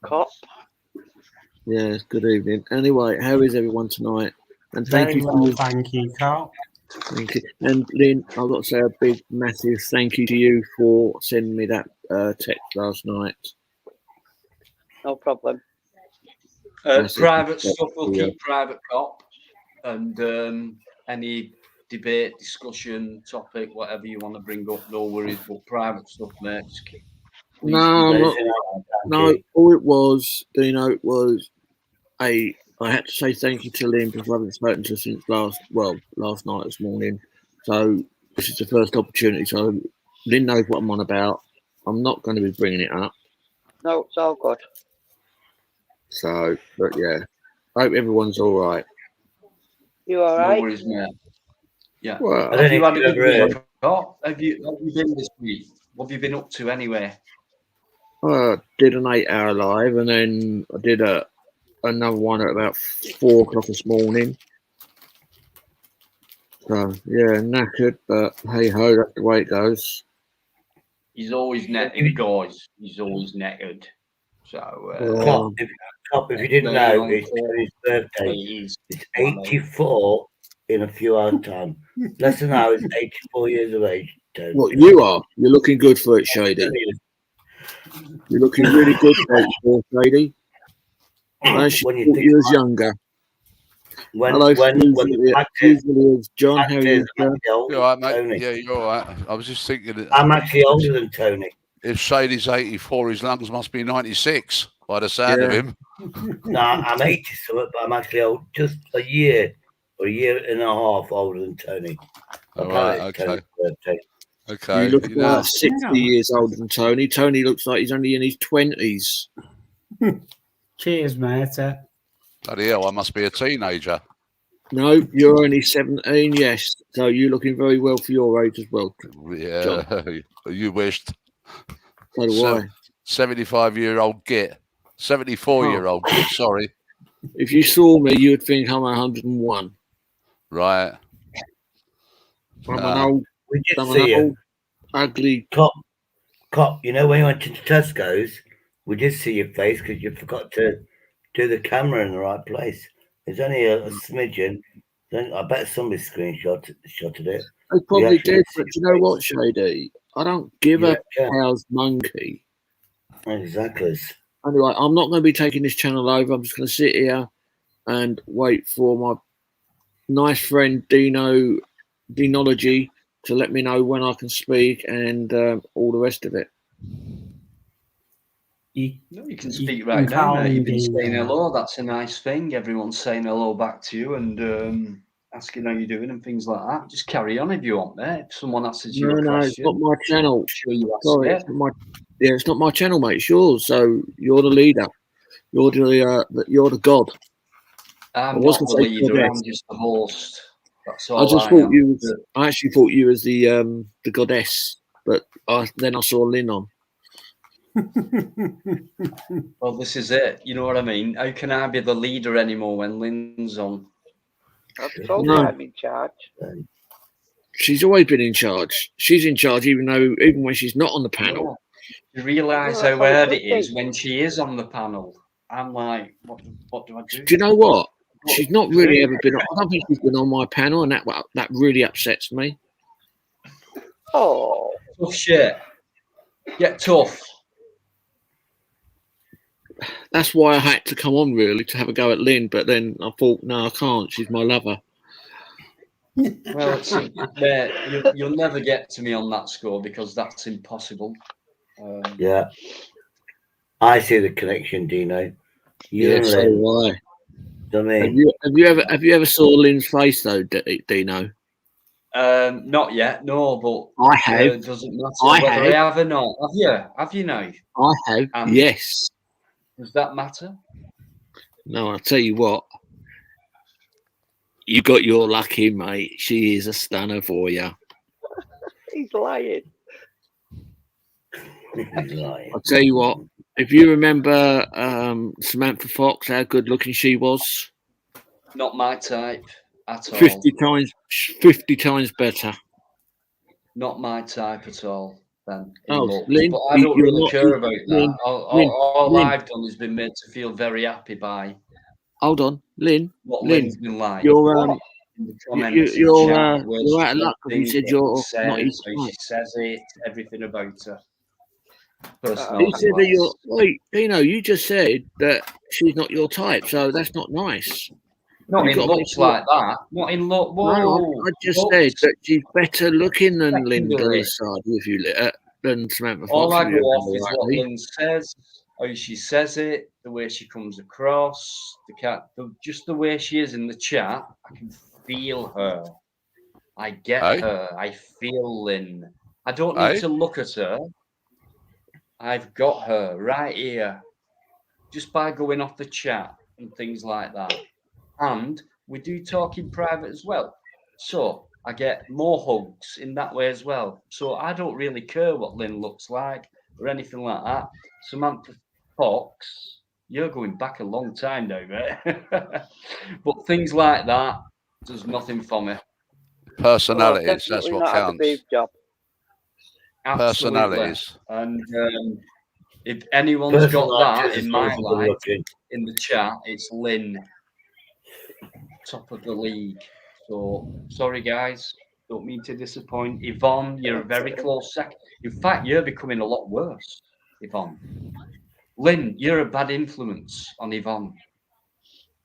Cop. Yes, good evening. Anyway, how is everyone tonight? And thank Very you for well, your, thank you, Carl. thank you. And Lynn, I've got to say a big, massive thank you to you for sending me that text last night. No problem. Massive Private respect stuff we'll for you. keep private, cop. And any debate, discussion, topic, whatever you want to bring up, no worries. But private stuff, mate, just keep, please No, keep not, no. All it was, Dino, was I had to say thank you to Lynn because I haven't spoken to her since last night, this morning. So this is the first opportunity. So Lynn knows what I'm on about. I'm not going to be bringing it up. No, it's all good. So, but yeah, I hope everyone's all right. You all no right? worries, mate. Yeah. Well, Have you had a good week, Cop? Have you been this week? What have you been up to anyway? I did an 8-hour live, and then I did another one at about 4 o'clock this morning. So yeah, knackered, but hey ho, that's the way it goes. He's always knackered, guys. He's always knackered. So, Cop, if you didn't know, it's Tony's birthday. It's 84 in a few hours' time. Less than an hour, it's 84 years of age, Tony. What you are? You're looking good for it, Shady. You're looking really good for it, Shady. When you think you was younger. Hello, usually is John. How are you, sir? You all right, mate? Yeah, you're all right. I was just thinking that I'm actually older than Tony. If Shady's 84, his lungs must be 96 by the sound of him. No, I'm 80 something, but I'm actually old, just a year or a year and a half older than Tony. All right, okay. Okay. You look about 60 years older than Tony. Tony looks like he's only in his 20s. Cheers, mate. Bloody hell, I must be a teenager. No, you're only 17, yes. So you're looking very well for your age as well. Yeah, John. You wished. So do I. 75-year-old git. 74-year-old git, sorry. If you saw me, you would think I'm 101. Right. I'm an old, we did see old ugly cop. You know, when you went to Tesco's, we did see your face because you forgot to do the camera in the right place. There's only a smidgen. I bet somebody shotted it. They probably did, but you know what, Shady? I don't give a how's monkey. Exactly. Anyway, I'm not going to be taking this channel over. I'm just going to sit here and wait for my nice friend Denology to let me know when I can speak and all the rest of it. You can speak right now, mate. You've been saying hello. That's a nice thing. Everyone's saying hello back to you and asking how you're doing and things like that. Just carry on if you want, mate. If someone asks you a question. No, it's not my channel. Sure you ask Sorry, it's not my channel, mate. It's yours. So you're the leader. You're the god. I'm not the leader. I'm just the host. That's all. I actually thought you was the goddess, but then I saw Lynn on. Well, this is it. You know what I mean? How can I be the leader anymore when Lynn's on? I've told you I'm in charge. She's always been in charge. She's in charge even when she's not on the panel. You realise how hard it is when she is on the panel. I'm like, what do I do? Do you know what? She's not really ever been on. I don't think she's been on my panel, and that really upsets me. Oh, tough shit. Get tough. That's why I had to come on, really, to have a go at Lynn. But then I thought, no, I can't. She's my lover. Well, you'll never get to me on that score because that's impossible. Yeah, I see the connection, Dino. Yeah, so do I. I mean, have you ever saw Lynn's face though, Dino? Not yet, no. But I have. It doesn't matter whether I have or not. Have you? Have you now? I have. Yes. Does that matter? No, I'll tell you what. You got your lucky, mate. She is a stunner for you. He's lying. He's lying. I'll tell you what. If you remember Samantha Fox, how good looking she was, Not my type at all. 50 times better. Not my type at all. Then in Oh, looks. Lynn, But I don't you're really not. care about Lynn, that. All Lynn, I've done is been made to feel very happy by hold on, Lynn. what Lynn, Lynn's been like. you're In the comments and you're chat, where you're she out of says luck because you things, said what you're she not his says, how she type. says it, everything about her. He Personality said that you're. wise. Wait, Dino, you just said that she's not your type, so that's not nice. Not You've in got to make looks sure. like that. Not in look. No, Whoa. I just Looks. said that she's better looking than Linda Secondary. Lasardi, if you than Samantha Fox. All I if go you off remember is what rightly. Lynn says, how she says it, the way she comes across, just the way she is in the chat. I can feel her. I get Hey? her. I feel Lynn. I don't Hey? need to look at her. I've got her right here, just by going off the chat and things like that. And we do talk in private as well. So I get more hugs in that way as well. So I don't really care what Lynn looks like or anything like that. Samantha Fox, you're going back a long time now, mate. But things like that does nothing for me. Personalities, that's what not had the counts. beef job. Absolutely. Personalities. And if anyone's got that in my Personalities are life, looking. in the chat, it's Lynn. Top of the league. So sorry guys, don't mean to disappoint. Yvonne, you're a very close second. In fact, you're becoming a lot worse, Yvonne. Lynn, you're a bad influence on Yvonne.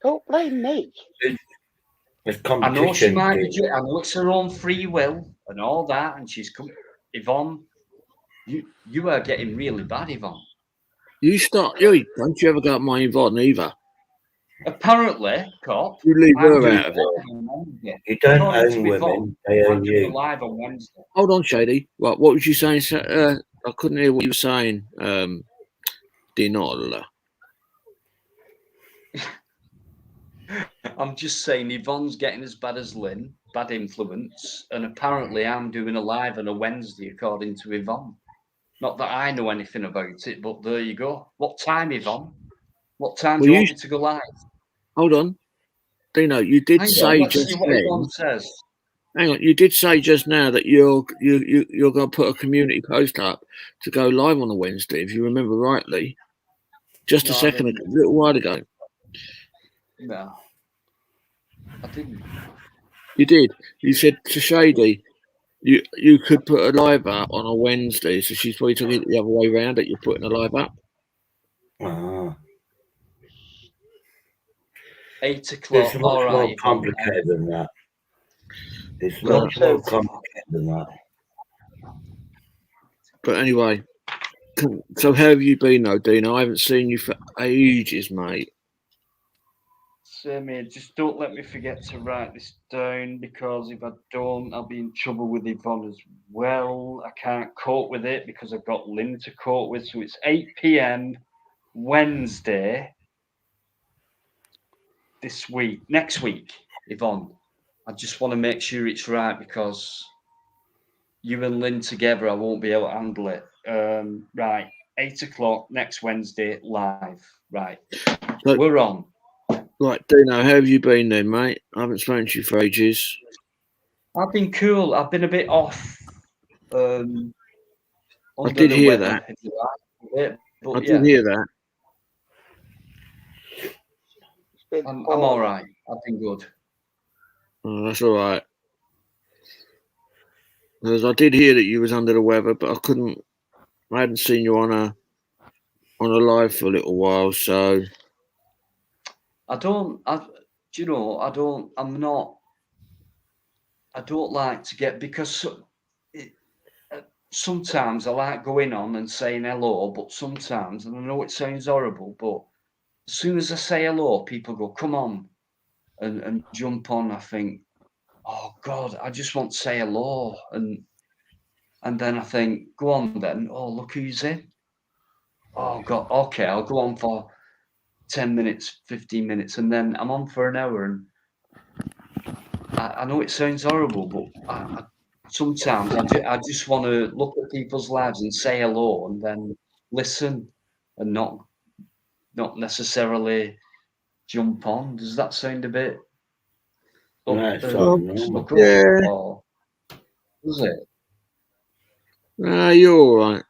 Don't blame me. It's I know she competition. might be. I know it's her own free will and all that, and she's come. Yvonne, you are getting really bad, Yvonne. You don't you ever go up my Yvonne either? Apparently, Cop, You leave I'm her doing out of it. live on Wednesday. You don't According own to Yvonne, women, they I'm own doing a you. live on Wednesday. Hold on, Shady. Right, what was you saying? I couldn't hear what you were saying. Dinola. I'm just saying Yvonne's getting as bad as Lynn, bad influence, and apparently I'm doing a live on a Wednesday, according to Yvonne. Not that I know anything about it, but there you go. What time, Yvonne? What time do you want me to go live? Hold on. Dino, you did Hang say on, just see what then. Yvonne says. Hang on, you did say just now that you're going to put a community post up to go live on a Wednesday, if you remember rightly. Just a second ago, a little while ago. No, I didn't. You did. You said to Shady, you could put a live up on a Wednesday, so she's probably took it the other way around that you're putting a live up. 8 o'clock. It's much All right, more complicated than that. It's Well, much more complicated than that. But anyway, so how have you been though, Dino? I haven't seen you for ages, mate. Same here. Just don't let me forget to write this down, because if I don't, I'll be in trouble with Yvonne as well. I can't cope with it because I've got Lynn to cope with. So it's 8 p.m. Wednesday this week, next week, Yvonne. I just want to make sure it's right, because you and Lynn together, I won't be able to handle it. Right, 8 o'clock next Wednesday, live. Right, So, we're on. Right, Dino, how have you been then, mate? I haven't spoken to you for ages. I've been cool. I've been a bit off. I did hear that. But I did hear that. I'm all right. I've been good. Oh, that's all right. Because I did hear that you was under the weather, but I hadn't seen you on a live for a little while, so I don't like to get, because sometimes I like going on and saying hello, but sometimes, and I know it sounds horrible, but as soon as I say hello, people go, come on, and jump on. I think, oh God, I just want to say hello. And then I think, go on then. Oh, look who's in. Oh God, okay, I'll go on for 10 minutes, 15 minutes, and then I'm on for an hour. And I know it sounds horrible, but sometimes I just want to look at people's lives and say hello and then listen. and not necessarily jump on. Does that sound a bit stuck up, yeah. or does it? You're all right.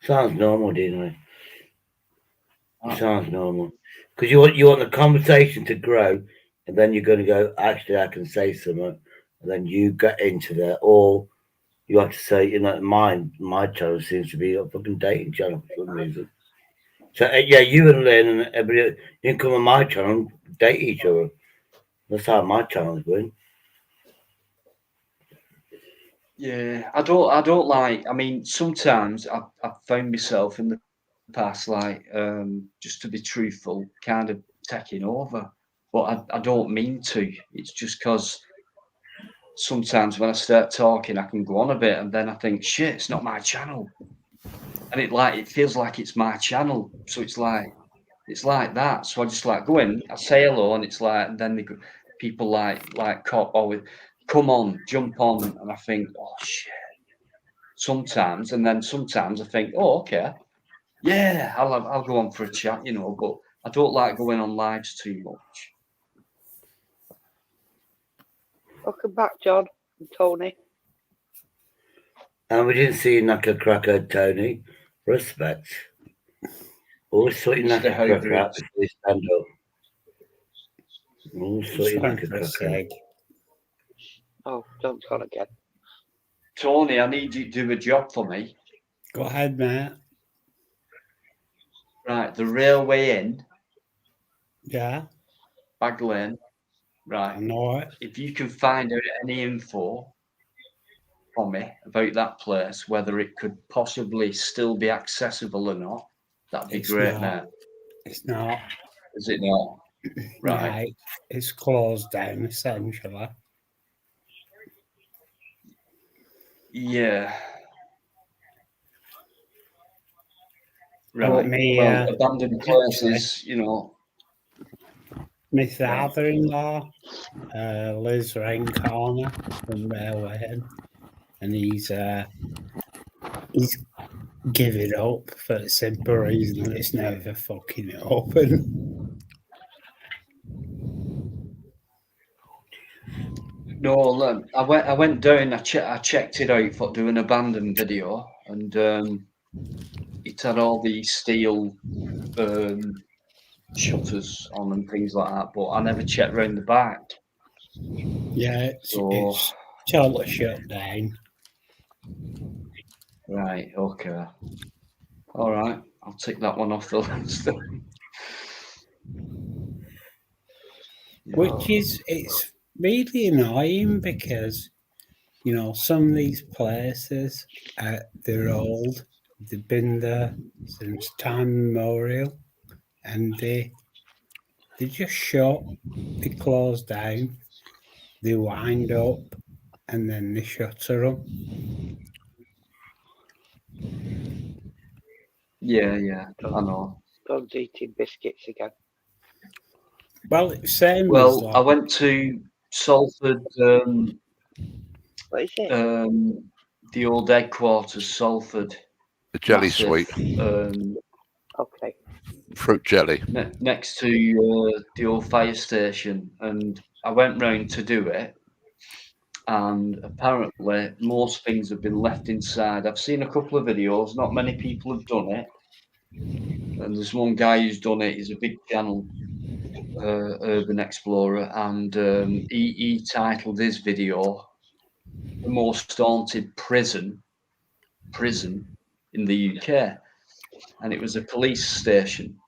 Sounds normal, didn't it? Sounds normal. Because you want the conversation to grow, and then you're going to go, actually, I can say something, and then you get into that, or you have to say, you know, my channel seems to be a fucking dating channel for some reason. So yeah, you and Lynn and everybody, you can come on my channel and date each other. That's how my channel's going. Yeah, I don't like. I mean, sometimes I've found myself in the past, like, just to be truthful, kind of taking over, but I don't mean to. It's just because sometimes when I start talking, I can go on a bit, and then I think, shit, it's not my channel, and it feels like it's my channel, so it's like that. So I just like go in, I say hello, and it's like, and then people like cop always come on, jump on, and I think, oh shit. Sometimes, and then sometimes I think, oh, okay, yeah, I'll go on for a chat, you know, but I don't like going on lives too much. Welcome back, John and Tony. And we didn't see you knock a cracker, Tony. Respect. Always sort you knock a cracker out before you stand up. Always sort you knock a cracker out. Oh, John's gone again. Tony, I need you to do a job for me. Go ahead, mate. Right, the railway in. Yeah. Bag Lane. Right. I know it. If you can find out any info for me about that place, whether it could possibly still be accessible or not, that'd be great, mate. It's not. Is it not? Right. It's closed down, essentially. Yeah. Right. Well, abandoned places, you know. My father-in-law lives around corner from Railway Inn, and he's given up for the simple reason that it's never fucking open. No, I went down. I checked it out for doing an abandoned video, and it had all these steel shutters on and things like that. But I never checked round the back. Yeah, it's totally shut down. Right. Okay. All right. I'll take that one off the list. Which is, it's really annoying because, you know, some of these places, they're old. They've been there since time immemorial, and they just shut, they close down, they wind up, and then they shutter them. Yeah, I know. John's eating biscuits again. Well, same. Well, I went to Salford. What is it? The old headquarters, Salford. The jelly sweet. Okay. Fruit jelly. Next to the old fire station, and I went round to do it. And apparently, most things have been left inside. I've seen a couple of videos. Not many people have done it. And there's one guy who's done it. He's a big channel, urban explorer, and he titled his video "The Most Haunted Prison in the UK," and it was a police station.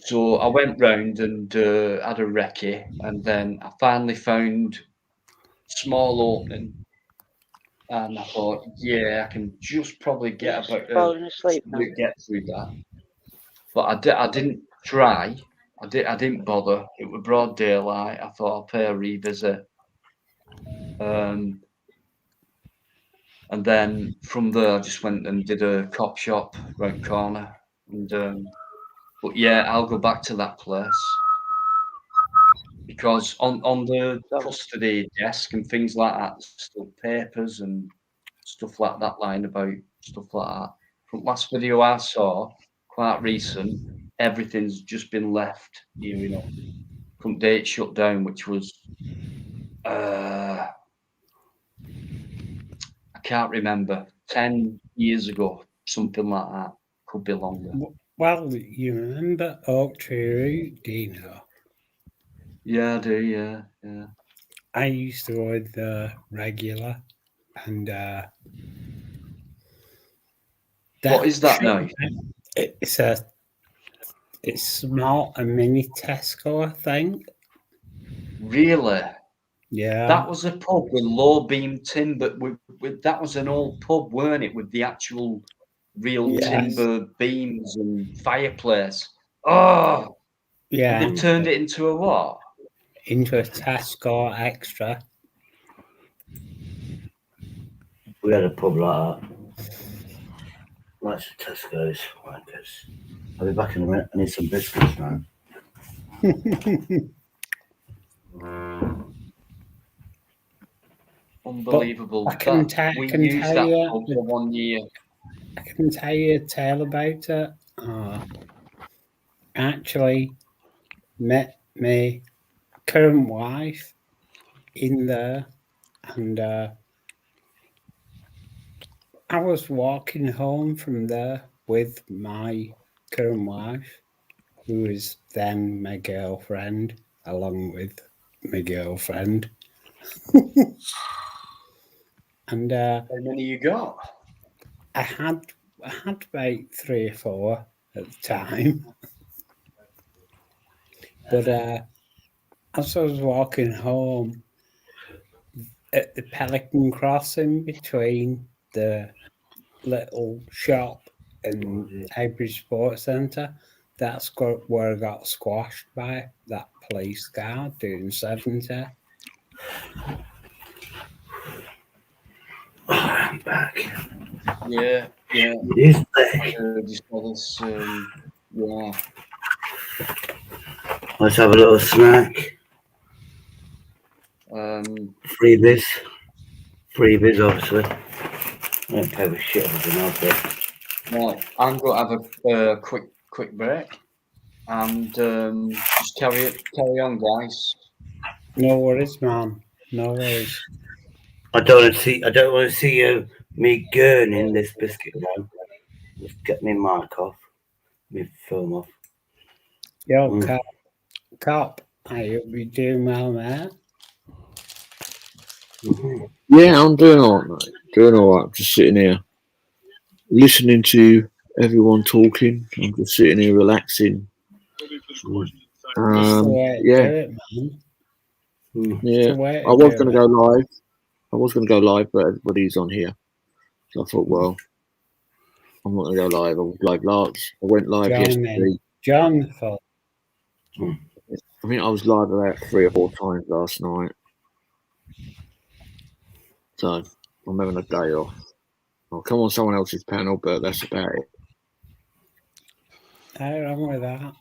So I went round and had a recce, and then I finally found a small opening, and I thought, yeah, I can just probably get falling asleep now. get through that. But I didn't try. I didn't bother. It was broad daylight. I thought I'll pay a revisit. And then from there, I just went and did a cop shop round corner. And but yeah, I'll go back to that place because on the custody desk and things like that, there's still papers and stuff like that lying about, stuff like that. last video I saw, quite recent, everything's just been left, you know, from date shut down, which was I can't remember, 10 years ago, something like that. Could be longer. Well, you remember Oak Tree Route, do you know? Yeah, I do, yeah, yeah. I used to go there regular, and what is that now? It's small, a mini Tesco, I think. Really? Yeah. That was a pub with low beam timber. With that was an old pub, weren't it? With the actual real timber beams and fireplace. Oh, yeah. And they turned it into a what? Into a Tesco extra. We had a pub like that. Lots of Tesco's. I'll be back in a minute. I need some biscuits now. Unbelievable. I can tell you pub for 1 year. I can tell you a tale about it. Actually met my current wife in there, and I was walking home from there with my current wife, who is then my girlfriend, along with my girlfriend. And how many you got? I had about 3 or 4 at the time. But as I was walking home at the Pelican Crossing between the little shop and Hybrid Sports Centre, that's where I got squashed by that police car doing 70. I'm back. Yeah. It is back. Yeah. Let's have a little snack. Freebies, obviously. I don't pay for shit everything else. Right, I'm going to have a quick break, and just carry on, guys. No worries, man. No worries. I don't want to see me gurning this biscuit now. Just get me mic off, me film off. Yo, cop, how you be doing well, man? Yeah, I'm doing all right, mate. Doing all right. I'm just sitting here, listening to everyone talking. I'm just sitting here relaxing. Yeah. I was going to go live. But everybody's on here. So I thought, well, I'm not going to go live. I went live yesterday. John. I think I was live about 3 or 4 times last night. So I'm having a day off. I'll come on someone else's panel, but that's about it. No wrong with that.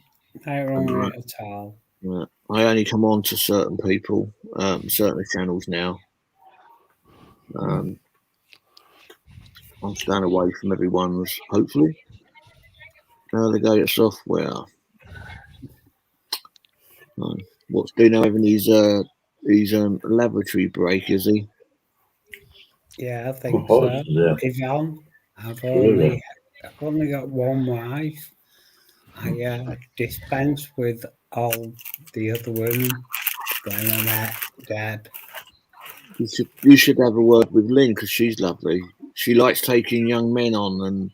No wrong with it at all. Yeah. I only come on to certain people, certain channels now. I'm staying away from everyone's, hopefully, alligator software. What's doing having these laboratory break, is he? Yeah, I think so. Yvonne, I've only got one wife. I dispense with all the other women when I met Deb. You should have a word with Lynn, because she's lovely. She likes taking young men on and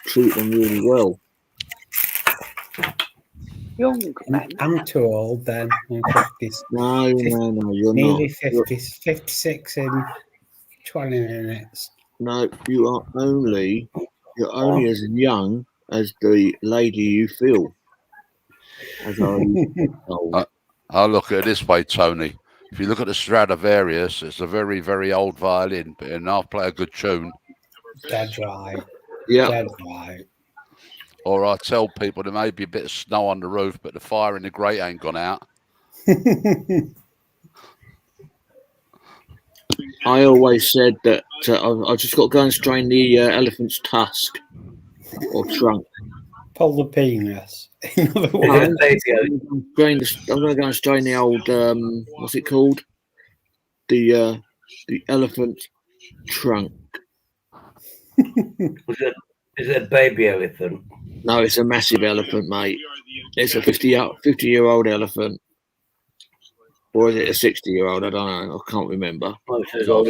treat them really well. Young man. I'm too old then. I'm 50. No, you're nearly not. 50, 56 in 20 minutes. No, you're only as young as the lady you feel. As I'll look at it this way, Tony. If you look at the Stradivarius, it's a very, very old violin, but enough play a good tune. Dead right. Yeah. Dead right. Or I tell people there may be a bit of snow on the roof, but the fire in the grate ain't gone out. I always said that I just got to go and strain the elephant's tusk or trunk. Pull the penis. In other Is it a baby I'm going to go and strain the old what's it called? The elephant trunk. Is it a baby elephant? No, it's a massive elephant, mate. It's a 50-year-old elephant. Or is it a 60-year-old? I don't know. I can't remember. Oh, it's old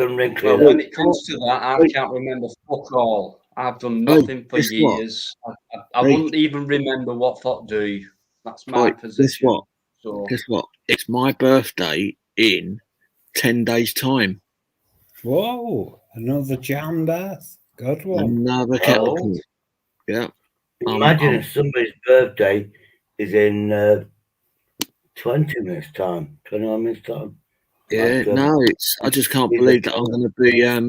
and wrinkly. Well, when it comes to that, I can't remember fuck all. I've done nothing for guess what? years. I wouldn't even remember what fuck do. That's my position. Guess what? It's my birthday in 10 days' time. Whoa, another jam death. Good one. Another kettle. Yeah. Imagine if somebody's birthday is in 20 minutes time, 21 minutes time. Yeah, no, I just can't believe that I'm going to be I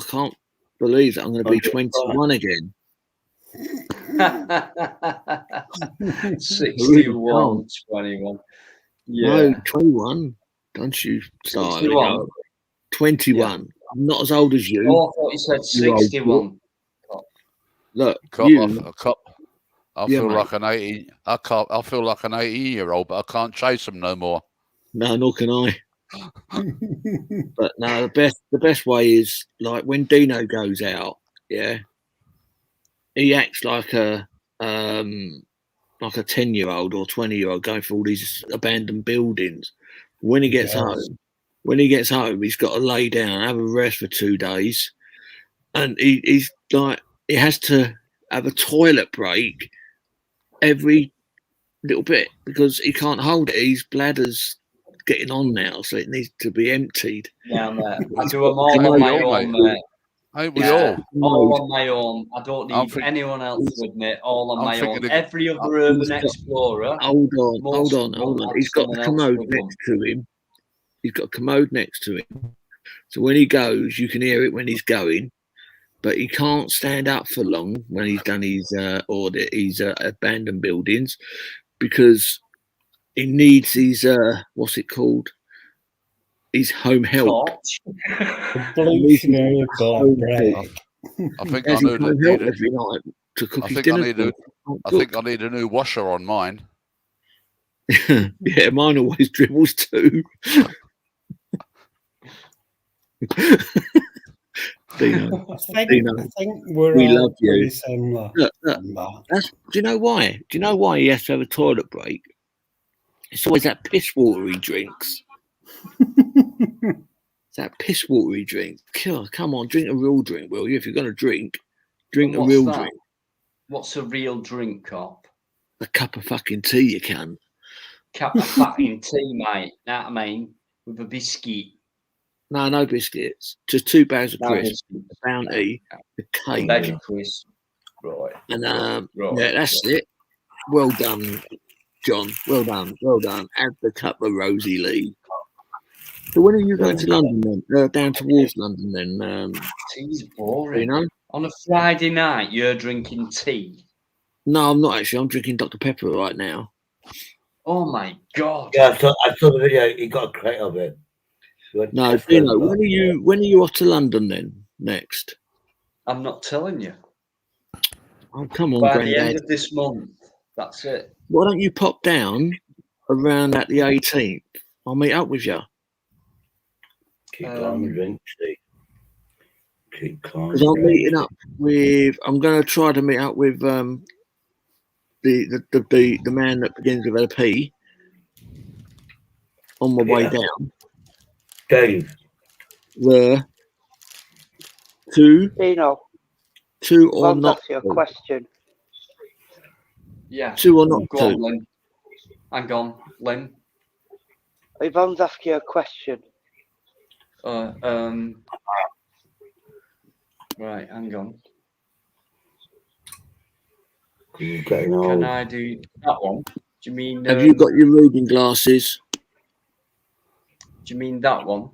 can't believe that I'm going to be 21 again. 61, 21. Yeah. No, 21. Don't you start. 21. Yeah. I'm not as old as you. Oh, I thought you said 61. Look, I feel like an 80. I feel like an 18-year-old, but I can't chase them no more. No, nor can I. But no, the best way is like when Dino goes out. Yeah, he acts like a 10-year-old or 20-year-old going through all these abandoned buildings. When he gets home, he's got to lay down, have a rest for 2 days, and he's like he has to have a toilet break every little bit because he can't hold it. His bladder's getting on now, so it needs to be emptied. Yeah, mate. I do them all on my own, mate. Ain't we all? All on my own. I don't need anyone else with me. All on my own. Every other urban explorer. Hold on. He's got the commode next to him. He's got a commode next to him. So when he goes, you can hear it when he's going, but he can't stand up for long when he's done his audit, his abandoned buildings, because he needs his what's it called? His home help. I think I need every night to cook I his think dinner. I think I need a new washer on mine. Yeah, mine always dribbles too. Dino, I think we love you. pretty similar. Look, do you know why? Do you know why he has to have a toilet break? It's always that piss water he drinks. It's that piss water he drinks. Come on, drink a real drink, will you? If you're going to drink a real drink. What's a real drink, Cop? A cup of fucking tea, you can. Cup of fucking tea, mate. Know what I mean? With a biscuit. No biscuits. Just 2 bags of crisps, a Bounty, a cake. Bag of crisps. Right. And yeah, that's it. Well done, John. Well done. Add the cup of Rosie Lee. So when are you going to London then? Down towards London then? Tea's boring. You know? On a Friday night, you're drinking tea? No, I'm not actually. I'm drinking Dr. Pepper right now. Oh my God. Yeah, I saw the video. He got a crate of it. No, Dino, when are you off to London then next? I'm not telling you. Oh, come on, By Granddad. the end of this month. That's it. Why don't you pop down around at the 18th? I'll meet up with you. Keep climbing, drink, Steve. Keep climbing. Because I'm meeting up with. I'm going to try to meet up with the man that begins with a P. On my way down. Dave. The two or not. Ask you a question. Yeah. 2 or not Go 2. on, Lynn. Hang on, Lynn. Yvonne's asking you a question. Right, hang on. Can I do that one? Do you mean? Have you got your reading glasses? Do you mean that one?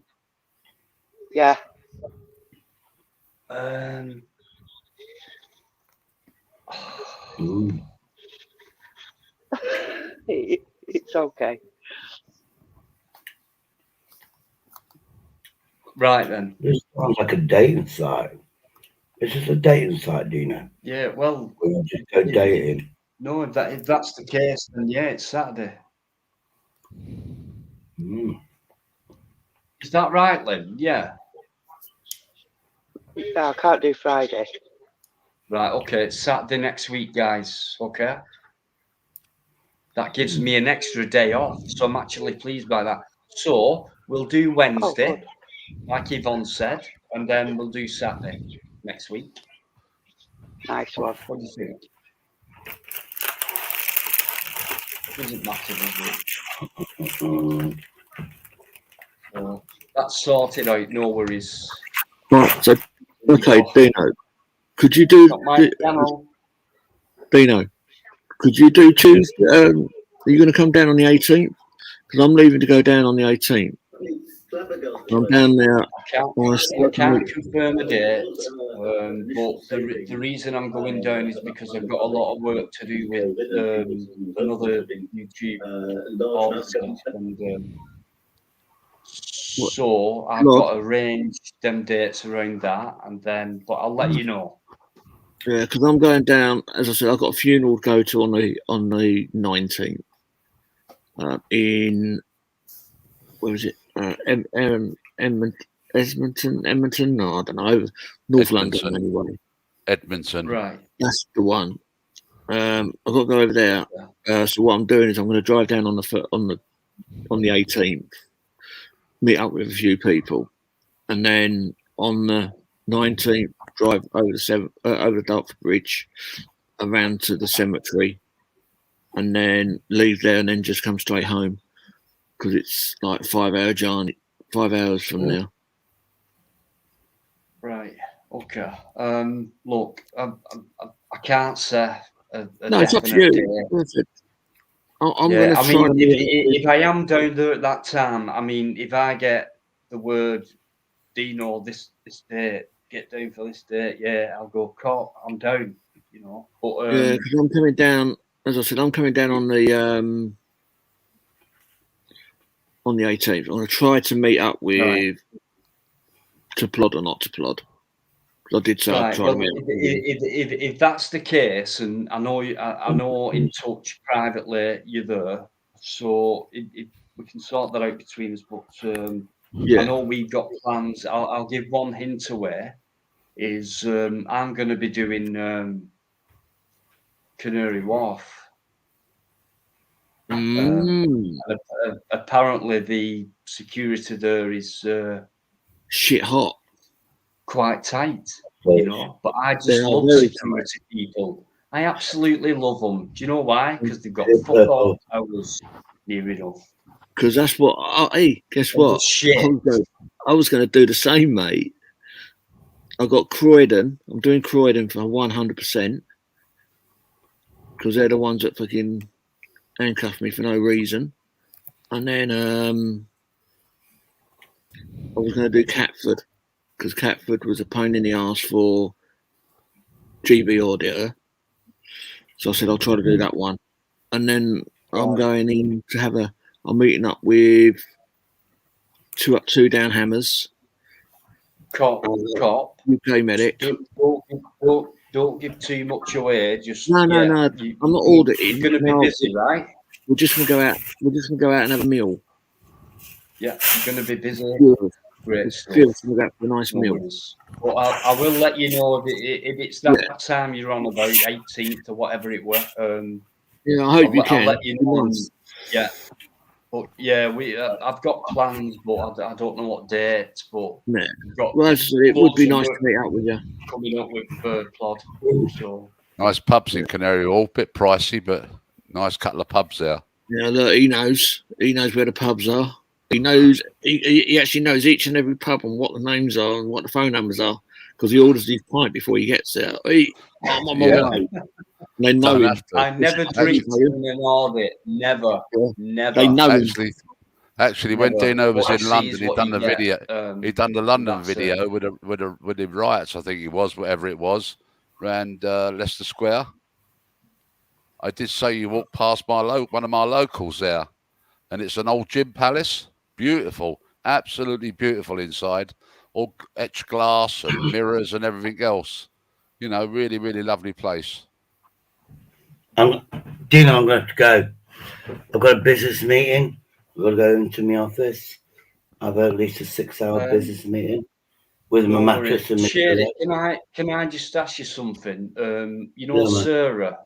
Yeah. It's okay. Right then. This sounds like a dating site. It's just a dating site, do you know? Yeah, well, We'll just go dating. no, if that's the case, then yeah, it's Saturday. Mm. Is that right, Lynn? Yeah. No, I can't do Friday. Right, okay, it's Saturday next week, guys. Okay. That gives me an extra day off, so I'm actually pleased by that. So we'll do Wednesday, like Yvonne said, and then we'll do Saturday next week. Nice one. What do you think? Doesn't matter, does it? That's sorted out, no worries. Right, so okay, Dino, could you do Dino? Could you do Tuesday? Are you going to come down on the 18th? Because I'm leaving to go down on the 18th. I'm down there. I can't confirm a date, but the reason I'm going down is because I've got a lot of work to do with another YouTube author, and so I've got to arrange them dates around that, and then. But I'll let you know. Yeah, because I'm going down. As I said, I've got a funeral to go to on the 19th. In where is it? Edmonton? No, I don't know. North London, anyway. Edmonton. Right. That's the one. I've got to go over there. So what I'm doing is I'm going to drive down on the 18th, meet up with a few people, and then on the 19th drive over the Dartford Bridge, around to the cemetery, and then leave there, and then just come straight home because it's like a 5-hour journey, 5 hours from now. Right. Okay. Look, I can't say a no, it's up to you. I'm going to try. If I am down there at that time, I mean, if I get the word, Dino, this date, get down for this date, yeah, I'll go. I'm down, you know. But yeah, because I'm coming down. As I said, I'm coming down on the 18th. I'm going to try to meet up with to plod or not to plod. I did say I'd try. Well, if that's the case, and I know in touch privately you're there, so we can sort that out between us. But I know we've got plans. I'll give one hint away. Is I'm going to be doing Canary Wharf. Apparently, the security there is shit hot. Quite tight, you know, but I just love security people. I absolutely love them. Do you know why? Because they've got fuck all hours near enough. Because that's what. Guess what? I was going to do the same, mate. I got Croydon. I'm doing Croydon for 100% because they're the ones that fucking handcuffed me for no reason. And then I was going to do Catford because Catford was a pain in the arse for GB audio. So I said I'll try to do that one. And then I'm going in to I'm meeting up with two down hammers. Cop. UK medic. Don't give too much away. Just no. I'm not auditing. You're going to be busy, right? We're just going to go out. We're just going to go out and have a meal. Yeah, you're going to be busy. Good. Great stuff. Good. We'll go for a nice meal. But I will let you know if it's that time you're on about 18th or whatever it were. Yeah, I hope you can. I'll let you know. Yeah. But yeah, I've got plans, but I don't know what date. But it would be nice to meet up with you. Coming up with Plod. So nice pubs in Canary Wharf, bit pricey, but nice couple of pubs there. Yeah, look, he knows where the pubs are. He knows. He actually knows each and every pub and what the names are and what the phone numbers are because he orders his pint before he gets there. I'm on my way. They know him. I never drink in an audit. Never. They know him. Actually, when Dino was in London, he'd done the video. He'd done the London video with the riots. I think it was, whatever it was, around Leicester Square. I did say you walked past one of my locals there, and it's an old gym palace. Beautiful, absolutely beautiful inside. all etched glass and mirrors and everything else. You know, really, really lovely place. Dino, I'm going to have to go. I've got a business meeting. I've got to go into my office. I've had at least a 6-hour business meeting with my mattress and my Shady, can I just ask you something? You know, Sarah,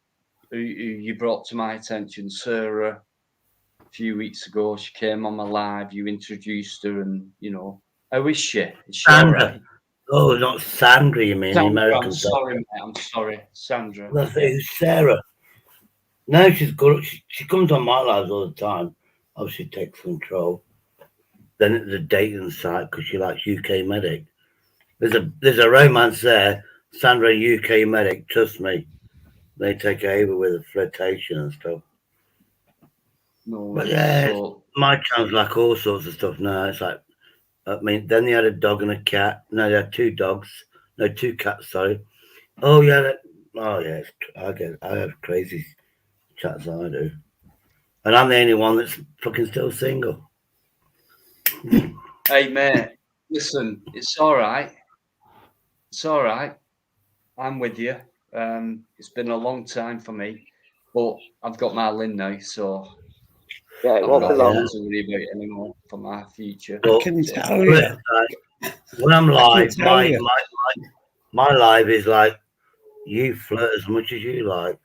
who you brought to my attention, Sarah, a few weeks ago, she came on my live, you introduced her, and, you know, how is she? Is she all right? Oh, not Sandra, you mean, Sandra, the American I'm sorry, mate, I'm sorry. Sandra. That's who's Sarah. No, she's good. She comes on my lives all the time. Obviously takes control. Then at the dating site, because she likes UK medic. There's a romance there. Sandra, UK medic, trust me. They take over with a flirtation and stuff. No, But yeah, so my channel's like all sorts of stuff now. It's like, I mean, then they had a dog and a cat. No, they had 2 dogs. No, 2 cats, sorry. Oh, yeah. I have crazy chats, I do. And I'm the only one that's fucking still single. hey, mate, listen, it's all right. It's all right. I'm with you. It's been a long time for me, but I've got my Lynn now, so Yeah, it I've won't got be long. nothing to worry about anymore for my future. But I can tell you. when I'm live, tell you. my live is like, you flirt as much as you like.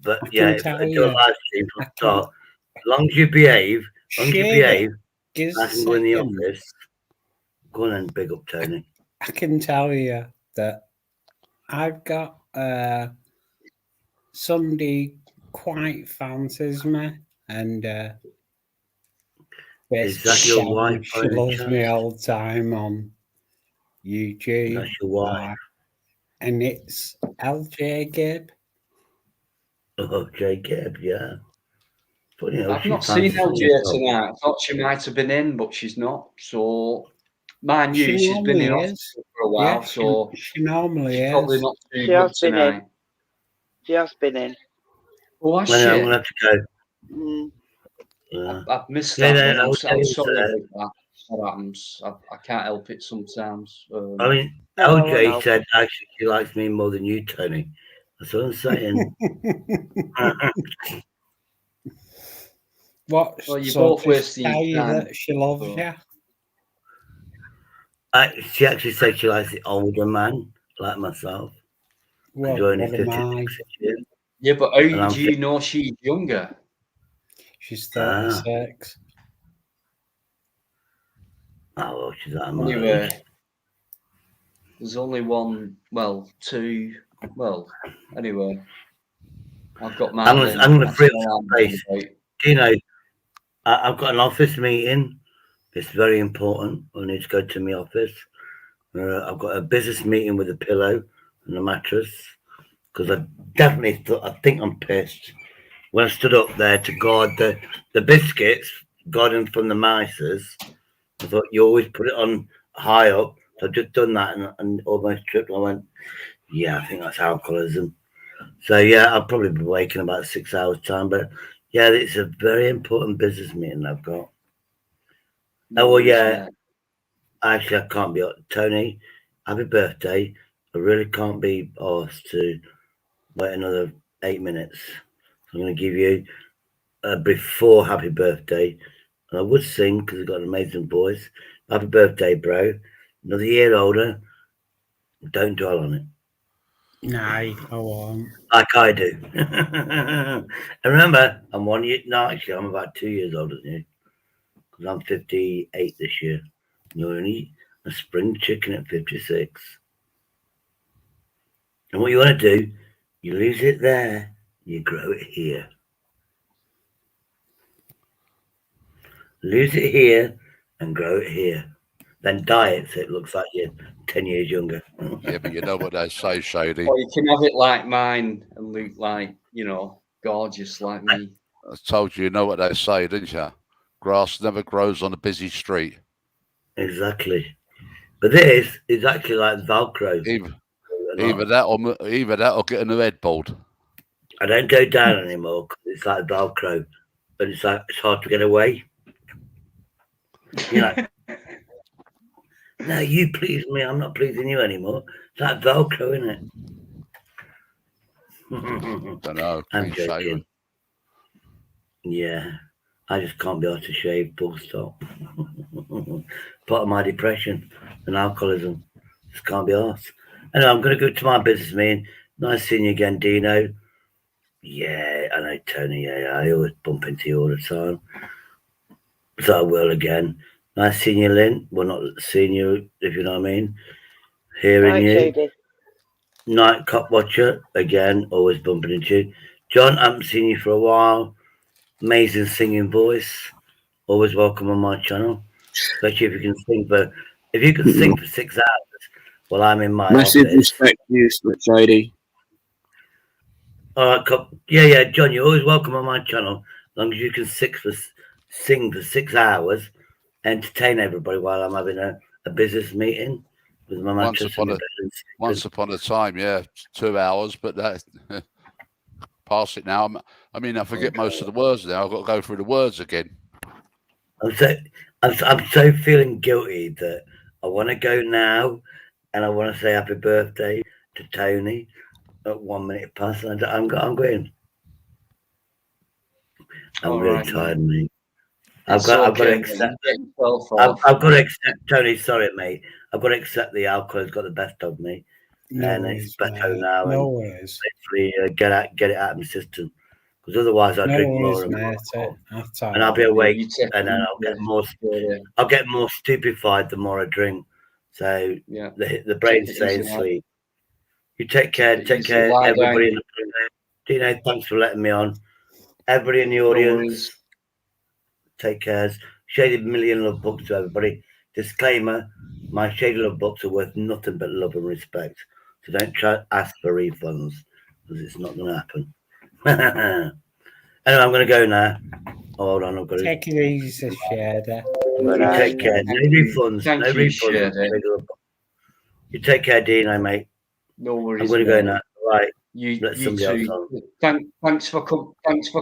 But yeah, if I do a live stream from the start, as long as you behave, I can go in the office. Go on and big up Tony. I can tell you that I've got somebody quite fancies me, and is that your wife? She loves me all the time on YouTube. That's your wife. And it's LJ Gibb. Oh, J Gibb, yeah. But, you know, I've not seen LJ tonight. I thought she might have been in, but she's not. So, mind you, she's been in hospital for a while, so she normally she's is. probably not too She good has been tonight. in. She has been in. Oh, has I'm she? going to have to go. Yeah. I've missed Yeah, that. no, I'm sorry about that. What happens? I can't help it sometimes. I mean, LJ said actually she likes me more than you, Tony. That's what I'm saying. What? Well, you're both wasting tell your time. You that she loves you. She actually said she likes the older man, like myself. Well, what am I? Yeah, but how do you know she's younger? She's 36. Oh, well, she's out of my Anyway, age. there's only one, well, 2. Well, anyway, I've got my. I'm going to free up some space. Do you know, I've got an office meeting. It's very important. I need to go to my office. I've got a business meeting with a pillow and a mattress because I definitely I think I'm pissed. When I stood up there to guard the biscuits, guarding from the mices, I thought you always put it on high up. So I've just done that and almost tripped. I went, yeah, I think that's alcoholism. So yeah, I'll probably be waking about 6 hours time. But yeah, it's a very important business meeting I've got. Oh well, yeah. Actually, I can't be. Tony, happy birthday. I really can't be asked to wait another 8 minutes. I'm going to give you a before happy birthday. And I would sing because I've got an amazing voice. Happy birthday, bro. Another year older. Don't dwell on it. No, I won't. Like I do. And remember, I'm 1 year. No, actually, I'm about 2 years older than you. Because I'm 58 this year. You're only a spring chicken at 56. And what you want to do, you lose it there, you grow it here. Lose it here and grow it here. Then dye it so it looks like you're 10 years younger. Yeah, but you know what they say, Shady. Or you can have it like mine and look like, you know, gorgeous like me. I told you, you know what they say, didn't you? Grass never grows on a busy street. Exactly. But this is actually like Velcro. Either that or get a new headboard. I don't go down anymore because it's like Velcro. But it's like it's hard to get away. You know. No, you please me. I'm not pleasing you anymore. It's like Velcro, isn't it? Don't know. I'm Clean joking. shaven. Yeah, I just can't be able to shave. Full stop. Part of my depression and alcoholism. Just can't be asked. Anyway, I'm going to go to my business meeting. Nice seeing you again, Dino. Yeah, I know, Tony. Yeah, I always bump into you all the time. So I will again. Nice seeing you, Lynn. Well, not seeing you, if you know what I mean. Hearing Right, you. Shady. Night Cop Watcher, again, always bumping into you. John, I haven't seen you for a while. Amazing singing voice. Always welcome on my channel. Especially if you can sing for 6 hours while I'm in my Massive office. respect to you, Shady. All right, Cop. Yeah, John, you're always welcome on my channel. As long as you can sing for 6 hours, entertain everybody while I'm having a business meeting with my mattress and my bed and Once upon a time, yeah, 2 hours, but that past it now. I mean, I forget most of the words now. I've got to go through the words again. I'm so feeling guilty that I want to go now, and I want to say happy birthday to Tony at 1 minute past. And I'm going. I'm All really right, tired, mate. mate. I've got to accept. I've got to accept, Tony. Sorry, mate. I've got to accept the alcohol has got the best of me, and it's better now. No and worries. Hopefully, get it out of my system, because otherwise I'll drink more and more, and I'll be awake, and then I'll get more stupefied the more I drink. So the brain's saying sleep. You take care, everybody in the Dino, thanks for letting me on. Everybody in the audience, take care. Shady million love books to everybody. Disclaimer: my Shady love books are worth nothing but love and respect. So don't try to ask for refunds, because it's not going to happen. Anyway, I'm going to go now. Hold on, I've got to take it easy, Shady. You take care. No refunds. No refunds. You take care, Dino, mate. No worries. I'm going to go now. Right. You too. Thanks for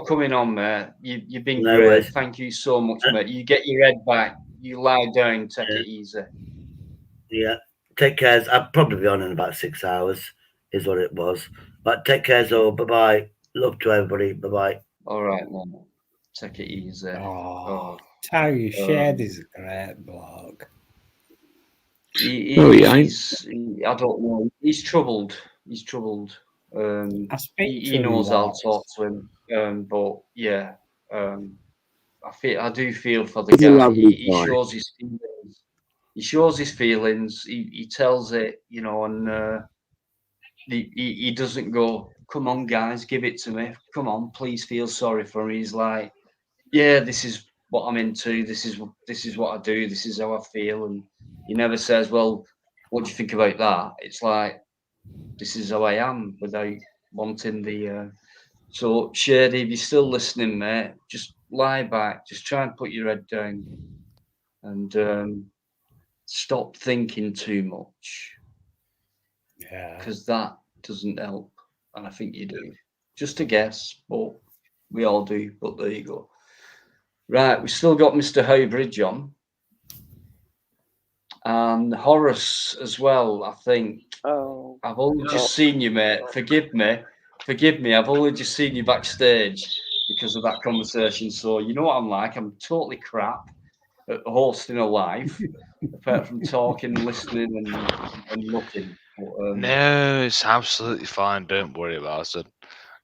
coming on, mate. You've been No great. worries. Thank you so much, mate. You get your head back. You lie down. Take it easy. Yeah. Take care. I'll probably be on in about 6 hours. Is what it was. But take care, all. Bye bye. Love to everybody. Bye bye. All right, man. Take it easy. Tell you, Shady's a great bloke. I don't know. He's troubled. He's troubled. He knows I'll talk to him. But yeah, I do feel for the He's a guy. lovely He guy. shows his feelings. He shows his feelings. He tells it, and he doesn't go, "Come on, guys, give it to me. Come on, please feel sorry for me." He's like, "Yeah, this is what I'm into. This is what I do. This is how I feel." And he never says, "Well, what do you think about that?" It's like, this is how I am, without wanting the. So, Shady, if you're still listening, mate, just lie back. Just try and put your head down, and stop thinking too much. Yeah. Because that doesn't help, and I think you do. Just a guess, but we all do. But there you go. Right, we've still got Mr. Howbridge on. And Horace as well, I think. Oh. I've only just seen you, mate. Forgive me. I've only just seen you backstage because of that conversation. So you know what I'm like. I'm totally crap at hosting a live, apart from talking, listening, and looking. But, no, it's absolutely fine. Don't worry about it.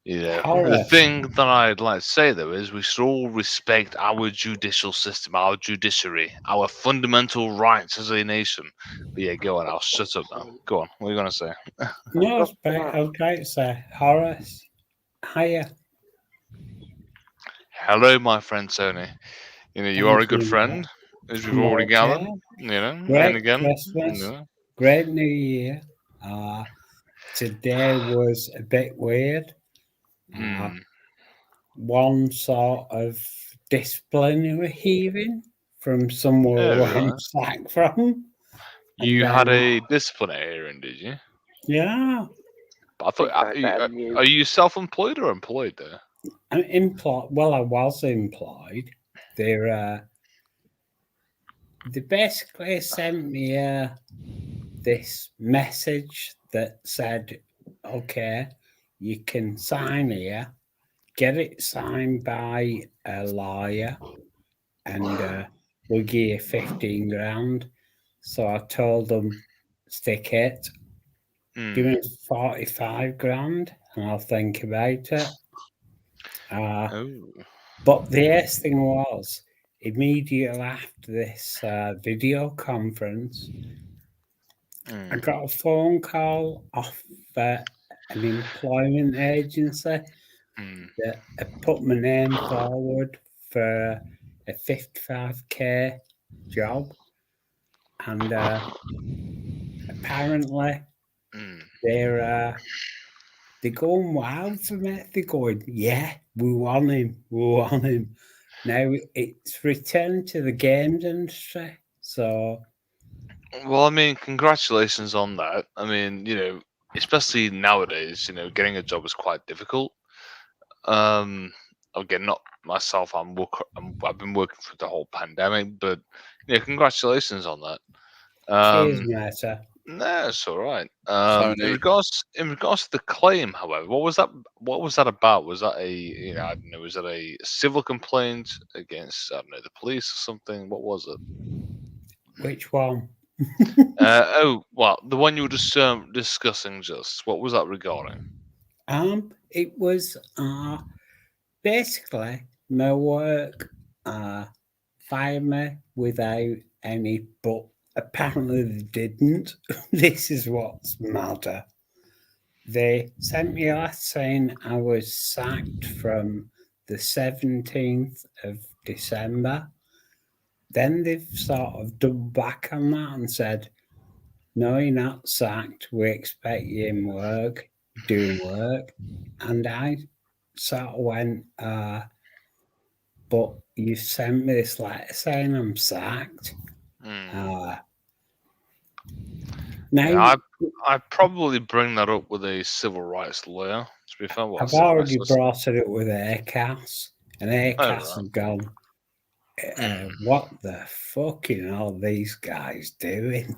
The Horace. thing that I'd like to say though is we should all respect our judicial system, our judiciary, our fundamental rights as a nation. But yeah, go on. I'll shut up now. Go on. What are you going to say? No, it's I was going to say, Horace, hiya. Hello, my friend Tony. You are a good friend, as we've already gathered. Great and again, Christmas, great New Year. Today was a bit weird. One sort of disciplinary hearing from somewhere where I'm sacked from. You had a disciplinary hearing, did you? Yeah. But I thought, are you self-employed or employed there? I'm employed. Well, I was employed. They're they basically sent me this message that said, okay, you can sign here, get it signed by a lawyer, and we'll give you 15 grand. So I told them, stick it, give me 45 grand, and I'll think about it. But the worst thing was, immediately after this video conference, I got a phone call off an employment agency that had put my name forward for a 55k job, and apparently they're going wild for me. They're going, yeah, we want him, we want him. Now it's returned to the games industry, so. Well, I mean, congratulations on that. I mean, especially nowadays, getting a job is quite difficult. Again, not myself. I've been working through the whole pandemic, but congratulations on that. Cheers, Meta. No, it's all right. Tony. In regards to the claim, however, what was that? What was that about? Was that I don't know. Was that a civil complaint against the police or something? What was it? Which one? Well, the one you were just discussing. Just what was that regarding? It was basically my work fired me without any, but apparently they didn't. This is what's matter. They sent me a letter saying I was sacked from the 17th of December. Then they've sort of doubled back on that and said, no, you're not sacked. We expect you in work, doing work. And I sort of went, but you sent me this letter saying I'm sacked. Now, I'd probably bring that up with a civil rights lawyer. To be fair, I've already brought it up with ACAS, and ACAS have gone, what the fucking are these guys doing?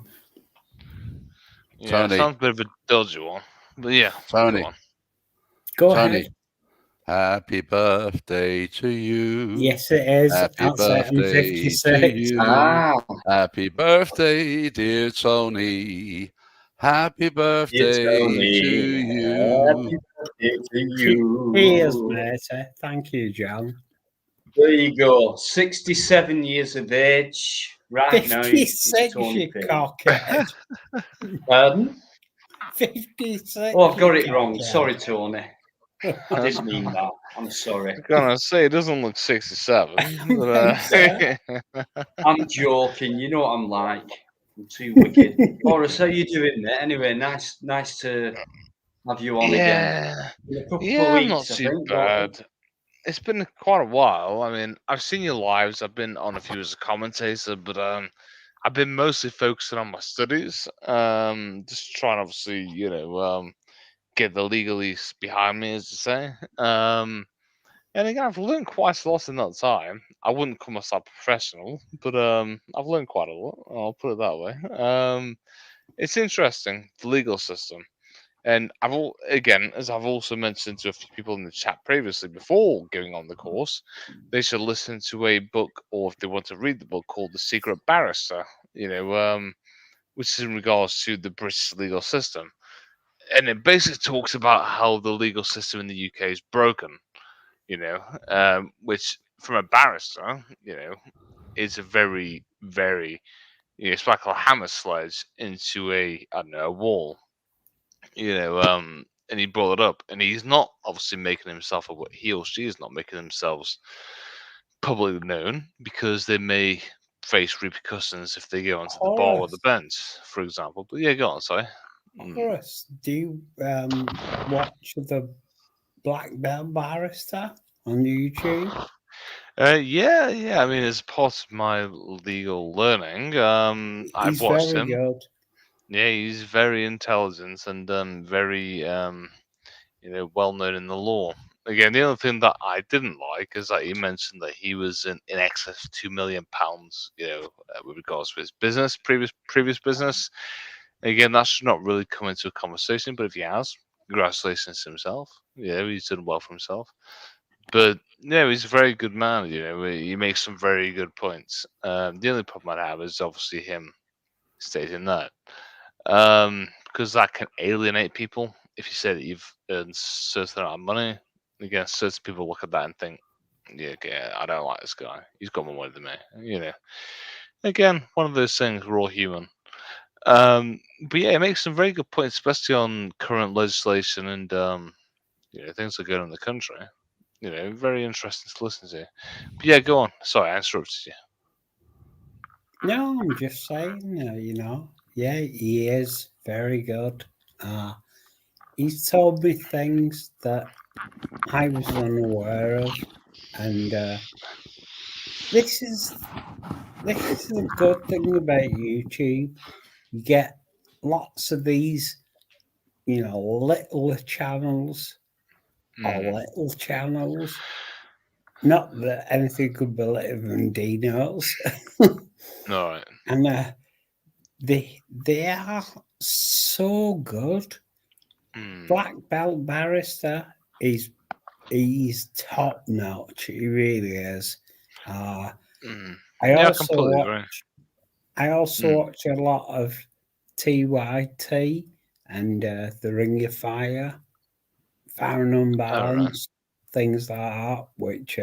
Yeah, Tony. sounds a bit of a dodgy one. But yeah, Tony. Go Tony. ahead. Happy birthday to you. Yes, it is. Happy birthday to you. Happy birthday, dear Tony. Happy birthday to you. Happy birthday to you. Cheers, mate. Thank you, John. There you go. 67 years of age. Right now, 56, Tony you Payne. cockhead. Pardon? 56. Oh, I've got it wrong. Sorry, Tony. I didn't mean that. I'm sorry. I'm gonna say it doesn't look 67. But, I'm joking. You know what I'm like. I'm too wicked. Boris, how you doing, mate? Anyway, nice to have you on again. In a couple of I'm weeks, not I too think, bad. It's been quite a while. I mean, I've seen your lives. I've been on a few as a commentator, but I've been mostly focusing on my studies. Just trying, obviously, get the legalese behind me, as you say. And again, I've learned quite a lot in that time. I wouldn't call myself professional, but I've learned quite a lot. I'll put it that way. It's interesting, the legal system. And as I've also mentioned to a few people in the chat previously, before going on the course, they should listen to a book, or if they want to read the book, called The Secret Barrister. Which is in regards to the British legal system, and it basically talks about how the legal system in the UK is broken. Which from a barrister, is a very, very, it's like a hammer sledge into a wall. And he brought it up, and he's not obviously making himself, or he or she is not making themselves publicly known, because they may face repercussions if they go onto the bar or the bench, for example. But yeah, go on, sorry. Horace, do you watch the Black Belt Barrister on YouTube? Yeah. I mean, as part of my legal learning, I've watched him. Good. Yeah, he's very intelligent and very, well known in the law. Again, the only thing that I didn't like is that he mentioned that he was in excess of £2 million, with regards to his business, previous business. Again, that should not really come into a conversation, but if he has, congratulations to himself. He's done well for himself. But he's a very good man. He makes some very good points. The only problem I have is obviously him stating that, because that can alienate people. If you say that you've earned a certain amount of money, again, certain people look at that and think, "Yeah, okay, I don't like this guy. He's got more money than me." Again, one of those things. We're all human. But yeah, it makes some very good points, especially on current legislation and things that are going on in the country. Very interesting to listen to. But yeah, go on. Sorry, I interrupted you. No, I'm just saying, yeah, he is very good. He's told me things that I was unaware of, and this is a good thing about YouTube. You get lots of these, little channels or little channels. Not that anything could be littler than Dino's. All right. And they are so good. Black belt barrister he's top notch. He really is. I Yeah, I also completely agree. watch a lot of TYT and the Ring of Fire, Fire and Unbalanced, things like that, which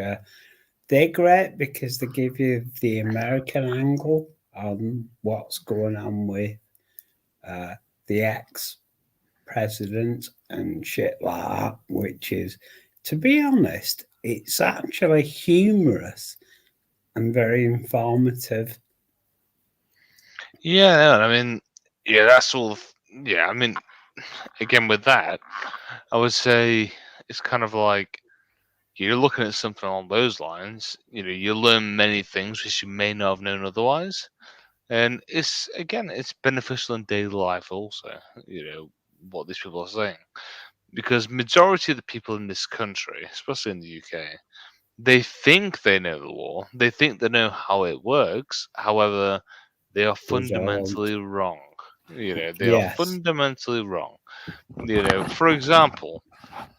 they're great because they give you the American angle on what's going on with the ex-president and shit like that, which is, to be honest, it's actually humorous and very informative. Yeah, I mean, that's all. Yeah, I mean, again, with that, I would say it's kind of like you're looking at something along those lines. You learn many things which you may not have known otherwise, and it's beneficial in daily life also. What these people are saying, because majority of the people in this country, especially in the UK, they think they know the law. They think they know how it works. However, they are fundamentally wrong. They are fundamentally wrong. For example,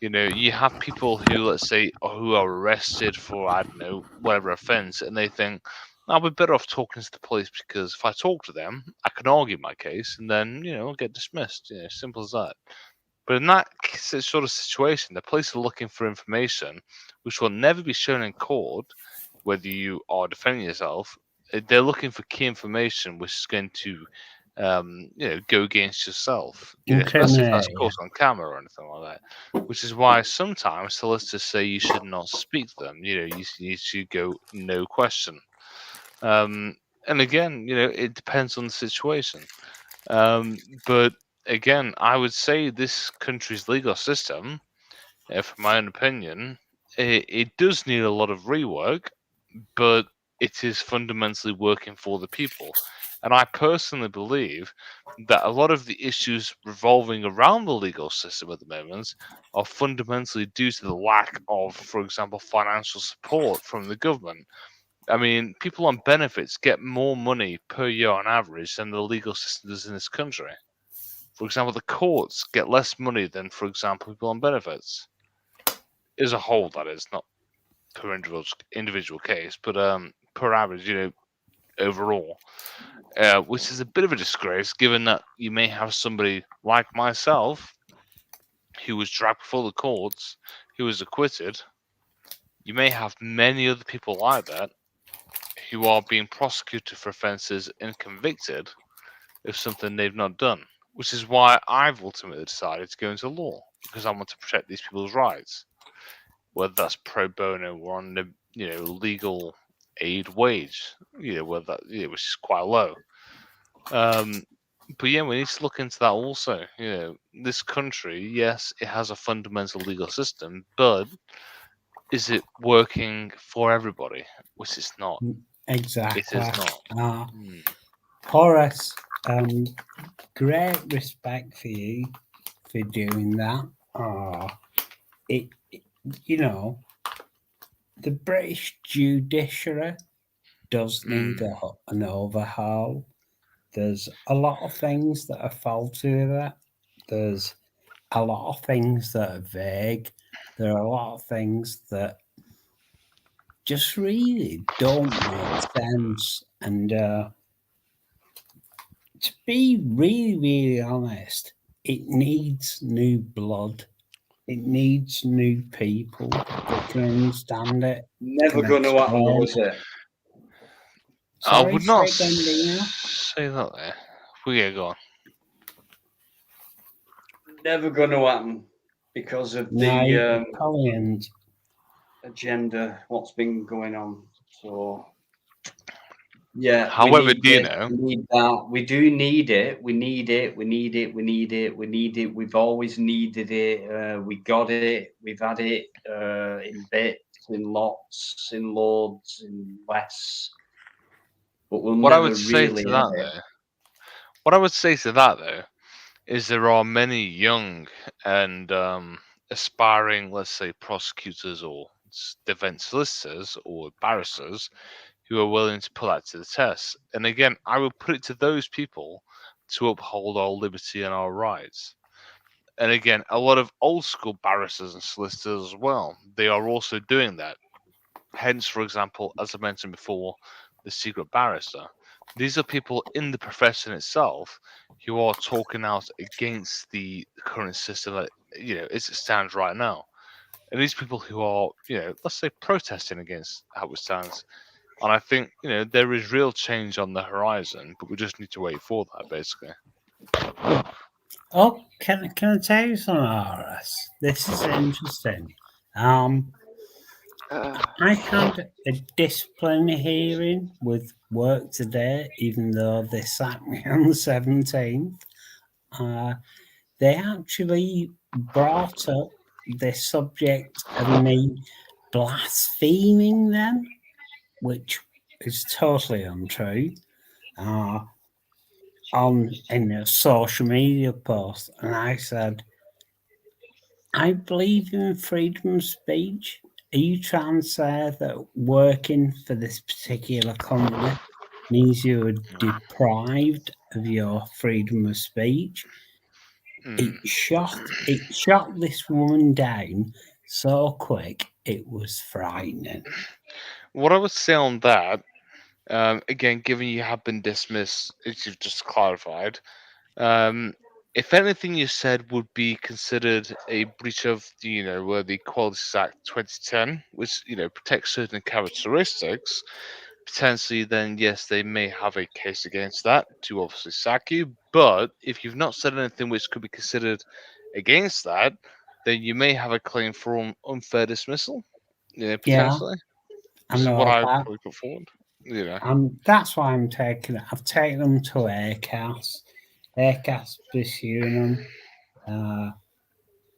you have people who, let's say, who are arrested for, I don't know, whatever offense, and they think, I'll be better off talking to the police because if I talk to them, I can argue my case and then, I'll get dismissed. Simple as that. But in that sort of situation, the police are looking for information which will never be shown in court, whether you are defending yourself. They're looking for key information which is going to, go against yourself, especially if that's caught on camera or anything like that. Which is why sometimes solicitors say you should not speak to them. You should go no question. And again, it depends on the situation. But again, I would say this country's legal system, from my own opinion, it does need a lot of rework, but it is fundamentally working for the people. And I personally believe that a lot of the issues revolving around the legal system at the moment are fundamentally due to the lack of, for example, financial support from the government. I mean, people on benefits get more money per year on average than the legal system does in this country. For example, the courts get less money than, for example, people on benefits. As a whole, that is, not per individual case, but per average, overall. Which is a bit of a disgrace, given that you may have somebody like myself who was dragged before the courts, who was acquitted. You may have many other people like that who are being prosecuted for offences and convicted of something they've not done, which is why I've ultimately decided to go into law, because I want to protect these people's rights, whether that's pro bono or on the legal aid wage, whether that which is quite low. But yeah, we need to look into that also. This country, yes, it has a fundamental legal system, but is it working for everybody? Which is not. Exactly. It is not. Horace, great respect for you for doing that. you know, the British judiciary does need an overhaul. There's a lot of things that are faulty with it. There's a lot of things that are vague. There are a lot of things that just really don't make sense. And to be really, really honest, it needs new blood. It needs new people that can understand it. Never can going to happen, though, explain. is it? I Sorry, would not say again, Dino. say that there. We get going. Never going to happen because of No, the Collins. agenda, what's been going on. So, yeah, However, we need this, Dino, we need that. We do need it. We need it. We need it. We need it. We need it. We've always needed it. We got it. We've had it in bits, in lots, in loads, in less. But we'll what I never would say really to have that it. though, what I would say to that though, is there are many young and aspiring, let's say, prosecutors or defense solicitors or barristers who are willing to put that to the test. And again, I would put it to those people to uphold our liberty and our rights. And again, a lot of old school barristers and solicitors as well, they are also doing that. Hence, for example, as I mentioned before, the secret barrister. These are people in the profession itself who are talking out against the current system that, as it stands right now. And these people who are, let's say, protesting against how it stands. And I think, there is real change on the horizon, but we just need to wait for that, basically. Oh, can I tell you something, RS? This is interesting. I had a discipline hearing with work today, even though they sacked me on the 17th. They actually brought up the subject of me blaspheming them, which is totally untrue, in a social media post. And I said, I believe in freedom of speech. Are you trying to say that working for this particular company means you're deprived of your freedom of speech? It shot this woman down so quick it was frightening. What I would say on that, again, given you have been dismissed, as you've just clarified, if anything you said would be considered a breach of the, the Equalities Act 2010, which, protects certain characteristics, potentially then yes, they may have a case against that to obviously sack you. But if you've not said anything which could be considered against that, then you may have a claim for unfair dismissal, potentially. I Which is what know I would that. probably put forward. That's why I'm taking it. I've taken them to ACAS. ACAS pursuing them.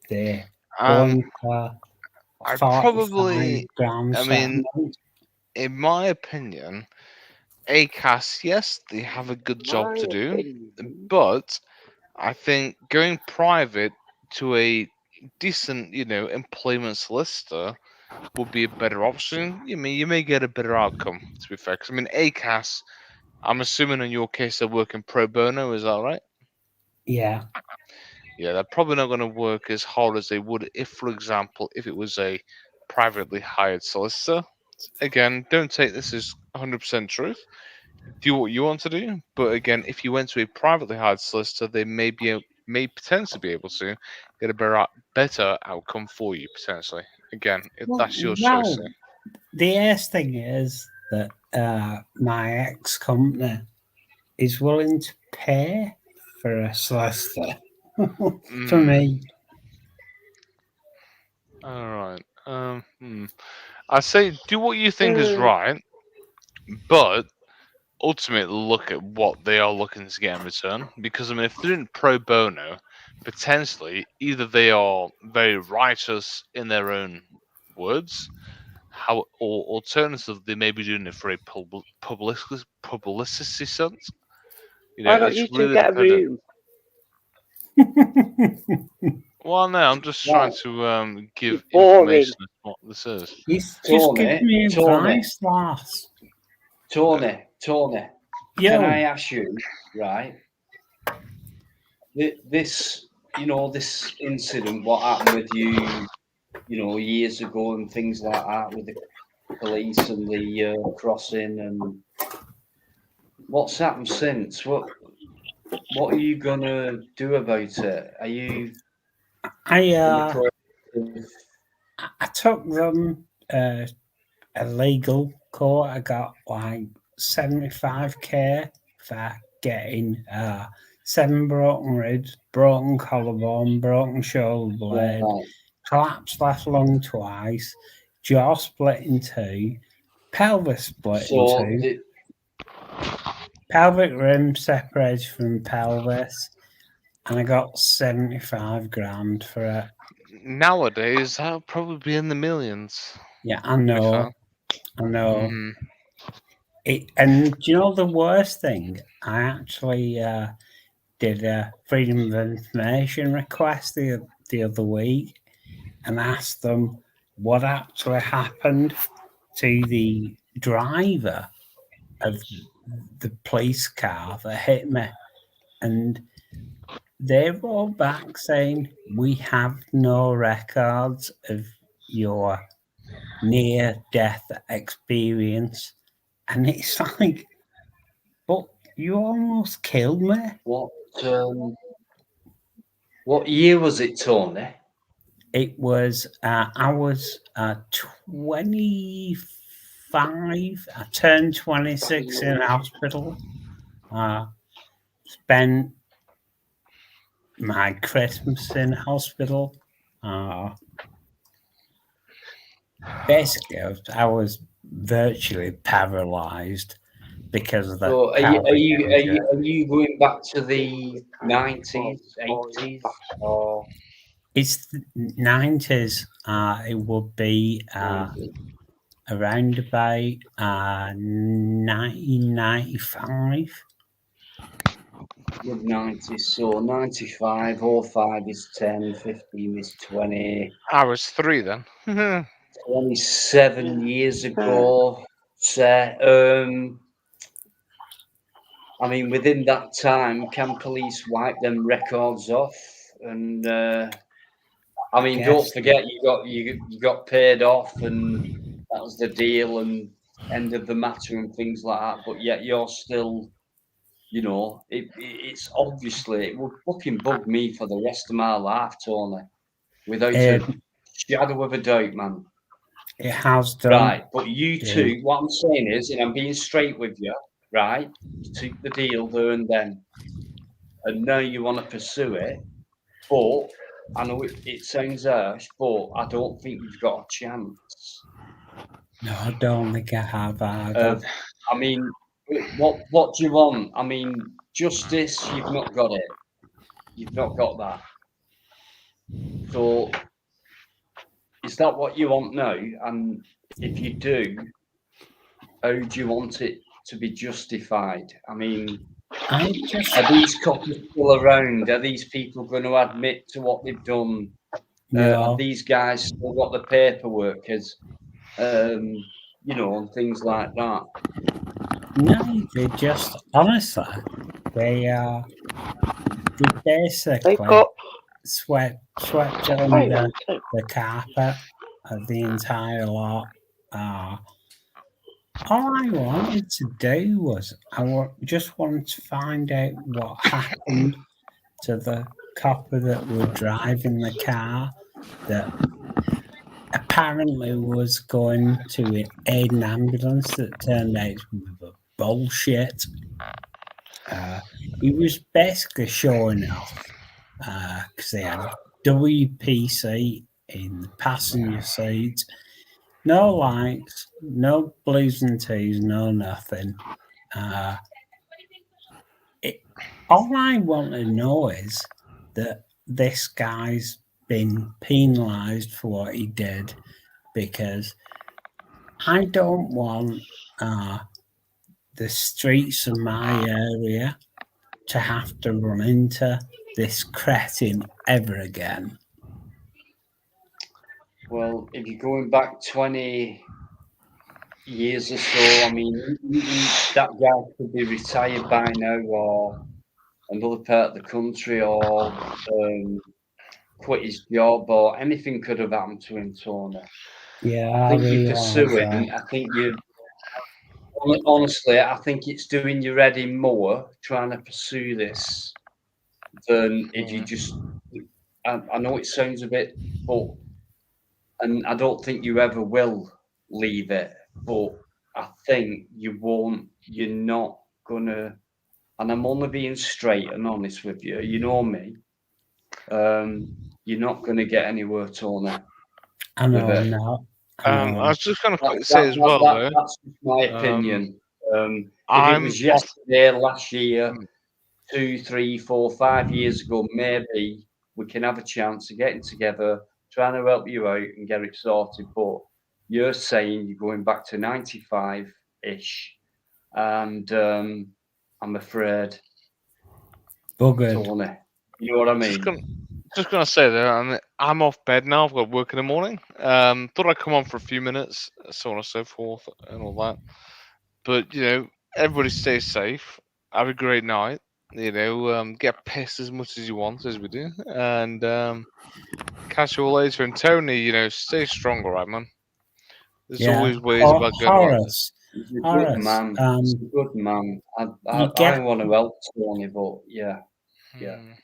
They're going for I 45 grand I mean, settlement. in my opinion, ACAS, yes, they have a good job to do, but I think going private to a decent, employment solicitor would be a better option. You may get a better outcome, to be fair. Because ACAS, I'm assuming in your case they're working pro bono, is that right? Yeah. Yeah, they're probably not going to work as hard as they would if, for example, if it was a privately hired solicitor. Again, don't take this as 100% truth. Do what you want to do, but again, if you went to a privately hired solicitor, they may potentially be able to get a better outcome for you potentially. Again, that's your choice. The worst thing is that my ex company is willing to pay for a solicitor for me. All right. I say do what you think is right, but ultimately look at what they are looking to get in return. Because if they're in pro bono, potentially either they are very righteous in their own words, or alternatively they may be doing it for a publicity sense. Why don't It's you two really get a dependent. room? Well, no, I'm just trying to give boring. information of what this is. Just Tony, give me advice, lass. Tony, can Yo. I ask you, right? This, this incident, what happened with you, years ago and things like that with the police and the crossing, and what's happened since? What are you gonna do about it? Are you? I took them a legal court. I got like 75k for getting 7 broken ribs, broken collarbone, broken shoulder blade, collapsed left lung twice, jaw split in 2, pelvis split in 2, pelvic rim separated from pelvis, and I got 75 grand for it. Nowadays, that'll probably be in the millions. Yeah, I know. And do you know the worst thing? I actually did a Freedom of Information request the other week and asked them what actually happened to the driver of the police car that hit me. And they wrote back saying, we have no records of your near-death experience. And it's like, but you almost killed me. What year was it, Tony? It was, I was 25. I turned 26 in hospital. Spent my Christmas in hospital. Basically, I was virtually paralyzed because of that. So are you going back to the 90s, 80s, or? It's the 90s. It would be around about 1995. Mid-90s, so 95, 05 is 10, 15 is 20. I was 3 then. 27 years ago. I mean, within that time, can police wipe them records off? And I mean, don't forget you got paid off, and that was the deal, and end of the matter, and things like that. But yet you're still, it's obviously, it would fucking bug me for the rest of my life, Tony, without a shadow of a doubt, man. It has done. Right, but you two, what I'm saying is, and I'm being straight with you, right? You took the deal there and then, and now you want to pursue it, but I know it sounds harsh, but I don't think you've got a chance. No, I don't think I have either. I mean, what do you want? I mean, justice, you've not got it. You've not got that. So, is that what you want now? And if you do, how do you want it to be justified? I mean, are these cops still around? Are these people going to admit to what they've done? No. Have these guys still got the paperwork as, and things like that? No, they just, honestly, they basically swept under the carpet of the entire lot. All I wanted to do was just wanted to find out what happened to the copper that were driving the car that apparently was going to aid an ambulance that turned out to be bullshit. He was basically showing off because they had WPC in the passenger seat. No lights, no blues and tees, no nothing. All I want to know is that this guy's been penalised for what he did, because I don't want the streets of my area to have to run into this cretin ever again. Well, if you're going back 20 years or so, I mean, that guy could be retired by now, or another part of the country, or quit his job, or anything could have happened to him, Tony. Yeah, I I think you're realise pursuing. I think you honestly. I think it's doing your head in more trying to pursue this than if you just. I know it sounds a bit, but and I don't think you ever will leave it. But I think you won't. You're not gonna. And I'm only being straight and honest with you. You know me. You're not gonna get anywhere, Tony, I with know it. now. I I know. was just going to That, quickly say that, as that, well, that, though. that's just my Um, opinion. If it I'm was off. yesterday, last year, 2, 3, 4, 5 years ago, maybe we can have a chance of getting together, trying to help you out and get it sorted. But you're saying you're going back to 95 ish, and I'm afraid, Buggered. Tony. You know what I Just mean? gonna, just gonna say that I'm off bed now. I've got work in the morning. Thought I'd come on for a few minutes, so on and so forth, and all that. But everybody stay safe. Have a great night. Get pissed as much as you want, as we do, and catch you all later. And Tony, stay strong, alright, man. There's Yeah. always ways about going about it. Horace. He's a good Horace. man. He's a good man. You I get want to help Tony, but yeah.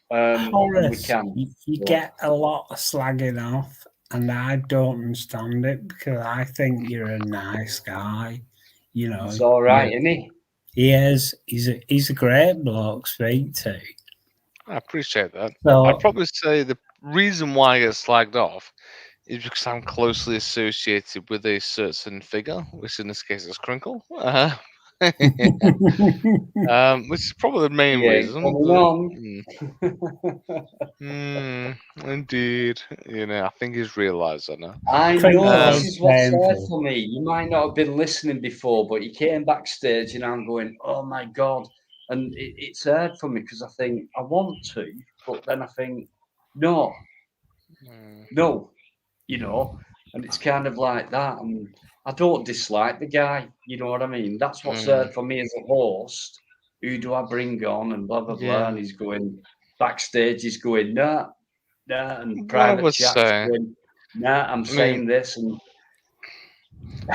And we Horace. can. You So. get a lot of slagging off, and I don't understand it because I think you're a nice guy. It's all right, isn't he? He is. He's a great bloke to speak to. I appreciate that. So, I'd probably say the reason why I get slagged off is because I'm closely associated with a certain figure, which in this case is Crinkle. Which is probably the main Yeah, reason. coming on. Indeed. I think he's realised that now. I Crinkle know this is is what's there painful. for me. You might not have been listening before, but you came backstage and I'm going, oh my God. And it's hard for me because I think I want to, but then I think, no, and it's kind of like that. And I don't dislike the guy, you know what I mean? That's what's hard for me as a host. Who do I bring on and blah, blah, blah. Yeah. And he's going backstage, he's going, nah, and What I private would chats say, going, nah, I'm I mean, saying this. And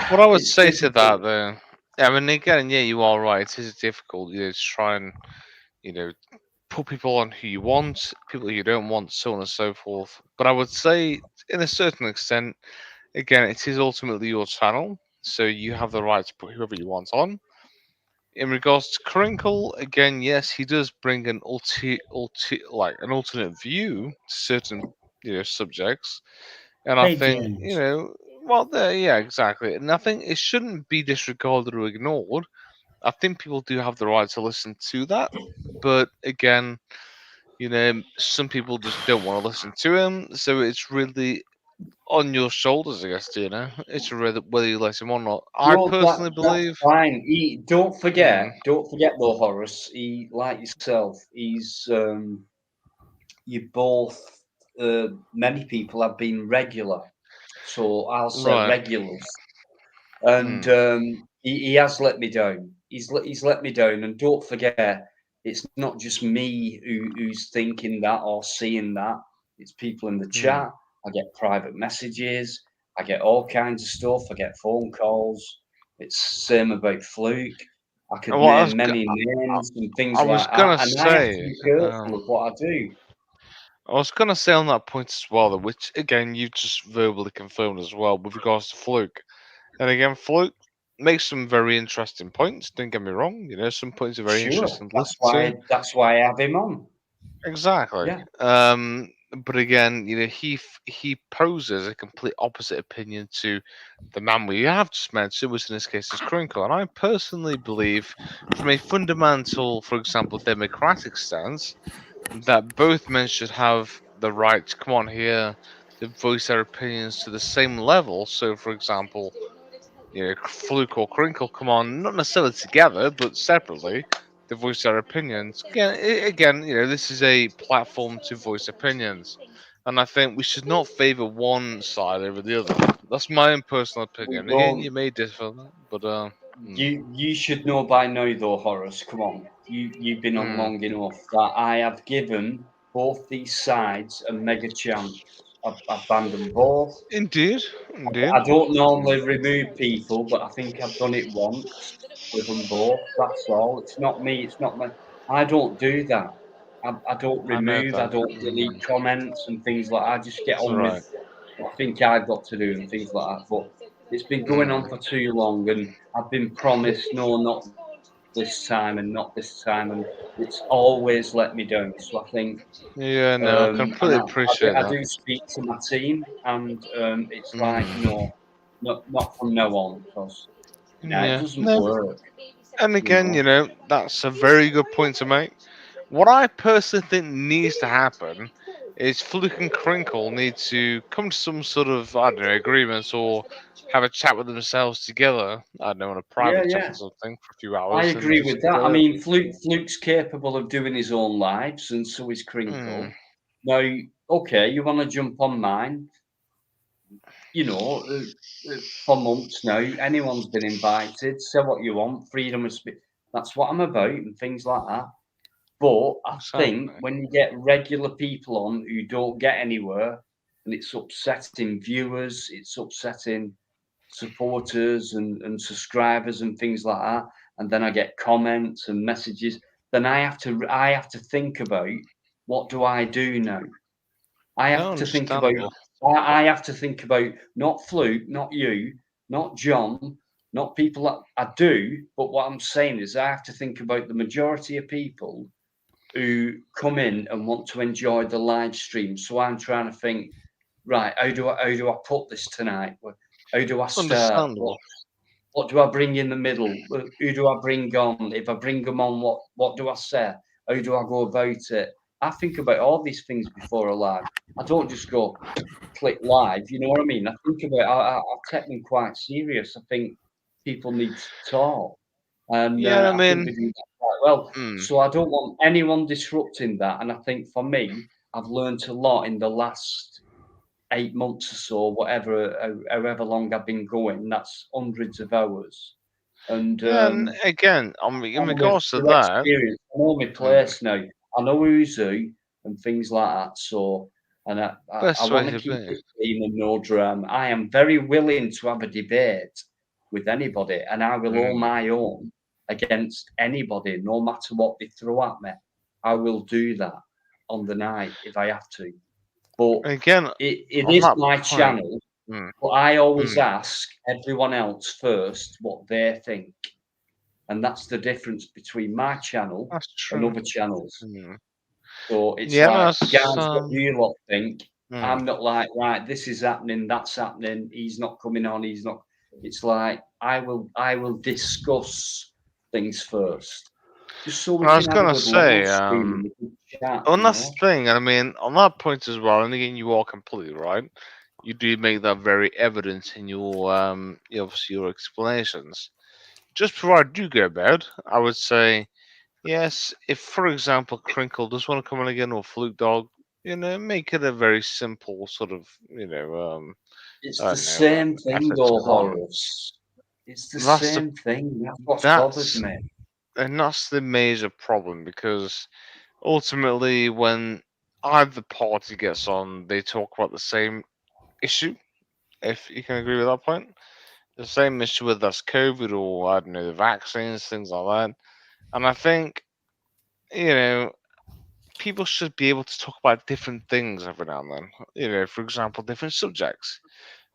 what I would it's say to that, difficult. though, I mean, again, yeah, you are right. It is difficult, to try and, put people on who you want, people you don't want, so on and so forth. But I would say, in a certain extent, again, it is ultimately your channel, so you have the right to put whoever you want on. In regards to Crinkle, again, yes, he does bring an an alternate view to certain subjects, and I think Pigeons. well, there, yeah, exactly, and I think it shouldn't be disregarded or ignored. I think people do have the right to listen to that, but again, some people just don't want to listen to him, so it's really on your shoulders, I guess. It's really whether you let him or not. I No, personally that's believe. fine. Don't Mm, forget though, Horace. He, like yourself, you both. Many people have been regular, so I'll say right. regulars. And Mm, he has let me down. He's let me down. And don't forget, it's not just me who's thinking that or seeing that. It's people in the mm. chat. I get private messages. I get all kinds of stuff. I get phone calls. It's same about Fluke. I could Well, name many names and things I was like that. gonna And I have to say, be careful of what I do. I was gonna say on that point as well, which again you just verbally confirmed as well with regards to Fluke. And again, Fluke makes some very interesting points. Don't get me wrong. Some points are very Sure, interesting to listen to. that's why I have him on. Exactly. Yeah. But again, he poses a complete opposite opinion to the man we have just mentioned, which in this case is Crinkle. And I personally believe, from a fundamental, for example, democratic stance, that both men should have the right to come on here to voice their opinions to the same level. So, for example, Fluke or Crinkle come on, not necessarily together, but separately, to voice their opinions. Again, this is a platform to voice opinions. and I think we should not favour one side over the other. That's my own personal opinion. Again, Well, you may differ, but you should know by now, though, Horace. Come on, you've been on mm. long enough that I have given both these sides a mega chance. I've banned them both. Indeed, indeed. I don't normally remove people, but I think I've done it once with them both. That's all. It's not me. It's not my. I don't do that. I don't I know remove. I that. don't delete comments and things like. I just get on Right. with what I think I've got to do and things like that. But it's been going on Mm. for too long, and I've been promised no, not this time and not this time, and it's always let me down. So I think Yeah, no, I and completely appreciate I that. do speak to my team, and it's like, Mm. no, not from now on, because it Yeah. doesn't No. work, And you again, know. that's a very good point to make. What I personally think needs to happen is Fluke and Crinkle need to come to some sort of, I don't know, agreements or have a chat with themselves together. I don't know, on a Yeah, private chat yeah, or something for a few I hours and agree just. with that. I mean, Fluke's capable of doing his own lives, and so is Mm, Crinkle. Now, okay, you want to jump on mine, you know, for months now. Anyone's been invited. Say what you want. Freedom of speech. That's what I'm about, and things like that. But I think exactly. when you get regular people on who don't get anywhere, and it's upsetting viewers, it's upsetting supporters and subscribers and things like that, and then I get comments and messages, then I have to think about what do I do now? I No, have to think about understandable. I have to think about not Fluke, not you, not John, not people that I do, but what I'm saying is I have to think about the majority of people who come in and want to enjoy the live stream. So I'm trying to think, right, how do I put this tonight? How do I start? Understandable. What do I bring in the middle? Who do I bring on? If I bring them on, what do I say? How do I go about it? I think about all these things before I live. I don't just go click live. You know what I mean? I think about. I take them quite serious. I think people need to talk. And Yeah, I I think mean, we do that quite well. mm, So I don't want anyone disrupting that. And I think for me, I've learned a lot in the last 8 months or so, whatever, however long I've been going. That's hundreds of hours. And yeah, and again, in and with regards to through that, experience, I know my mm, place now. I know who's who and things like that. So, and I best way want to to keep be. it clean and no drama. I am very willing to have a debate with anybody, and I will hold Mm. my own against anybody, no matter what they throw at me. I will do that on the night if I have to. But Again, it on is that my point, channel. mm, But I always mm, ask everyone else first what they think. And that's the difference between my channel that's and true. other channels. Mm. So it's Yeah, like, that's guys, what do you lot think? mm. I'm not like, right, this is happening, that's happening, he's not coming on, he's not. It's like I will discuss things first. Just so we I was can have a gonna good live say, stream and a good chat, and you that's know? the thing. I mean, on that point as well, and again, you are completely right. You do make that very evident in obviously your explanations. Just before I do go about, I would say yes. If, for example, Crinkle does want to come in again or Fluke Dog, make it a very simple sort of, It's I the don't know, same thing effort to though, come on. Horace. It's the That's the same thing. That's what's bothered that's me. and that's the major problem because ultimately, when either party gets on, they talk about the same issue. If you can agree with that point, the same issue with that's COVID or I don't know the vaccines, things like that. And I think you know people should be able to talk about different things every now and then. For example, different subjects.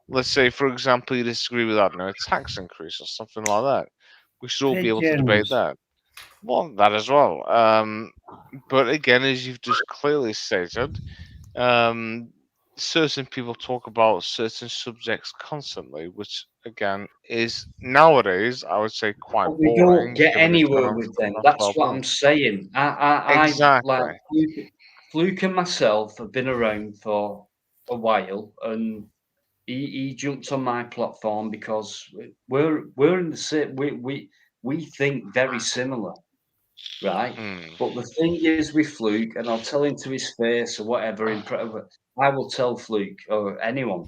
Let's say, for example, you disagree with I don't know a tax increase or something like that. We should all be able to debate Pigeons. that. Well, that as well. But again, as you've just clearly stated, um, certain people talk about certain subjects constantly, which again is nowadays I would say quite But we don't boring, get given it's gone anywhere on for with the them. past That's 12 what I'm months. saying. I like Exactly. Fluke and myself have been around for a while, and he jumped on my platform because we're in the same. We think very similar. right? Mm. But the thing is with Fluke, and I'll tell him to his face or whatever. I will tell Fluke or anyone.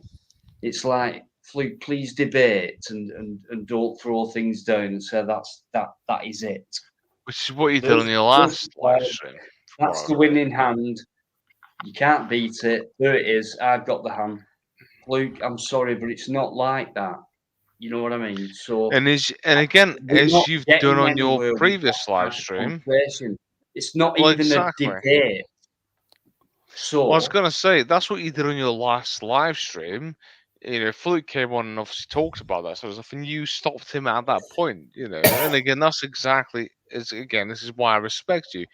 It's like, Fluke, please debate and don't throw things down and say that is it. Which is what you did on There's your just last live stream. from that's what I the winning hand. You can't beat it. There it is. I've got the hand. Fluke, I'm sorry, but it's not like that. You know what I mean? So And again, we're as not you've done getting on your anywhere with previous that live kind of stream. conversation. It's not Well, even a exactly. debate. Well, I was So gonna say that's what you did on your last live stream. Fluke came on and obviously talked about that sort of stuff, and you stopped him at that point. And again, that's exactly again, this is why I respect you.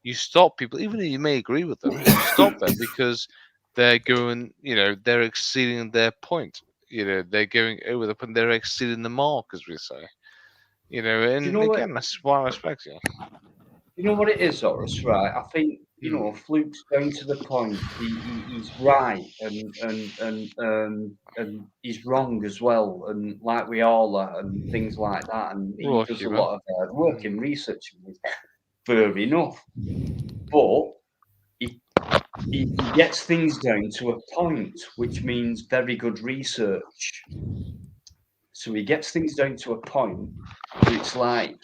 You stop people, even though you may agree with them, you stop them because they're going, they're exceeding their point. They're going over the point, they're exceeding the mark, as we say. do you And know what? again, that's why I respect you. You know what it is, Horace, right? I think, Fluke's down to the point. He's right and he's wrong as well, and like we all are, and things like that. And We're he all does a human. lot of hard work in researching this. Fair enough, but he, he gets things down to a point, which means very good research. So he gets things down to a point where it's like,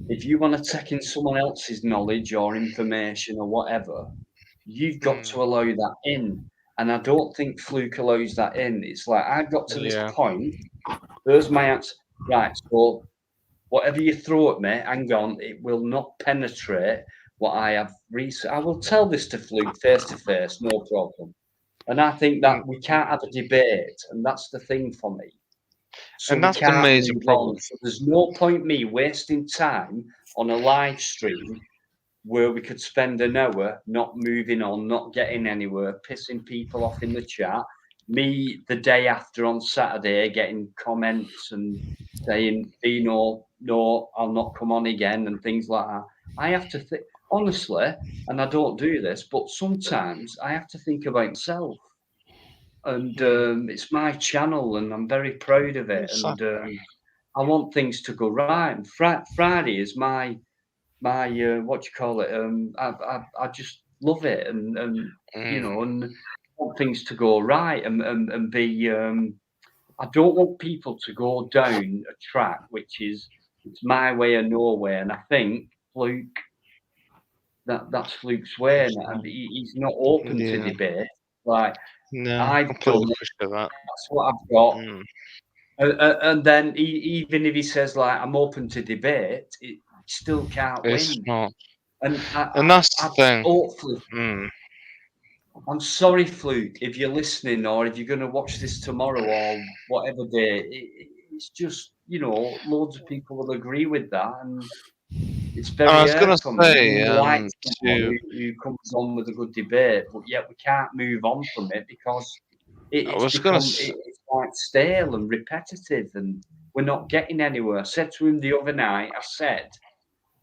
if you want to take in someone else's knowledge or information or whatever, you've got Mm, to allow that in. And I don't think Fluke allows that in. It's like, I've got to this yeah. point, there's my answer. Right, so whatever you throw at me, hang on, it will not penetrate what I have researched. I will tell this to Fluke face to face, no problem. And I think Mm, that we can't have a debate, and that's the thing for me. So And we that's the can't major move on. problem. So there's no point me wasting time on a live stream where we could spend an hour not moving on, not getting anywhere, pissing people off in the chat. Me the day after on Saturday getting comments and saying, no, I'll not come on again and things like that. I have to think honestly, and I don't do this, but sometimes I have to think about myself. And Mm, it's my channel, and I'm very proud of it. And exactly. I want things to go right. And Friday is my what do you call it? I just love it, and Mm, and want things to go right and be. I don't want people to go down a track which is it's my way or no way, and I think Fluke that's Fluke's way, it's and not. he's not open to Yeah. debate. Like No, I've completely done it, appreciate that. that's what I've got. Mm, And then even if he says like I'm open to debate, it still can't it's win. not. And And that's I the thing. hopefully, Mm. I'm sorry, Fluke, if you're listening or if you're going to watch this tomorrow or whatever day. It's just loads of people will agree with that, and it's And I very was gonna hard for me. say, I like someone to who comes on with a good debate, but yet we can't move on from it because I it's was gonna become s- it's like stale and repetitive, and we're not getting anywhere. I said to him the other night, I said,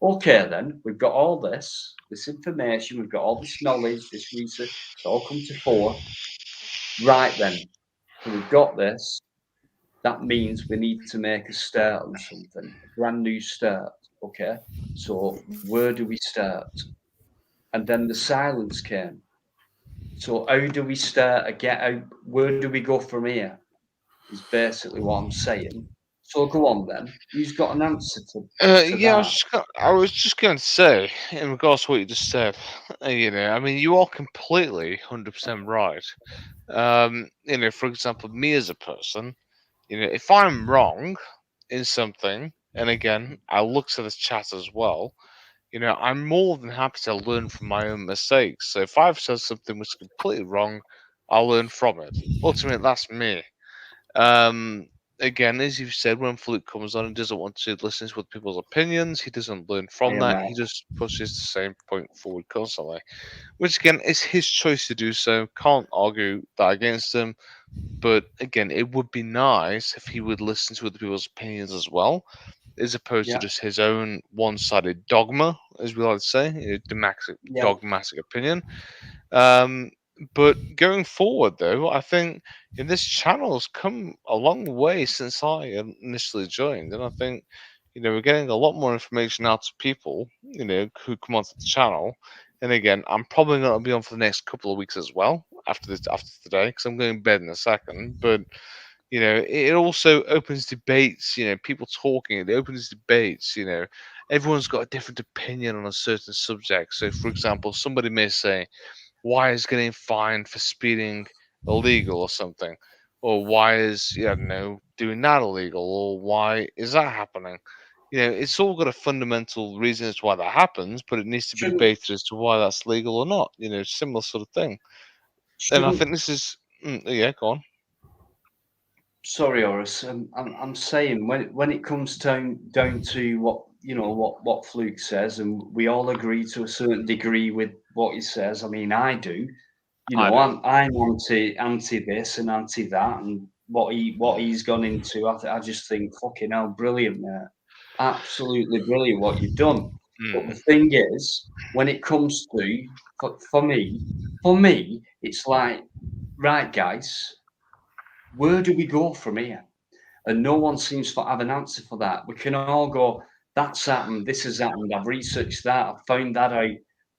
okay, then we've got all this information, we've got all this knowledge, this research, it's all come to fore. Right then, so we've got this. That means we need to make a start on something, a brand new start. Okay, so where do we start? And then the silence came. So how do we start again? Where do we go from here? Is basically what I'm saying. So go on then. Who's got an answer to yeah, that? I was just going to say, in regards to what you just said, I mean, you are completely 100% right. For example, me as a person, if I'm wrong in something, and again, I look to the chat as well, I'm more than happy to learn from my own mistakes. So if I've said something which is completely wrong, I'll learn from it. Ultimately, that's me. Um, Again, as you've said, when Fluke comes on, he doesn't want to listen to other people's opinions. He doesn't learn from Hiya, that. mate. He just pushes the same point forward constantly, which again is his choice to do so. Can't argue that against him. But again, it would be nice if he would listen to other people's opinions as well, as opposed to Yeah, just his own one-sided dogma, as we like to say, yeah, dogmatic opinion. Um, but going forward, though, I think this channel's come a long way since I initially joined, and I think We're getting a lot more information out to people, who come onto the channel. And again, I'm probably going to be on for the next couple of weeks as well after today, because I'm going to bed in a second. But it also opens debates. People talking. It opens debates. Everyone's got a different opinion on a certain subject. So, for example, somebody may say, "Why is getting fined for speeding illegal or something?" Or why is doing that illegal? Or why is that happening? It's all got a fundamental reason as to why that happens, but it needs to be Shouldn't debated as to why that's legal or not. Similar sort of thing. And I shouldn't think this is, yeah, go on. Sorry, Horace. I'm saying when it comes down to what Fluke says, and we all agree to a certain degree with what he says. I mean, I do. I do. I'm anti this and anti that, and what he's gone into. I just think fucking hell, brilliant, mate. Absolutely brilliant what you've done. But the thing is, when it comes to for me, it's like, right, guys, where do we go from here? And no one seems to have an answer for that. We can all go, that's happened, this has happened, I've researched that, I've found that out.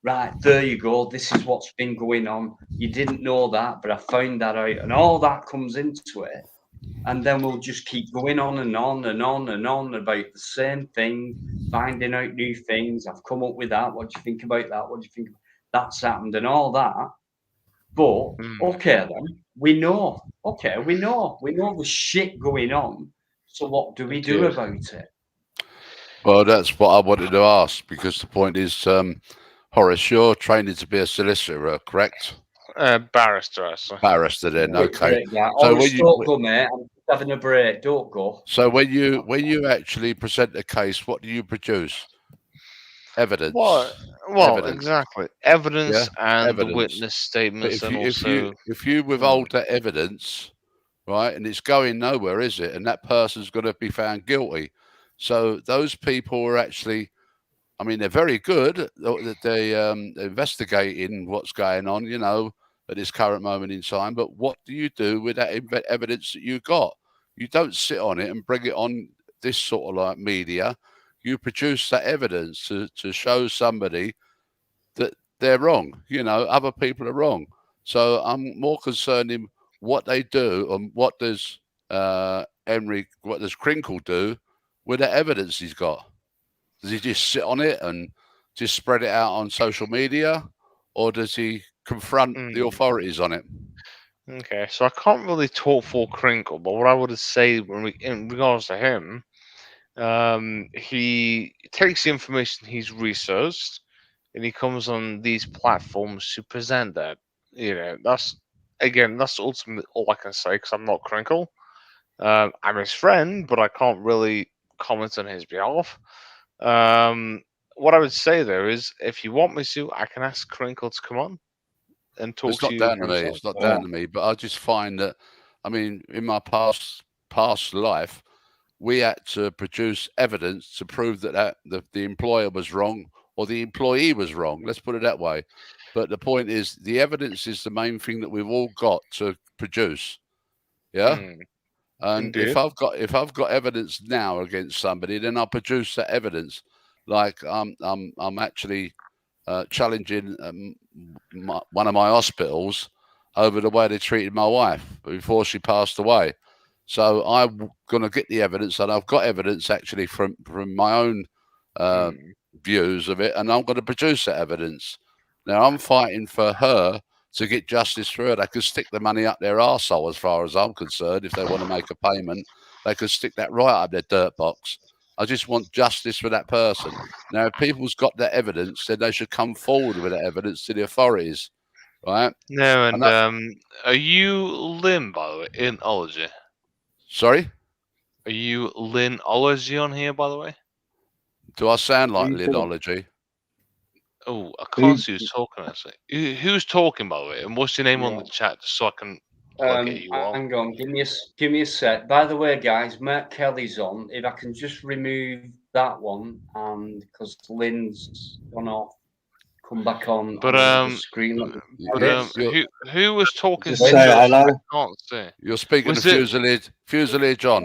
Right, there you go, this is what's been going on. You didn't know that, but I found that out. And all that comes into it. And then we'll just keep going on and on and on and on about the same thing, finding out new things. I've come up with that. What do you think about that? What do you think? That's happened and all that. But okay, then we know. Okay, we know the shit going on. So what do we do about it? Well, that's what I wanted to ask, because the point is, Horace, you're training to be a solicitor, correct? Barrister, actually. Barrister, then, okay. So when don't go, mate. I'm just having a break. Don't go. So when you actually present a case, what do you produce? Evidence. Well, Evidence. exactly. Evidence and Evidence. the witness statements, But and also if you withhold that evidence, right, and it's going nowhere, is it? And that person's going to be found guilty. So those people are actually, I mean, they're very good that they investigating what's going on, at this current moment in time. But what do you do with that evidence that you got? You don't sit on it and bring it on this sort of like media. You produce that evidence to show somebody that they're wrong. Other people are wrong. So I'm more concerned in what they do and what does Crinkle do with the evidence he's got. Does he just sit on it and just spread it out on social media, or does he confront the authorities on it? Okay, so I can't really talk for Crinkle, but what I would say in regards to him, he takes the information he's researched and he comes on these platforms to present that. That's ultimately all I can say, because I'm not Crinkle. I'm his friend, but I can't really comment on his behalf. What I would say though is, if you want me to, I can ask Crinkle to come on and talk to you. It's not down to me. It's not down to me. But I just find that, I mean, in my past life, we had to produce evidence to prove that the employer was wrong or the employee was wrong. Let's put it that way. But the point is, the evidence is the main thing that we've all got to produce. Yeah. And Indeed. if I've got evidence now against somebody, then I'll produce that evidence. Like I'm actually challenging one of my hospitals over the way they treated my wife before she passed away. So I'm going to get the evidence, and I've got evidence actually from my own views of it, and I'm going to produce that evidence. Now I'm fighting for her to get justice for her. They could stick the money up their arsehole, as far as I'm concerned. If they want to make a payment, they could stick that right up their dirt box. I just want justice for that person. Now, if people's got that evidence, then they should come forward with that evidence to the authorities, right? No, and are you Lynn, by the way, in ology? Sorry? Are you Lynnology on here, by the way? Do I sound like Lynnology? Oh, I can't see who's talking, actually. Who's talking, by the way? And what's your name on the chat, just so I can get you on? Hang on, give me a sec. By the way, guys, Matt Kelly's on. If I can just remove that one, and because Lynn's gone off, come back on. But the screen. Who was talking? Say hello. I can't see. You're speaking to Fuselage John.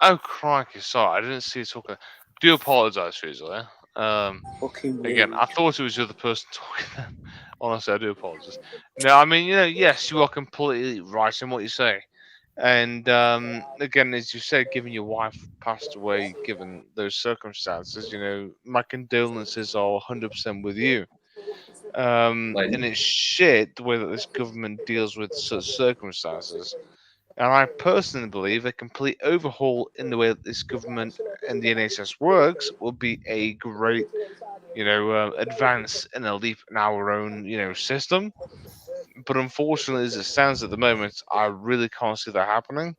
Oh crikey! Sorry, I didn't see you talking. do apologise, Frizzle. Fucking Again, rude. I thought it was the other person talking then. Honestly, I do apologise. No, I mean, yes, you are completely right in what you say. And again, as you said, given your wife passed away, given those circumstances, my condolences are 100% with you. And it's shit the way that this government deals with such circumstances. And I personally believe a complete overhaul in the way that this government and the NHS works will be a great, advance and a leap in our own, system. But unfortunately, as it stands at the moment, I really can't see that happening.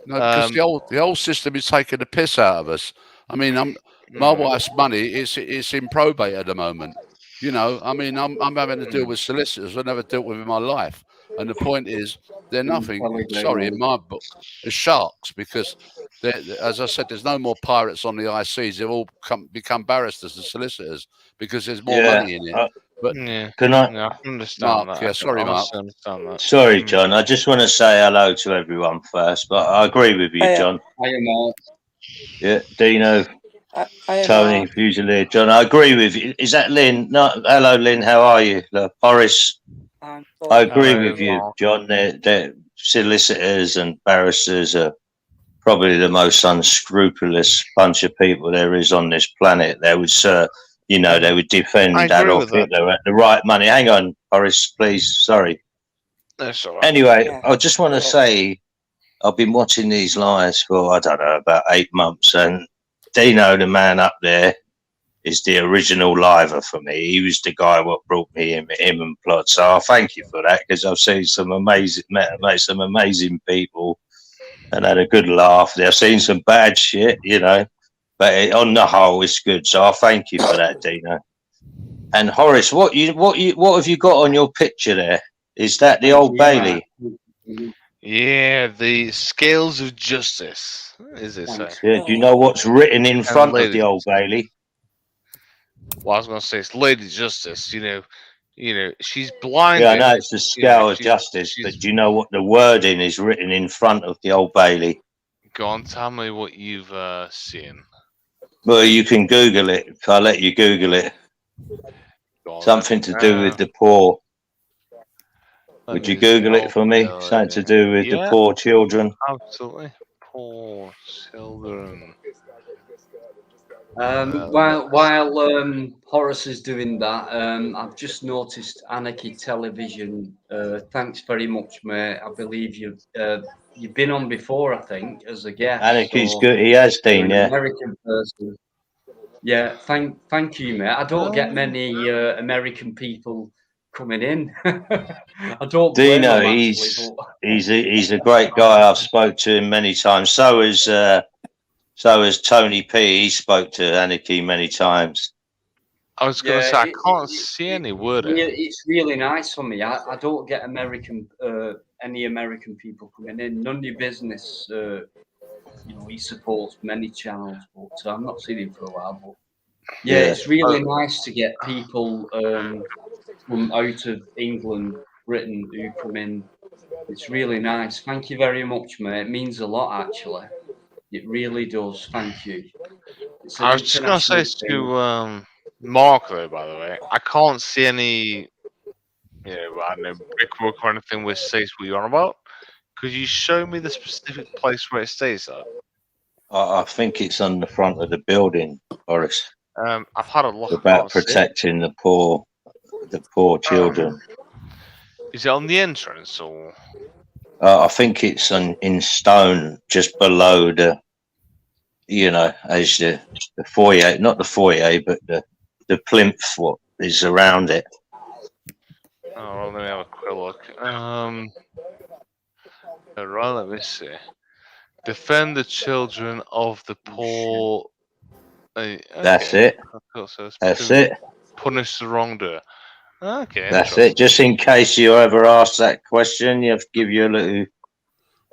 No, because the old system is taking the piss out of us. I mean, my wife's money it's in probate at the moment. I mean, I'm having to deal with solicitors I never dealt with in my life, and the point is, they're nothing. Sorry, in my book, as sharks, because as I said, there's no more pirates on the high seas. They've all become barristers and solicitors because there's more money in it. But Can I? I understand Mark, that. yeah, sorry, Mark. Understand that. Sorry, John. I just want to say hello to everyone first, but I agree with you, John. Hiya, Mark. Yeah, Dino, Tony, Fusilier, John. I agree with you. Is that Lynn? No, hello, Lynn. How are you? Boris. I agree with you, Mark. John. They're solicitors and barristers are probably the most unscrupulous bunch of people there is on this planet. They would, they would defend I agree Adolf with that. Hitler at the right money. Hang on, Boris, please. Sorry. That's all right. Anyway, I just want to say I've been watching these lives for, I don't know, about 8 months, and Dino, the man up there, is the original liver for me. He was the guy what brought me him and Plot. So I thank you for that, because I've seen met some amazing people and had a good laugh. I've seen some bad shit, but on the whole, it's good. So I thank you for that, Dino. And Horace, what have you got on your picture there? Is that the Old Bailey? Yeah, the scales of justice, is it say? Yeah, do you know what's written in front of the Old Bailey? Well, I was going to say it's Lady Justice. She's blinded. Yeah, I know it's the scale of justice, but do you know what the wording is written in front of the Old Bailey? Go on, tell me what you've seen. Well, you can Google it. I'll let you Google it. Something to do with the poor. Would you Google it for me? Something to do with the poor children. Absolutely. Poor children. While Horace is doing that, I've just noticed Anarchy Television. Thanks very much, mate. I believe you've been on before, I think, as a guest. Anarchy's good. He has been, yeah. American person. Yeah, thank you, mate. I don't get many American people coming in. I don't blame Dino, them, he's a great guy. I've spoke to him many times. So is Tony P. He spoke to Anarchy many times. I was going to say I can't see any wording. It's really nice for me. I don't get any American people coming in. None of your business. He supports many channels, but I'm not seen him for a while. But it's really nice to get people from out of England, Britain, who come in. It's really nice. Thank you very much, mate. It means a lot, actually. It really does. Thank you. I was just going to say to Mark, though, by the way, I can't see any, I don't know, brickwork or anything which states what you're on about. Could you show me the specific place where it stays at? I think it's on the front of the building, Boris. I've had a look about protecting the poor children. Is it on the entrance or? I think it's in stone, just below the, as the foyer, not the foyer, but the plinth what is around it. Oh, well, let me have a quick look. Right, let me see. Defend the children of the poor. Okay. That's it. So That's it. Punish the wrongdoer. Okay. That's it. Just in case you ever ask that question, you have to give you a little.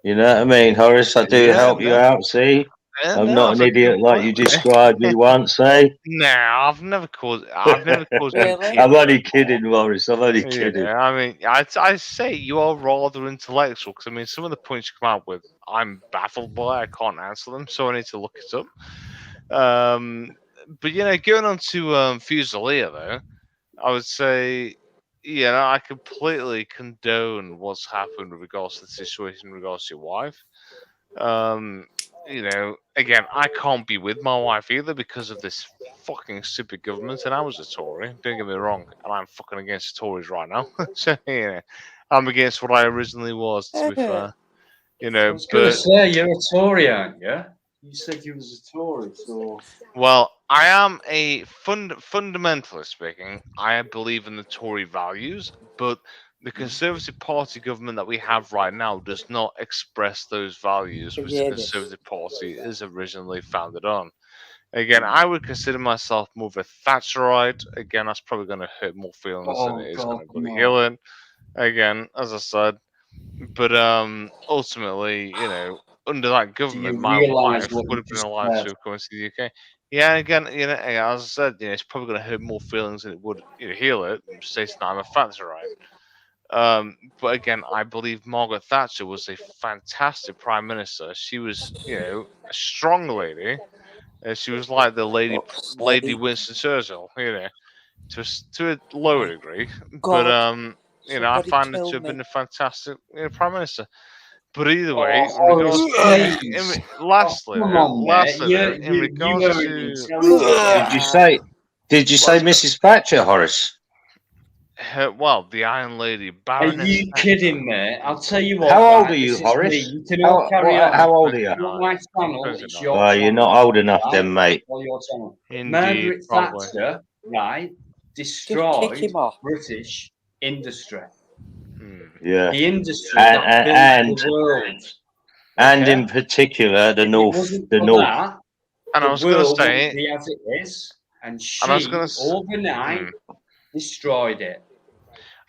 You know what I mean, Horace? I do help you out. See, I'm not an idiot like you described me once, eh? No, I've never caused. Really? I'm only kidding, Horace. I'm only kidding. I mean, I say you are rather intellectual because I mean, some of the points you come out with, I'm baffled by. I can't answer them, so I need to look it up. But going on to Fusilier though, I would say, I completely condone what's happened with regards to the situation in regards to your wife. Again, I can't be with my wife either because of this fucking stupid government, and I was a Tory. Don't get me wrong, and I'm fucking against the Tories right now. So I'm against what I originally was. To be fair, I was going to say you're a Tory, aren't you? You said you was a Tory, so. Well, I am a fundamentalist speaking. I believe in the Tory values, but the Conservative Party government that we have right now does not express those values which the Conservative Party is originally founded on. Again, I would consider myself more of a Thatcherite. Again, that's probably going to hurt more feelings than it is going to bloody heal it. Again, as I said, but ultimately, under that government, my wife would have been allowed to come into the UK. Yeah, again, as I said, it's probably going to hurt more feelings than it would heal it. Stating that I'm a Thatcherite. But again, I believe Margaret Thatcher was a fantastic prime minister. She was, a strong lady. She was like the Lady Winston Churchill, to a lower degree. But I find her to have been a fantastic prime minister. But either way, in regards lastly, in regards to Did you say Mrs. Thatcher, Horace? Well, the Iron Lady, Baroness. Are you kidding me? I'll tell you what. How old are you, Horace? You can all carry on. How old are you? My channel, it's your channel. You're not old enough right? then, mate. Your channel. Indeed, Margaret probably. Thatcher, right, destroyed British industry. Yeah. The industry that built the world. And in particular, the North. And I was going to say, be as it is, and she overnight destroyed it.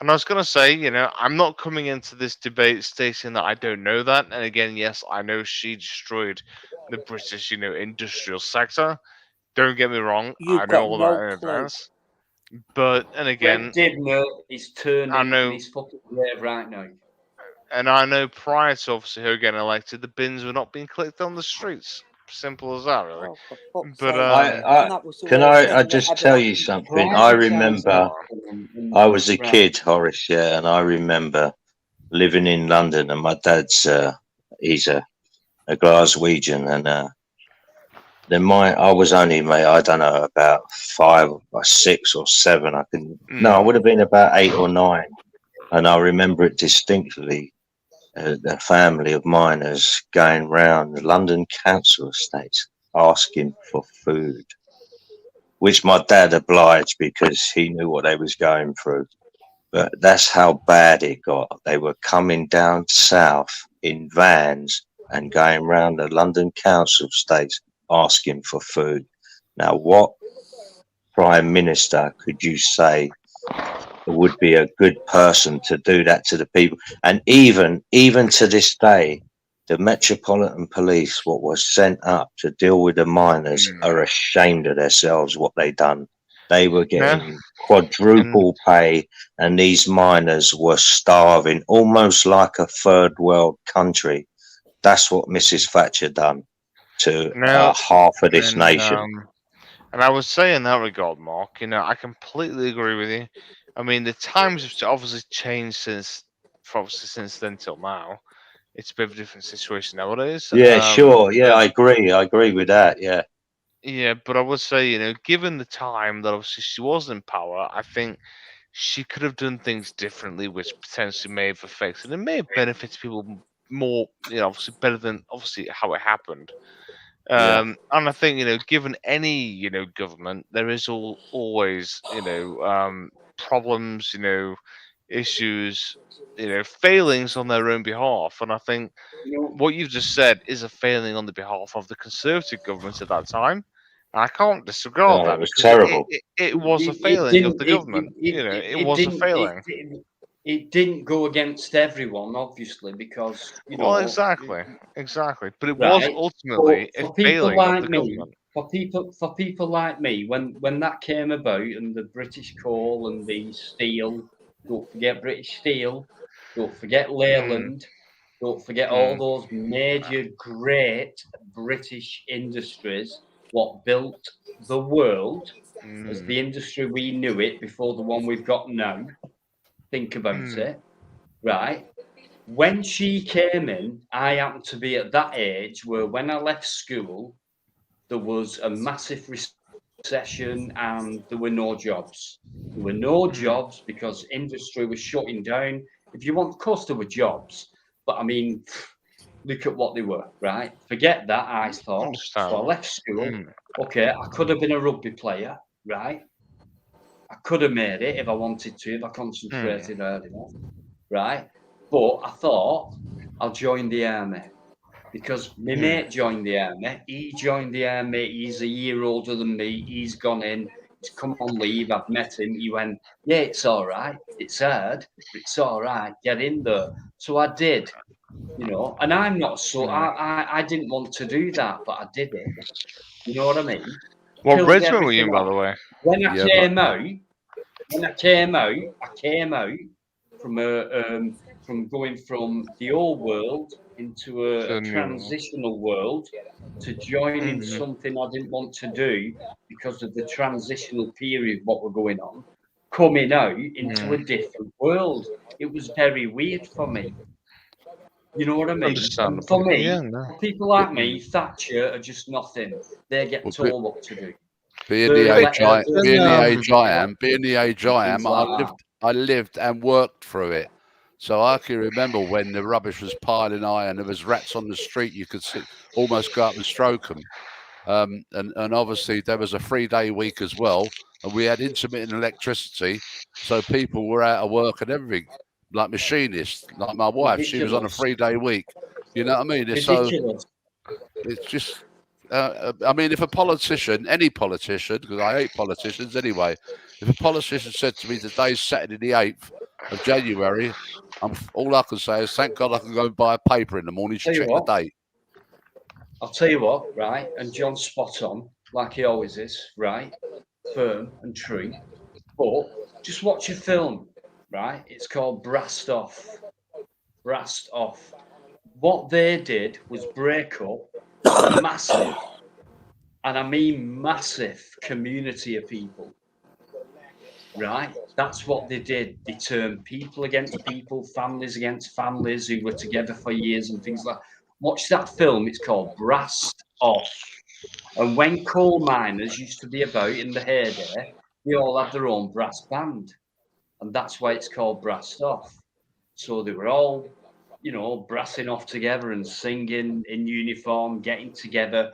And I was going to say, I'm not coming into this debate stating that I don't know that. And again, yes, I know she destroyed the British, industrial sector. Don't get me wrong, I know all that in advance. But, and again, he's turning in his fucking grave right now. And I know prior to obviously her getting elected, the bins were not being clicked on the streets. Simple as that, really. But I just tell you something? I remember I was a kid, Horace, and I remember living in London, and my dad's he's a Glaswegian, and then I was only, mate, I don't know, about 5 or 6 or 7. I would have been about 8 or 9, and I remember it distinctly. A family of miners going round the London council estates asking for food, which my dad obliged because he knew what they was going through. But that's how bad it got. They were coming down south in vans and going round the London council estates asking for food. Now, what prime minister could you say would be a good person to do that to the people? And even to this day, the Metropolitan Police, what was sent up to deal with the miners, are ashamed of themselves what they done. They were getting quadruple pay, and these miners were starving, almost like a third world country. That's what Mrs. Thatcher done to half of this nation. And I would say in that regard, Mark, I completely agree with you. I mean, the times have obviously changed since then till now. It's a bit of a different situation nowadays. Yeah, sure. Yeah, I agree with that. Yeah. Yeah, but I would say, given the time that obviously she was in power, I think she could have done things differently, which potentially may have affected and may have benefited people more, obviously better than obviously how it happened. And I think, given any, government, there is always, problems, issues, failings on their own behalf. And I think what you've just said is a failing on the behalf of the Conservative government at that time. And I can't disregard that. It was terrible. It was a failing of the government. It was a failing. It didn't go against everyone, obviously, because exactly. But it was ultimately a failing of the government. For people like me, when that came about, and the British coal and the steel, don't forget British Steel, don't forget Leyland, don't forget all those major great British industries. what built the world as the industry we knew it before the one we've got now. Think about it, right? When she came in, I happened to be at that age where when I left school, there was a massive recession and there were no jobs. There were no jobs because industry was shutting down. If you want, of course, there were jobs, but I mean, look at what they were, right? Forget that, I thought. So I left school. Okay, I could have been a rugby player, right? I could have made it if I wanted to, if I concentrated early enough, right? But I thought I'll join the army because my mate joined the army. He joined the army. He's a year older than me. He's gone in. He's come on leave. I've met him. He went, yeah, it's all right. It's hard, but it's all right. Get in there. So I did, you know, and I'm not so, I didn't want to do that, but I did it. You know what I mean? What Killed regiment were you in, everything by off. the way? When I came out, I came out from going from the old world into a transitional world to joining something I didn't want to do because of the transitional period what were going on, coming out into a different world. It was very weird for me. You know what I mean? And for me, for people like me, Thatcher are just nothing. They get told what to do. Being the age I am, I lived and worked through it. So I can remember when the rubbish was piling high and there was rats on the street, you could almost go up and stroke them. And obviously there was a 3-day week as well, and we had intermittent electricity, so people were out of work and everything, like machinists, like my wife. She was on a 3-day week. You know what I mean? Ridiculous. It's just. I mean, if a politician, any politician, because I hate politicians anyway, if a politician said to me today's Saturday the 8th of January, all I can say is thank God I can go and buy a paper in the morning to check the date. I'll tell you what, right? And John's spot on, like he always is, right? Firm and true. But just watch a film, right? It's called Brassed Off. Brassed Off. What they did was break up a massive, and I mean massive, community of people, right? That's what they did. They turned people against people, families against families who were together for years and things like that. Watch that film. It's called Brassed Off. And when coal miners used to be about in the heyday, they all had their own brass band. And that's why it's called Brassed Off. So they were all, you know, brassing off together and singing in uniform, getting together,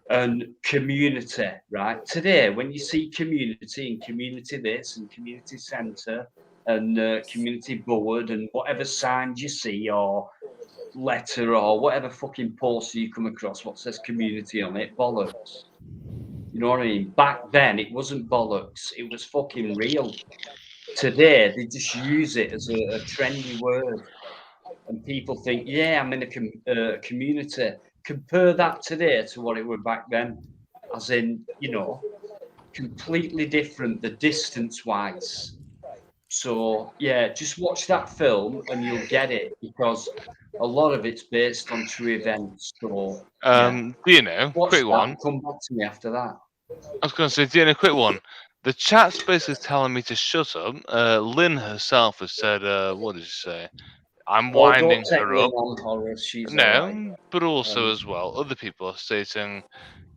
and community, right? Today, when you see community and community this and community centre and community board and whatever signs you see or letter or whatever fucking poster you come across what says community on it, bollocks. You know what I mean? Back then, it wasn't bollocks. It was fucking real. Today, they just use it as a trendy word. And people think, yeah, I'm in a community. Compare that today to what it were back then, as in, you know, completely different, the distance-wise. So, yeah, just watch that film and you'll get it, because a lot of it's based on true events. So, do you know, watch quick that one. and come back to me after that. I was going to say, do you know, quick one. The chat's basically telling me to shut up. Lynn herself has said, what did she say? I'm winding her up. No, but also as well, other people are stating,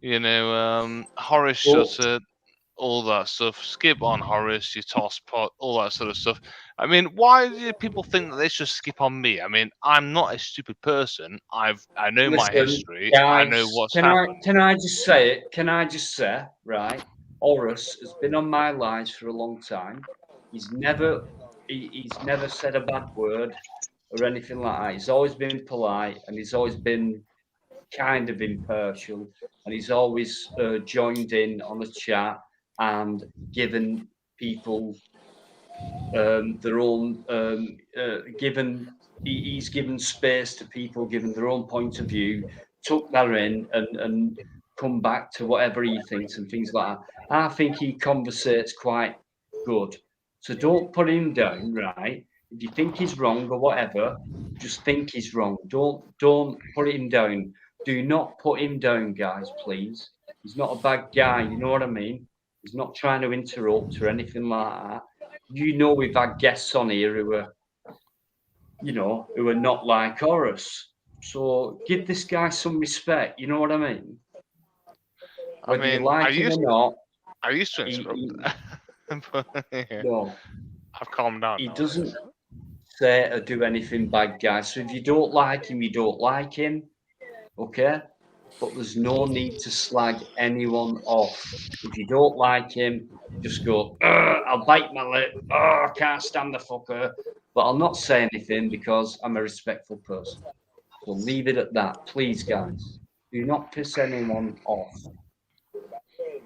you know, Horace shut it, all that stuff. Skip on Horace, you toss pot, all that sort of stuff. I mean, why do people think that they should skip on me? I mean, I'm not a stupid person. I know my history. Guys, I know what's can happened. Can I just say it? Can I just say, right? Horace has been on my lines for a long time. He's never said a bad word or anything like that. He's always been polite and he's always been kind of impartial, and he's always joined in on the chat and given people their own he's given space to people, given their own point of view, took that in and come back to whatever he thinks and things like that. I think he conversates quite good. So don't put him down, right? If you think he's wrong or whatever, just think he's wrong. Don't put him down. Do not put him down, guys, please. He's not a bad guy. You know what I mean? He's not trying to interrupt or anything like that. You know, we've had guests on here who are, you know, who are not like Horace. So give this guy some respect. You know what I mean? Whether you like him or not. I used to interrupt. But, yeah. No, I've calmed down. He now, doesn't say or do anything bad, guys. So if you don't like him, you don't like him. Okay? But there's no need to slag anyone off. If you don't like him, just go, I'll bite my lip. Oh, I can't stand the fucker. But I'll not say anything because I'm a respectful person. So leave it at that, please, guys. Do not piss anyone off.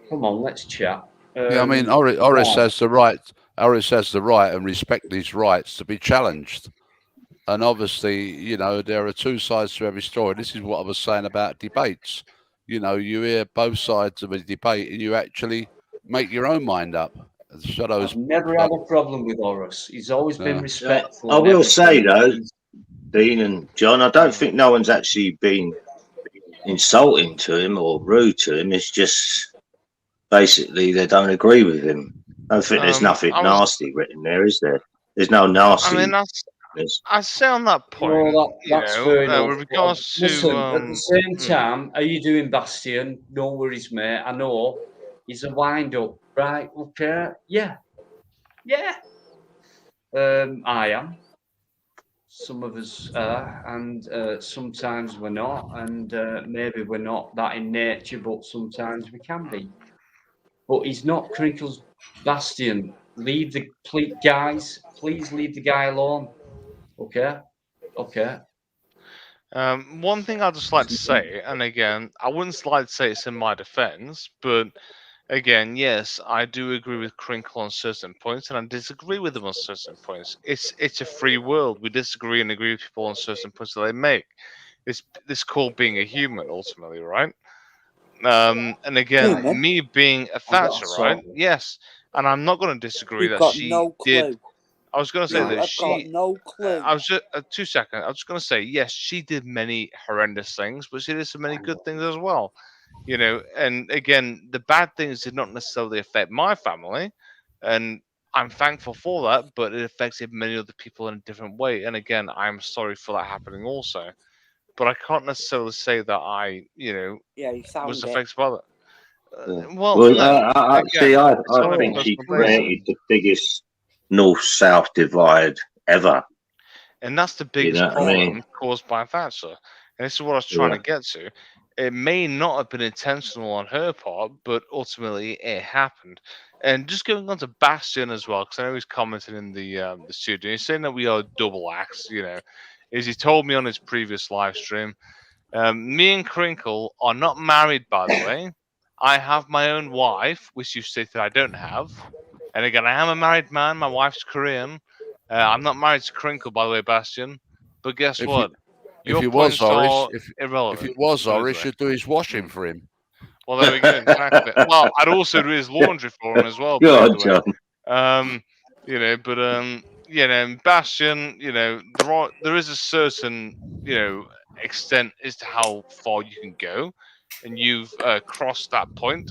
Come on, let's chat. Yeah, I mean, Horace has the right. Horace has the right and respect his rights to be challenged. And obviously, you know, there are two sides to every story. This is what I was saying about debates. You know, you hear both sides of a debate and you actually make your own mind up. I've never had a problem with Horace. He's always been respectful. I will say, though, Dean and John, I don't think no one's actually been insulting to him or rude to him. It's just basically they don't agree with him. I don't think there's nothing nasty written there, is there? There's no nasty. I mean, I say on that point, that's fair enough. with regards to listen, at the same time, how you doing, Bastian? No worries, mate. I know he's a wind-up, right? Okay, yeah. I am. Some of us are, and sometimes we're not, and maybe we're not that in nature, but sometimes we can be. But he's not Crinkle's Bastian. Leave the guys. Please leave the guy alone. Okay. One thing I'd just like to say, and again, I wouldn't like to say it's in my defense, but again, yes, I do agree with Crinkle on certain points, and I disagree with him on certain points. It's a free world. We disagree and agree with people on certain points that they make. It's called being a human, ultimately, right? And again, me being a Thatcherite, yes, and I'm not going to disagree that she did. I was going to say that she. No clue. I was just 2 seconds. I was going to say yes, she did many horrendous things, but she did so many good things as well. You know, and again, the bad things did not necessarily affect my family, and I'm thankful for that. But it affected many other people in a different way. And again, I'm sorry for that happening also. But I can't necessarily say that I, you know, was affected by that. I think she created the biggest north-south divide ever. And that's the biggest problem caused by Thatcher. And this is what I was trying to get to. It may not have been intentional on her part, but ultimately it happened. And just going on to Bastion as well, because I know he's commenting in the studio. He's saying that we are double acts, you know. As he told me on his previous live stream, me and Crinkle are not married, by the way. I have my own wife, which you stated I don't have. And again, I am a married man. My wife's Korean. I'm not married to Crinkle, by the way, Bastian. But guess what? If it was Irish, you'd do his washing for him. Well, there we go. Exactly. Well, I'd also do his laundry for him as well. You know, but you know, Bastion, you know, there is a certain, you know, extent as to how far you can go, and you've crossed that point.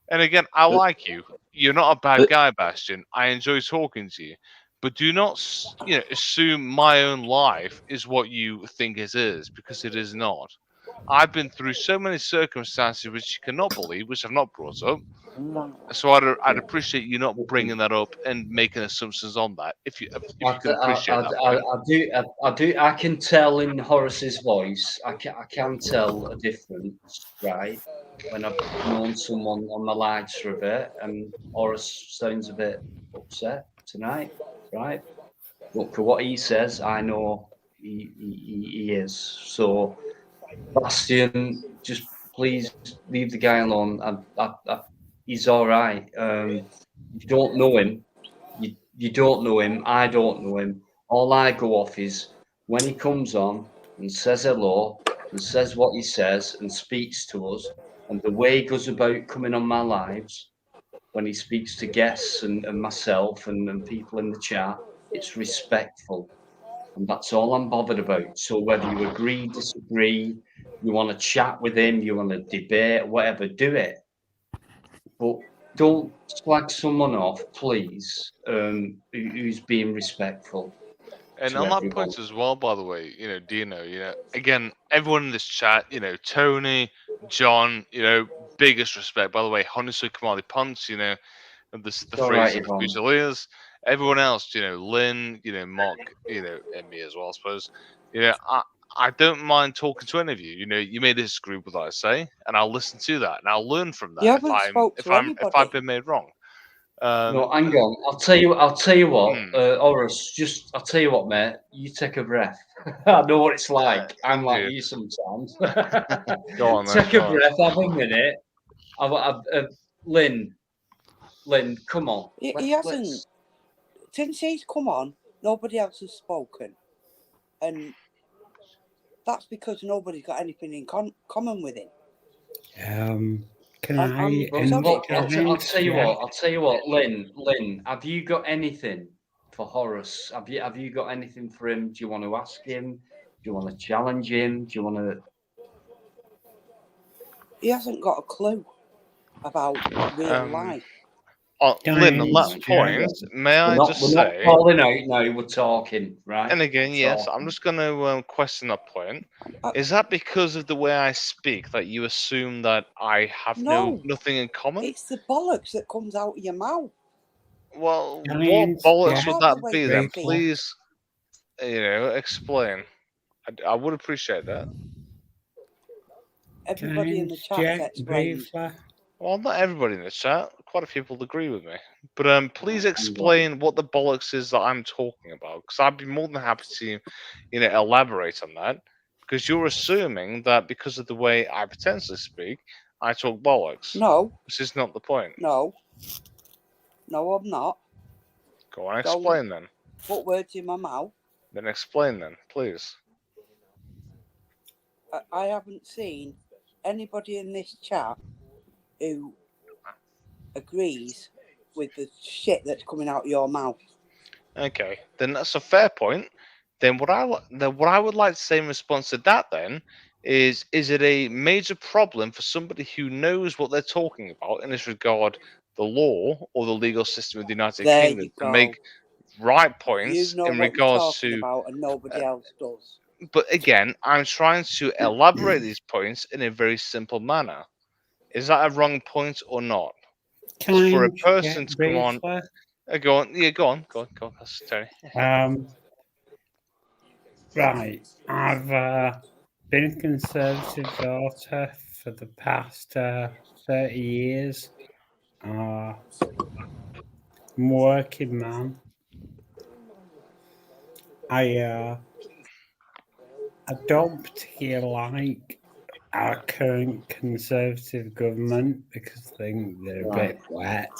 And again, I like you. You're not a bad guy, Bastion. I enjoy talking to you. But do not, you know, assume my own life is what you think it is, because it is not. I've been through so many circumstances which you cannot believe, which I've not brought up. So I'd appreciate you not bringing that up and making assumptions on that. If you can appreciate that. I do. I can tell in Horace's voice. I can tell a difference, right? When I've known someone on my lives for a bit, and Horace sounds a bit upset tonight, right? But for what he says, I know he is. So, Bastian, just please leave the guy alone. He's all right. You don't know him. You don't know him. I don't know him. All I go off is when he comes on and says hello and says what he says and speaks to us, and the way he goes about coming on my lives, when he speaks to guests and myself and people in the chat, it's respectful. And that's all I'm bothered about. So whether you agree, disagree, you want to chat with him, you want to debate, whatever, do it. but don't slag someone off, please, who's being respectful And to on that everyone. point as well, by the way, Dino, again, everyone in this chat, Tony, John, biggest respect. By the way, Honisu Kamali Punch, and the All right, phrase of Yvonne. Fusiliers. Everyone else, Lynn, Mock, and me as well, I suppose. I don't mind talking to any of you. You may disagree with what I say, and I'll listen to that, and I'll learn from You that haven't spoke to if anybody. I've been made wrong. No, hang on. I'll tell you what, Hmm. Horace. I'll tell you what, mate. You take a breath. I know what it's like. I'm like Yeah. you sometimes. Go on, then, Take a go on. breath. Have a minute. Lynn, come on. He hasn't. Since he's come on, nobody else has spoken, and that's because nobody's got anything in common with him. Can I'm I sorry. I'll tell you what, Lynn, have you got anything for Horace? Have you got anything for him? Do you want to ask him? Do you want to challenge him? Do you want to? He hasn't got a clue about real life. Lynn, on that point, may I just we're say... not calling out now, we're talking, right? And again, We're yes, talking. I'm just going to question that point. Is that because of the way I speak that you assume that I have nothing in common? It's the bollocks that comes out of your mouth. Well, what bollocks would that be then? Please, explain. I would appreciate that. Everybody in the chat's explained. Well, not everybody in the chat. Quite a few people agree with me. But please explain what the bollocks is that I'm talking about, because I'd be more than happy to, elaborate on that. Because you're assuming that because of the way I potentially speak, I talk bollocks. No. This is not the point. No, I'm not. Go on, explain then. Put words in my mouth. Then explain then, please. I haven't seen anybody in this chat who agrees with the shit that's coming out of your mouth. Okay, then that's a fair point. Then what I would like to say in response to that then is it a major problem for somebody who knows what they're talking about in this regard, the law or the legal system of the United Kingdom, to make right points You know in what you're regards talking to about, and nobody else does. But again, I'm trying to elaborate these points in a very simple manner. Is that a wrong point or not? For a person to come on, go on. Yeah, go on. That's Tony. Right. I've been a Conservative voter for the past 30 years. I'm a working man. I don't particularly like our current Conservative government because I think they're a bit wet.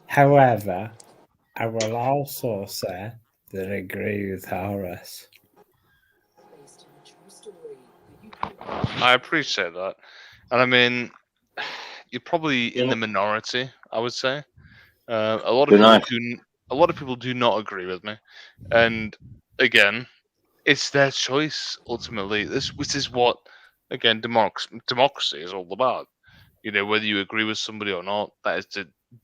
However, I will also say that I agree with Horace. I appreciate that, and I mean, you're probably in the minority. I would say a lot of people do not agree with me, and again, it's their choice ultimately. This is what again democracy is all about. Whether you agree with somebody or not, that is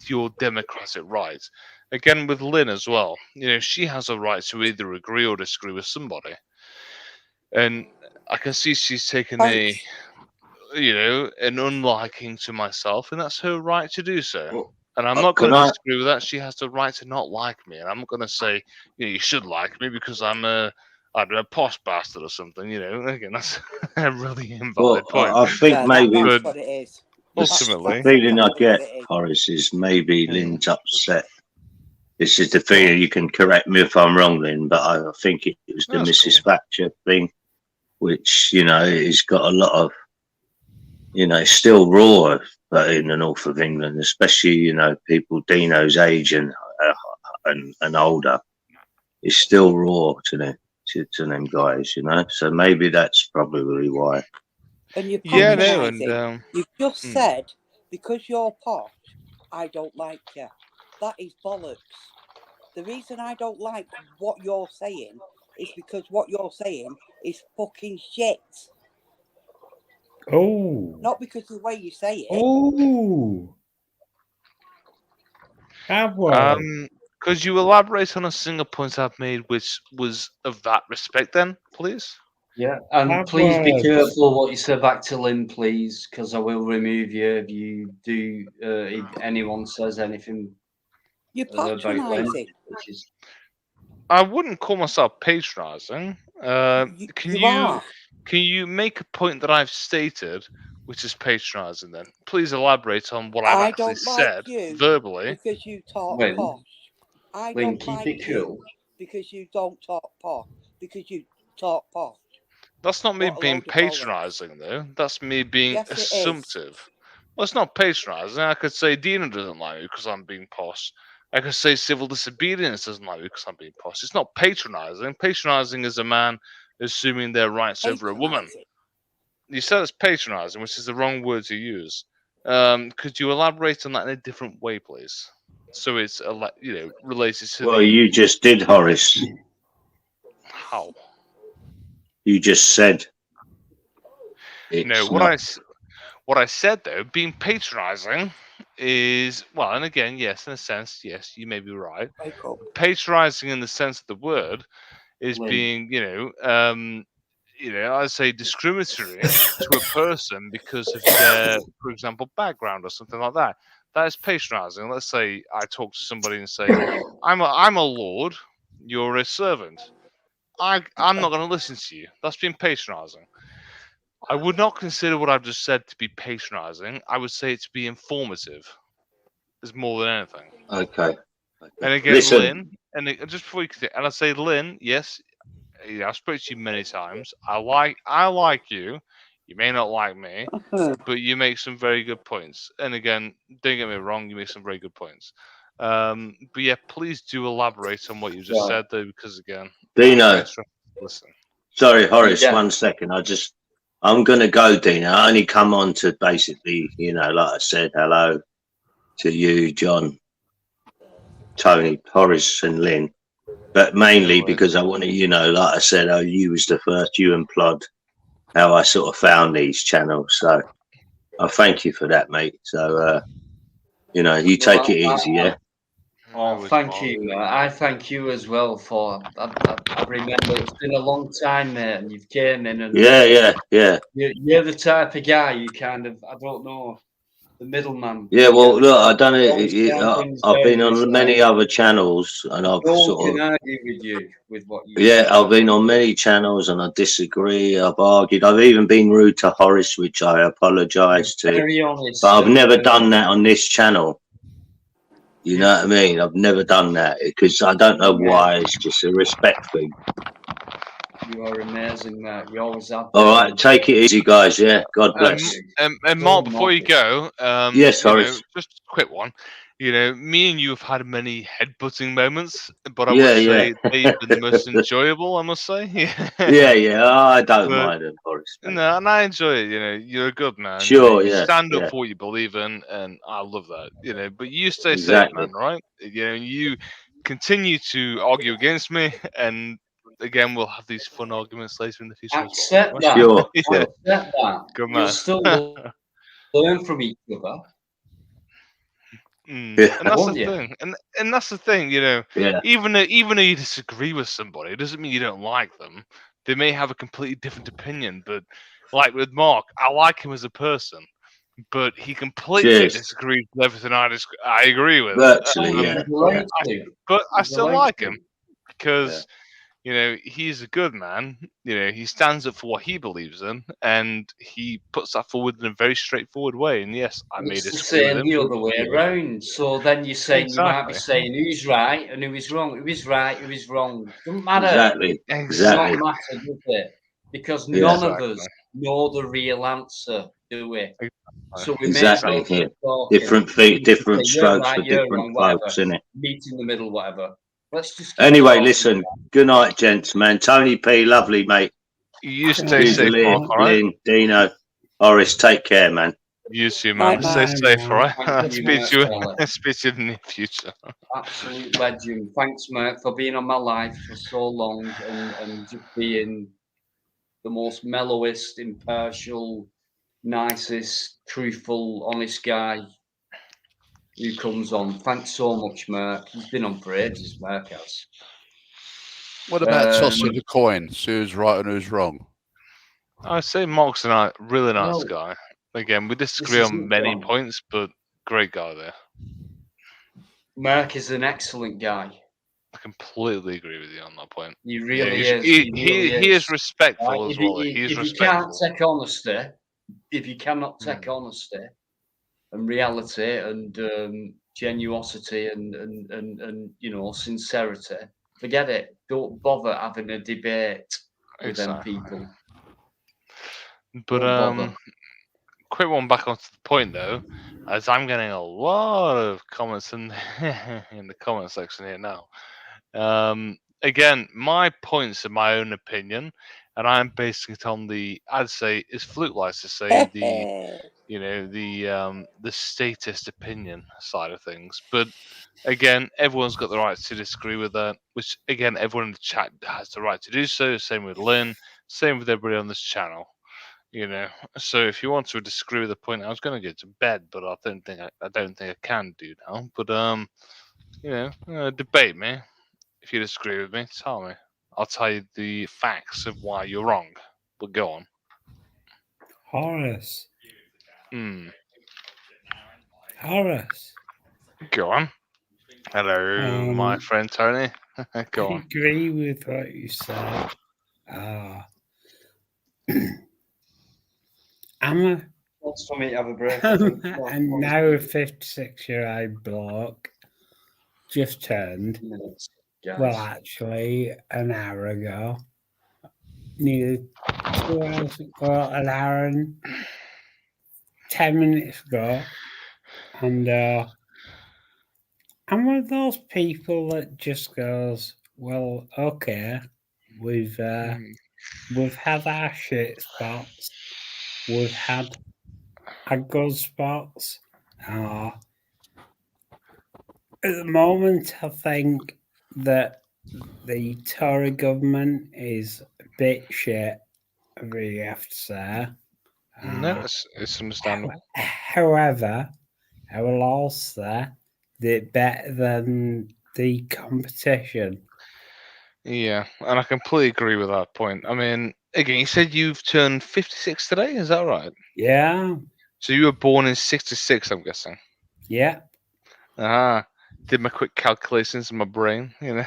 your democratic right. Again, with Lynn as well, she has a right to either agree or disagree with somebody, and I can see she's taken an unliking to myself, and that's her right to do so. And I'm not going to disagree with that. She has the right to not like me, and I'm not going to say, you should like me because I'm a posh bastard or something. Again, that's a really invalid point. I think maybe that's what it is. Ultimately, the feeling I get, Horace, is maybe Lynn's upset. This is the feeling. You can correct me if I'm wrong, Lynn, but I think it was the Mrs. Thatcher thing, which has got a lot of, it's still raw, but in the north of England, especially people Dino's age and older, it's still raw to them guys, So maybe that's probably why. And you're patronising. You've just said, because you're posh, I don't like you. That is bollocks. The reason I don't like what you're saying is because what you're saying is fucking shit. Oh. Not because of the way you say it. Oh. Bad word. Could you elaborate on a single point I've made which was of that respect then, please? Yeah, and Bad please be words. careful what you say back to Lynn, please, because I will remove you if you do. If anyone says anything You're about Lynn, patronising. which is I wouldn't call myself patronising. Can you make a point that I've stated which is patronising then? Please elaborate on what I've I actually don't like said you verbally. because you talk Lynn. posh. I Lynn, don't keep like it you cool. because you don't talk posh. Because you talk posh. That's not me What a being load of bollocks. patronising, though. That's me being Yes, it is. assumptive. Well, it's not patronising. I could say Dina doesn't like me because I'm being posh. I could say civil disobedience doesn't like me because I'm being posh. It's not patronising. Patronising is a man assuming their rights over a woman. Patronising. You said it's patronising, which is the wrong word to use. Could you elaborate on that in a different way, please? So it's related to Well, the you just did, Horace. how. You just said it's No, not. what I said though, being patronising is well, and again, yes, in a sense, yes, you may be right. Wake up. Patronising in the sense of the word is Lynn. being, I'd say discriminatory to a person because of their, for example, background or something like that. That is patronising. Let's say I talk to somebody and say, I'm a lord, you're a servant. I'm not going to listen to you. That's being patronising. I would not consider what I've just said to be patronising. I would say it to be informative. Is more than anything. Okay. And again, Listen. Lynn, just before you continue, and I say, Lynn, yes, I've spoken to you many times. I like you. You may not like me, but you make some very good points. And again, don't get me wrong, you make some very good points. But yeah, please do elaborate on what you just said, though, because again, Dino. Listen. Sorry, Horace. 1 second. I'm gonna go, Dino. I only come on to basically, like I said, hello to you, John, Tony, Horace, and Lynn. But mainly because I want to, like I said, you was the first, you and Plod, how I sort of found these channels. So I thank you for that, mate. So, you take it easy, yeah? Oh, thank you, mate. I thank you as well for. I remember it's been a long time, mate, and you've came in and Yeah. You're the type of guy you kind of, I don't know, the middleman. Yeah, well, look, I done always it. calm things I've been down. on It's many like, other channels, and I've no one sort can of argue with you with what you yeah, say. I've been on many channels, and I disagree. I've argued. I've even been rude to Horace, which I apologise to. Very honest. But I've never done that on this channel. You know what I mean? I've never done that because I don't know why. It's just a respect thing. You are amazing, mate. You always have. All right, take it easy, guys. Yeah, God bless. And Mark, before you go, yes, Horace. just a quick one. Me and you have had many headbutting moments, but I would say they've been the most enjoyable, I must say. yeah. I don't mind them, Horace. Mate. No, and I enjoy it. You're a good man. Sure, you yeah. stand up yeah. for what you believe in, and I love that. But you stay Exactly. safe, man. Right? You continue to argue against me, and again, we'll have these fun arguments later in the future Accept as well. that. Sure. Accept that. Good You'll man. still learn from each other. And that's the thing. And that's the thing, Yeah. even though you disagree with somebody, it doesn't mean you don't like them. They may have a completely different opinion, but like with Mark, I like him as a person, but he completely disagrees with everything I agree with. Virtually, yeah. But I still like him because he's a good man. He stands up for what he believes in, and he puts that forward in a very straightforward way. And yes, I may It's the disagree with same him. the other way around. So then you're saying you might be Exactly. saying who's right and who is wrong. Who is right, who is wrong. Doesn't matter. Exactly. It does not matter, does it? Because none of us know the real answer, do we? So we may as well keep talking. Different feet, different strokes right, for different wrong, folks, innit? Meet in the middle, whatever. Let's just anyway, listen. Good night, gents, man. Tony P, lovely, mate. You stay safe, Lynn, Mark, all right? Lynn, Dino, Horace, take care, man. You too, man. Stay safe, all right? Speak to you in the near future. Absolute legend. Thanks, mate, for being on my life for so long and just being the most mellowest, impartial, nicest, truthful, honest guy who comes on. Thanks so much, Mark. He's been on for ages, Mark has. What about tossing the coin? See who's right and who's wrong. I say Mark's a really nice Well, guy. Again, we disagree this on isn't many wrong. points, but great guy there. Mark is an excellent guy. I completely agree with you on that point. He really Yeah, is. He really he is is. respectful Right? as well. He's If you respectful. can't take honesty, if you cannot take honesty and reality and genuosity and you know, sincerity, forget it. Don't bother having a debate with them Exactly. people. But Don't bother. quick one back onto the point though, as I'm getting a lot of comments in in the comment section here now. Again, my points are my own opinion, and I'm basing it on I'd say, as Flute likes to say, you know, the statist opinion side of things. But again, everyone's got the right to disagree with that, which again, everyone in the chat has the right to do so. Same with Lynn, same with everybody on this channel. You know, so if you want to disagree with the point, I was going to get to bed, but I don't think I can do now. But you know, debate me. If you disagree with me, tell me. I'll tell you the facts of why you're wrong. But go on. Horace. Horace. Go on. Hello, my friend Tony. Go on. I agree with what you said. I'm now a 56-year-old bloke, just turned. Well, actually, an hour ago. Nearly 2 hours ago, an hour and 10 minutes ago. And I'm one of those people that just goes, well, okay, we've had our shit spots. We've had our good spots. At the moment, I think that the Tory government is a bit shit, I really have to say. No, it's understandable. However, I will also say that better than the competition. Yeah, and I completely agree with that point. I mean, again, you said you've turned 56 today, is that right? Yeah. So you were born in 66, I'm guessing. Yeah. Did my quick calculations in my brain, you know.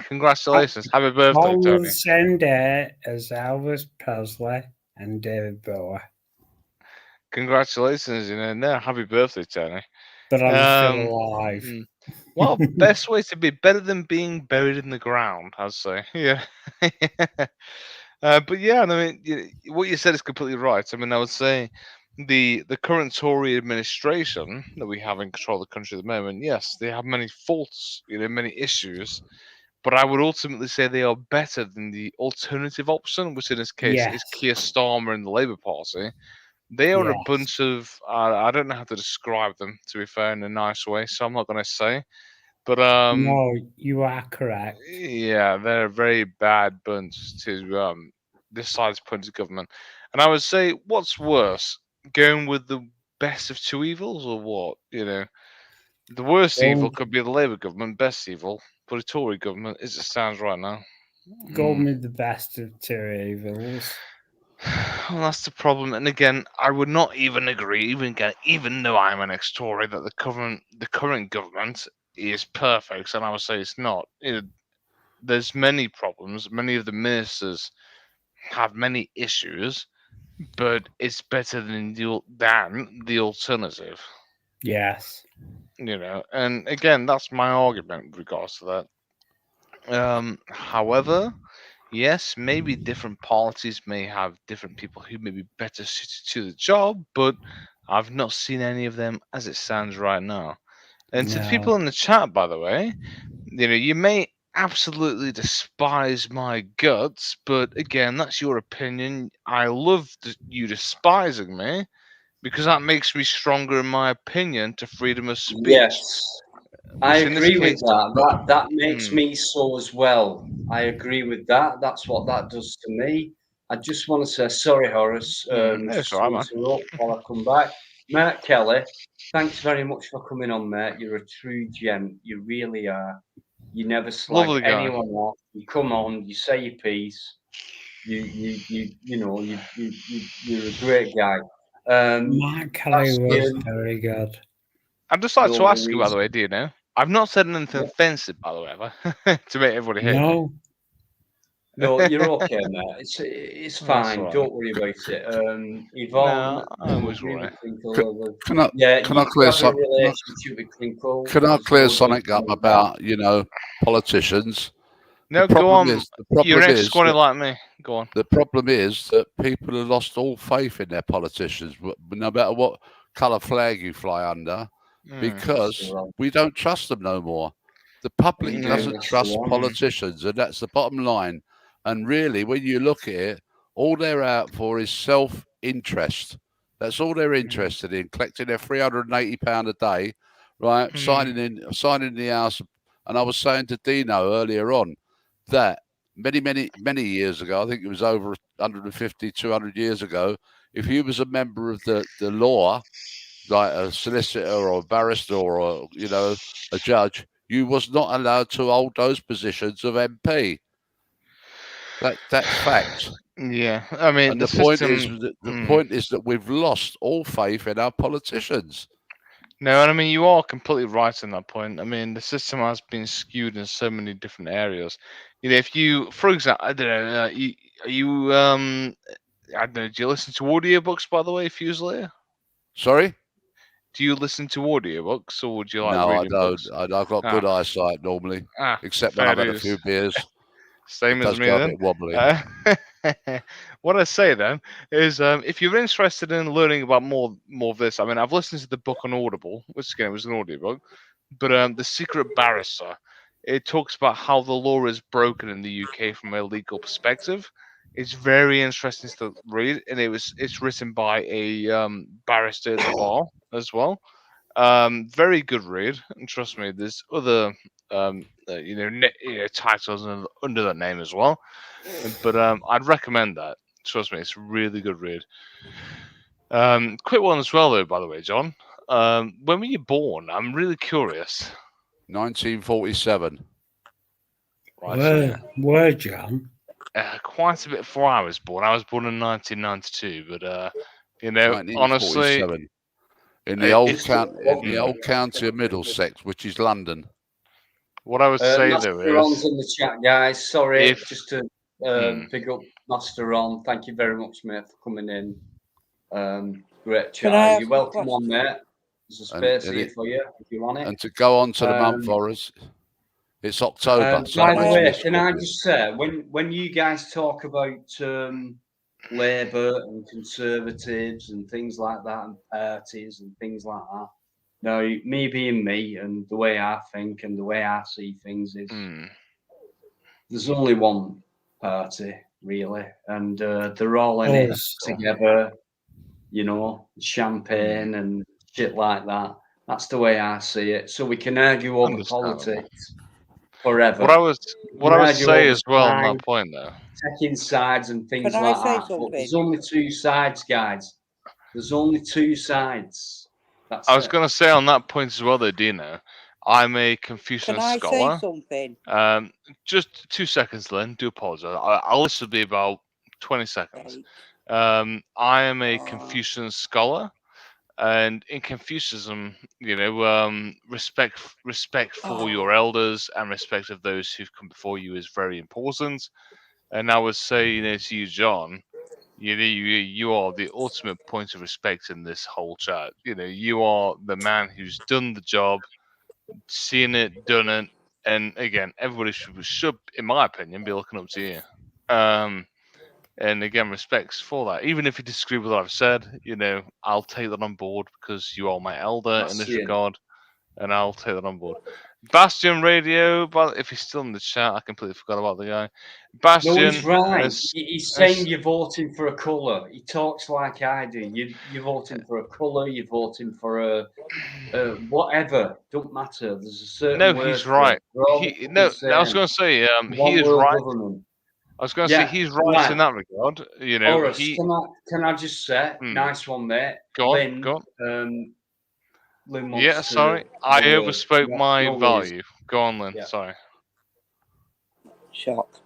Congratulations. Happy birthday, On Tony. the same day as Elvis Presley and David Bowie. Congratulations, you know. No, happy birthday, Tony. But I'm still alive. Well, best way to be better than being buried in the ground, I'd say. Yeah. But yeah, I mean, what you said is completely right. I mean, I would say the current Tory administration that we have in control of the country at the moment, yes, they have many faults, you know, many issues, but I would ultimately say they are better than the alternative option, which in this case is Keir Starmer and the Labour Party. They are a bunch of I don't know how to describe them, to be fair, in a nice way, so I'm not going to say. But no, you are correct. Yeah, they're a very bad bunch to decide to put into government. And I would say, what's worse, going with the best of two evils, or what? You know, the worst evil could be the Labour government, best evil, but a Tory government, as it stands right now. Go with the best of two evils. Well, that's the problem. And again, I would not even agree, even though I'm an ex-Tory, that the current government is perfect. And I would say it's not. There's many problems. Many of the ministers have many issues, but it's better than the alternative. Yes. You know, and again, that's my argument with regards to that. However, yes, maybe different parties may have different people who may be better suited to the job, but I've not seen any of them as it stands right now. And to the people in the chat, by the way, you know, you may absolutely despise my guts, but again, that's your opinion. I love you despising me because that makes me stronger in my opinion to freedom of speech. Yes, I agree with that. That makes me so as well. I agree with that. That's what that does to me. I just want to say sorry, Horace. It's Just all to right, man. interrupt while I come back. Matt Kelly, thanks very much for coming on, mate. You're a true gent. You really are. You never slag Lovely guy. anyone off. You come on, you say your piece. You're a great guy. Matt Kelly was Bastion, very good. I'd just like no to ask you, by worries. the way, do you know? I've not said anything offensive, by the way, have I? To make everybody hate me. No, No, you're okay, mate. It's Oh, that's fine. all right. Don't worry about it. Yvonne, No, I always agree worry. with Crinkle. Can I Yeah, can I you clear have a some? relationship with Crinkle. Can I There's clear no doubt something up about that. about politicians? No, The go on. problem is the You're problem an is ex-squatter that, like me. Go on. the problem is that people have lost all faith in their politicians, no matter what colour flag you fly under, because we don't trust them no more. The public doesn't that's the trust one. politicians, and that's the bottom line. And really, when you look at it, all they're out for is self-interest. That's all they're interested in, collecting their £380 a day, right? Signing the house. And I was saying to Dino earlier on that many years ago, I think it was over 150, 200 years ago, if you was a member of the law, like a solicitor or a barrister or a judge, you was not allowed to hold those positions of MP. That's fact. Yeah, I mean, And the point system. is that we've lost all faith in our politicians. No, and I mean, you are completely right on that point. I mean, the system has been skewed in so many different areas. If you, for example, I don't know, I don't know, do you listen to audiobooks, by the way, Fusilier? Sorry? Do you listen to audiobooks, or do you like No, I reading don't. books? I've got good eyesight normally, except when I've had a few beers. Same it as does me go then. a bit wobbly. What I say then is, if you're interested in learning about more of this, I mean, I've listened to the book on Audible, which again was an audiobook, but The Secret Barrister, it talks about how the law is broken in the UK from a legal perspective. It's very interesting to read, and it's written by a barrister at the bar as well. Very good read, and trust me, there's other titles under that name as well. But I'd recommend that. Trust me, it's a really good read. Quick one as well, though. By the way, John, when were you born? I'm really curious. 1947. Right. Where, John? Quite a bit before I was born. I was born in 1992, but honestly, 1947. In the old county of Middlesex, which is London. What I would say Master though Ron's is, in the chat, guys. Sorry, just to pick up Master Ron. Thank you very much, mate, for coming in. Great chat. You're welcome on, mate. There's a space here for you if you want it. And to go on to the month for us, it's October. By the way, can I just say, when you guys talk about Labour and Conservatives and things like that, and parties and things like that, now, me being me and the way I think and the way I see things is there's only one party, really, and they're all in it together, champagne and shit like that. That's the way I see it. So we can argue over politics forever. What I would say as well on that point, though, taking sides and things like that. But there's only two sides, guys. There's only two sides. I was going to say on that point as well, though, Dino, I'm a Confucian Can I scholar. say something? Just 2 seconds, Lynn. Do apologize. I'll listen to be about 20 seconds. I am a Confucian scholar, and in Confucianism, respect for your elders and respect of those who've come before you is very important. And I would say, to you, John, you are the ultimate point of respect in this whole chat. You are the man who's done the job, seen it, done it, and again, everybody should, in my opinion, be looking up to you. And again, respects for that. Even if you disagree with what I've said, I'll take that on board because you are my elder in this regard, and I'll take that on board. Bastion Radio, but if he's still in the chat, I completely forgot about the guy. Bastion. No, he's right. He's saying you're voting for a colour. He talks like I do. You're voting for a colour. You're voting for a whatever. Don't matter. There's a certain. No, he's right. I was going to say he is right. Government. I was going to say he's right in that regard. You know, Horace, can I just say, nice one, mate. Go on, Lynn, Lynn wants yeah, sorry, I to overspoke my no worries. value. Go on, Lynn. Yeah. Sorry. Shock.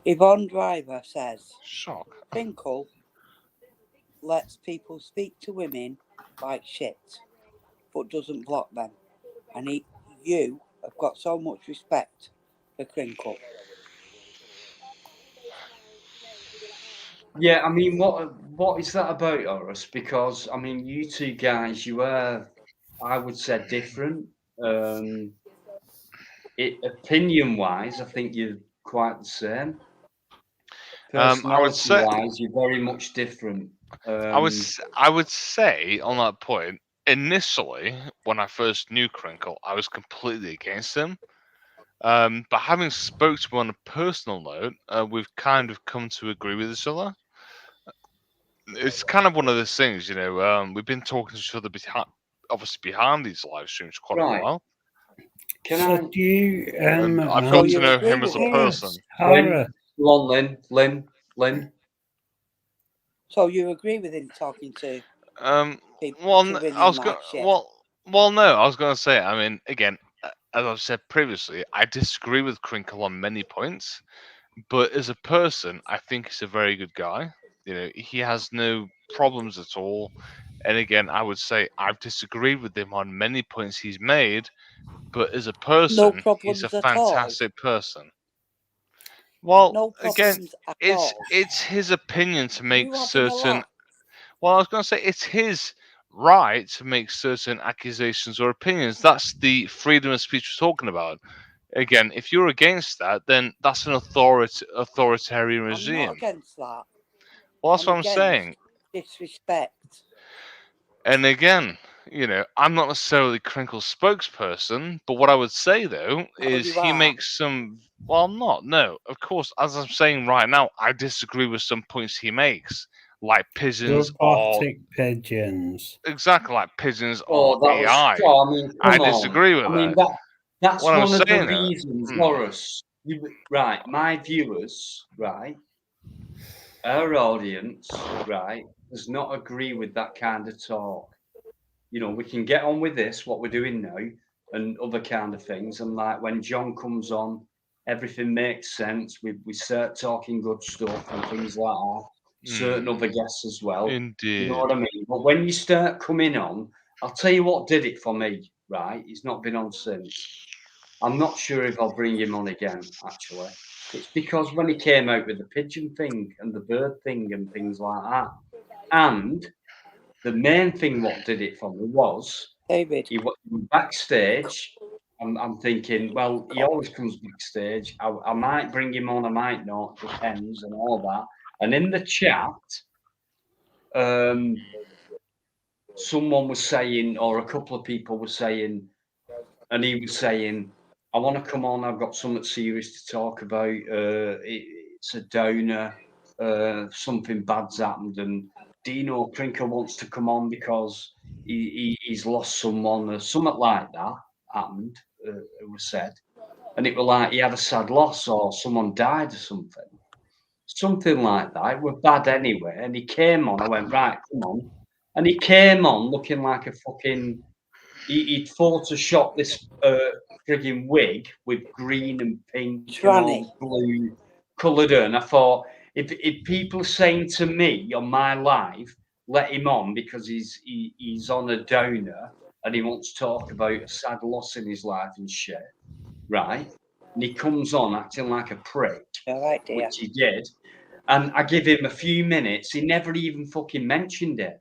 Yvonne Driver says, Shock. Crinkle lets people speak to women like shit, but doesn't block them. And you have got so much respect for Crinkle. Yeah, I mean, what is that about, Horace? Because I mean, you two guys, you were, I would say, different. Opinion-wise, I think you're quite the same. I would say, Personality-wise, you're very much different. I would say on that point, initially when I first knew Crinkle, I was completely against him. But having spoke to him on a personal note, we've kind of come to agree with each other. It's kind of one of those things, you know. We've been talking to each other obviously behind these live streams quite a while. Do you? And I've got to know him as a person. Lynn, Lynn. So you agree with him talking to people? Well, I was going. Well, no, I was going to say. I mean, again, as I've said previously, I disagree with Crinkle on many points, but as a person, I think he's a very good guy. You know, he has no problems at all. And again, I would say I've disagreed with him on many points he's made, but as a person, he's a fantastic person. Well, again, it's his opinion to make certain. Well, I was going to say it's his right to make certain accusations or opinions. That's the freedom of speech we're talking about. Again, if you're against that, then that's an authoritarian regime. I'm not against that. Well, that's what I'm saying. Disrespect. And again, you know, I'm not necessarily Crinkle's spokesperson, but what I would say though is he makes some. Well, I'm not. No, of course, as I'm saying right now, I disagree with some points he makes, like pigeons robotic pigeons. Exactly, like pigeons or AI. I mean, I disagree with that. I mean, that's what one I'm of the saying, reasons, Horace. Right, my viewers, right, our audience, right, does not agree with that kind of talk. You know, we can get on with this, what we're doing now, and other kind of things. And like when John comes on, everything makes sense. We start talking good stuff and things like that. Certain other guests as well. Indeed. You know what I mean? But when you start coming on, I'll tell you what did it for me, right? He's not been on since. I'm not sure if I'll bring him on again, actually. It's because when he came out with the pigeon thing and the bird thing and things like that. And the main thing what did it for me was he went backstage. I'm thinking, well, he always comes backstage. I might bring him on, I might not, depends and all that. And in the chat, someone was saying, or a couple of people were saying, and he was saying, I want to come on, I've got something serious to talk about. It's a downer, something bad's happened, and Dino Crinkle wants to come on because he's lost someone or something like that happened, it was said. And it was like he had a sad loss or someone died or something. Something like that. It was bad anyway. And he came on, I went, right, come on. And he came on looking like a fucking he'd photoshopped this frigging wig with green and pink and all blue coloured, and I thought if people are saying to me on my live, let him on because he's on a downer and he wants to talk about a sad loss in his life and shit, right? And he comes on acting like a prick, which he did, and I give him a few minutes. He never even fucking mentioned it,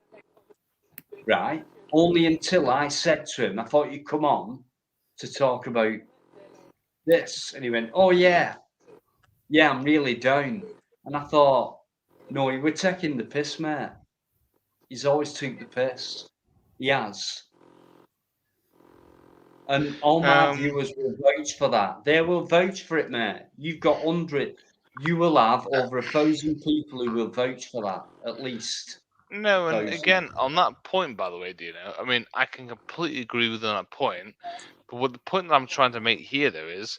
right? Only until I said to him, I thought you'd come on to talk about this. And he went, oh, yeah, I'm really down. And I thought, no, you were taking the piss, mate. He's always took the piss. He has. And all my viewers will vouch for that. They will vouch for it, mate. You've got 100. You will have over 1,000 people who will vouch for that, at least. No, and again, on that point, by the way, Dino, I mean, I can completely agree with you on that point. But what the point that I'm trying to make here, though, is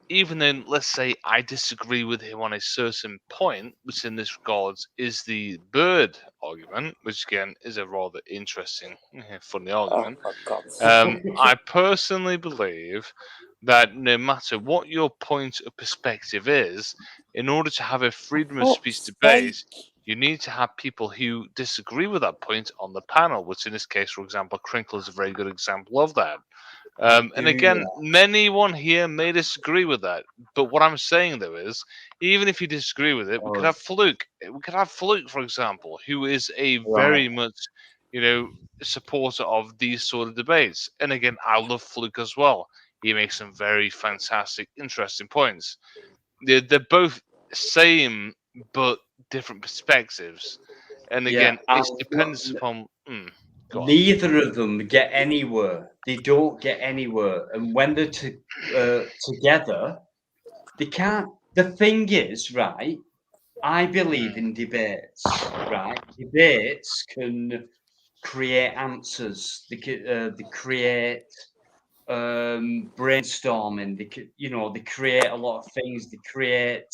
Even then, let's say I disagree with him on a certain point, which in this regards is the bird argument, which again is a rather interesting, funny argument. for God's sake. I personally believe that no matter what your point of perspective is, in order to have a freedom of speech debate, you need to have people who disagree with that point on the panel, which in this case, for example, Crinkle is a very good example of that. And again, anyone here may disagree with that. But what I'm saying, though, is even if you disagree with it, we could have Fluke. We could have Fluke, for example, who is a very much, supporter of these sort of debates. And again, I love Fluke as well. He makes some very fantastic, interesting points. They're both same, but different perspectives. And again, it depends upon. Neither of them get anywhere. They don't get anywhere. And when they're together, they can't. The thing is, right, I believe in debates, right? Debates can create answers. They create brainstorming. They create a lot of things. They create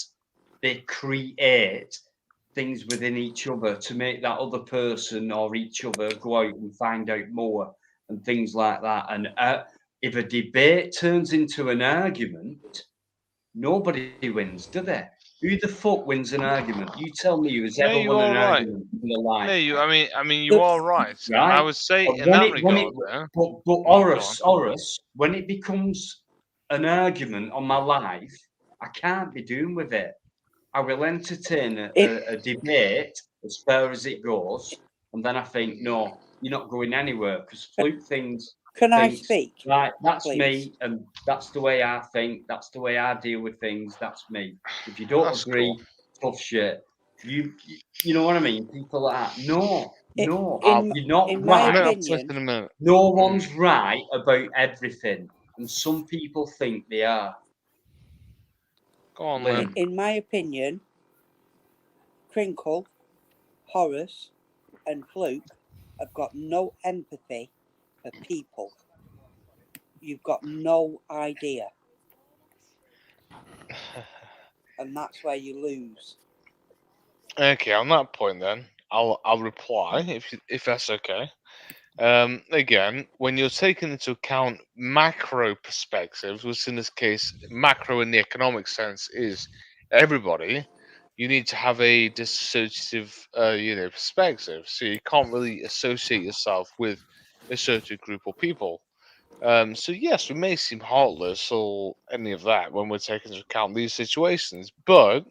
things within each other to make that other person or each other go out and find out more and things like that. And if a debate turns into an argument, nobody wins, do they? Who the fuck wins an argument? You tell me who's ever won an argument in your life. No, I mean, you are right. Right? And I would say in that regard, but Horace, when it becomes an argument on my life, I can't be doing with it. I will entertain a debate as far as it goes, and then I think, no, you're not going anywhere because Fluke thinks. I speak? Right, that's please? Me, and that's the way I think. That's the way I deal with things. That's me. If you don't agree, tough shit. You know what I mean? People like that. No, you're not right. No one's right about everything, and some people think they are. Go on, Lynn. In my opinion, Crinkle, Horace, and Fluke have got no empathy for people. You've got no idea. And that's where you lose. Okay, on that point then, I'll reply if that's okay. Again, when you're taking into account macro perspectives, which in this case, macro in the economic sense is everybody, you need to have a dissociative, perspective. So you can't really associate yourself with a certain group of people. So yes, we may seem heartless or any of that when we're taking into account these situations, but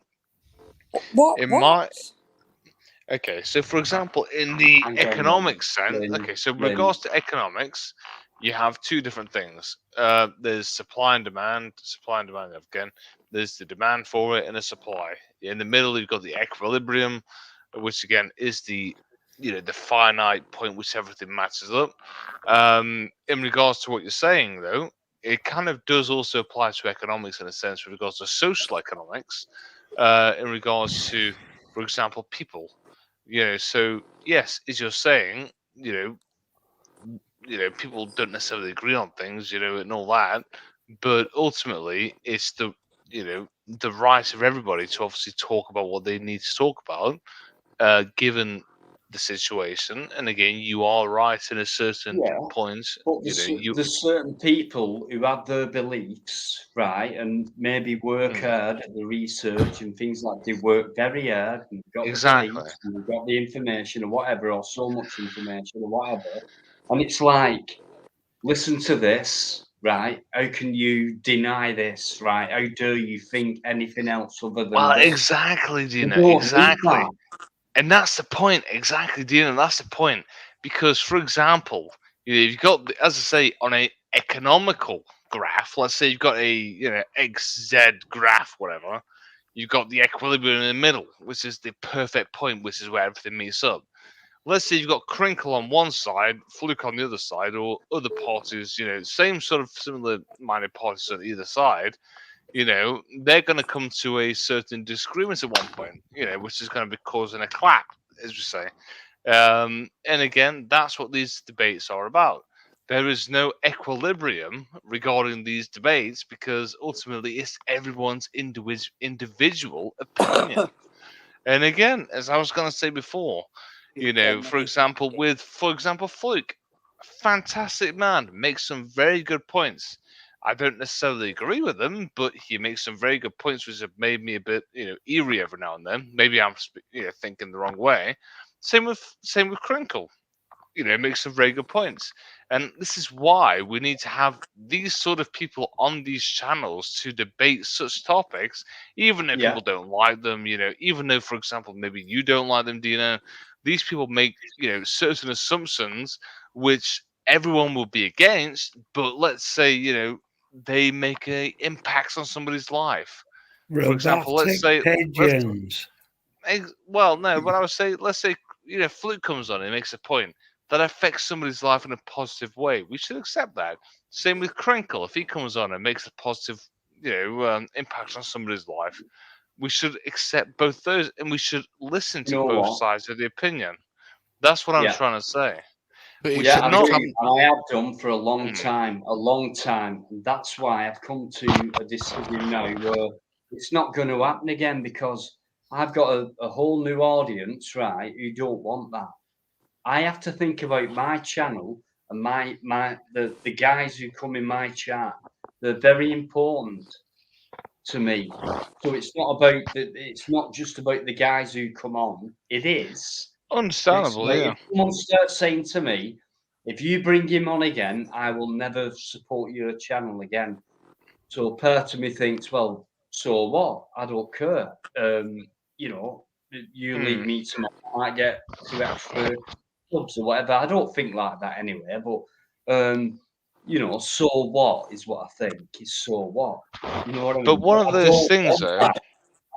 okay, so for example, in the economic sense, regards to economics, you have two different things. There's supply and demand. Again, there's the demand for it and the supply. In the middle, you've got the equilibrium, which again is the finite point which everything matches up. In regards to what you're saying, though, it kind of does also apply to economics in a sense with regards to social economics, in regards to, for example, people. So yes, as you're saying, people don't necessarily agree on things, and all that, but ultimately, it's the right of everybody to obviously talk about what they need to talk about, given the situation. And again, you are right in a certain point. But there's certain people who have their beliefs, right, and maybe work hard at the research and things like they work very hard and got the beliefs and they've got the information or whatever, or so much information or whatever. And it's like, listen to this, right? How can you deny this, right? How dare you think anything else other than this? Exactly, Dina, exactly. And that's the point, exactly, Dina. That's the point, because, for example, you've got, as I say, on a economical graph. Let's say you've got a XZ graph, whatever. You've got the equilibrium in the middle, which is the perfect point, which is where everything meets up. Let's say you've got Crinkle on one side, Fluke on the other side, or other parties, same sort of similar-minded parties on either side. They're going to come to a certain disagreement at one point, which is going to be causing a clap, as we say. And again, that's what these debates are about. there is no equilibrium regarding these debates because ultimately it's everyone's individual opinion. And again, as I was going to say before, for example, Fluke, fantastic man, makes some very good points. I don't necessarily agree with them, but he makes some very good points, which have made me a bit, eerie every now and then. Maybe I'm, thinking the wrong way. Same with Crinkle. Makes some very good points. And this is why we need to have these sort of people on these channels to debate such topics, even if people don't like them, even though, for example, maybe you don't like them, Dino. These people make, certain assumptions which everyone will be against, but let's say, they make a impacts on somebody's life. For example, let's Robotic say pigeons. well, no, but I would say, let's say, Fluke comes on and makes a point that affects somebody's life in a positive way. We should accept that. Same with Crinkle. If he comes on and makes a positive, impact on somebody's life, we should accept both those and we should listen to You know both what? sides of the opinion. That's what I'm trying to say. But We it Yeah, should I not. agree. And I have done for a long Hmm. time, And that's why I've come to a decision now where it's not going to happen again because I've got a whole new audience, right, who don't want that. I have to think about my channel and the guys who come in my chat. They're very important to me. So it's not just about the guys who come on. It is. But it's Understandable, like yeah. if someone starts saying to me, if you bring him on again, I will never support your channel again. So part of me thinks, well, so what? I don't care. You know, you leave Hmm. me tomorrow, I might get 2 extra subs or whatever. I don't think like that anyway. But so what is what I think is so what. You know what I But mean? one But of I those don't things, want though. that.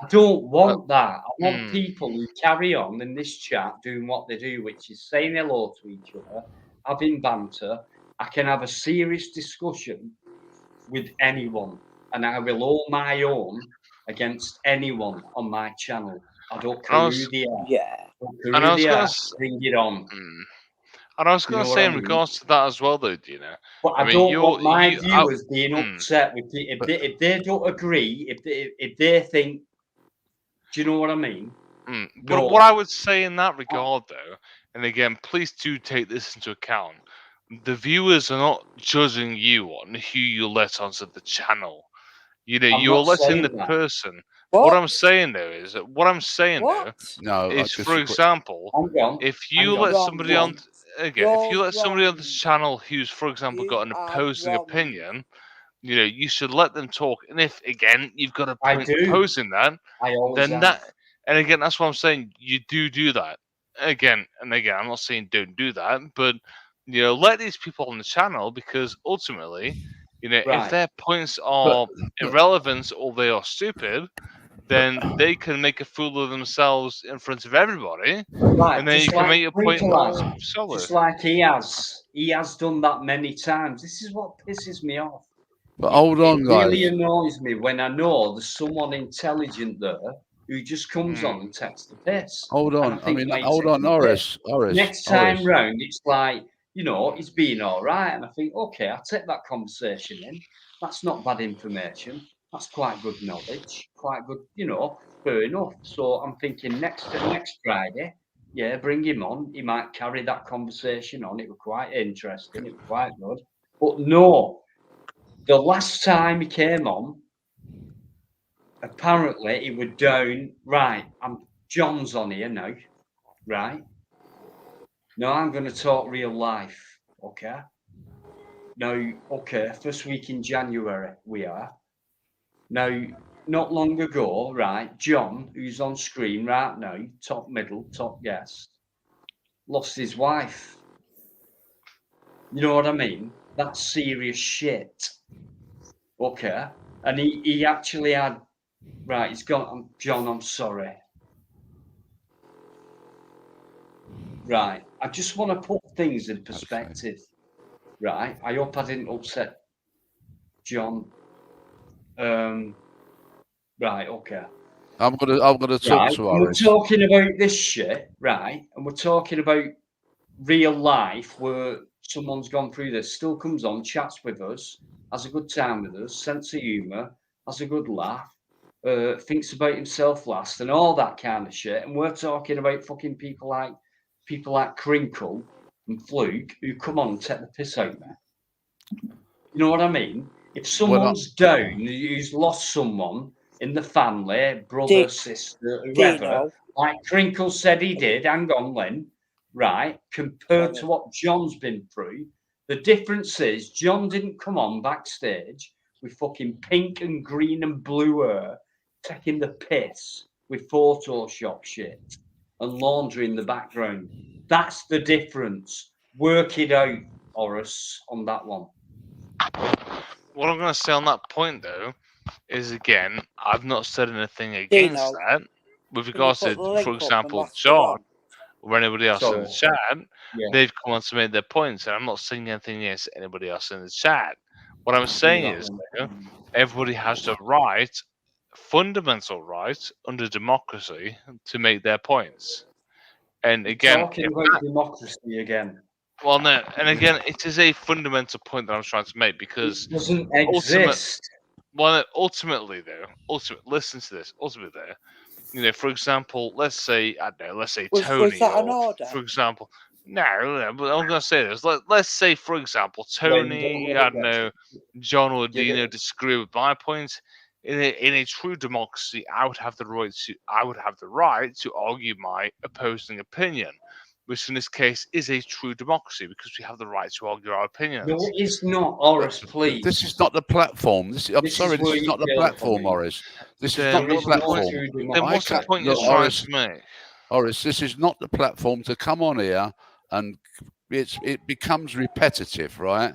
I don't Uh, want that. I want hmm. people who carry on in this chat doing what they do, which is saying hello to each other, having banter. I can have a serious discussion with anyone, and I will hold my own against anyone on my channel. I don't And I care who was, they are. Yeah. I don't care and who I was they gonna, are. Bring it on. and I was You gonna know what say I in mean? regards to that as well, though, Dino. But I I mean, don't want my viewers being hmm. upset with it. If they don't agree, if they think, do you know what I mean? But what I No. would say in that regard, though, and again, please do take this into account. The viewers are not judging you on who you let onto the channel. I'm You're not letting the saying that. person. What I'm What? saying though is that what I'm saying though What? no, I is, for disagree. example, Hang on. if you Hang on. let Wrong, somebody on mate. again, if you You're let somebody on this wrong. channel who's, for example, You got an are opposing wrong. opinion, you should let them talk. And if again you've got a I point do. opposing that, I always then have. that, and again, that's what I'm saying. You do that again and again. I'm not saying don't do that, but let these people on the channel because ultimately, if Right. their points But, are but irrelevant or they are stupid, then they can make a fool of themselves in front of everybody, Right. and then you Just can like make your point Twinkle has. more solid. Just like he has. He has done that many times. This is what pisses me off. hold It on, really guys. annoys me when I know there's someone intelligent there who just comes on Mm. and takes the piss. Hold And I on. I think, mean, mate, hold on, taking the piss. Next time Horace. round, it's like, he's being all right. And I think, okay, I'll take that conversation in. That's not bad information. That's quite good knowledge. Quite good, fair enough. So I'm thinking next Friday, yeah, bring him on. He might carry that conversation on. It was quite interesting. It was quite good. But no, the last time he came on, apparently he was down. Right, John's on here now. Right. Now I'm going to talk real life. Okay. Now, okay, first week in January we are. Now, not long ago, right, John, who's on screen right now, top middle, top guest, lost his wife. You know what I mean? That's serious shit. Okay. And he actually had, right, he's gone, John, I'm sorry. Right. I just want to put things in perspective. Right. I hope I didn't upset John. Right, okay. I'm gonna talk Right. to And we're Horace. talking about this shit, right? And we're talking about real life where someone's gone through this, still comes on, chats with us, has a good time with us, sense of humour, has a good laugh, thinks about himself last, and all that kind of shit. And we're talking about fucking people like Crinkle and Fluke who come on and take the piss out there. You know what I mean? If someone's down, who's lost someone in the family, brother, sister, whoever, like Crinkle said he did, hang on, Lynn, right, compared to what John's been through, the difference is John didn't come on backstage with fucking pink and green and blue hair, taking the piss with Photoshop shit and laundry in the background. That's the difference. Work it out, Horace, on that one. What I'm going to say on that point, though, is again, I've not said anything against that. With regards to, for example, John or anybody else in the chat, they've come on to make their points, and I'm not saying anything against anybody else in the chat. What I'm saying is, though, everybody has the right, fundamental right, under democracy, to make their points. And again, talking about democracy again. Well, no, and again, it is a fundamental point that I'm trying to make because it doesn't exist. Ultimately, listen to this. Ultimately, there, you know, for example, let's say Tony, was that an order? For example, no, but I'm going to say this. Let's say, for example, Tony, I don't know, John or Dino disagree with my point. In a true democracy, I would have the right to argue my opposing opinion, which in this case is a true democracy because we have the right to argue our opinions. No, it's not, Horace, please. This is not the platform. This is not the platform, Horace. This is not the platform. Then what's the point you're trying to make? Horace, this is not the platform to come on here and it becomes repetitive, right?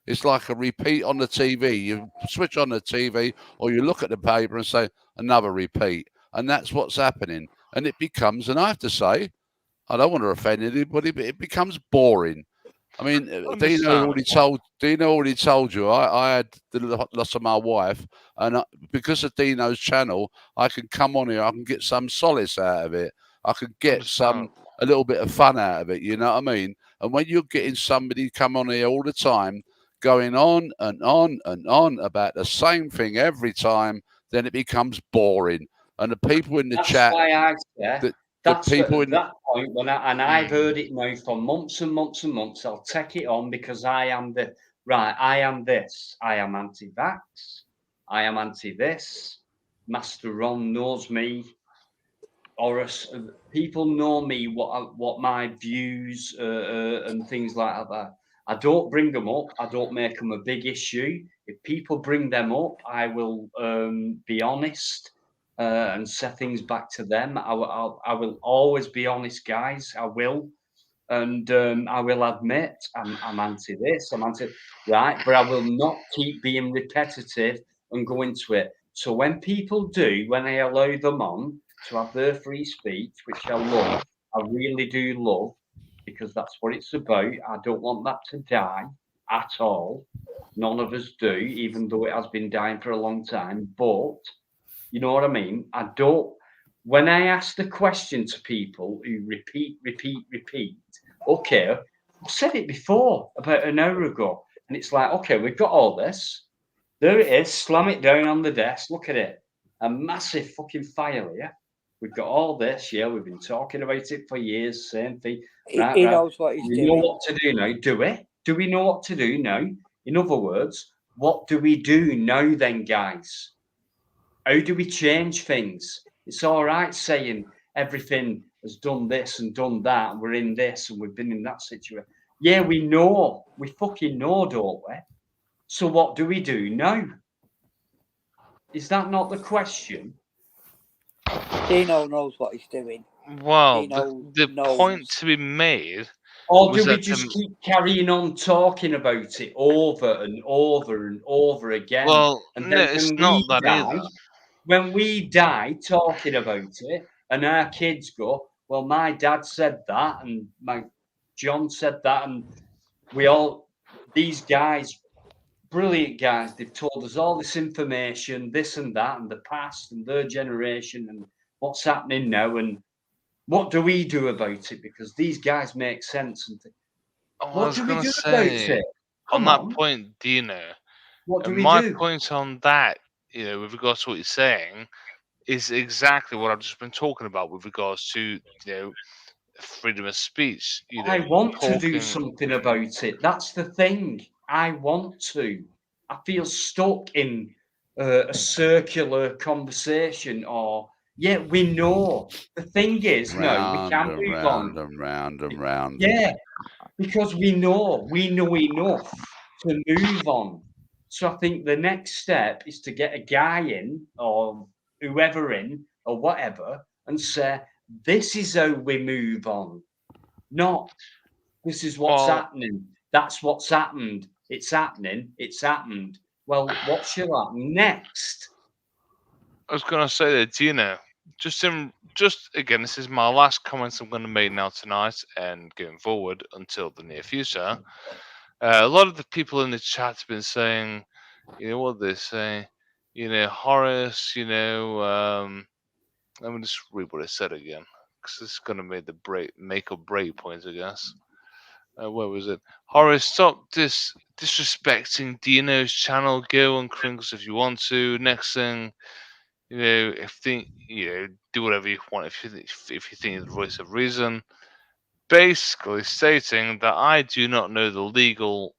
It's like a repeat on the TV. You switch on the TV or you look at the paper and say, another repeat. And that's what's happening. And it becomes, and I have to say, I don't want to offend anybody, but it becomes boring. I mean, Dino already told you I had the loss of my wife, and because of Dino's channel, I can come on here. I can get some solace out of it. I can get a little bit of fun out of it. You know what I mean? And when you're getting somebody come on here all the time, going on and on and on about the same thing every time, then it becomes boring. And the people in the chat. Why I say, that's people at that point when I've heard it now for months and months and months. I'll take it on because I am I am this. I am anti-vax. I am anti-this. Master Ron knows me. Horace, people know me. What my views and things like that. I don't bring them up. I don't make them a big issue. If people bring them up, I will be honest. And set things back to them. I will always be honest, guys. I will, and I will admit I'm anti this, I'm anti right, but I will not keep being repetitive and go into it. So when people do, when I allow them on to have their free speech, which I love, I really do love, because that's what it's about. I don't want that to die at all. None of us do, even though it has been dying for a long time, but you know what I mean? I don't. When I ask the question to people who repeat, okay, I said it before about an hour ago, and it's like, okay, we've got all this. There it is. Slam it down on the desk. Look at it. A massive fucking file here. We've got all this. Yeah, we've been talking about it for years. Same thing. He knows what he's doing. We know what to do now. Do we? Do we know what to do now? In other words, what do we do now then, guys? How do we change things? It's all right saying everything has done this and done that, and we're in this and we've been in that situation. Yeah, we know. We fucking know, don't we? So what do we do now? Is that not the question? Dino knows what he's doing. Well, the point to be made. Or do we just keep carrying on talking about it over and over and over again? Well, and no, it's not that either. When we die talking about it, and our kids go, well, my dad said that, and my John said that, and these guys, brilliant guys, they've told us all this information, this and that, and the past, and their generation, and what's happening now, and what do we do about it? Because these guys make sense. And Oh, I What was do we gonna do about say it? on Come that on. point, Dino. What do And we my do? point on that, with regards to what you're saying, is exactly what I've just been talking about with regards to freedom of speech. I want to do Talking. something about it. That's the thing. I want to. I feel stuck in a circular conversation, or yeah, we know. The thing is, no, we Round can and move round on. and round and round. Yeah, because we know enough to move on. So I think the next step is to get a guy in, or whoever in, or whatever, and say, this is how we move on. Not, this is what's Well, happening. That's what's happened. It's happening. It's happened. Well, what shall happen next? I was gonna say that, just again, this is my last comments I'm gonna make now tonight and going forward until the near future. A lot of the people in the chat have been saying, what they say, Horace, let me just read what it said again, because this is gonna make the make or break point, I guess. Where was it? Horace, stop disrespecting Dino's channel. Go on Kringles if you want to. Next thing, do whatever you want if you think it's the voice of reason. Basically stating that I do not know the legal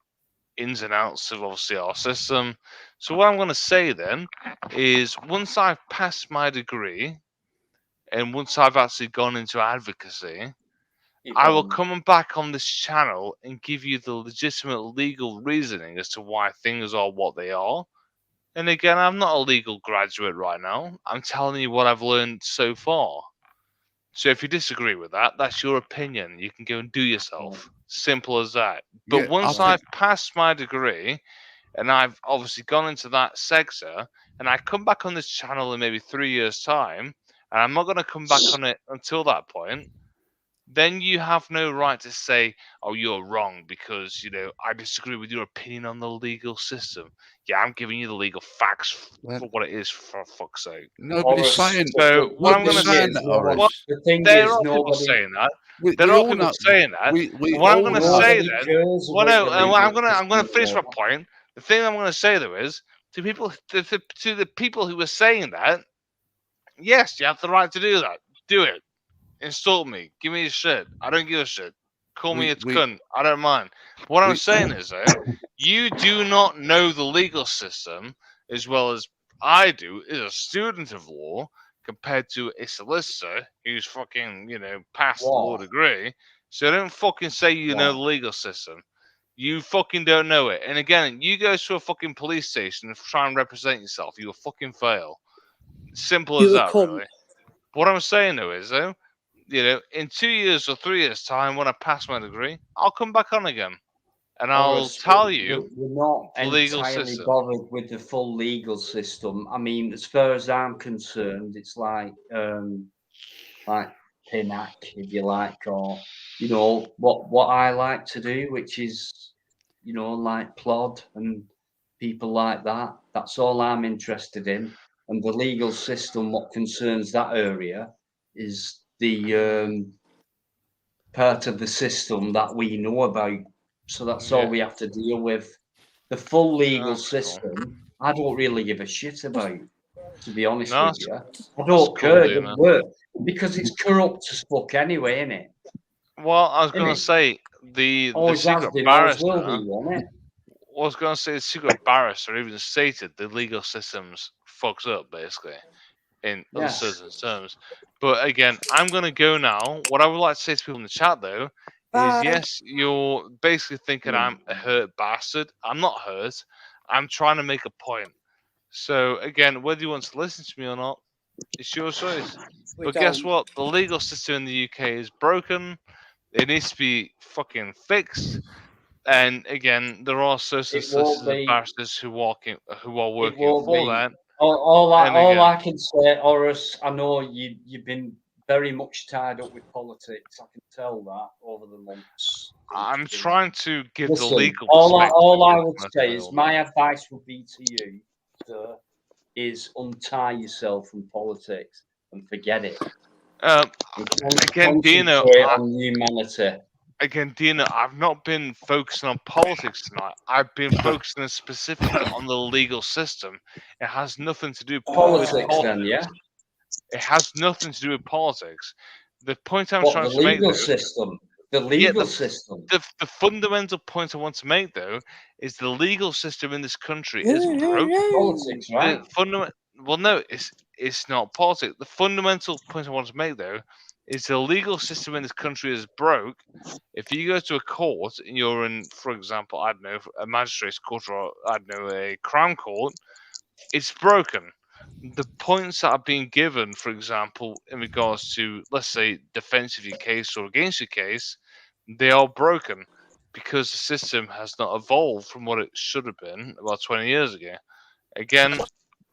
ins and outs of obviously our system. So what I'm going to say then is, once I've passed my degree and once I've actually gone into advocacy, I will come back on this channel and give you the legitimate legal reasoning as to why things are what they are. And again, I'm not a legal graduate right now. I'm telling you what I've learned so far. So if you disagree with that, that's your opinion. You can go and do yourself. Simple as that. But Yeah, I once think I've passed my degree and I've obviously gone into that sector, and I come back on this channel in maybe 3 years' time, and I'm not going to come back on it until that point, then you have no right to say, oh, you're wrong because, I disagree with your opinion on the legal system. Yeah, I'm giving you the legal facts for what it is, for fuck's sake. nobody's saying. So what I'm going Nobody's to say, saying that, Horace. there are people saying that. There We are all people know. saying that. We And what I'm all going to know. say then, I'm going to finish my point. The thing I'm going to say though is, to the people who are saying that, yes, you have the right to do that. Do it. Insult me. Give me a shit. I don't give a shit. Call me a cunt. I don't mind. What I'm saying is, though, you do not know the legal system as well as I do as a student of law compared to a solicitor who's fucking, passed the law degree. So don't fucking say you know the legal system. You fucking don't know it. And again, you go to a fucking police station and try and represent yourself. You will fucking fail. Simple as that, really. What I'm saying, though, is, in 2 years or 3 years' time, when I pass my degree, I'll come back on again, and I'll tell you we're not the legal entirely system. bothered with the full legal system. I mean, as far as I'm concerned, it's like Pinnack, if you like, or what I like to do, which is like Plod and people like that. That's all I'm interested in. And the legal system, what concerns that area, is the part of the system that we know about. So that's all we have to deal with. The full legal system, I don't really give a shit about, to be honest with you. I don't care the work, because it's corrupt as fuck anyway, isn't it? Well, I was going to say the secret barrister. I was going to say the secret barrister even stated the legal system's fucks up, basically, in uncertain terms. But again, I'm going to go now. What I would like to say to people in the chat, though, is yes, you're basically thinking I'm a hurt bastard. I'm not hurt. I'm trying to make a point. So again, whether you want to listen to me or not, it's your choice. But guess what? The legal system in the UK is broken. It needs to be fucking fixed. And again, there are certain solicitors and barristers who are working for that. All I can say, Horace, I know you've been very much tied up with politics. I can tell that over the months. I'm trying to give the Listen, legal all I would say is my advice would be to you, sir, is untie yourself from politics and forget it. Again, Dino, on humanity. again, Dina, I've not been focusing on politics tonight. I've been focusing specifically on the legal system. It has nothing to do with Politics, then, yeah. It has nothing to do with politics. The point I'm What, trying the to make, legal though, system? The legal system. the fundamental point I want to make, though, is the legal system in this country is broken. Politics, right? Well, no, it's not politics. The fundamental point I want to make, though, is the legal system in this country is broke. If you go to a court and you're in, for example, I don't know, a magistrate's court or I don't know, a crown court, it's broken. The points that are being given, for example, in regards to, let's say, defense of your case or against your case, they are broken because the system has not evolved from what it should have been about 20 years ago. Again,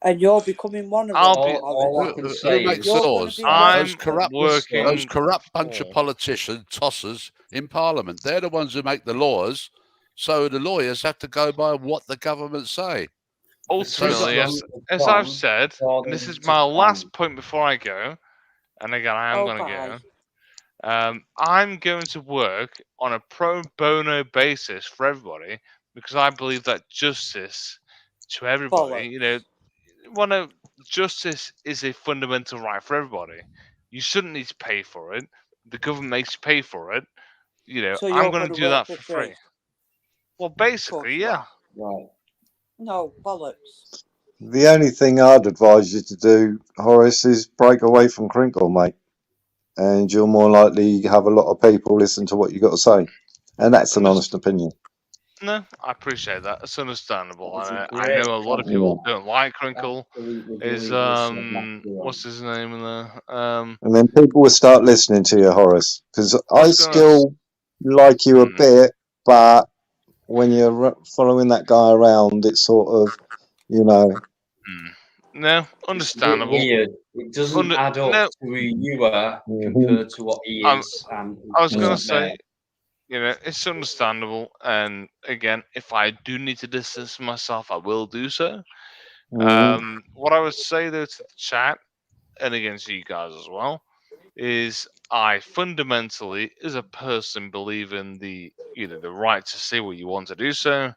and you're becoming one of them. all I can say Who makes is the laws? I'm Those working corrupt bunch of politicians, tossers in Parliament. They're the ones who make the laws. So the lawyers have to go by what the government say. ultimately, as I've said, and this is my last point before I go, and again, I am going to go. I'm going to work on a pro bono basis for everybody because I believe that justice to everybody, justice is a fundamental right for everybody. You shouldn't need to pay for it. The government makes you pay for it. So I'm you're going to gonna do that work for for free. free? Well, basically, yeah. Right. No, bollocks. The only thing I'd advise you to do, Horace, is break away from Crinkle, mate. And you'll more likely have a lot of people listen to what you got to say. And that's an honest opinion. No, I appreciate that. It's understandable. It's a I know a lot of people Yeah. don't like Crinkle. Is what's his name in there? And then people will start listening to you, Horace. Because I gonna still like you a bit, but when you're following that guy around, it's sort of, No, understandable. Weird. It doesn't add up to who you are compared to what he is. And I was going to say, it's understandable. And again, if I do need to distance myself, I will do so. What I would say, though, to the chat, and again to you guys as well, is I fundamentally, as a person, believe in the right to say what you want to do so.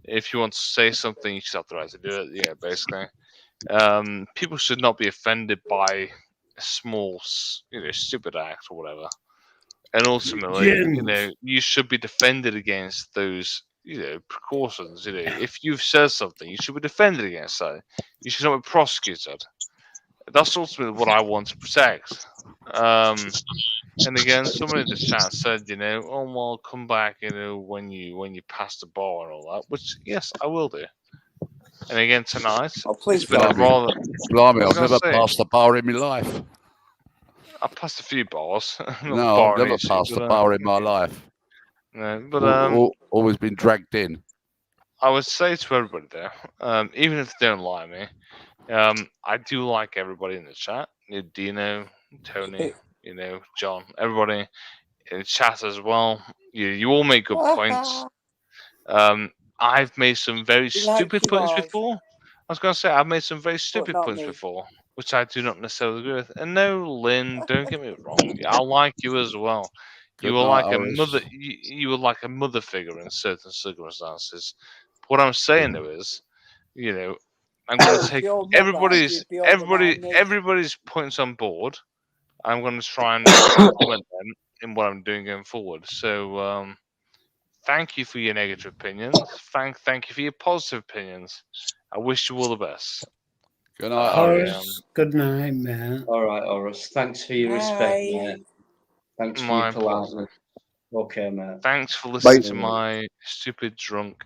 If you want to say something, you should have the right to do it. Yeah, basically. People should not be offended by a small, stupid act or whatever. And ultimately, you should be defended against those, precautions. If you've said something, you should be defended against that. You should not be prosecuted. That's ultimately what I want to protect. And again, somebody in the chat said, oh well, come back, when you pass the bar and all that. Which, yes, I will do. And again tonight, it's been a rather. Blimey, I've never passed a bar in my life. I passed a few bars. No, I've never passed a bar in my life. No, but always been dragged in. I would say to everybody there, even if they don't like me, I do like everybody in the chat. Dino, Tony, John, everybody in the chat as well. You all make good points. I've made some very stupid points before. I was going to say I've made some very stupid points before, which I do not necessarily agree with. And no, Lynn, don't get me wrong. I like you as well. You were like a mother. You were like a mother figure in certain circumstances. What I'm saying though is, I'm going to take everybody's points on board. I'm going to try and implement them in what I'm doing going forward. So, thank you for your negative opinions. Thank you for your positive opinions. I wish you all the best. Good night, Horace. Good night, man. All right, Horace. Thanks for your respect, mate. Thanks for your politeness. Okay, mate. Thanks for listening to my stupid drunk.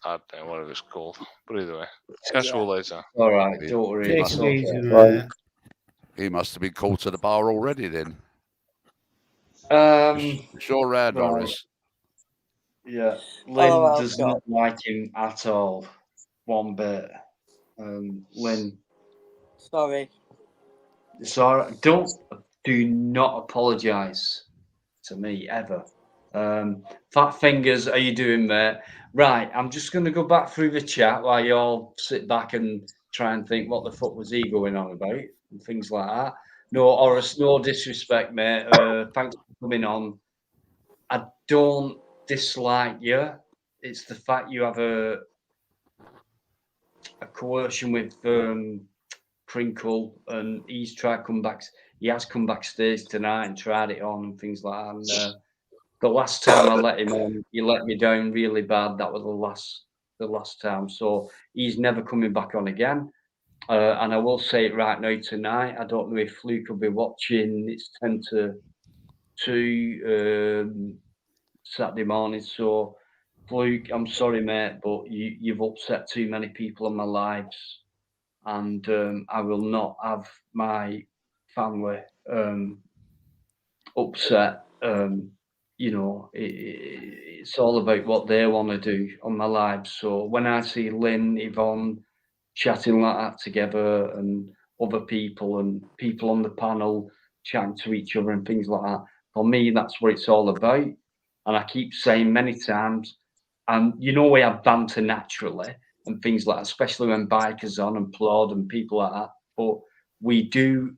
I don't know whatever it's called, but either way, catch you all later. All right, don't worry. Take It's it okay. easy, man. He must have been called to the bar already then. Sure, right. Horace. Yeah, Lynn does not like him at all, one bit. Lynn. Sorry. So do not apologise to me ever. Fat Fingers, how you doing, mate? Right, I'm just going to go back through the chat while you all sit back and try and think what the fuck was he going on about and things like that. No, Horace, no disrespect, mate. Thanks for coming on. I don't dislike you. It's the fact you have a coercion with Crinkle, and he's tried to come back. He has come backstage tonight and tried it on and things like that. And the last time I let him on, he let me down really bad. That was the last time. So he's never coming back on again. And I will say it right now tonight. I don't know if Luke will be watching. It's 10 to 2 Saturday morning. So, Luke, I'm sorry, mate, but you've upset too many people in my lives. And I will not have my family upset. It's all about what they want to do on my lives. So when I see Lynn, Yvonne chatting like that together, and other people and people on the panel chatting to each other and things like that, for me, that's what it's all about. And I keep saying many times, and we have banter naturally and things like that, especially when bikers on and plod and people like that. But I do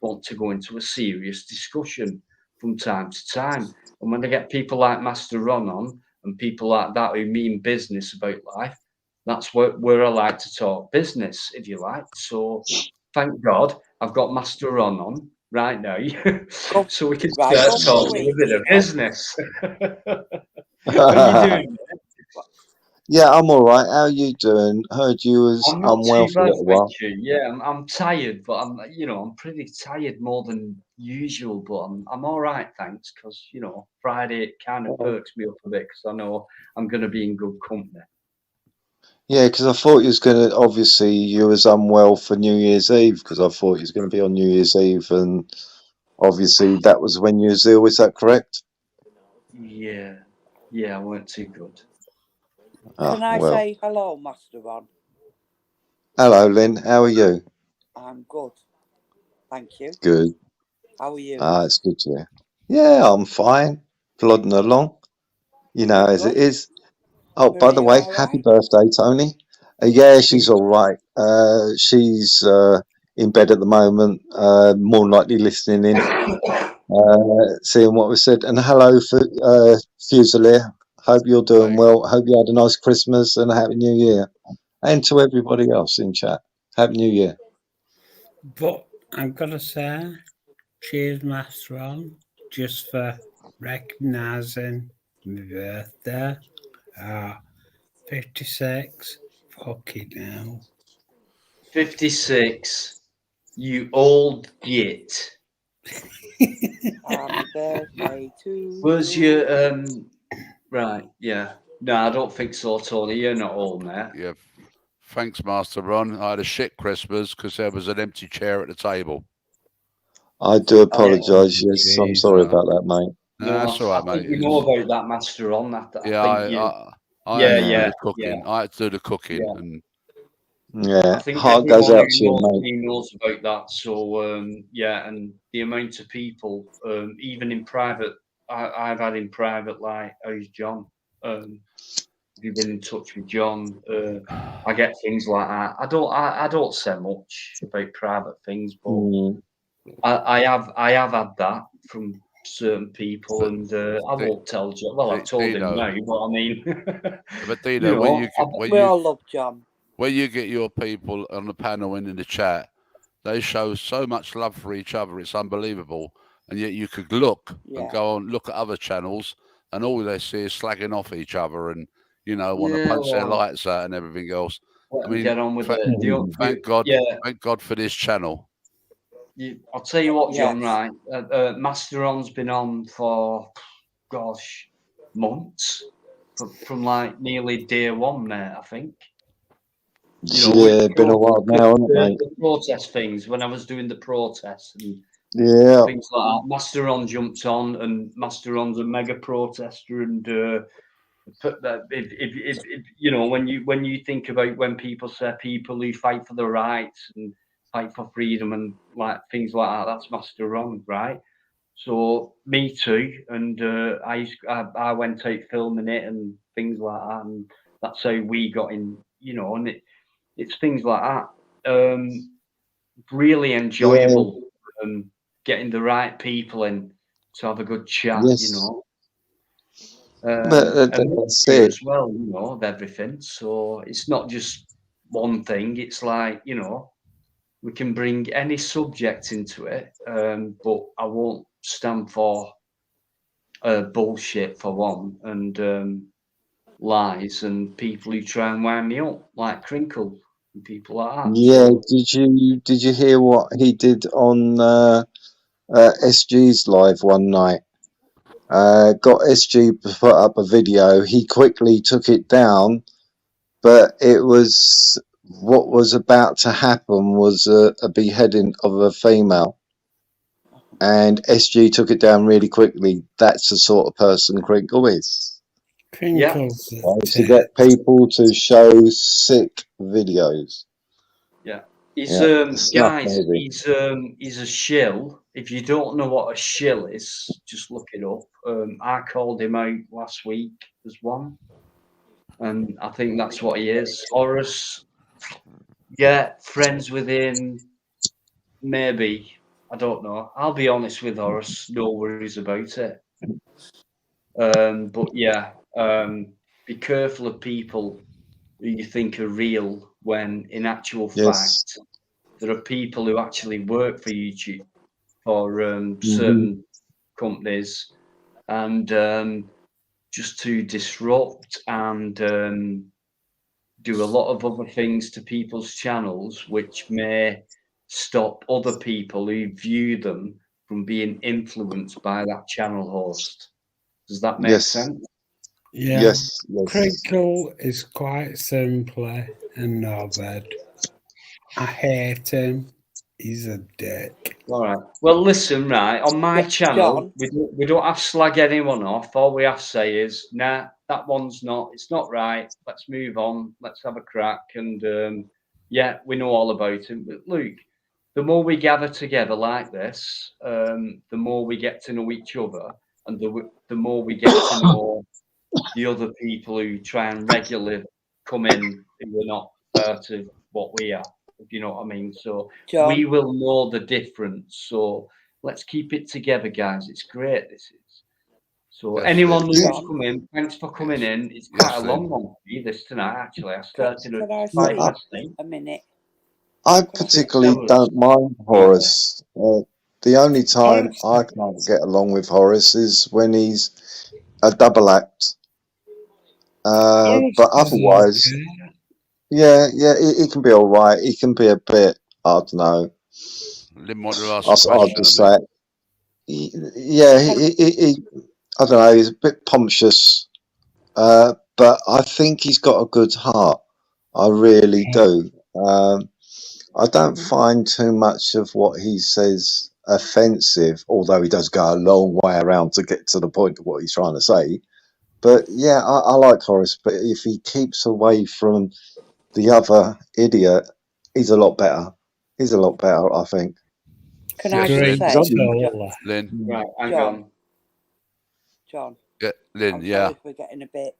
want to go into a serious discussion from time to time. And when I get people like Master Ron on and people like that who mean business about life, that's where I like to talk business, if you like. So thank God I've got Master Ron on right now, so we can start talking a bit of business. How are you doing, mate? Yeah, I'm all right. How are you doing? Heard you was I'm not unwell too for a bad, little thank while. you. Yeah, I'm tired, but I'm pretty tired more than usual. But I'm all right, thanks. Because Friday it kind of perks me up a bit because I know I'm going to be in good company. Yeah, because I thought you was gonna. Obviously, you was unwell for New Year's Eve because I thought you was going to be on New Year's Eve, and obviously that was when you was ill. Is that correct? Yeah, I weren't too good. Ah, Can I well. say hello, Master Ron? Hello, Lynn. How are you? I'm good. Thank you. Good. How are you? Ah, it's good to hear. Yeah, I'm fine. Plodding along, as it Good. is. Oh, by the Maria, way, all happy right? birthday, Tony. Yeah, she's all right. She's in bed at the moment, more than likely listening in, seeing what was said. And hello, Fusilier. Hope you're doing well. Hope you had a nice Christmas and a Happy New Year. And to everybody else in chat, Happy New Year. But I'm going to say, cheers, Master Ron, just for recognising my birthday. 56. Fucking hell. 56. You old git. Happy birthday to Where's you. your right? Yeah. No, I don't think so, Tony. You're not old, mate. Yeah. Thanks, Master Ron. I had a shit Christmas because there was an empty chair at the table. I do apologise. Yes, I'm sorry about that, mate. No, that's all right, I think mate. you know about that, Master Ron. That Yeah, I had to do the cooking. I had to do the cooking, and yeah, I think heart goes everyone out to you, mate. who knows about that. So yeah, and the amount of people, even in private, I've had in private, like, how's John? Have you been in touch with John? I get things like that. I don't say much about private things, but I have had that from certain people, and I won't tell John. Well, I've told him now, but I mean, but Dino, we all love John. When you get your people on the panel and in the chat, they show so much love for each other. It's unbelievable. And yet you could look and go and look at other channels, and all they see is slagging off each other and, want to punch their lights out and everything else. I mean, get on with it. Thank God. Yeah. Thank God for this channel. I'll tell you what, John. Yes. Right, Master Ron's been on for, gosh, months, from like nearly day one, mate. I think. Yeah, been a while now, hasn't it, mate? The protest things, when I was doing the protests and things like that. Master Ron jumped on, and Master Ron's a mega protester, and put that if when you think about when people say people who fight for the rights and fight for freedom and like things like that, that's Master Ron, right? So me too, and I went out filming it and things like that, and that's how we got in, and it's things like that. Really enjoyable, getting the right people in to have a good chat, Yes. you know. But And that's mixture it. as well, you know, of everything. So it's not just one thing. It's like, you know, we can bring any subject into it, but I won't stand for bullshit for one, and lies and people who try and wind me up, like Crinkle and people like that. Yeah. So Did you hear what he did on SG's live one night? Got SG to put up a video. He quickly took it down, but it was what was about to happen was a beheading of a female, and SG took it down really quickly. That's the sort of person Crinkle is. yeah, Crinkles To get people to show sick videos. yeah. He's Yeah, snuff guys, movie. he's a shill. If you don't know what a shill is, just look it up. I called him out last week as one, and I think that's what he is. Horace, yeah, friends with him, maybe. I don't know. I'll be honest with Horace, no worries about it. But yeah, be careful of people who you think are real when in actual Yes. fact there are people who actually work for YouTube for hmm certain companies and just to disrupt and do a lot of other things to people's channels which may stop other people who view them from being influenced by that channel host. Does that make Yes. sense? Yeah. Yes. Yes. Crinkle is quite simply a knobhead. I hate him. He's a dick. All right. Well, listen, right, on my Yeah, channel, John. we don't have to slag anyone off. All we have to say is, nah, that one's not, it's not right. Let's move on. Let's have a crack. And yeah, we know all about him. But Luke, the more we gather together like this, the more we get to know each other, and the more we get to know the other people who try and regularly come in who are not part of what we are, if you know what I mean. So we John. will know the difference. So let's keep it together, guys. It's great. This is. So Yes, anyone Lynn. who's John. come in, thanks for coming Yes. in. It's quite Yes, a long Lynn. one for me this tonight. Actually, I Can, started at can I No, 8 speak past 8. a minute? I Can I particularly Tell us. don't mind Horace. The only time Horace, I can't get along with Horace is when he's a double act. Horace But is otherwise, okay. yeah, he can be all right. He can be a bit, I don't know. Lynn wanted to ask a I'll question just of me. say, yeah, can I don't know. He's a bit pompous, but I think he's got a good heart. I really do. I don't find too much of what he says offensive, although he does go a long way around to get to the point of what he's trying to say. But yeah, I like Horace, but if he keeps away from the other idiot, he's a lot better. He's a lot better, I think. can I Yes, just Great Lynn. He's say, only, soul. Lynn. Right, hang John, on. John, Yeah, Lynn. I'm Yeah. sorry if we're getting a bit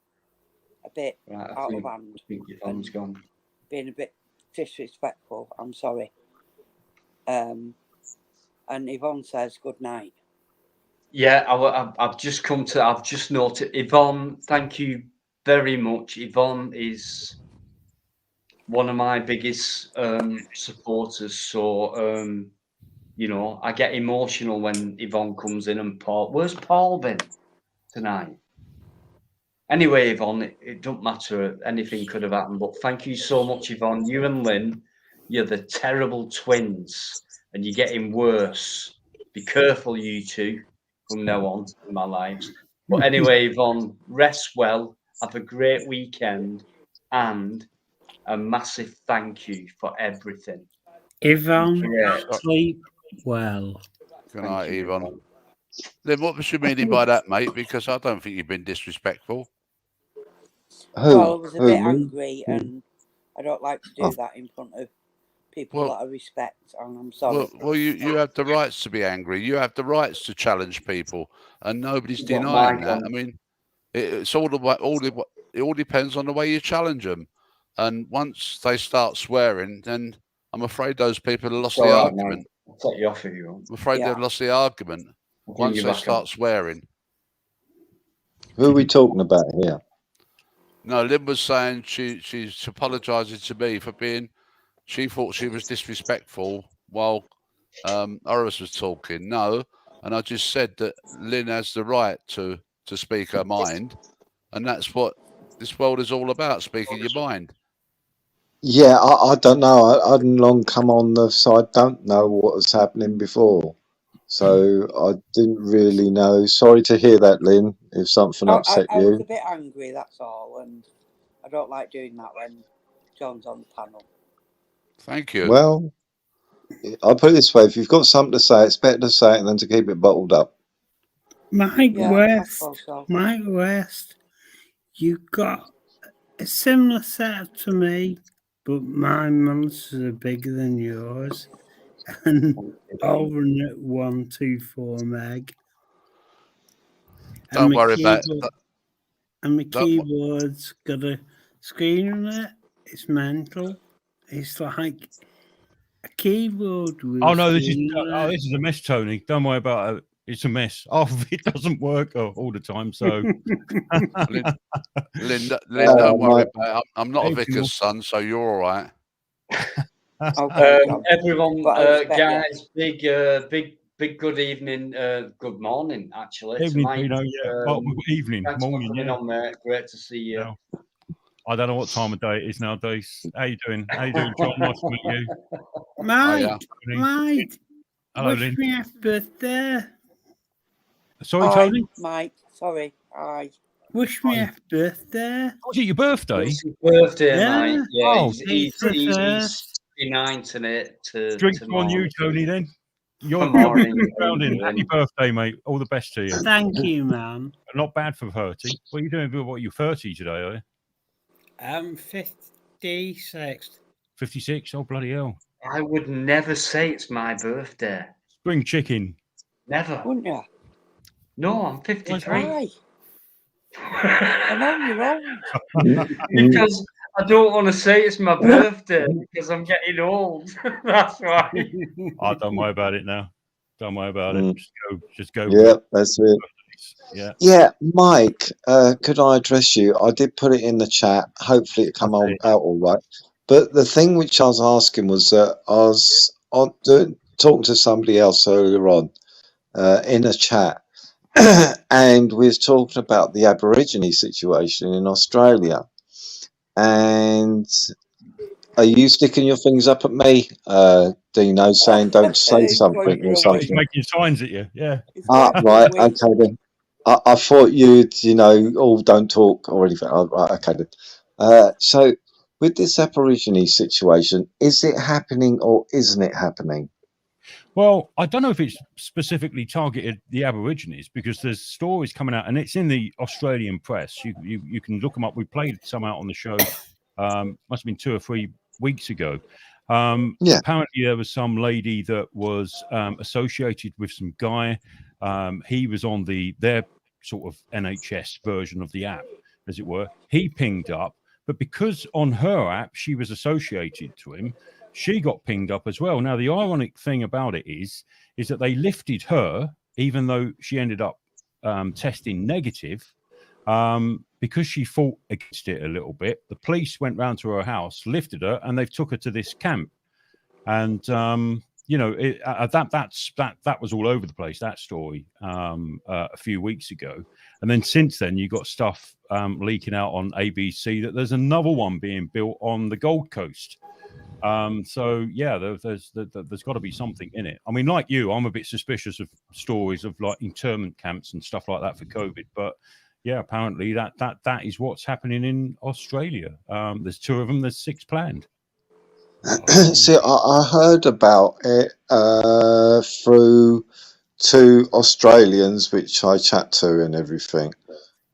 Right, I out of think hand your phone's and gone. being a bit disrespectful. I'm sorry. And Yvonne says good night. Yeah, I've just come to. I've just noted. Yvonne, thank you very much. Yvonne is one of my biggest supporters. So you know, I get emotional when Yvonne comes in and Paul. Where's Paul been tonight? Anyway, Yvonne, it don't matter. Anything could have happened. But thank you so much, Yvonne. You and Lynn, you're the terrible twins, and you're getting worse. Be careful, you two, from now on in my lives. But anyway, Yvonne, rest well. Have a great weekend, and a massive thank you for everything. Yvonne, Great. sleep well. Good Thank night, you, Yvonne. Yvonne. Lynn, what was your meaning by that, mate? Because I don't think you've been disrespectful. Well, I who? was a Who, bit me? angry, and I don't like to do Oh, that in front of people Well, that I respect, and I'm sorry. you have the rights to be angry. You have the rights to challenge people, and nobody's You got denying Mike that. I on. mean, it's all it all depends on the way you challenge them. And once they start swearing, then I'm afraid those people have It's lost all the right, mate. argument. I'll take you off if you want. I'm afraid Yeah. they've lost the argument. once they start swearing. Who are we talking about here? No, Lynn was saying she's apologising to me for being. She thought she was disrespectful while Horace was talking. No, and I just said that Lynn has the right to speak her mind, and that's what this world is all about: speaking your mind. Yeah, I don't know. I hadn't long come on the side. Don't know what was happening before, so I didn't really know. Sorry to hear that, Lynn. If something upset I was a you. bit angry, that's all, and I don't like doing that when John's on the panel. Thank you. Well, I'll put it this way: if you've got something to say, it's better to say it than to keep it bottled up. Mike West, you got a similar setup to me, but my monsters are bigger than yours. And I'll run at 124 meg. Don't worry about it. And my keyboard's got a screen on it. It's mental. It's like a keyboard with oh no, this is a mess, Tony. Don't worry about it. It's a mess. Half of it doesn't work all the time. So, Lynn, don't worry about it. I'm not a vicar's son, so you're all right. Everyone, guys, big good evening, good morning, actually. Evening, tonight. Pino, evening, Thanks morning, for coming on, mate. Great to see you. No. I don't know what time of day it is nowadays. How you doing? How you doing, John? Nice to meet you. Mike, hello, wish Lynn. me happy birthday. Sorry, Tony? Mike, sorry. Hi. Wish me happy birthday. Was it your birthday? It's his birthday, Yeah. mate. Yeah, Oh, he's 59 tonight. Drink on you, Tony, then. You're rounding. Happy birthday, mate. All the best to you. Thank you, man. Not bad for 30. What are you doing? What, you're 30 today, are you? I'm 56. 56? Oh, bloody hell. I would never say it's my birthday. Spring chicken. Never. Wouldn't you? No, I'm 53. Why? I know you're old. Because I don't want to say it's my birthday because I'm getting old. That's why. Oh, don't worry about it now. Don't worry about it. Just go. Yeah, that's it. Yeah. Yeah, Mike, could I address you? I did put it in the chat. Hopefully it come out all right. But the thing which I was asking was that I was talking to somebody else earlier on in a chat, and we was talking about the Aborigine situation in Australia. And are you sticking your fingers up at me, Dino, saying don't say something or something? He's making signs at you, yeah. Right, okay then. I thought you'd, don't talk or anything. Right, okay then. So with this Aborigine situation, is it happening or isn't it happening? Well, I don't know if it's specifically targeted the Aborigines because there's stories coming out, and it's in the Australian press. You can look them up. We played some out on the show. Must have been 2 or 3 weeks ago. Apparently, there was some lady that was associated with some guy. He was on their sort of NHS version of the app, as it were. He pinged up, but because on her app she was associated to him, she got pinged up as well. Now, the ironic thing about it is that they lifted her, even though she ended up testing negative, because she fought against it a little bit. The police went round to her house, lifted her, and they've took her to this camp. And that was all over the place, that story, a few weeks ago. And then since then, you got stuff leaking out on ABC that there's another one being built on the Gold Coast. So yeah, there's got to be something in it. I mean, like you, I'm a bit suspicious of stories of like internment camps and stuff like that for COVID, but yeah, apparently that is what's happening in Australia. There's 2 of them. There's 6 planned. See, I heard about it through 2 Australians, which I chat to and everything,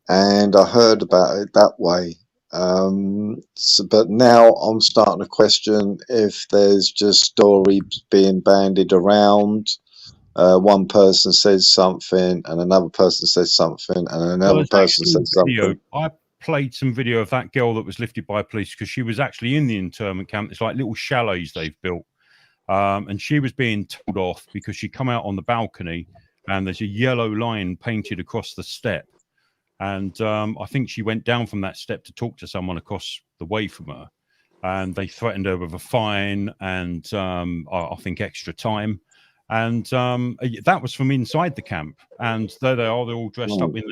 and I heard about it that way. But now I'm starting to question if there's just stories being bandied around. One person says something, and another person says something, and another person says something. I played some video of that girl that was lifted by police because she was actually in the internment camp. It's like little chalets they've built, and she was being told off because she come out on the balcony and there's a yellow line painted across the step. And I think she went down from that step to talk to someone across the way from her, and they threatened her with a fine and I think extra time. And that was from inside the camp. And there they are, they're all dressed up in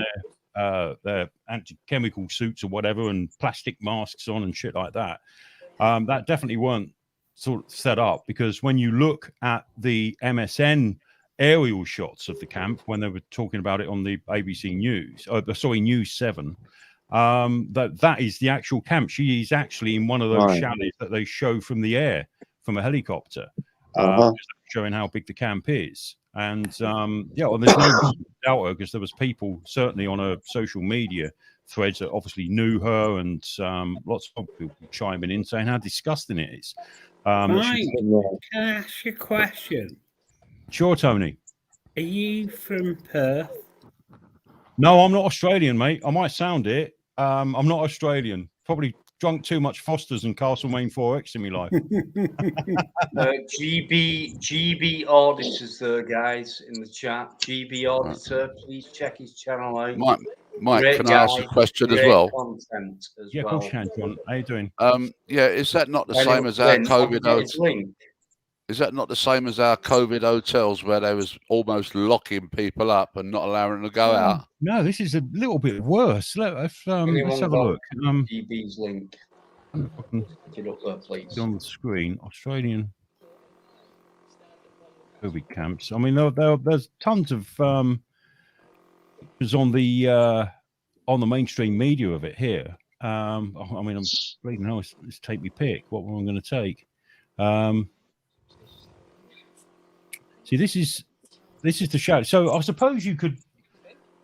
their anti-chemical suits or whatever, and plastic masks on and shit like that. That definitely weren't sort of set up, because when you look at the MSN aerial shots of the camp when they were talking about it on the ABC News, News 7, that is the actual camp. She is actually in one of those chalets that they show from the air, from a helicopter, showing how big the camp is. And well, there's no doubt her, because there was people certainly on her social media threads that obviously knew her, and lots of people chiming in saying how disgusting it is. Mike, can I ask you a question? Sure, Tony. Are you from Perth? No, I'm not Australian, mate. I might sound it. I'm not Australian. Probably drunk too much Foster's and Castlemaine 4X in my life. GB Auditors there, guys, in the chat. GB Auditor, please check his channel out. Mike, great can guy, I ask a question as great well? Content as yeah, of well. course you can, John. How you doing? Yeah, is that not the same as our COVID hotels? Is that not the same as our COVID hotels, where they was almost locking people up and not allowing them to go out? No, this is a little bit worse. Let's have a look. GB's link. If I can get it up there, please. On the screen, Australian COVID camps. I mean, there's tons of is on the mainstream media of it here. I mean, I'm reading now. Let's take me pick. What one I'm going to take. See, this is the chalet. So I suppose you could,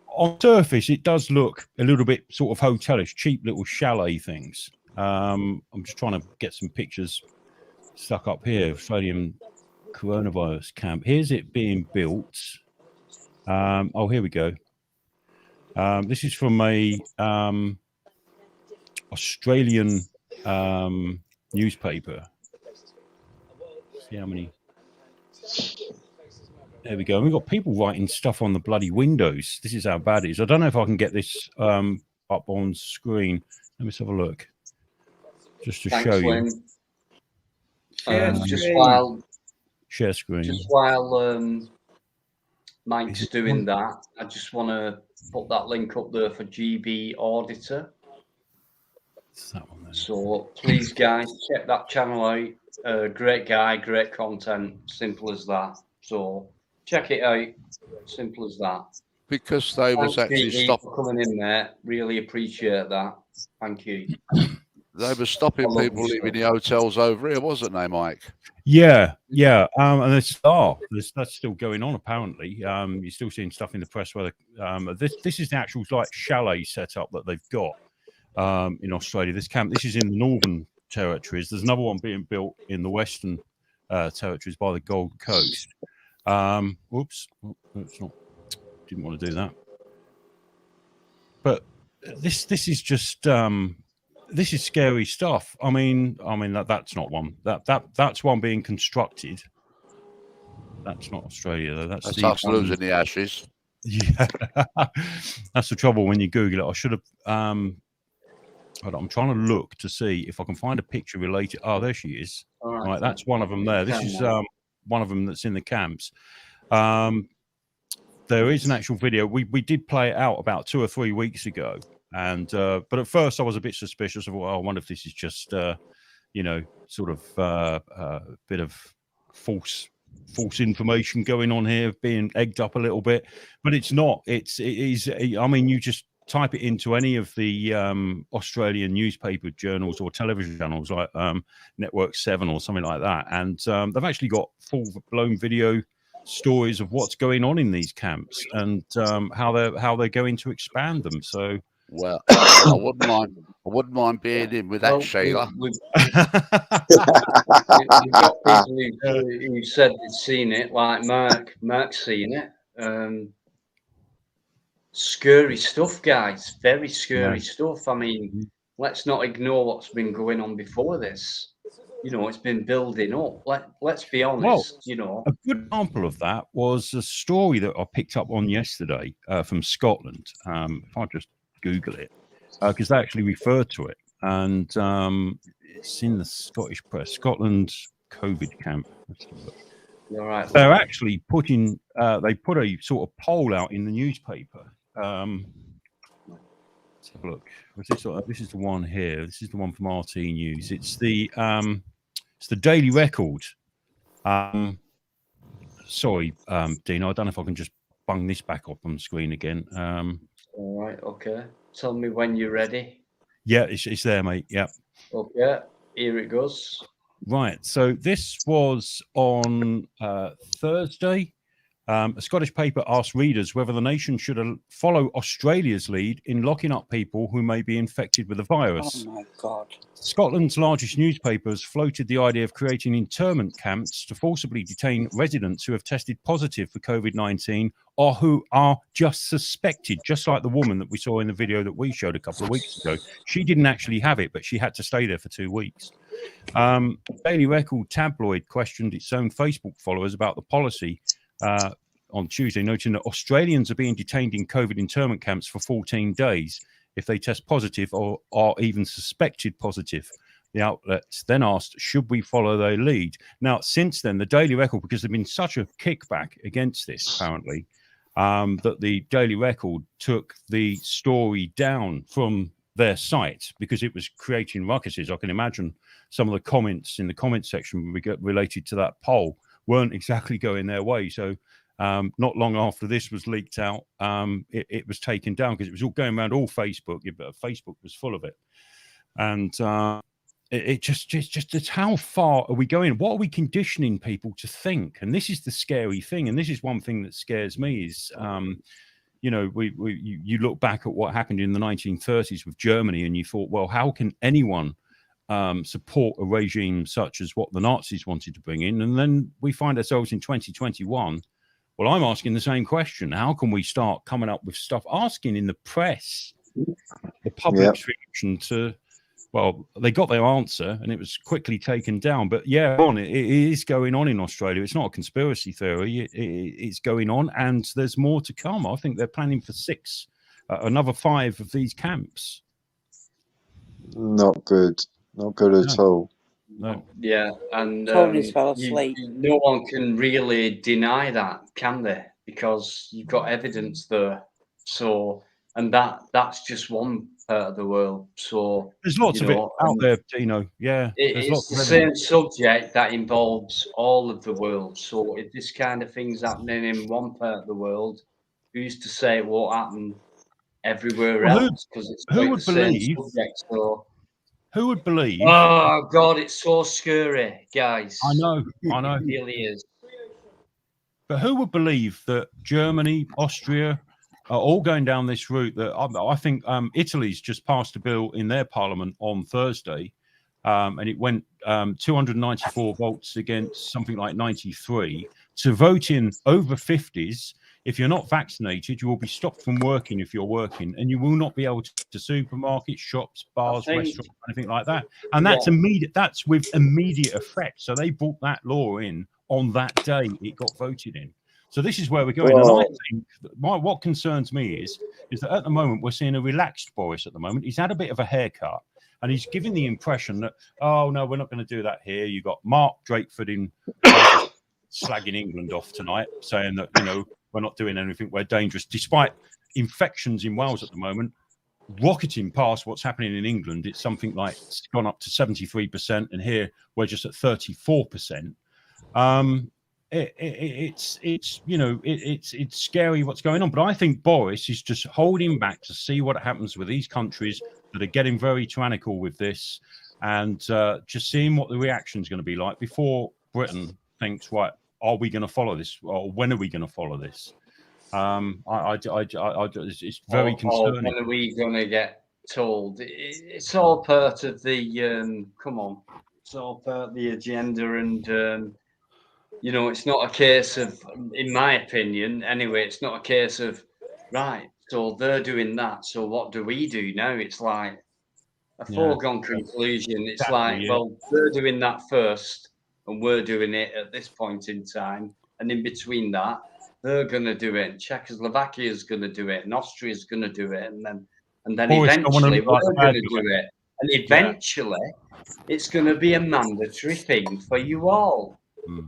on surface, it does look a little bit sort of hotelish, cheap little chalet things. I'm just trying to get some pictures stuck up here. Australian coronavirus camp. Here's it being built. Oh, here we go. This is from a Australian newspaper. See how many. There we go. And we've got people writing stuff on the bloody windows. This is how bad it is. I don't know if I can get this up on screen. Let me just have a look. Just to show you. Share screen. Just while Mike's doing that, I just want to put that link up there for GB Auditor. So please, guys, check that channel out. Great guy, great content. Simple as that. So check it out. Simple as that. Because they was actually stopping coming in there. Really appreciate that. Thank you. They were stopping people leaving the hotels over here, wasn't they, Mike? Yeah. And that's still going on apparently. You're still seeing stuff in the press where this is the actual like chalet setup that they've got in Australia. This camp, this is in the Northern Territories. There's another one being built in the Western Territories by the Gold Coast. Oops, that's not. Didn't want to do that. But this is just. This is scary stuff. I mean that's not one. That's one being constructed. That's not Australia though. That's us losing the ashes. Yeah, that's the trouble when you Google it. I should have. Hold on, I'm trying to look to see if I can find a picture related. Oh, there she is. Right, that's one of them there. This is one of them that's in the camps. There is an actual video. We did play it out about 2 or 3 weeks ago. And but at first I was a bit suspicious of, I wonder if this is just sort of a bit of false information going on here, being egged up a little bit. But it's not. It is. I mean, you just type it into any of the Australian newspaper journals or television channels like Network 7 or something like that, and they've actually got full-blown video stories of what's going on in these camps and how they're going to expand them. So. Well, I wouldn't mind being in with that, Sheila. We've got people who said they've seen it, like Mark's seen it. Scary stuff, guys. Very scary stuff. I mean, let's not ignore what's been going on before this. you know, it's been building up. Let's be honest, Well, you know. a good example of that was a story that I picked up on yesterday from Scotland. If I just Google it, because they actually refer to it, and it's in the Scottish press. Scotland COVID camp. Let's have a look. You're right. They're actually putting. They put a sort of poll out in the newspaper. Let's have a look. This is the one here. This is the one from RT News. It's the Daily Record. Sorry, Dino. I don't know if I can just bung this back up on the screen again. All right. Okay. Tell me when you're ready. Yeah, it's there, mate. Yeah. Okay. Here it goes. Right. So this was on Thursday. A Scottish paper asked readers whether the nation should follow Australia's lead in locking up people who may be infected with the virus. Oh my God. Scotland's largest newspapers floated the idea of creating internment camps to forcibly detain residents who have tested positive for COVID-19 or who are just suspected, just like the woman that we saw in the video that we showed a couple of weeks ago. She didn't actually have it, but she had to stay there for 2 weeks. Daily Record tabloid questioned its own Facebook followers about the policy on Tuesday, noting that Australians are being detained in COVID internment camps for 14 days if they test positive or are even suspected positive. The outlets then asked, should we follow their lead? Now, since then, the Daily Record, because there's been such a kickback against this, apparently, that the Daily Record took the story down from their site because it was creating ruckuses. I can imagine some of the comments in the comment section related to that poll weren't exactly going their way. So not long after this was leaked out, it was taken down because it was all going around all Facebook. Facebook was full of it. And it just it's how far are we going? What are we conditioning people to think? And this is the scary thing. And this is one thing that scares me is, you know, you look back at what happened in the 1930s with Germany and you thought, well, how can anyone support a regime such as what the Nazis wanted to bring in? And then we find ourselves in 2021. Well, I'm asking the same question. How can we start coming up with stuff, asking in the press, the public's reaction to, well, they got their answer and it was quickly taken down. But yeah, it is going on in Australia. It's not a conspiracy theory. It's going on and there's more to come. I think they're planning for another 5 of these camps. Not good. Not good at all. No. Yeah, and Tony's fell asleep. No one can really deny that, can they? Because you've got evidence there. So, and that's just one part of the world. So there's lots of it out there, you know. Yeah, it's the same subject that involves all of the world. So if this kind of thing's happening in one part of the world, who's to say it won't happen everywhere else? Because it's the same subject. So. Who would believe? Oh God, it's so scary, guys. I know. It really is. But who would believe that Germany, Austria are all going down this route? That I think Italy's just passed a bill in their parliament on Thursday, and it went 294 votes against something like 93 to vote in over 50s. If you're not vaccinated, you will be stopped from working if you're working, and you will not be able to supermarkets, shops, bars, restaurants, anything like that. And that's immediate. That's with immediate effect. So they brought that law in on that day it got voted in. So this is where we're going. And I think what concerns me is that at the moment we're seeing a relaxed Boris. At the moment, he's had a bit of a haircut, and he's giving the impression that, oh no, we're not going to do that here. You got Mark Drakeford in slagging England off tonight, saying that, you know, we're not doing anything, we're dangerous, despite infections in Wales at the moment rocketing past what's happening in England. It's something like it's gone up to 73%, and here we're just at 34%. It's you know, it's scary what's going on. But I think Boris is just holding back to see what happens with these countries that are getting very tyrannical with this, and just seeing what the reaction is going to be like before Britain thinks, right, are we going to follow this, or when are we going to follow this? It's very concerning. When are we going to get told? It's all part of the come on. It's all part of the agenda, and you know, it's not a case of, in my opinion, anyway, it's not a case of right. So they're doing that. So what do we do now? It's like, a foregone conclusion. It's Exactly, like, yeah. well, they're doing that first, and we're doing it at this point in time, and in between that, they're going to do it. And Czechoslovakia is going to do it, and Austria is going to do it, and then Boris don't wanna eventually look like we're the bad going to guy. do it, and eventually it's going to be a mandatory thing for you all,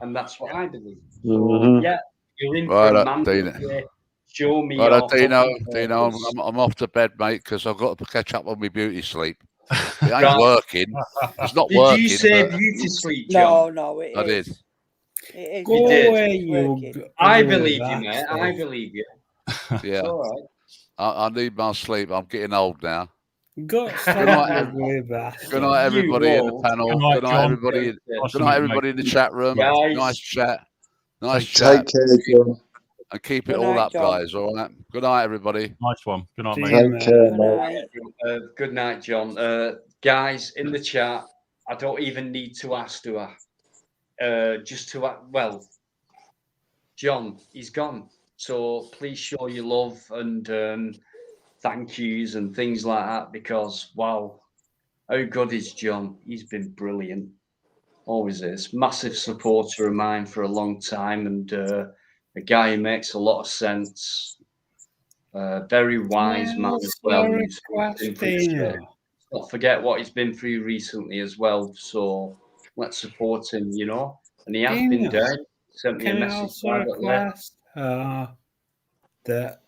and that's what I believe. So Mhm. yeah, you're in for Right, a Dino. mandatory. Show me Right, your Dino, fucking Dino, purpose. I'm off to bed, mate, because I've got to catch up on my beauty sleep. It ain't Right. working. It's not Did working. you say but beauty sleep, John? No, it I did. is. It is. You Go did. away, you Working. I ugly believe you, mate. I bastard. believe you. Yeah. It's all right. I need my sleep. I'm getting old now. Go Good stop, night, you ev- ugly good bastard. night, everybody in the old. panel. Good night, Good night, John. everybody. Yeah. Nice Good to night, meet you, everybody mate. in the chat room. Guys. Nice chat. Nice Take chat. Take care, John. And keep it Good all night, up, John. guys. All right. Good night, everybody. Nice one. Good night, See mate. you, Take care, Good mate. night. Good night, John. Guys, in the chat, I don't even need to ask, do I? Just to, well, John, he's gone. So please show your love and thank yous and things like that, because, wow, how good is John? He's been brilliant. Always is. Massive supporter of mine for a long time, and a guy who makes a lot of sense. Very wise man as well. Who's been through shit. Dino. Let's not forget what he's been through recently as well. So let's support him, you know. And he has been Dino, dead. Sent me a can I message also privately. request that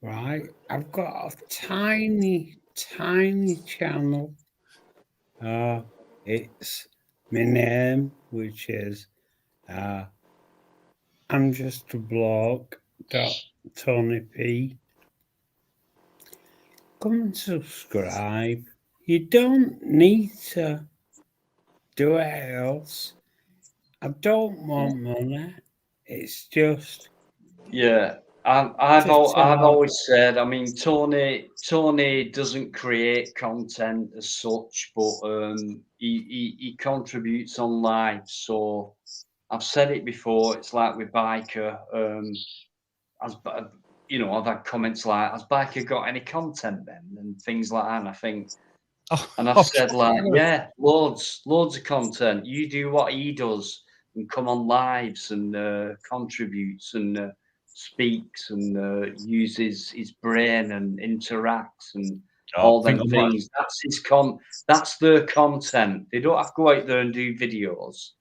right, I've got a tiny channel. It's my name, which is I'm just a bloke. Tony P. Come and subscribe. You don't need to do it else. I don't want money. It's just Yeah, I've to always said. I mean, Tony doesn't create content as such, but he contributes on live. So I've said it before. It's like with Biker. As you know, I've had comments like, "Has Biker got any content then?" and things like that. And I think, and I've said like, "Yeah, loads of content. You do what he does and come on lives and contributes and speaks and uses his brain and interacts and all them things. That's his That's their content. They don't have to go out there and do videos.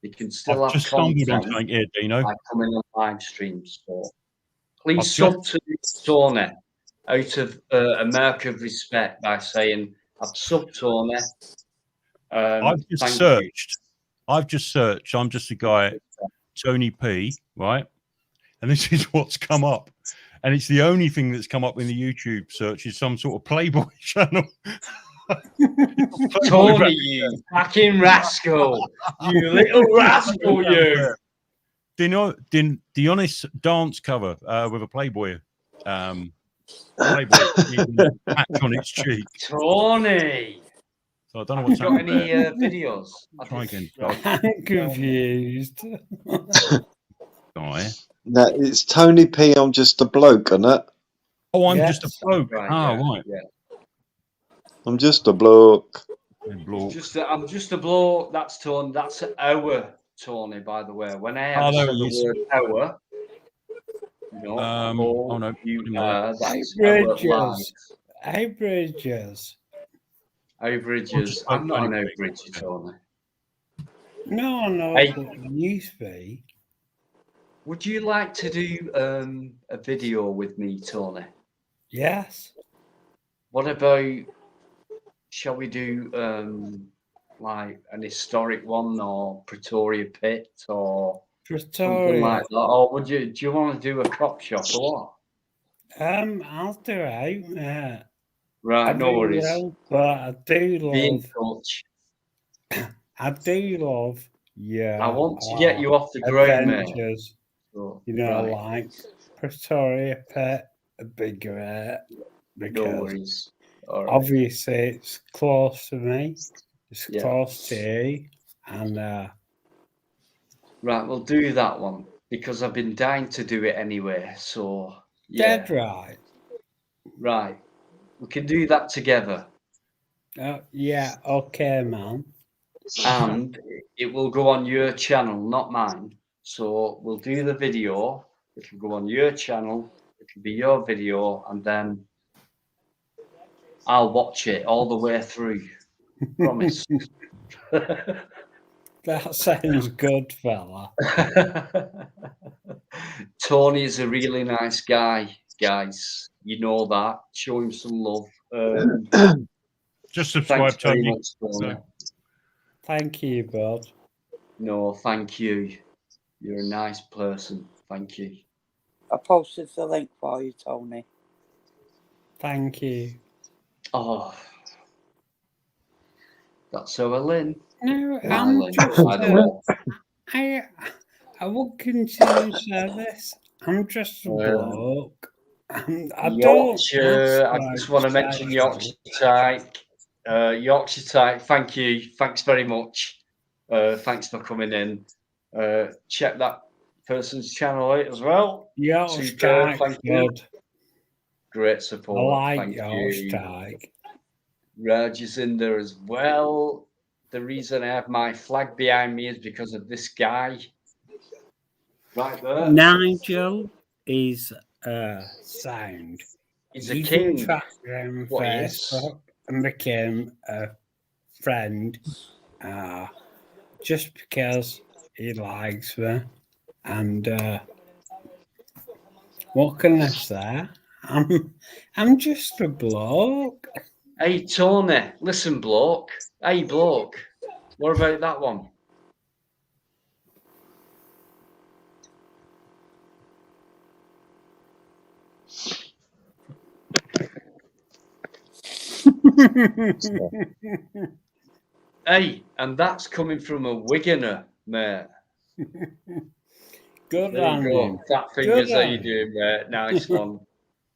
They can still I've have just stumbled on content something here, Dino. by coming on live streams. So please I've sub to Tony out of a mark of respect by saying, "I've subbed Tony." I've just thank searched. I'm just a guy, Tony P, right? And this is what's come up. And it's the only thing that's come up in the YouTube search is some sort of Playboy channel. Tony, you fucking rascal. You little rascal, you. Do you know the honest dance cover with a Playboy patch on its cheek? Tony. So I don't know Have what's you got happening. any videos? Try again. I'm confused. Guy. No, it's Tony P. I'm just a bloke, isn't it? Oh, I'm Yes, just a bloke. right, Right. yeah. I'm just a bloke. I'm just a bloke. That's Tony. That's our Tony, by the way. When I have there said he the is. word our, no, oh no, you are. Hey, That's our Bridges. lives. Hey, Bridges. Bridges. I'm not an Bridges, Tony. No, Hey. but you speak. Would you like to do a video with me, Tony? Yes. What about, shall we do like an historic one or Pretoria Pit or something like that? Or do you want to do a cop shop or what? I'll do it, yeah. Right, no worries. But I do love. Be in touch. I do love. Yeah. I want to get you off the ground, mate. Adventures. So, You know, right. like Pretoria Pit, a Bikereddie, because No worries. All right. obviously it's close to me. It's Yeah. close to you, and Right, we'll do that one because I've been dying to do it anyway. So yeah. dead right. Right. We can do that together. Yeah, okay, man. And it will go on your channel, not mine. So we'll do the video. It'll go on your channel. It'll be your video, and then I'll watch it all the way through. Promise. That sounds good, fella. Tony is a really nice guy, guys. You know that. Show him some love. Just subscribe, Thanks very Tony. much, Tony. Thank you, bud. No, thank you. You're a nice person. Thank you. I posted the link for you, Tony. Thank you. Oh, that's so Lynn. No, My I'm Lynn, just. by the way. I will continue to say this. I'm just a bloke. I don't. Yorkshire. I just want to mention Yorkshire Tyke. Yorkshire Tyke. Thank you. Thanks very much. Thanks for coming in. Check that person's channel out as well. Yorkshire Superb, Tyke, thank you. bud. Great I support. like Thank Yorkshire you. Tyke. Raj is in there as well. The reason I have my flag behind me is because of this guy. Right there. Nigel is sound. He's a king. On What he is. Facebook and became a friend just because he likes me. And what can I say? I'm just a bloke. Hey Tony, listen, bloke. Hey bloke. What about that one? Hey, and that's coming from a Wiganer, mate. Good there on you go. him. Fat fingers, Good how on you him. doing, mate? Nice one.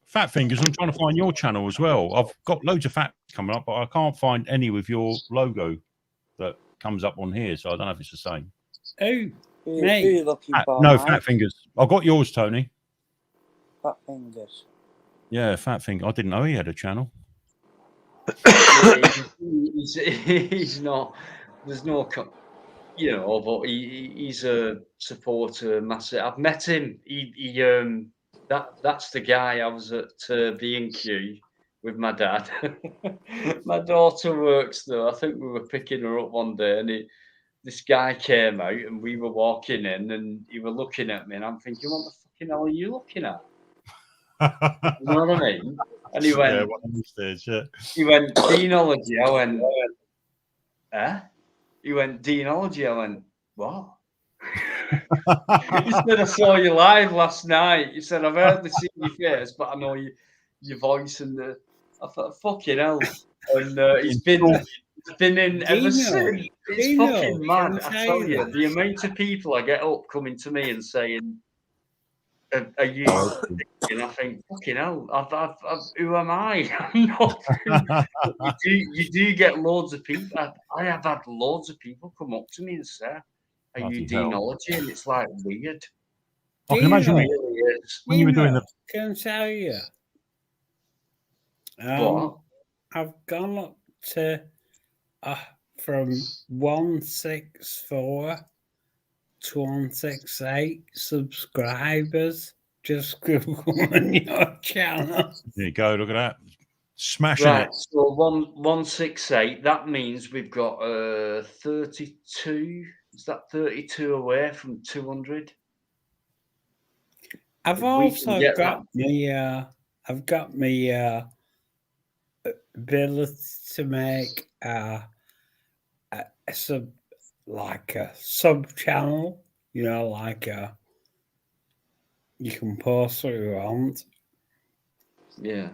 Fat Fingers, I'm trying to find your channel as well. I've got loads of fat coming up, but I can't find any with your logo that comes up on here. So I don't know if it's the same. Who? Who are you looking for, No, Mike? Fat Fingers. I've got yours, Tony. Fat fingers. Yeah, Fat Finger. I didn't know he had a channel. He's not. There's no, you know, but he's a supporter, massive. I've met him. That's the guy. I was at B&Q with my dad. My daughter works there. I think we were picking her up one day, and this guy came out, and we were walking in, and he was looking at me, and I'm thinking, what the fucking hell are you looking at? You know what I mean? And he went, Yeah, one of these days, yeah. he went, deanology. I went, eh? He went, deanology. I went, what? He said, I saw you live last night. He said, I've heard the see your face, but I know your voice. And I thought, fucking hell. And he's been in ever since. It's fucking mad. I tell you, the amount of people I get up coming to me and saying, are you? And I think, fucking hell, who am I? I'm not. You do get loads of people. I have had loads of people come up to me and say, are you deanology? And it's like weird. I can imagine when you were doing the. Can I tell you? What? I've gone up to from 164 to 168 subscribers. Just Google on your channel. There you go. Look at that. Smashing Right. it. So 168. That means we've got 32. Is that 32 away from 200? I've also got me. I've got me ability to make a sub channel. You know, like you can post what you want. Yeah.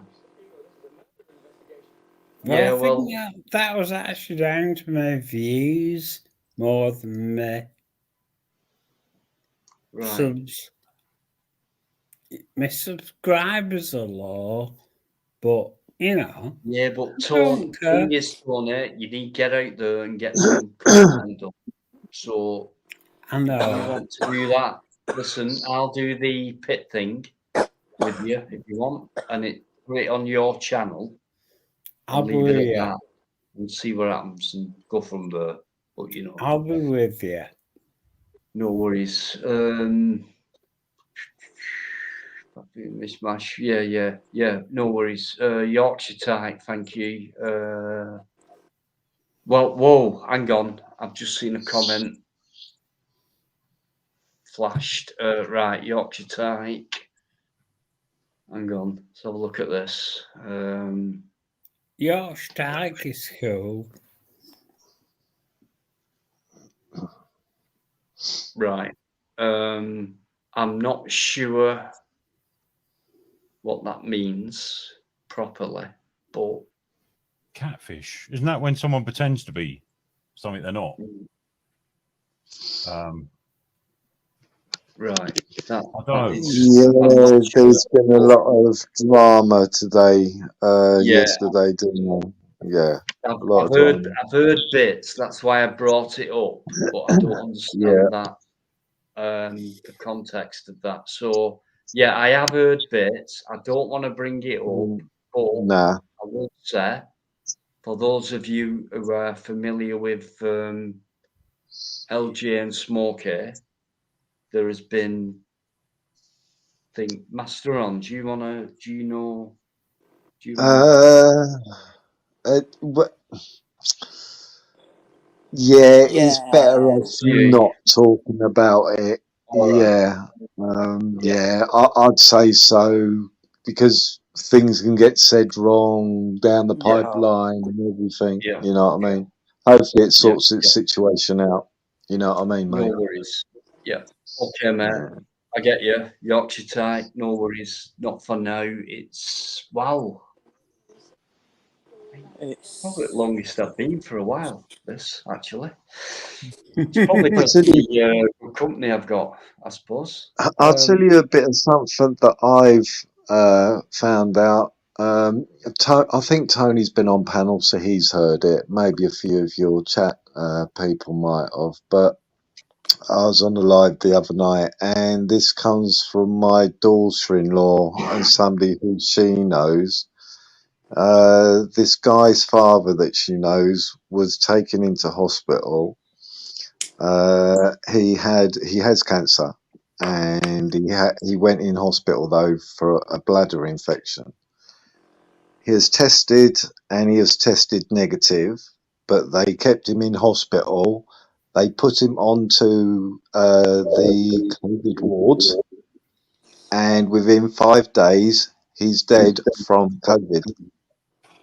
But I think that was actually down to my views more than my subs. My subscribers are low, but you know. Yeah, but thing is, Tony, you need to get out there and get some content done. So I know. if you want to do that, listen, I'll do the pit thing with you if you want, and put it on your channel. I'll leave it at that. and see what happens and go from there. But you know, I'll be with you. no worries. Mismatch. Yeah. No worries. Yorkshire tight, thank you. Well, whoa, hang on. I've just seen a comment flashed. Right, Yorkshire tight. Hang on. Let's have a look at this. Yorkshire tight is cool. Right. I'm not sure what that means properly, but Catfish, isn't that when someone pretends to be something they're not? Right. I don't know. Yeah, there's been a lot of drama today, yesterday, didn't there? Yeah, a lot of drama. I've heard bits. That's why I brought it up, but I don't understand that the context of that. So yeah, I have heard bits. I don't want to bring it up, but Nah. I will say, for those of you who are familiar with LG and Smokey, there has been Master on. Do you know? Yeah, it's better Yeah. off not talking about it. Yeah, I'd say so, because things can get said wrong down the Yeah. pipeline and everything. Yeah. You know what I mean? Hopefully, it sorts its Yeah. situation out. You know what I mean, No mate? worries. Yeah. Okay, mate. I get you. Yorkshire tight. No worries. Not for now. It's wow. It's Probably the longest I've been for a while. This actually. It's probably I'll because tell you, the good company I've got, I suppose. I'll tell you a bit of something that I've found out. I think Tony's been on panel, so he's heard it. Maybe a few of your chat people might have, but I was on the live the other night, and this comes from my daughter-in-law and somebody who she knows. This guy's father that she knows was taken into hospital. He has cancer, and he went in hospital though for a bladder infection. He has tested, and he has tested negative, but they kept him in hospital. They put him onto the COVID wards, and within 5 days, he's dead from COVID.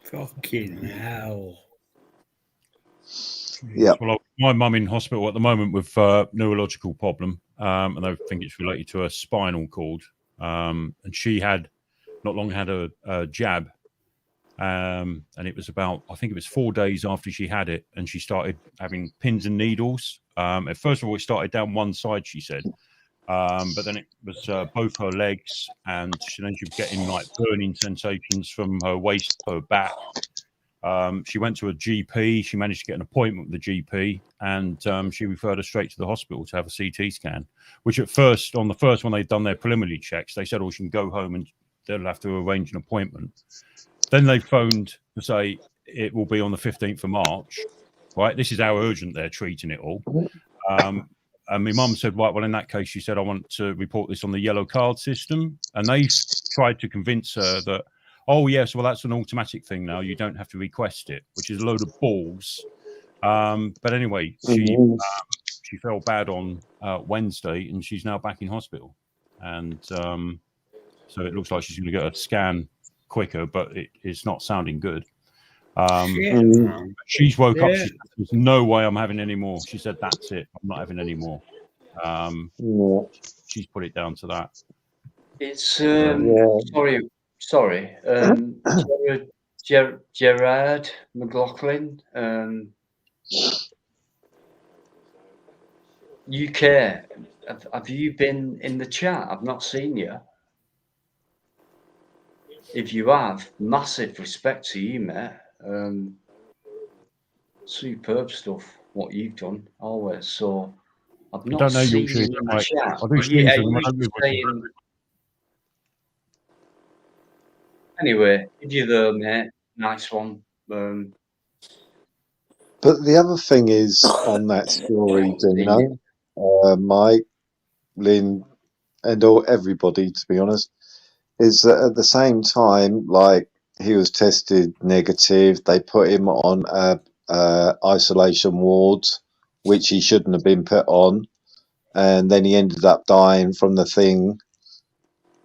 Fucking hell. Yeah. Well, my mum in hospital at the moment with neurological problem, and I think it's related to her spinal cord. And she had not long had a jab, and it was about, I think it was 4 days after she had it, and she started having pins and needles. First of all, it started down one side, she said, but then it was both her legs, and then she was getting like burning sensations from her waist to her back. She went to a GP. She managed to get an appointment with the GP, and she referred her straight to the hospital to have a CT scan. Which at first, on the first one, they'd done their preliminary checks. They said, "Oh, she can go home and they'll have to arrange an appointment." Then they phoned to say it will be on the 15th of March. Right, this is how urgent they're treating it all. And my mum said, "Right, well, in that case," she said, "I want to report this on the yellow card system." And they tried to convince her that, "Oh, yes, well, that's an automatic thing now. You don't have to request it," which is a load of balls. But anyway, she fell bad on Wednesday, and she's now back in hospital. And so it looks like she's going to get a scan quicker, but it's not sounding good. She's woke up. She said, "There's no way I'm having any more." She said, "That's it. I'm not having any more." She's put it down to that. It's sorry. Gerard McLaughlin, UK. Have you been in the chat? I've not seen you. If you have, massive respect to you, mate. Superb stuff, what you've done always. So I've not don't know seen Yorkshire, you in the chat. I do streams with them. I don't live with them. Saying... Anyway, if you're there, mate, nice one. But the other thing is on that story, Dino, Mike, Lynn, and everybody, to be honest, is that at the same time, like he was tested negative, they put him on a isolation ward, which he shouldn't have been put on, and then he ended up dying from the thing.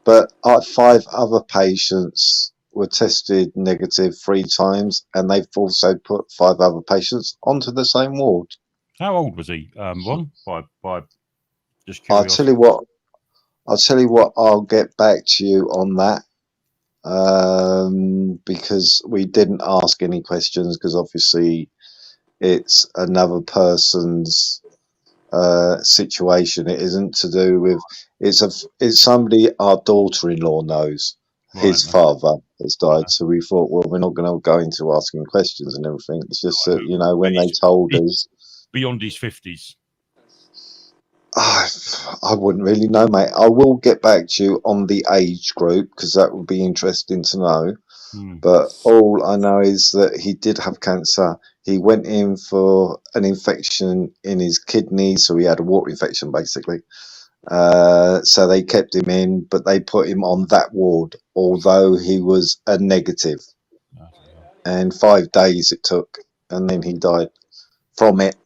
But 5 other patients were tested negative 3 times, and they've also put 5 other patients onto the same ward. How old was he, Ron? By just I'll curiosity. tell you what. I'll get back to you on that, because we didn't ask any questions, because obviously it's another person's situation. It isn't to do with. It's somebody our daughter-in-law knows. His father has died, so we thought, well, we're not going to go into asking questions and everything. It's just that, you know, when they told us beyond his 50s. I wouldn't really know, mate. I will get back to you on the age group, because that would be interesting to know. But all I know is that he did have cancer. He went in for an infection in his kidneys, so he had a water infection, basically. So they kept him in, but they put him on that ward, although he was a negative. And 5 days it took, and then he died from it.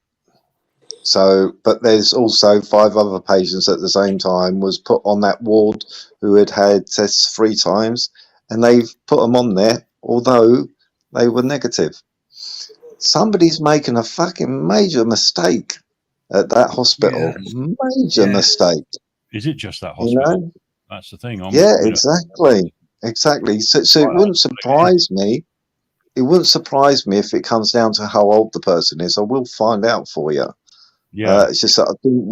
So, but there's also 5 other patients at the same time was put on that ward who had had tests 3 times, and they've put them on there, although they were negative. Somebody's making a fucking major mistake at that hospital. Major mistake. Is it just that hospital? You know? That's the thing. Exactly. So it wouldn't surprise me. It wouldn't surprise me if it comes down to how old the person is. I will find out for you. Yeah. It's just that I didn't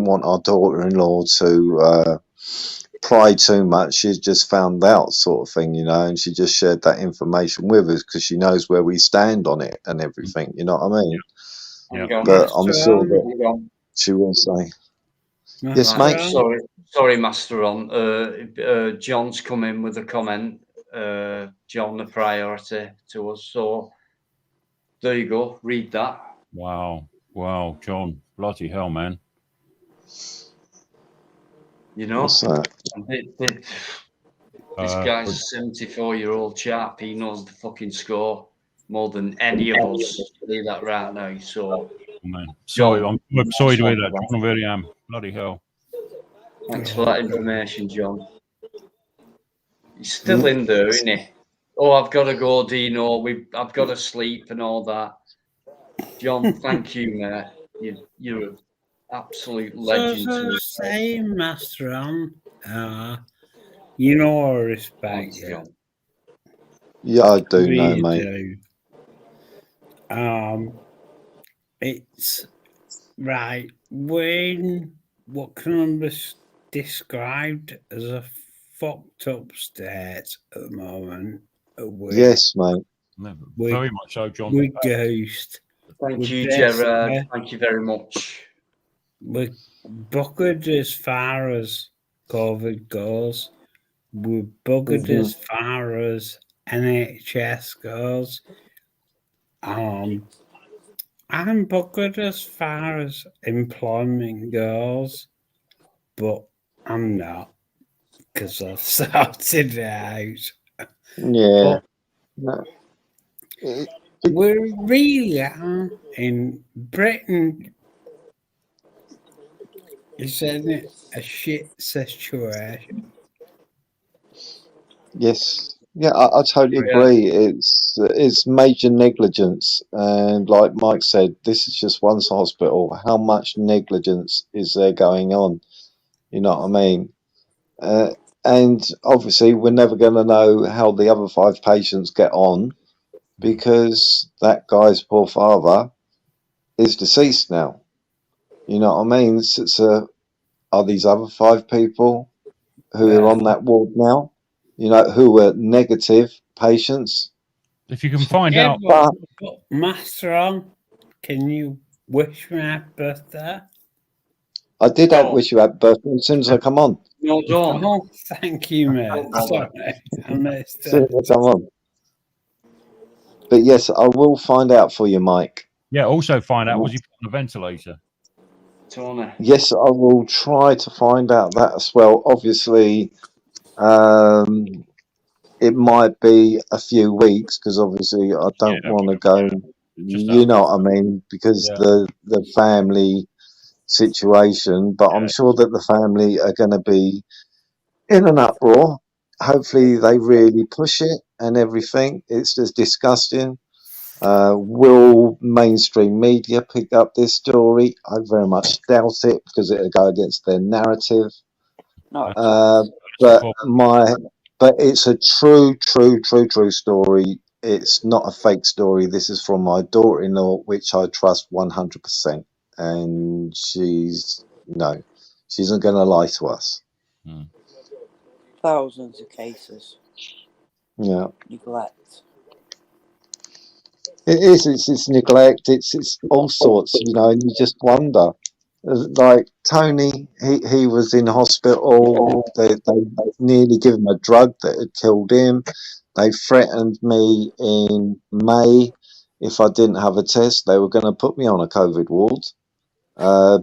want our daughter-in-law to pry too much. She's just found out, sort of thing, you know, and she just shared that information with us because she knows where we stand on it and everything. You know what I mean? Yeah. But I'm sure that she will say. Yes, mate. Sorry, Master On. John's come in with a comment. John, a priority to us. So there you go. Read that. Wow, John. Bloody hell, man. You know, what's that? This guy's a 74-year-old chap. He knows the fucking score more than any of us. See that right now. So, man. Sorry, I'm sorry to hear that, John. I really am. Bloody hell. Thanks for that information, John. He's still in there, isn't he? Oh, I've got to go, Dino. I've got to sleep and all that. John, thank you, mate. You're an absolute legend. So say, Master On, you know I respect you. Yeah, I do know, mate. It's right when what can be described as a fucked up state at the moment. Yes, mate. Very much so, John. We're ghost. Thank you, Gerard. Thank you very much. We're buggered as far as COVID goes. We're buggered as far as NHS goes. I'm buggered as far as employment goes, but I'm not because I've sorted it out. Yeah. We really are in Britain. Isn't it a shit situation? Yes. Yeah, I totally agree. It's major negligence, and like Mike said, this is just one hospital. How much negligence is there going on? You know what I mean? And obviously, we're never going to know how the other 5 patients get on, because that guy's poor father is deceased now. You know what I mean? Are these other 5 people who are on that ward now, you know, who were negative patients? If you can find out. But Master On, can you wish me happy birthday? I did wish you happy birthday as soon as I come on. No, don't. Oh, thank you, mate. Sorry, I missed As soon as I come on. But yes, I will find out for you, Mike. Yeah. Also, find out was he put on a ventilator? Tony. Yes, I will try to find out that as well. Obviously, it might be a few weeks because obviously I don't want to go. You know what I mean? Because the family situation. But I'm sure that the family are going to be in an uproar. Hopefully, they really push it and everything. It's just disgusting. Will mainstream media pick up this story? I very much doubt it because it'll go against their narrative. No, But it's a true story. It's not a fake story. This is from my daughter-in-law, which I trust 100%, and she's not going to lie to us. thousands of cases. Yeah. Neglect. It is. It's neglect. It's all sorts, and you just wonder. Like Tony, he was in hospital. They nearly gave him a drug that had killed him. They threatened me in May if I didn't have a test, they were going to put me on a COVID ward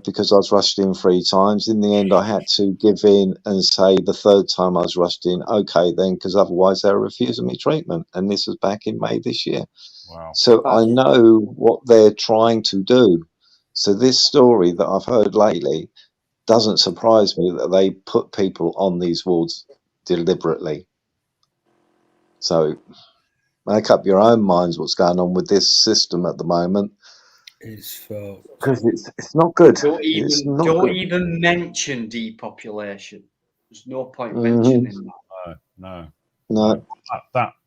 because I was rushed in 3 times. In the end, I had to give in and say the 3rd time I was rushed in, okay then, because otherwise they were refusing me treatment. And this was back in May this year. Wow. So I know what they're trying to do. So this story that I've heard lately doesn't surprise me that they put people on these wards deliberately. So make up your own minds what's going on with this system at the moment. Because it's not good. Don't even mention depopulation. There's no point mentioning that. No.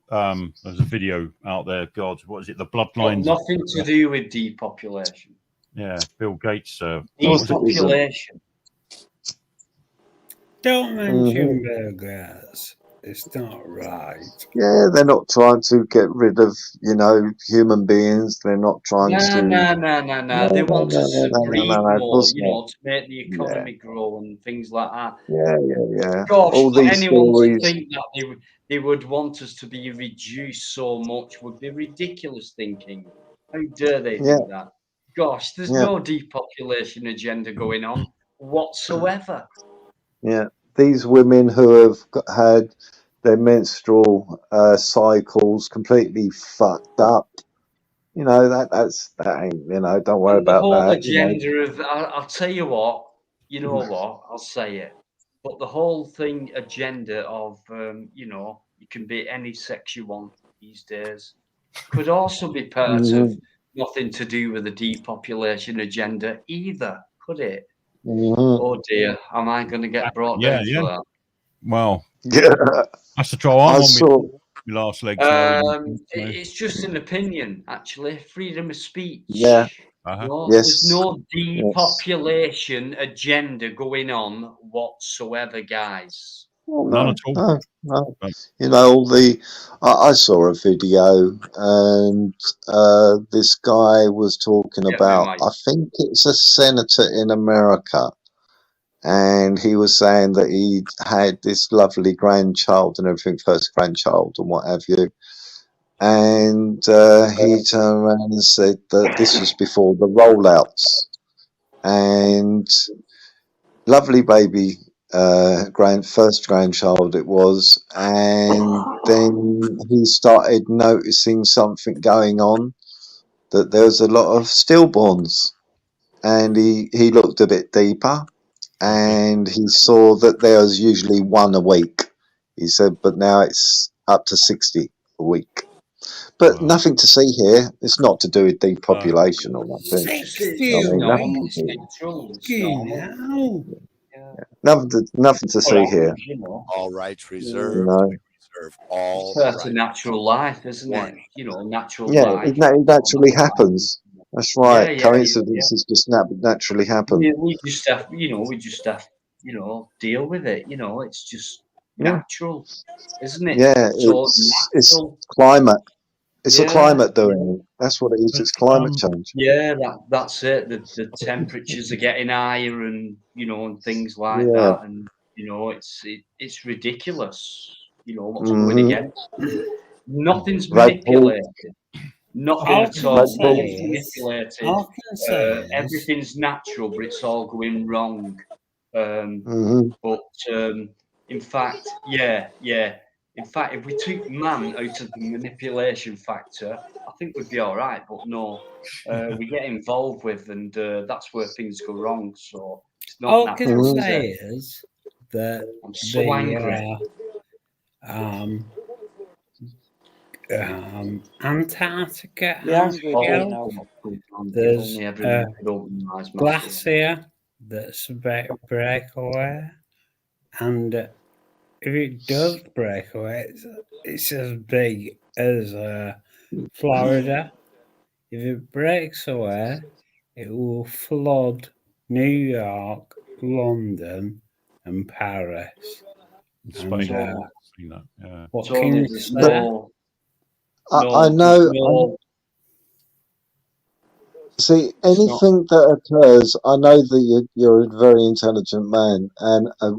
There's a video out there. God, what is it? The bloodlines. Nothing to do with depopulation. Yeah, Bill Gates. Depopulation. Don't mention burgers. It's not right. Yeah, they're not trying to get rid of, human beings. They're not trying to. No. They want us to breed more, to make the economy Yeah. grow and things like that. Yeah. Gosh, All for these anyone stories. to think that they would want us to be reduced so much would be ridiculous thinking. How dare they think that? Gosh, there's no depopulation agenda going on whatsoever. Yeah, these women who have had their menstrual cycles completely fucked up. That ain't. Don't worry And the about whole that. agenda of, I'll tell you what, I'll say it. But the whole agenda of, you can be any sex you want these days could also be part of nothing to do with the depopulation agenda either, could it? Oh dear, am I going to get brought down for that? Well, yeah. That's the trouble. I'm on my last legs now. It's just an opinion, actually. Freedom of speech. Yeah. There's no depopulation agenda going on whatsoever, guys. Oh, None at all. No. I saw a video and this guy was talking about, I think it's a senator in America, and he was saying that he had this lovely grandchild and everything, first grandchild and what have you. And he turned around and said that this was before the rollouts. And lovely baby, first grandchild it was. And then he started noticing something going on, that there was a lot of stillborns. And he looked a bit deeper. And he saw that there was usually 1 a week. He said, but now it's up to 60 a week. But nothing to see here. It's not to do with depopulation or nothing. Nothing to see here. All rights reserved. We reserve all rights. It's natural life, isn't it? Natural life. Yeah, it naturally happens. That's right. Coincidences just naturally happen. We just have, deal with it. It's just natural, isn't it? Yeah, it's climate. It's a climate doing it. That's what it is. It's climate change. Yeah, that's it. The temperatures are getting higher, and and things like that, and it's ridiculous. What's going against? Nothing's manipulated. Not All I at can all. say Nothing's is, manipulated. all I can say is, Everything's natural, but it's all going wrong. But in fact, yeah. In fact, if we took man out of the manipulation factor, I think we'd be all right. But no, we get involved with, and that's where things go wrong. So it's not all I can natural. say is that I'm so angry. Antarctica You're has angry, gel. Dino. There's Only a everyone could open their eyes massively. glacier that's about to break away, and if it does break away, it's as big as Florida. If it breaks away, it will flood New York, London, and Paris. Spain. And, Seen that, yeah. what Tony, can you there's say? no, I no, know. there's no, See, it's not. anything that occurs, I know that you're a very intelligent man, and I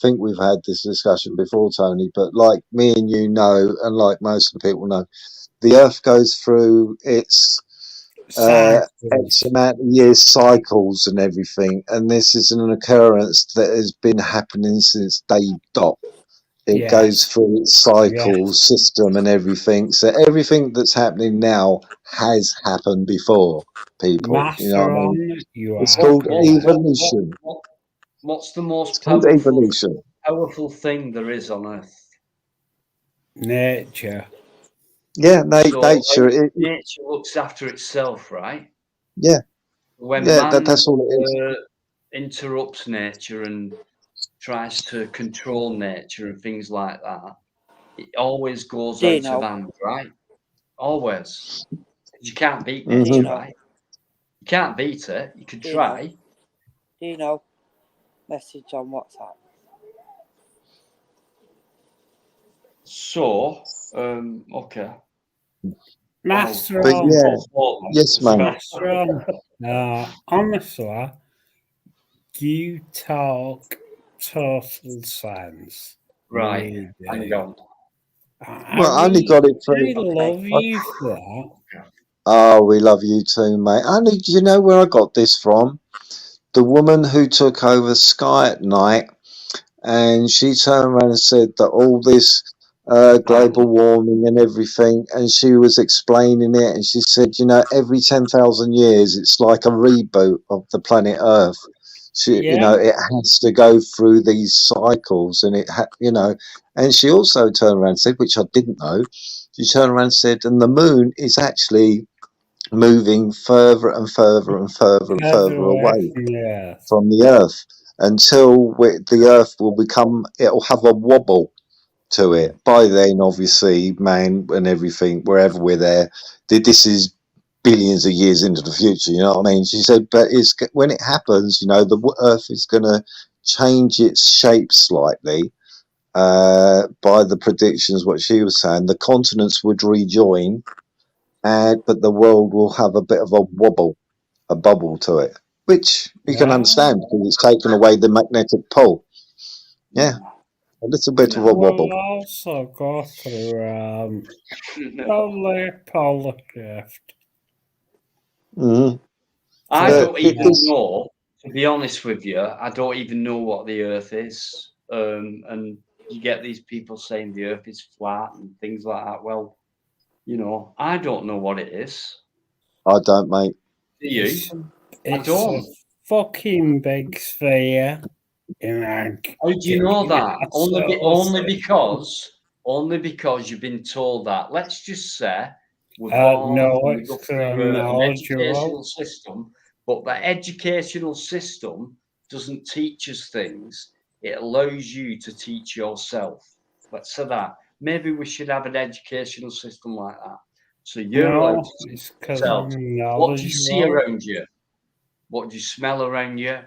think we've had this discussion before, Tony. But like me and you know, and like most of the people know, the Earth goes through its X Cycles. amount of years cycles and everything, and this is an occurrence that has been happening since day dot. It goes Yes. through its cycle system and everything. So everything that's happening now has happened before, people. You know what I mean? Master, you It's are called correct. evolution. What's the most It's called evolution. powerful thing there is on Earth? Nature. Yeah, So nature. nature looks after itself, right? Yeah, When yeah. man That's all it is. interrupts nature and tries to control nature and things like that, it always goes out Dino. of hand, right? Always. You can't beat Mm-hmm. nature, Dino. right? You can't beat it. You could Dino. try. Dino. Message on WhatsApp. So, okay. Master But on. yeah, yes, man. Master on. Honestly, you talk total sense. Right. You Hang do. on. Well, I only got it through. I love you for that. Oh, we love you too, mate. Only, do you know where I got this from? The woman who took over Sky at night, and she turned around and said that all this global warming and everything, and she was explaining it, and she said, you know, every 10,000 years, it's like a reboot of the planet Earth. You know, it has to go through these cycles, and you know, and she also turned around and said, which I didn't know, she turned around and said, and the moon is actually moving further and further and further and further away from the Earth until the Earth will become, it'll have a wobble to it. By then, obviously, man and everything, wherever we're there, this is billions of years into the future, you know what I mean? She said, but when it happens, you know, the Earth is going to change its shape slightly. By the predictions, what she was saying, the continents would rejoin, but the world will have a bit of a wobble, a bubble to it, which you can understand because it's taken away the magnetic pull. Yeah, a little bit of a wobble. We'll also go through polar shift. Mm-hmm. I don't even know, to be honest with you, I don't even know what the Earth is. And you get these people saying the Earth is flat and things like that. Well, you know, I don't know what it is. I don't, mate. Do you? It's I don't. a fucking big sphere. How do you know that? Only because you've been told that. Let's just say we're born and we go through an educational system, but the educational system doesn't teach us things. It allows you to teach yourself. Let's say that. Maybe we should have an educational system like that. So you're allowed to teach yourself. What do you see around you? What do you smell around you?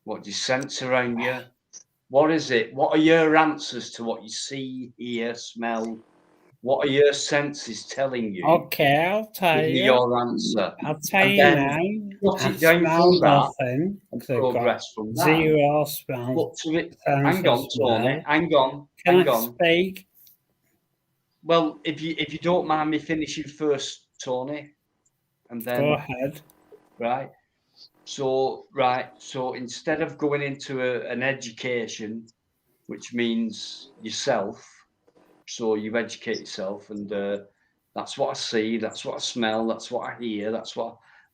What do you sense around you? What is it? What are your answers to what you see, hear, smell? What are your senses telling you? Okay, I'll tell Give me you. your answer. I'll tell and you then now. Jot it down from that and I've progress from that. Zero smell. But to it, hang on, Tony. Hang on. Can Hang I on. speak? Well, if you don't mind me finishing first, Tony, and then Go ahead. Right. So instead of going into an education, which means yourself, so you educate yourself, and that's what I see, that's what I smell, that's what I hear,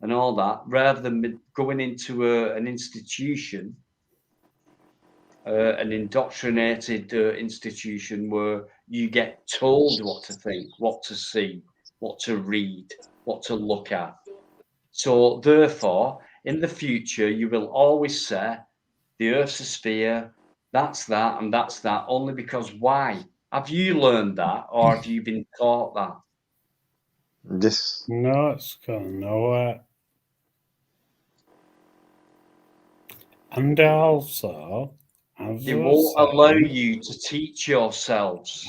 and all that, rather than going into an institution, an indoctrinated institution where you get told what to think, what to see, what to read, what to look at. So therefore, in the future, you will always say the Earth's a sphere, that's that, and that's that, only because why? Have you learned that, or have you been taught that? Yes. No, it's going nowhere. And also, as They I was won't allow saying, you to teach yourselves.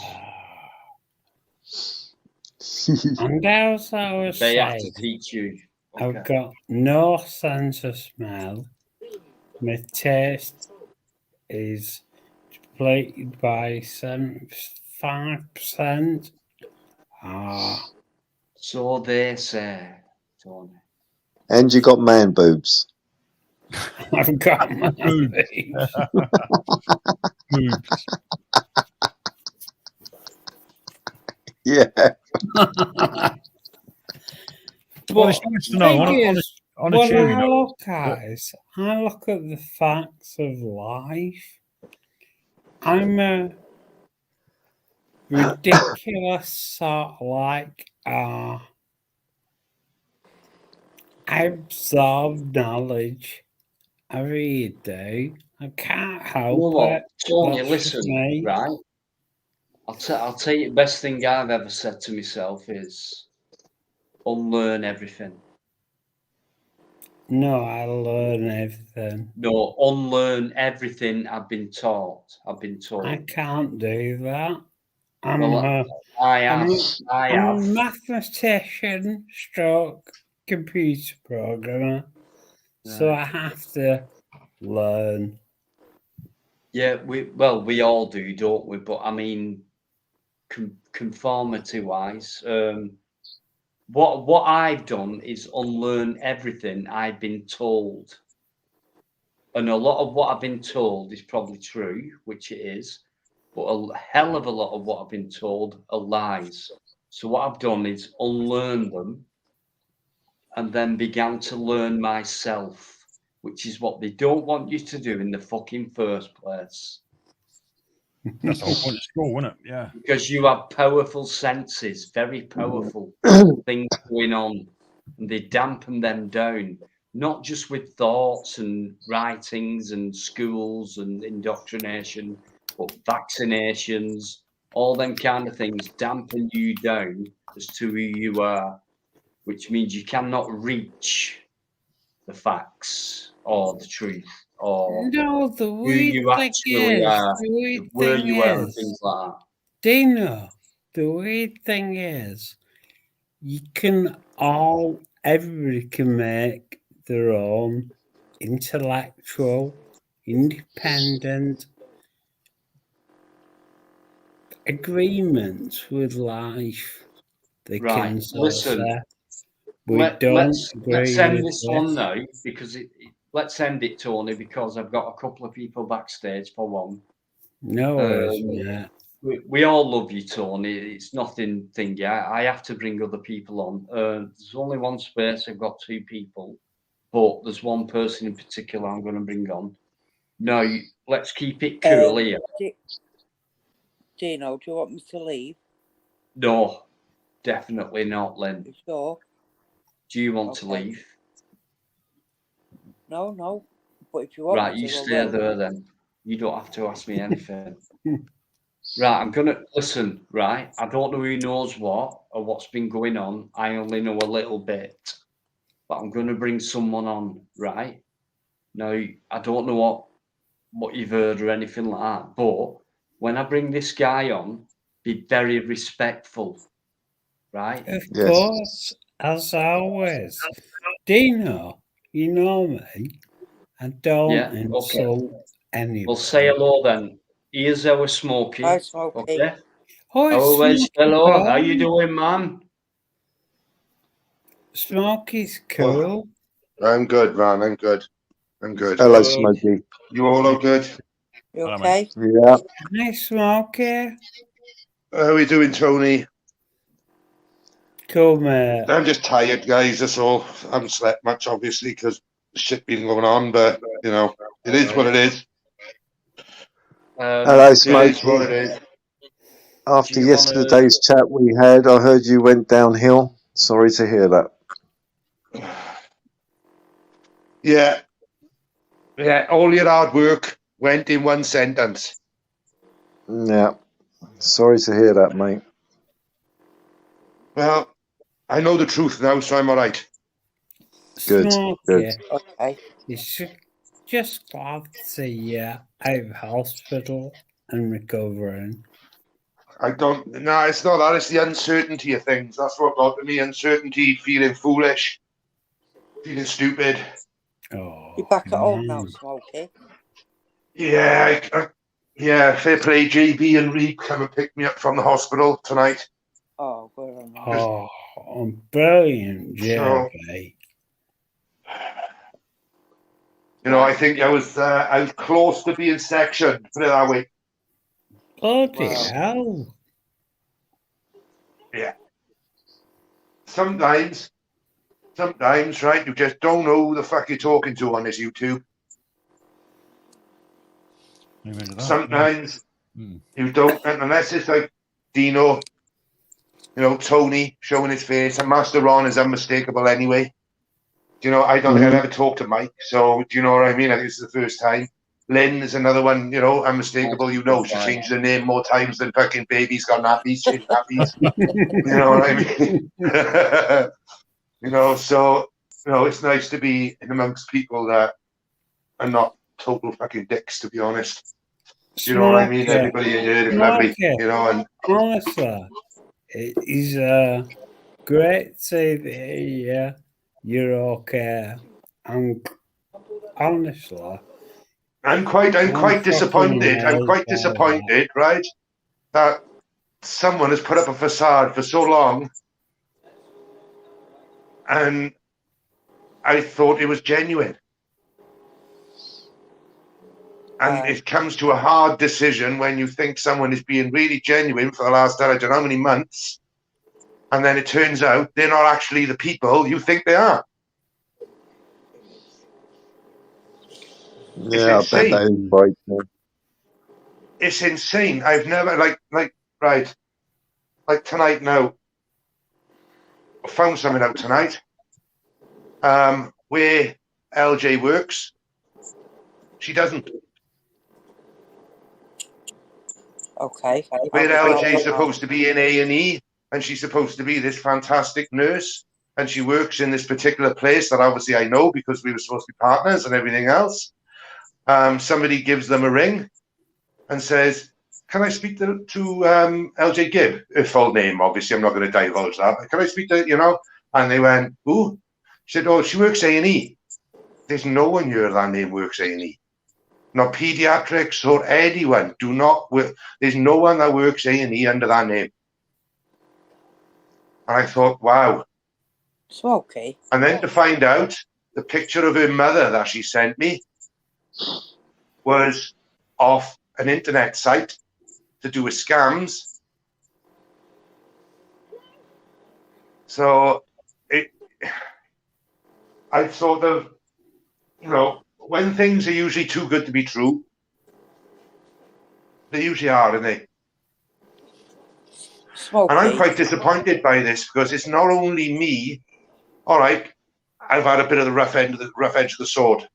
and as I was They have to saying, teach you. I've Okay. got no sense of smell. My taste is depleted by 75%. So they say, Tony. And you got man boobs. I've got my boobs. Boobs. Yeah. Well, it's nice to know. On a What cheery I note, look at is, I look at the facts of life. I'm a ridiculous sort of like, I absorb knowledge. I really do. I can't help You know what, it. Tony, That's just listen, me. right? I'll tell you the best thing I've ever said to myself is unlearn everything. No, I learn everything. No, unlearn everything I've been taught. I've been told. I can't do that. I'm I have. a mathematician stroke computer programmer. So I have to learn. Yeah, we all do, don't we? But I mean, conformity wise, what I've done is unlearn everything I've been told, and a lot of what I've been told is probably true, which it is, but a hell of a lot of what I've been told are lies. So what I've done is unlearn them, and then began to learn myself, which is what they don't want you to do in the fucking first place. That's the whole point of school, isn't it? Yeah. Because you have powerful senses, very powerful things going on, and they dampen them down, not just with thoughts and writings and schools and indoctrination, but vaccinations, all them kind of things dampen you down as to who you are, which means you cannot reach the facts or the truth or No, the who weird you thing actually is, are, the weird where thing you are, and is, things like that. Dino, the weird thing is, everybody can make their own intellectual, independent agreements with life. They can Listen, say, we don't agree let's end with this this. one now, because let's end it, Tony, because I've got a couple of people backstage for one. No worries, mate. We all love you, Tony. It's nothing thingy. I have to bring other people on. There's only one space. I've got two people, but there's one person in particular I'm going to bring on. No, let's keep it cool here. Dino, do you want me to leave? No, definitely not, Lynn. You sure? Do you want to leave? No. But if you want Right, me you to, stay there then. You don't have to ask me anything. Right, I'm gonna listen. Right, I don't know who knows what or what's been going on. I only know a little bit, but I'm gonna bring someone on. Right now, I don't know what you've heard or anything like that. But when I bring this guy on, be very respectful. Right? Of course, as always. Dino, you know me. I don't insult anybody. Well, say hello then. Here's our Smokey. Hi, Smokey. Okay. Oh, it's Hello, Smokey hello. How Tom. you doing, man? Smokey's cool. I'm good, man. I'm good. I'm good. Hello, Smokey. You all good? You okay? Yeah. Hi, Smokey. How are we doing, Tony? Cool, mate. I'm just tired, guys. That's all. I haven't slept much, obviously, because shit been going on. But you know, it is what it is. Hello, It is what Smokey. it is. After you yesterday's chat we had, I heard you went downhill. Sorry to hear that. Yeah. Yeah. All your hard work went in one sentence. Yeah. Sorry to hear that, mate. Well, I know the truth now, so I'm all right. Good. Smokey. Good. Okay. It's just glad to see you out of hospital and recovering. I don't. No, it's not that. It's the uncertainty of things. That's what got to me. Uncertainty, feeling foolish, feeling stupid. Oh, You're back at home now, Smokey. Yeah, yeah. Fair play, JB and Reed come and pick me up from the hospital tonight. Oh, we're on. Oh, brilliant, JB. You know, I think I was close to being sectioned. Put it that way. Bloody hell. Yeah. Sometimes, right, you just don't know who the fuck you're talking to on this YouTube. Sometimes you don't, unless it's like Dino, you know, Tony showing his face, and Master Ron is unmistakable anyway. Do you know, I don't think I've ever talked to Mike, so do you know what I mean? I think this is the first time. Lynn is another one, you know, unmistakable. You know, she changed her name more times than fucking baby's got nappies, changed nappies. You know what I mean? You know, so, you know, it's nice to be in amongst people that are not total fucking dicks, to be honest. You know what I mean? Everybody in here is lovely, you know, and honestly, it is great to hear you're okay. And honestly, I'm quite disappointed. I'm quite disappointed, right? That someone has put up a facade for so long, and I thought it was genuine. And it comes to a hard decision when you think someone is being really genuine for the last, I don't know how many months, and then it turns out they're not actually the people you think they are. Yeah, I bet that is right. It's insane. I've never like tonight now. I found something out tonight. Where LJ works, she doesn't. Okay. Where LJ is supposed to be in A&E, and she's supposed to be this fantastic nurse, and she works in this particular place that obviously I know because we were supposed to be partners and everything else. Somebody gives them a ring and says, "Can I speak to LJ Gibb?" Her full name, obviously, I'm not going to divulge that. But can I speak to, you know? And they went, "Ooh." She said, "Oh, she works A&E." There's no one here that name works A&E. Not pediatrics or anyone. Do not work. There's no one that works A&E under that name. And I thought, wow. Smokey. And then to find out, the picture of her mother that she sent me was off an internet site to do with scams. So I sort of, you know, when things are usually too good to be true, they usually are, aren't they? Smokey. And I'm quite disappointed by this because it's not only me. All right, I've had a bit of the rough edge of the sword,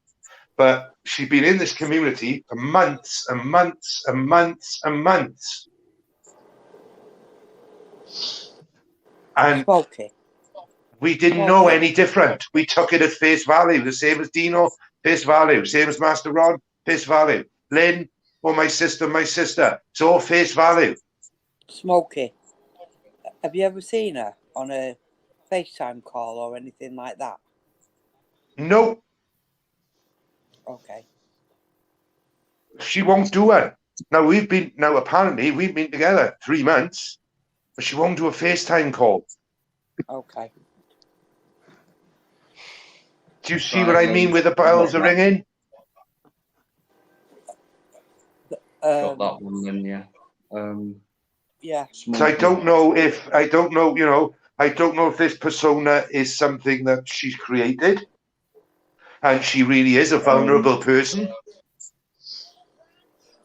but she's been in this community for months and months and months and months. And Smokey. We didn't know any different. We took it at face value, the same as Dino, face value, same as Master Ron, face value. Lynn, or my sister, it's all face value. Smokey, have you ever seen her on a FaceTime call or anything like that? No. Okay. She won't do it. Now apparently we've been together 3 months, but she won't do a FaceTime call. Okay. Do you see what I mean with the bells are ringing? Got that one then, yeah. Yeah. So I don't know if I don't know if this persona is something that she's created, and she really is a vulnerable person.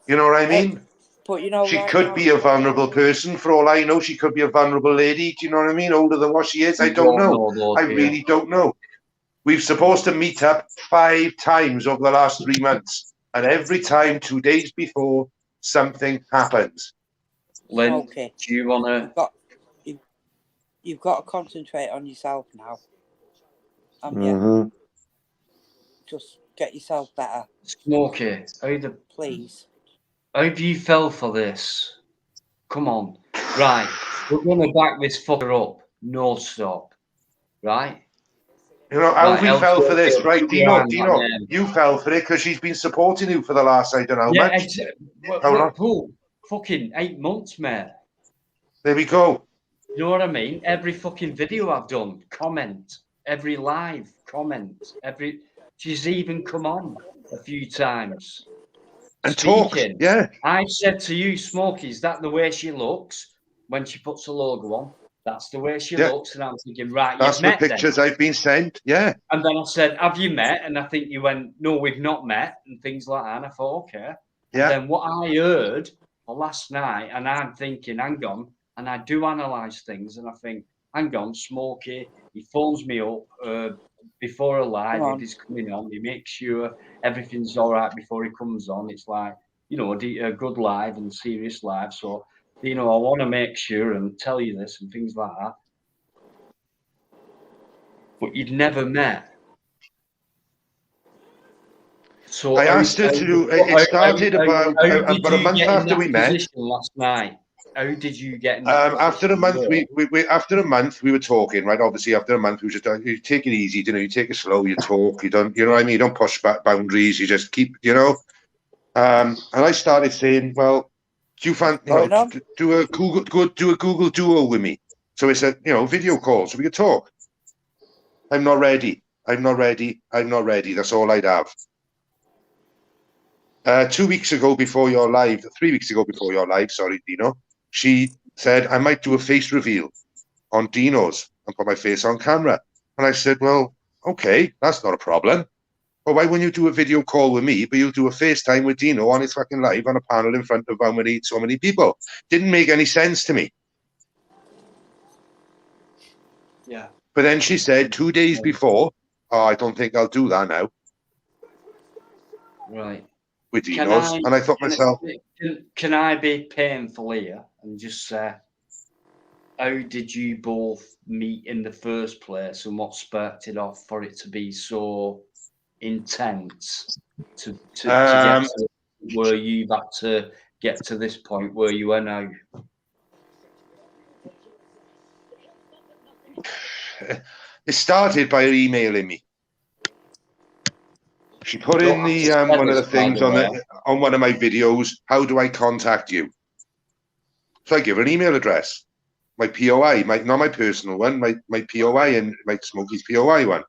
You know what I mean? But you know, she right could now, be a vulnerable person. For all I know, she could be a vulnerable lady. Do you know what I mean? Older than what she is. I don't know. I really don't know. We're supposed to meet up 5 times over the last 3 months, and every time, 2 days before, something happens. Lynn, okay. do you want to? You've got to concentrate on yourself now. Mm-hmm. Just get yourself better. Smokey, please. How have you fell for this? Come on. Right. We're going to back this fucker up. No stop. Right? You know, Right, Alvin fell for this, right? Dino, man. you fell for it because she's been supporting you for the last, I don't know, Yeah, much. Cool. Fucking 8 months, mate. There we go. You know what I mean? Every fucking video I've done, comment. Every live, comment. She's even come on a few times. And speaking. Talk, yeah. I've said to you, Smokey, is that the way she looks when she puts a logo on? That's the way she looks. And I'm thinking, right, That's you've the met pictures then. I've been sent, yeah. And then I said, have you met? And I think you went, no, we've not met, and things like that. And I thought, okay. And then what I heard last night, and I'm thinking, hang on, and I do analyse things, and I think, hang on, Smokey, he phones me up before a live, if he's coming on, he makes sure everything's all right before he comes on. It's like, you know, a good live and serious live. So, you know, I want to make sure and tell you this and things like that. But you'd never met. So I asked her to. It started about a month after we met. Last night. How did you get in that after a month, after a month we were talking, right? Obviously, after a month, we were just you take it easy, you know. You take it slow. You talk. You don't. You know what I mean? You don't push back boundaries. You just keep. You know. And I started saying, well, do you do a Google Duo with me? So it's a video call so we could talk. I'm not ready. I'm not ready. I'm not ready. That's all I'd have. 2 weeks ago before your live, 3 weeks ago before your live, sorry, Dino, she said I might do a face reveal on Dino's and put my face on camera. And I said, well, okay, that's not a problem. Well, why wouldn't you do a video call with me, but you'll do a FaceTime with Dino on his fucking live on a panel in front of so many people? Didn't make any sense to me. Yeah. But then she said 2 days before, oh, I don't think I'll do that now. Right. With Dino's. And I thought myself, can I be painful here and just say, how did you both meet in the first place and what sparked it off for it to be so intense to get to where you had to get to this point where you are now? It started by emailing me. She put in the one of the things on one of my videos. How do I contact you? So I give her an email address, my POI, not my personal one, my POI and my Smokey's POI one.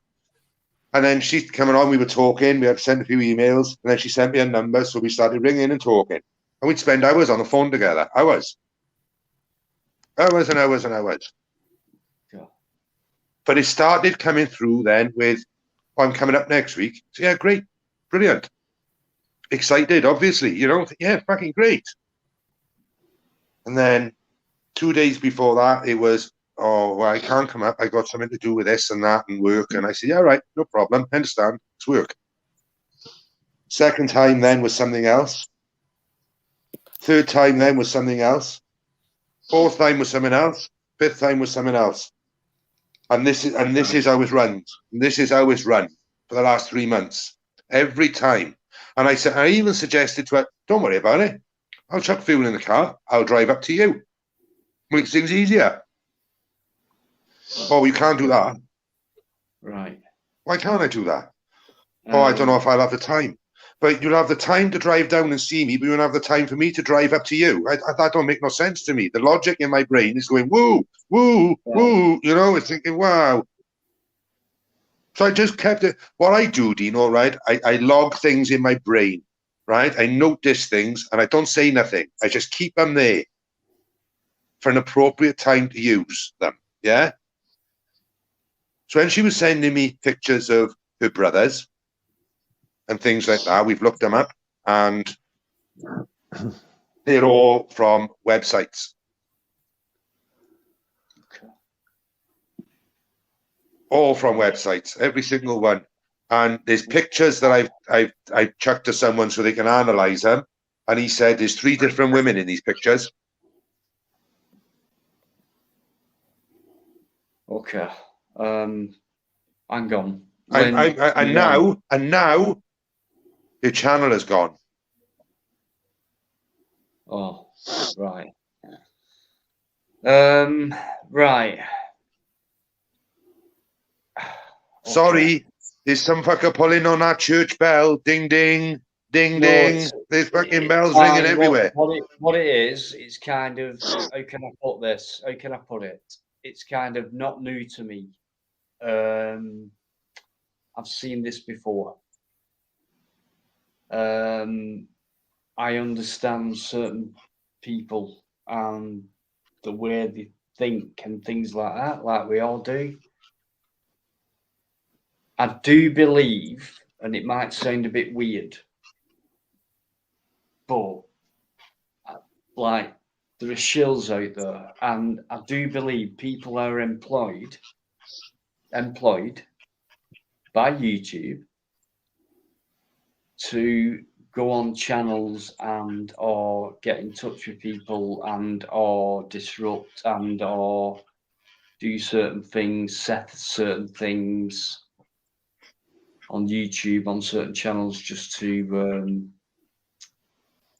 And then she's coming on. We were talking. We had sent a few emails, and then she sent me a number. So we started ringing and talking, and we'd spend hours on the phone together. Hours and hours and hours. Yeah. But it started coming through then with, oh, I'm coming up next week. So yeah, great, brilliant, excited, obviously, yeah, fucking great. And then 2 days before that, it was, oh, well, I can't come up. I got something to do with this and that and work. And I said, yeah, right, no problem. I understand. It's work. Second time then was something else. Third time then was something else. Fourth time was something else. Fifth time was something else. And this is how it's run. This is how it's run for the last 3 months. Every time. And I even suggested to her, don't worry about it. I'll chuck fuel in the car. I'll drive up to you. Makes things easier. Oh, you can't do that. Right. Why can't I do that? Oh, I don't know if I'll have the time. But you'll have the time to drive down and see me, but you won't have the time for me to drive up to you. That don't make no sense to me. The logic in my brain is going, woo, woo, woo. It's thinking, wow. So I just kept it. What I do, Dino, right? I log things in my brain, right? I notice things and I don't say nothing. I just keep them there for an appropriate time to use them. Yeah. So when she was sending me pictures of her brothers and things like that, we've looked them up, and they're all from websites. All from websites, every single one. And there's pictures that I've chucked to someone so they can analyze them. And he said there's 3 different women in these pictures. Okay. Hang on. And now your channel is gone. Oh, right. Right. Sorry, there's some fucker pulling on that church bell. Ding, ding, ding, ding. There's fucking bells ringing everywhere. What it is, it's kind of, how can I put this? How can I put it? It's kind of not new to me. I've seen this before. I understand certain people and the way they think and things like that, like we all do. I do believe, and it might sound a bit weird, but like there are shills out there, and I do believe people are employed by YouTube to go on channels and or get in touch with people and or disrupt and or do certain things, set certain things on YouTube, on certain channels, just to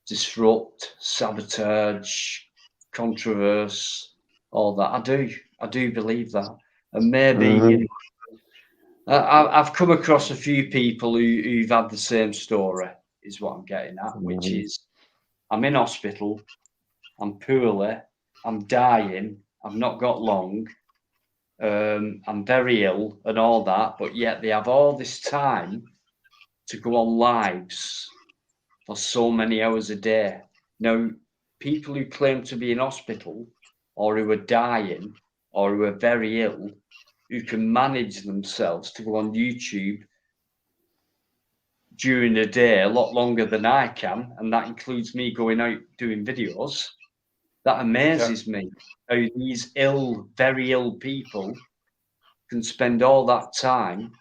disrupt, sabotage, controverse, all that. I do believe that. And maybe, you know, I've come across a few people who've had the same story, is what I'm getting at, which is I'm in hospital, I'm poorly, I'm dying, I've not got long, I'm very ill and all that, but yet they have all this time to go on lives for so many hours a day. Now, people who claim to be in hospital or who are dying or who are very ill, who can manage themselves to go on YouTube during the day a lot longer than I can, and that includes me going out doing videos, that amazes me how these ill, very ill people can spend all that time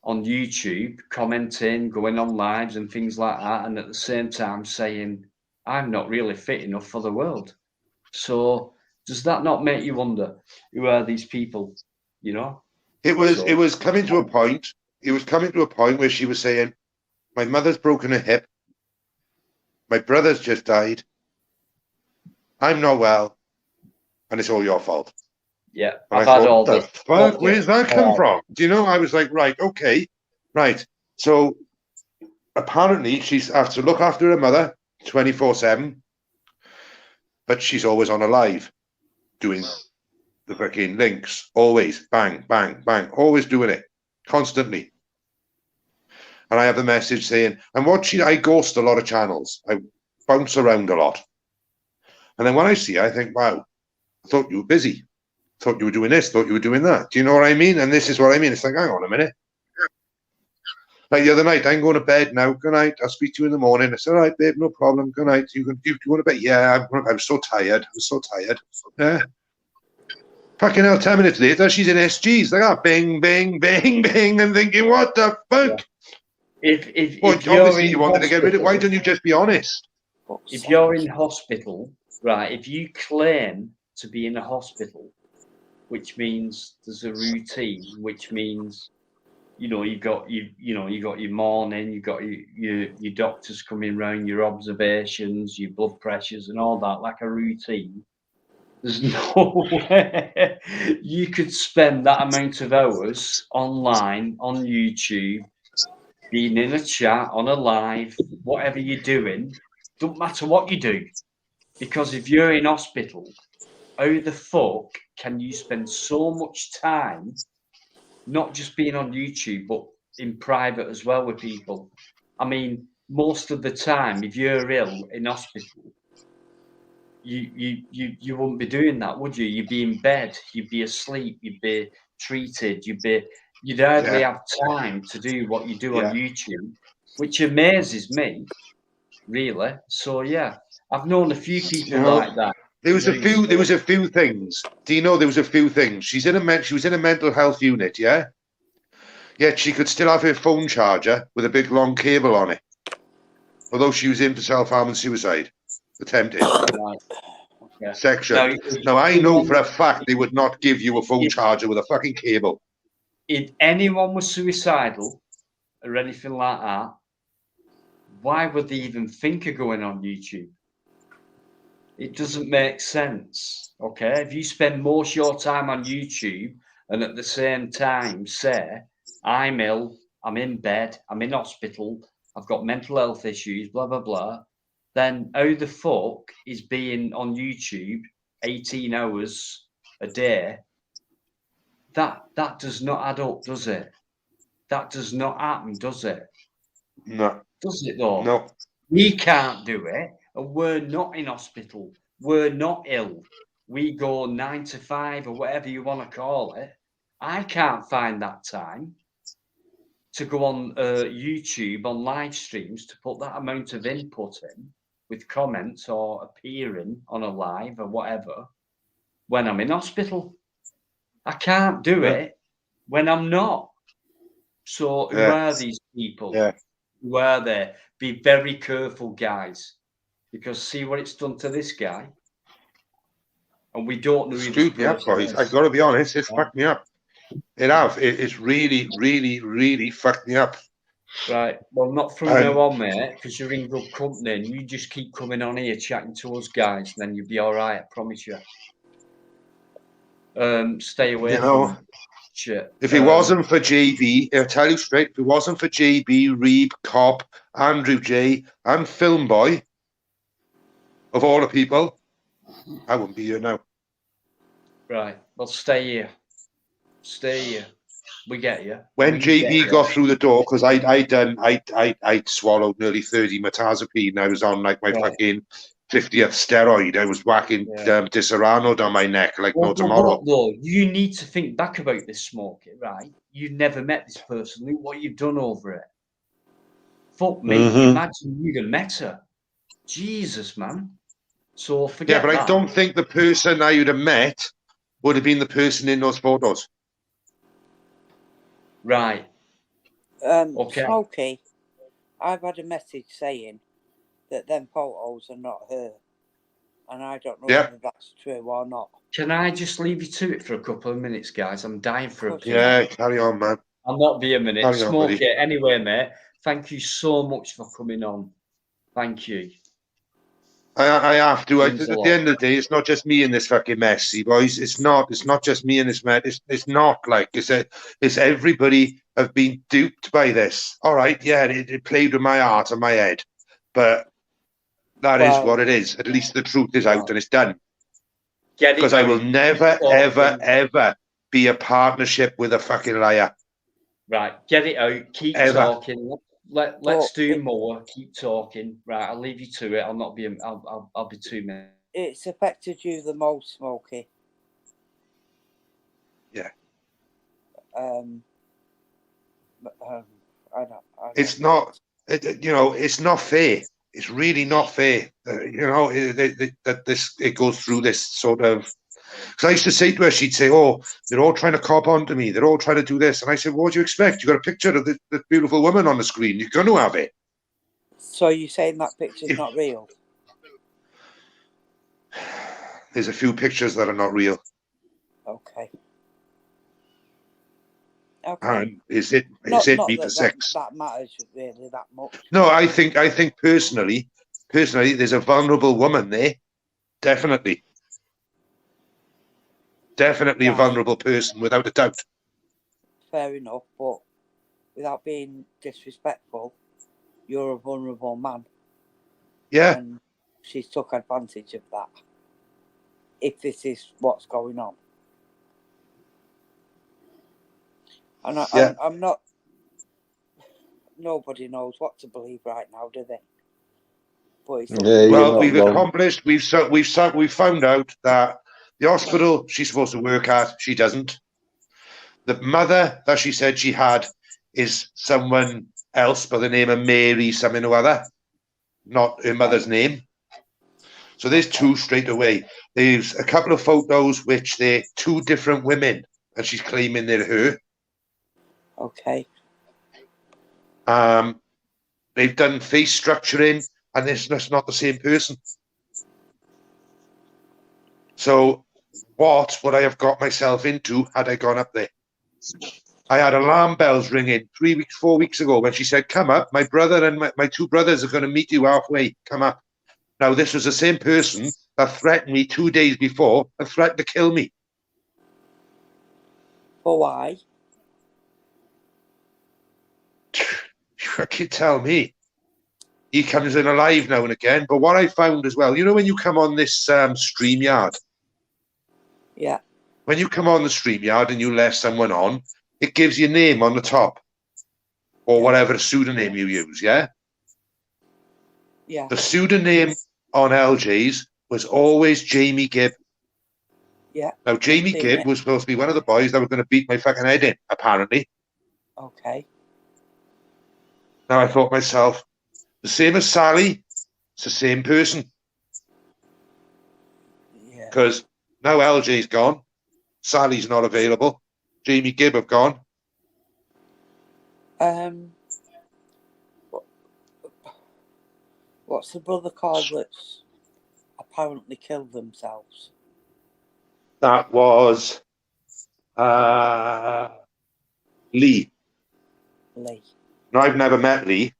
on YouTube commenting, going on lives and things like that, and at the same time saying, I'm not really fit enough for the world. So does that not make you wonder, who are these people, you know? It was coming to a point. It was coming to a point where she was saying, my mother's broken her hip. My brother's just died. I'm not well. And it's all your fault. Yeah, and I've had all the this. fuck? Where's that come from? Do you know? I was like, right, okay, right. So apparently she has to look after her mother 24/7, but she's always on a live doing the fucking links, always bang, bang, bang, always doing it constantly. And I have the message saying, and I ghost a lot of channels. I bounce around a lot. And then when I see her, I think, wow, I thought you were busy. Thought you were doing this, thought you were doing that. Do you know what I mean? And this is what I mean. It's like, hang on a minute. Like the other night, I'm going to bed now. Good night. I'll speak to you in the morning. I said, all right, babe, no problem. Good night. You want to bed? Yeah, I'm so tired. I'm so tired. Yeah. Fucking hell, 10 minutes later, she's in SGs. Like, oh, bing, bing, bing, bing. I'm thinking, what the fuck? If obviously you wanted to get rid of it. Why don't you just be honest? If you're in hospital, right, if you claim to be in a hospital, which means there's a routine, which means, you know, you got your morning, you got your doctors coming round, your observations, your blood pressures and all that, like a routine. There's no way you could spend that amount of hours online, on YouTube, being in a chat, on a live, whatever you're doing, don't matter what you do. Because if you're in hospital, how the fuck can you spend so much time not just being on YouTube, but in private as well with people. I mean, most of the time, if you're ill in hospital, you wouldn't be doing that, would you? You'd be in bed, you'd be asleep, you'd be treated, you'd hardly have time to do what you do on YouTube, which amazes me, really. So yeah, I've known a few people like that. There was a few things. Do you know there was a few things? She was in a mental health unit, yeah? Yet she could still have her phone charger with a big long cable on it. Although she was in for self-harm and suicide. Attempted. Section. Now I know for a fact they would not give you a phone charger with a fucking cable. If anyone was suicidal or anything like that, why would they even think of going on YouTube? It doesn't make sense. Okay, if you spend most of your time on YouTube and at the same time say, I'm ill, I'm in bed, I'm in hospital, I've got mental health issues, blah blah blah, then how the fuck is being on YouTube 18 hours a day? That does not add up, does it? That does not happen, does it? No. Does it though? No. We can't do it, and we're not in hospital. We're not ill. We go 9 to 5 or whatever you want to call it. I can't find that time to go on YouTube on live streams to put that amount of input in with comments or appearing on a live or whatever when I'm in hospital. I can't do it when I'm not. So who are these people? Who are they? Be very careful, guys, because see what it's done to this guy, and we don't know who Screwed me up, boys. I've got to be honest. It's fucked me up. It's really, really, really fucked me up. Right. Well, not from now on, mate, because you're in good company, and you just keep coming on here chatting to us guys, and then you'll be all right. I promise you. Stay away from shit. If it wasn't for JB, I'll tell you straight, if it wasn't for JB, Reeb, Cop, Andrew J, and Film Boy, of all the people, I wouldn't be here now. Right. Well, stay here. Stay here. We get you. When JB got through the door, because I'd swallowed nearly 30 metazapine. I was on like my fucking 50th steroid. I was whacking Disaronno down my neck like no tomorrow. Though, you need to think back about this, Smokey, right? You've never met this person. Look what you've done over it. Fuck me. Imagine you'd have met her. Jesus, man. So forget but that. I don't think the person I would have met would have been the person in those photos. Right. Okay. Smokey, I've had a message saying that them photos are not her. And I don't know whether that's true or not. Can I just leave you to it for a couple of minutes, guys? I'm dying for a carry on, man. I'll not be a minute. Carry on, Smoke buddy. it. Anyway, mate, thank you so much for coming on. Thank you. I have to. At the end of the day, it's not just me in this fucking mess, see, boys. It's not just me in this mess. It's not like it's everybody have been duped by this. All right, it played with my heart and my head, but that is what it is. At least the truth is out and it's done. Because I will never, ever, ever be a partnership with a fucking liar. Right, get it out. Keep talking. Let's do more. Keep talking. Right, I'll leave you to it. I'll not be. I'll be 2 minutes. It's affected you the most, Smokey. Yeah. I don't. It's not. It's not fair. It's really not fair. That it goes through this sort of. Because I used to say to her, she'd say, "Oh, they're all trying to cop onto me. They're all trying to do this." And I said, "What do you expect? You got a picture of the beautiful woman on the screen. You're going to have it." So you're saying that picture's not real? There's a few pictures that are not real. Okay. And is it me for sex? That matters really that much. No, I think personally, there's a vulnerable woman there. Definitely a vulnerable person, without a doubt. Fair enough, but without being disrespectful, you're a vulnerable man. Yeah. And she's took advantage of that. If this is what's going on. And I'm not. Nobody knows what to believe right now, do they? But well, we've accomplished. We've found out that the hospital she's supposed to work at, she doesn't. The mother that she said she had is someone else by the name of Mary something or other, not her mother's name. So there's two straight away. There's a couple of photos which they're two different women, and she's claiming they're her. Okay. They've done face structuring, and it's just not the same person. So what would I have got myself into had I gone up there? I had alarm bells ringing 4 weeks ago when she said, come up, my brother and my two brothers are going to meet you halfway, come up. Now, this was the same person that threatened me 2 days before and threatened to kill me. For why? You fucking tell me. He comes in alive now and again. But what I found as well, you know when you come on this StreamYard? Yeah. When you come on the StreamYard and you let someone on, it gives your name on the top. Or whatever pseudonym you use, yeah? Yeah. The pseudonym on LJ's was always Jamie Gibb. Yeah. Now, Jamie Gibb was supposed to be one of the boys that were going to beat my fucking head in, apparently. Okay. Now, I thought to myself, the same as Sally, it's the same person. Yeah. Because now LJ's gone, Sally's not available, Jamie Gibb have gone. What's the brother called that's apparently killed themselves? That was Lee. Lee. No, I've never met Lee.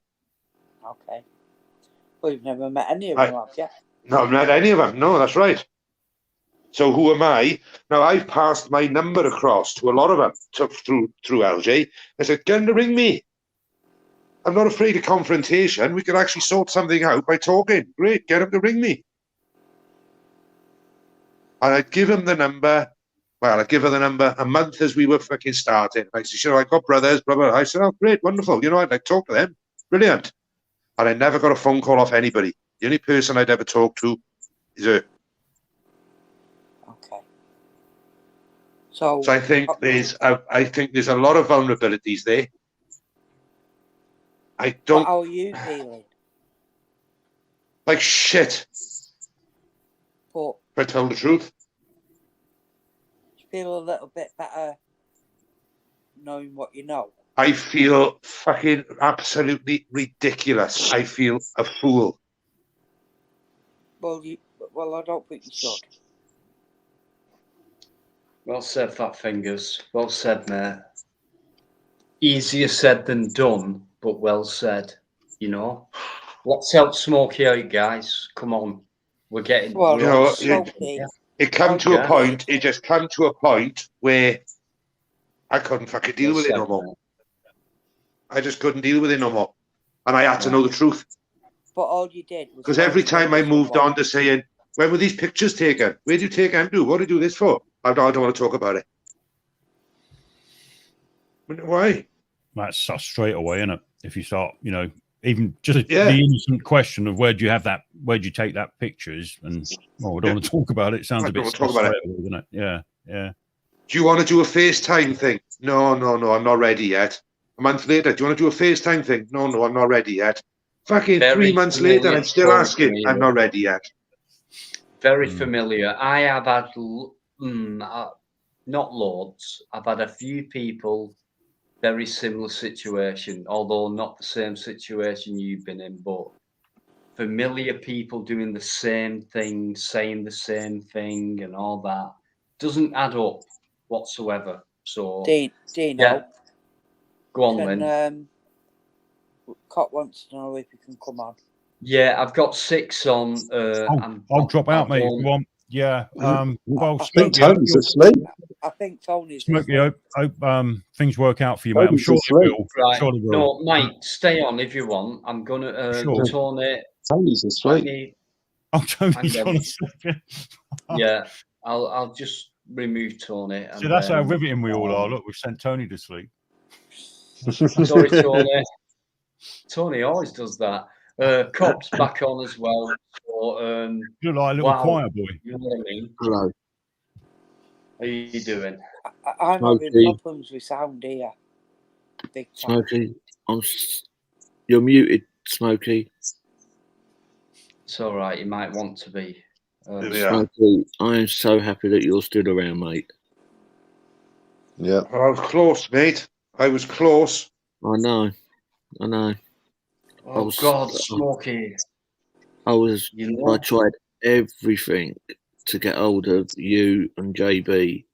Okay. Well, you've never met any of them, have you? No, I've met any of them. No, that's right. So who am I? Now, I've passed my number across to a lot of them through LJ. I said, get him to ring me. I'm not afraid of confrontation. We could actually sort something out by talking. Great, get him to ring me. And I'd give him the number. Well, I'd give her the number a month as we were fucking starting. I said, you know, I've got brothers, brother. I said, oh, great, wonderful. You know, I'd like to talk to them. Brilliant. And I never got a phone call off anybody. The only person I'd ever talked to is her. Okay. So I think there's a lot of vulnerabilities there. I don't. How are you feeling? Like shit. But if I tell the truth. Do you feel a little bit better knowing what you know? I feel fucking absolutely ridiculous. I feel a fool. Well, I don't think you should. Well said, Fat Fingers. Well said, mate. Easier said than done, but well said. You know, let's help Smokey out, guys. Come on, we're getting. Well, you know, it come to a point. It just come to a point where I couldn't fucking deal with it no more. I just couldn't deal with it no more, and I had to know the truth. But all you did was because every time I moved on to saying, when were these pictures taken? Where do you take them to? What do you do this for? I don't want to talk about it. Why? That's straight away, isn't it? If you start, you know, even just the innocent question of where do you take that pictures, and I don't want to talk about it. It sounds a bit straight away, doesn't it? Yeah. Do you want to do a FaceTime thing? No, I'm not ready yet. A month later, do you want to do a FaceTime thing? No, I'm not ready yet. Fucking 3 months later, I'm still asking. I'm not ready yet. Very familiar. I have had, not loads. I've had a few people, very similar situation, although not the same situation you've been in, but familiar people doing the same thing, saying the same thing, and all that doesn't add up whatsoever. So, Dino, yeah. Go on, Lynn. Cop wants to know if you can come on. Yeah, I've got 6 on. I'll drop out, mate, if you want. Yeah. Well, I think Tony's asleep. I think Tony's Smokey, I hope things work out for you, mate. I'm sure they will. Right. Sure they will. No, Mike, stay on if you want. I'm gonna Tony. Tony's asleep. Tony's on asleep. Yeah, I'll just remove Tony. So that's how riveting we all are. Look, we've sent Tony to sleep. Sorry, Tony. Tony always does that. Cobb's back on as well. So, You're like a little choir boy. You know what I mean? Hello. How you doing? I'm having Smokey. problems with sound here. Big time. Smokey, you're muted, Smokey. It's all right. You might want to be. Smokey, I am so happy that you're still around, mate. Yeah. I was close, mate. I was close. I know. Oh God, Smokey. I tried everything to get hold of you and JB.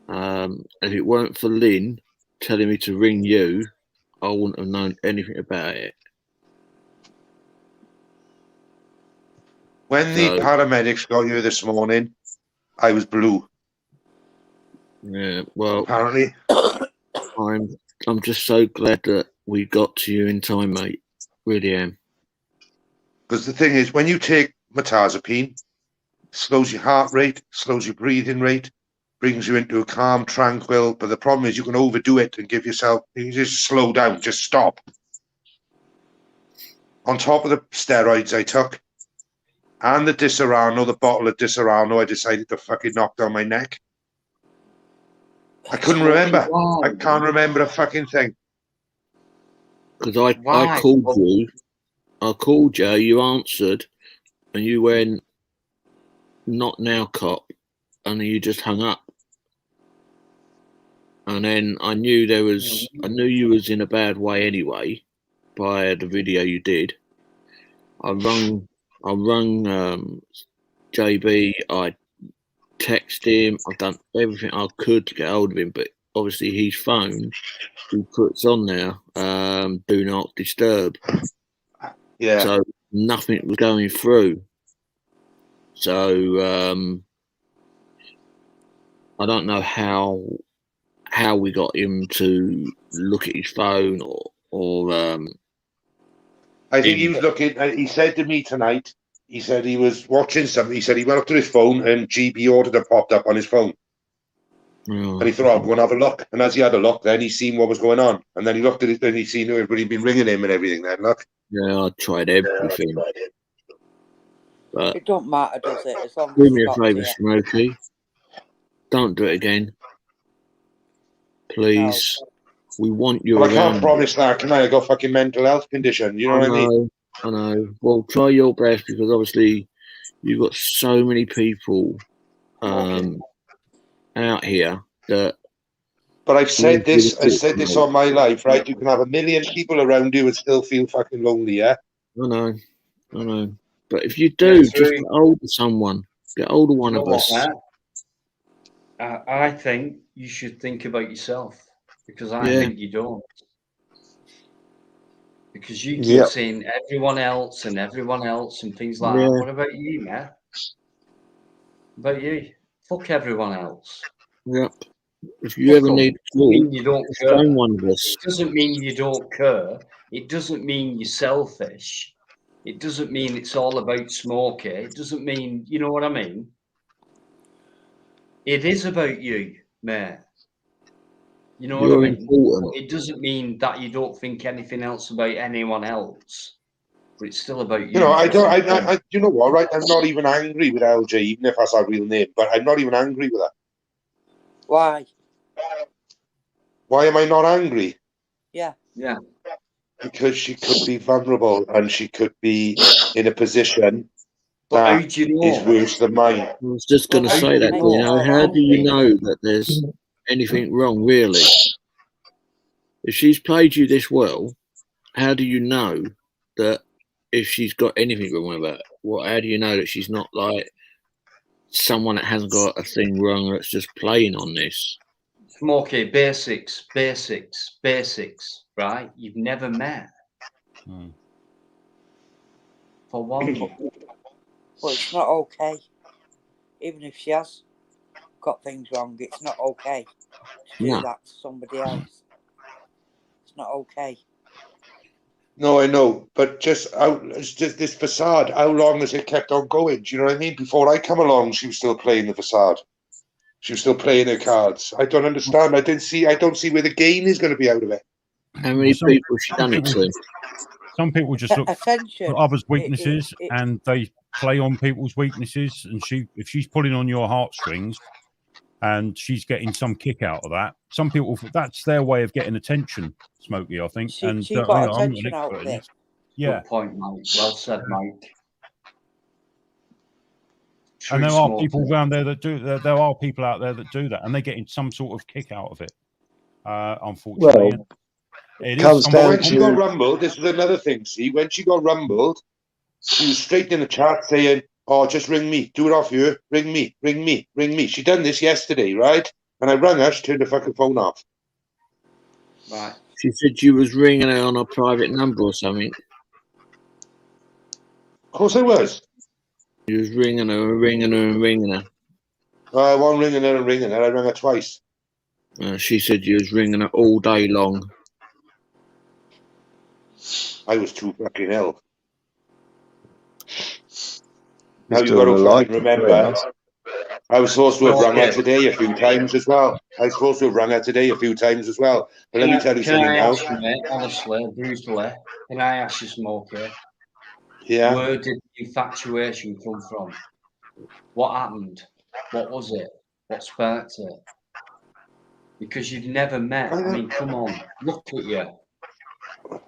If it weren't for Lynn telling me to ring you, I wouldn't have known anything about it. When the paramedics got you this morning, I was blue. Yeah, well, apparently, I'm just so glad that we got to you in time, mate. Really am. Because the thing is, when you take mirtazapine, slows your heart rate, slows your breathing rate, brings you into a calm, tranquil. But the problem is, you can overdo it and give yourself. You just slow down, just stop. On top of the steroids I took, and the Disaronno, the bottle of Disaronno, I decided to fucking knock down my neck. I couldn't remember. I can't remember a fucking thing. Because I called you, you answered, and you went, "Not now, cop," and then you just hung up. And then I knew I knew you was in a bad way anyway, by the video you did. I rung JB, I texted him, I've done everything I could to get hold of him, but obviously his phone, he puts on there, do not disturb. Yeah. So nothing was going through. So I don't know how we got him to look at his phone or I think he was looking. He said to me tonight. He said he was watching something. He said he went up to his phone and GB order popped up on his phone. And he thought, I'll go and have a look. And as he had a look, then he seen what was going on. And then he looked at it and he seen everybody been ringing him and everything. Then look. Yeah, I tried everything. But it don't matter, does it? As long do as me a it's favour, here. Smokey. Don't do it again. Please. No. We want you well, around. I can't promise that, can I? I got fucking mental health condition. You know what I mean? I know. Well, try your best because obviously you've got so many people out here that. But I've said this. I said this on my life, right? You can have 1 million people around you and still feel fucking lonely, yeah. I know. But if you do, just get hold of someone. Get hold of one of us. I think you should think about yourself because I think you don't. Because you keep saying everyone else and things like that. What about you, man? About you? Fuck everyone else. Yep. If you ever need to mean you don't care. One of us. It doesn't mean you don't care. It doesn't mean you're selfish. It doesn't mean it's all about Smokey. It doesn't mean, you know what I mean? It is about you, mate. You know what I mean? Important. It doesn't mean that you don't think anything else about anyone else, but it's still about you. You know, I don't. You know what? Right? I'm not even angry with LJ, even if that's our real name. But I'm not even angry with her. Why? Why am I not angry? Yeah. Because she could be vulnerable and she could be in a position that is worse than mine. I was just going to say that. You know, how do you know that there's anything wrong, really? If she's played you this well, how do you know that if she's got anything wrong with her? How do you know that she's not like someone that hasn't got a thing wrong that's just playing on this? Smokey, basics, right? You've never met. For one. Well, it's not okay. Even if she has got things wrong, it's not okay to do that to somebody else. It's not okay. No, I know, but it's just this facade. How long has it kept on going? Do you know what I mean? Before I come along, she was still playing the facade. She was still playing her cards. I don't understand. I don't see where the gain is going to be out of it. How many people she done it to? Some people just look Attention. for others' weaknesses and they play on people's weaknesses. And if she's pulling on your heartstrings and she's getting some kick out of that, some people, that's their way of getting attention, Smokey, I think. She got attention out of it. Yeah. Good point, Mike. Well said, Mike. And there are people around there that do. There are people out there that do that, and they're getting some sort of kick out of it. Unfortunately, Well, it comes is down when she got rumbled, this is another thing. See, when she got rumbled, she was straight in the chat saying, "Oh, just ring me. Do it off you. Ring me. Ring me. Ring me." She done this yesterday, right? And I rang her. She turned the fucking phone off. Right. She said you was ringing her on a private number or something. Of course I was. You was ringing her and ringing her and ringing her. I wasn't ringing her and ringing her. I rang her twice. She said you was ringing her all day long. I was too fucking ill. Now He's you've got to doing a fucking lot. remember, I was supposed to have rung her today a few times as well. I was supposed to have rung her today a few times as well. But let me tell you something now. Ask you, mate, honestly, brutally, can I ask you, Smokey? Yeah. Where did the infatuation come from? What happened? What was it? What sparked it? Because you've never met. I mean, come on, look at you.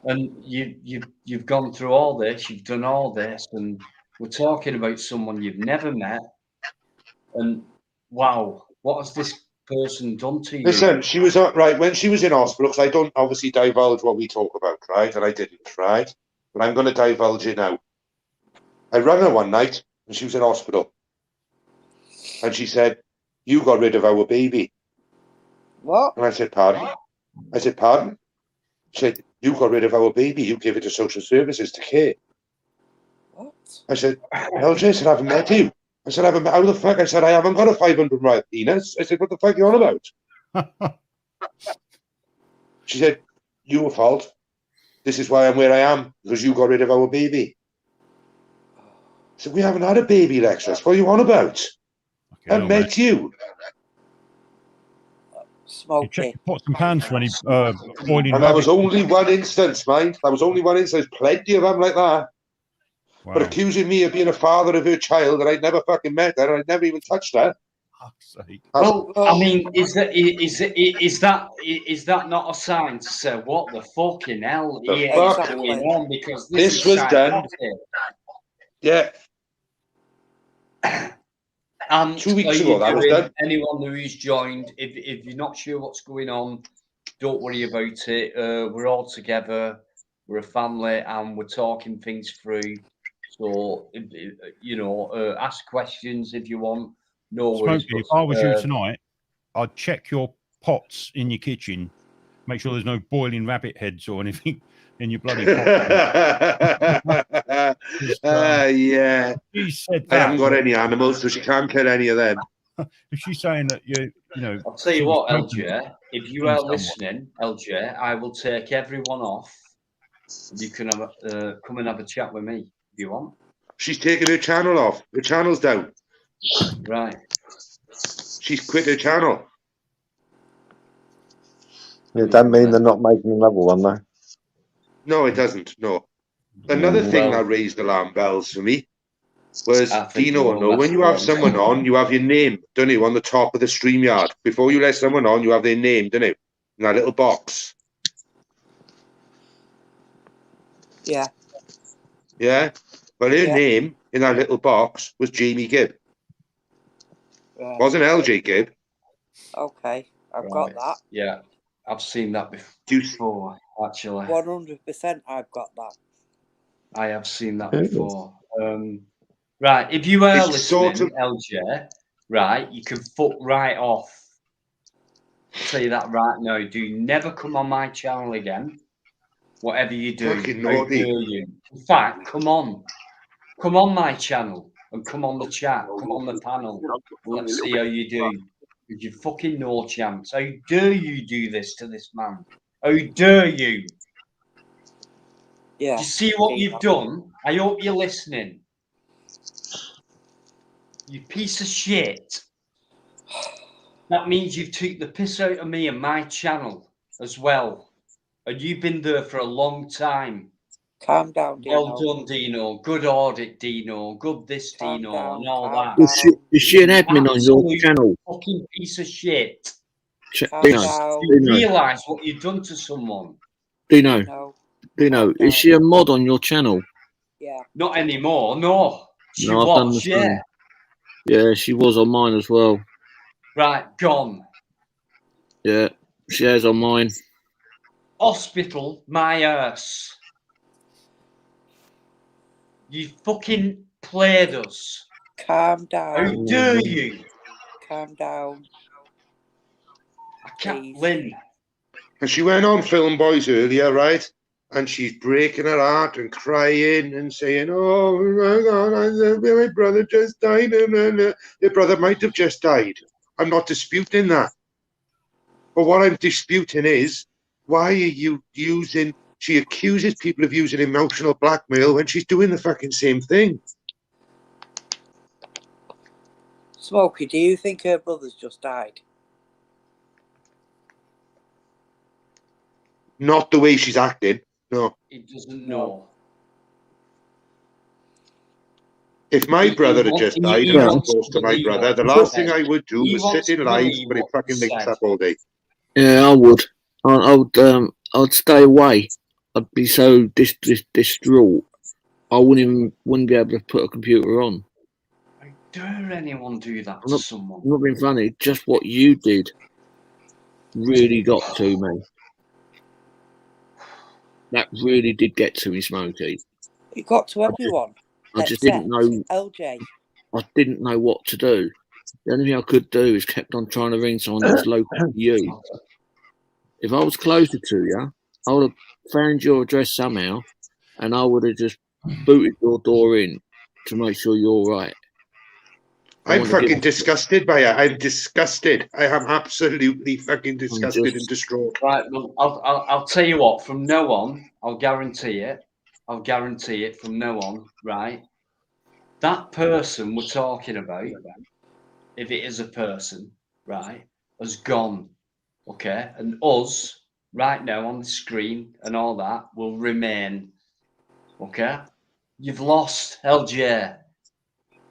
And you've gone through all this. You've done all this, and we're talking about someone you've never met. And wow, what has this person done to you? Listen, she was right when she was in hospital. Because I don't obviously divulge what we talk about, right? And I didn't, right? But I'm going to divulge it now. I rang her one night, and she was in hospital, and she said, "You got rid of our baby." What? And I said, "Pardon?" I said, "Pardon?" She said, "You got rid of our baby. You gave it to social services to care." What? I said, "LJ," I said, "I haven't met you." I said, "How the fuck?" I said, "I haven't got a 500 mile penis." I said, "What the fuck are you on about?" She said, "Your fault. This is why I'm where I am, because you got rid of our baby." I said, "We haven't had a baby, Lexus. What are you on about? I met you." You check your pots and pans for any boiling And that was rabbit. only one instance, mind. That was only one instance. Plenty of them like that. Wow. But accusing me of being a father of her child and I'd never fucking met her and I'd never even touched her. Well, I mean, is that not a sign to say what the fucking hell is going on? Because this was done. Yeah. And 2 weeks ago, that was done. Anyone who's joined, if you're not sure what's going on, don't worry about it. We're all together. We're a family, and we're talking things through. So, ask questions if you want. No worries. Smokey, if I was you tonight, I'd check your pots in your kitchen. Make sure there's no boiling rabbit heads or anything in your bloody pot. Yeah. She said I haven't got that. any animals, so she can't kill any of them. If she's saying that you know, I'll tell you she what, was LJ, if you are listening, LJ, I will take everyone off. You can have come and have a chat with me if you want. She's taken her channel off. Her channel's down. Right. She's quit her channel. It doesn't mean they're not making another one, though. No, it doesn't. No. Another thing that raised alarm bells for me was, Dino, no, when you have someone on, you have your name, don't you, on the top of the StreamYard. Before you let someone on, you have their name, don't you, in that little box. Yeah. Yeah? Well, her name in that little box was Jamie Gibb. Right. Wasn't LJ Gibb. Okay, I've got that. Yeah, I've seen that before, actually. 100% I've got that. I have seen that before. Right, if you are listening, LJ, right, you can fuck right off. I'll tell you that right now. Do never come on my channel again. Whatever you do, Fucking how naughty. dare you? In fact, come on my channel and come on the chat, come on the panel. Let's see how you do. Because you fucking no chance. How dare you do this to this man? How dare you? Yeah. Do you see what you've done? I hope you're listening. You piece of shit. That means you've took the piss out of me and my channel as well. And you've been there for a long time. Calm down, Dino. Well done, Dino. Good audit, Dino. Good this, Calm Dino, down, and all calm that. down. Is she an admin on your Absolute channel? fucking piece of shit. Calm Dino, down. You Dino, realise what you've done to someone. Dino, No. Dino, is she a mod on your channel? Yeah. Not anymore, no. She No, I've done the was, same. yeah. Yeah, she was on mine as well. Right, gone. Yeah, she has on mine. Hospital, my ass. You fucking played us. Calm down. How dare you? Calm down. I can't, Lynn. And she went on Film Boys earlier, right? And she's breaking her heart and crying and saying, "Oh my God, my brother just died." Your brother might have just died. I'm not disputing that. But what I'm disputing is, why are you using... She accuses people of using emotional blackmail when she's doing the fucking same thing. Smokey, do you think her brother's just died? Not the way she's acting, no. He doesn't know. If my brother had just died and I was close to my brother, the last thing I would do was sit in lives putting fucking links up all day. Yeah, I would. I would stay away. I'd be so distraught. I wouldn't be able to put a computer on. How dare anyone do that I'm to someone? not being funny. Just what you did really got to me. That really did get to me, Smokey. It got to everyone. I just didn't know. LJ. I didn't know what to do. The only thing I could do is kept on trying to ring someone that's local to you. If I was closer to you, I would have found your address somehow, and I would have just booted your door in to make sure you're all right. I'm fucking disgusted by her. I'm disgusted. I am absolutely fucking disgusted and distraught. Right, well, I'll tell you what. From now on, I'll guarantee it. I'll guarantee it. From now on, right? That person we're talking about, if it is a person, right, has gone. Okay, and us right now on the screen and all that will remain. Okay, you've lost, LJ.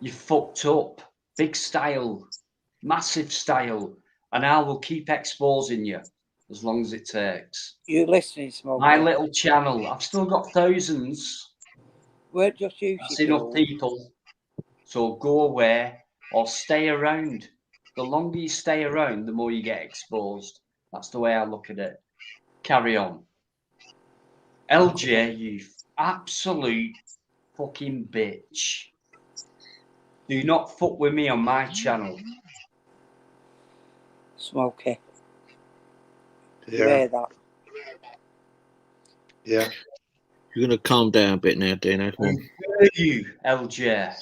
You fucked up. Big style, massive style, and I will keep exposing you as long as it takes. You listening, Smokey? My little channel, I've still got thousands. Weren't just you. That's enough people. So go away or stay around. The longer you stay around, the more you get exposed. That's the way I look at it. Carry on. LJ, you absolute fucking bitch. Do not fuck with me on my channel. Smokey. Yeah. You hear that? Yeah. You're going to calm down a bit now, Dino. Come on. Where are you, LJ?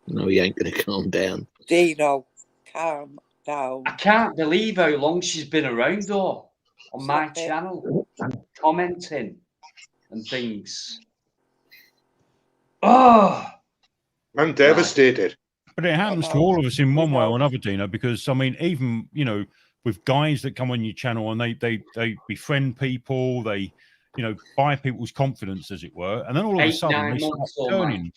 No, he ain't going to calm down. Dino, calm down. I can't believe how long she's been around, though, on my channel, commenting and things. Oh, I'm devastated. But it happens to all of us in one way or another, Dino, because, I mean, even, you know, with guys that come on your channel and they befriend people, they, you know, buy people's confidence, as it were, and then all of a sudden they start turning.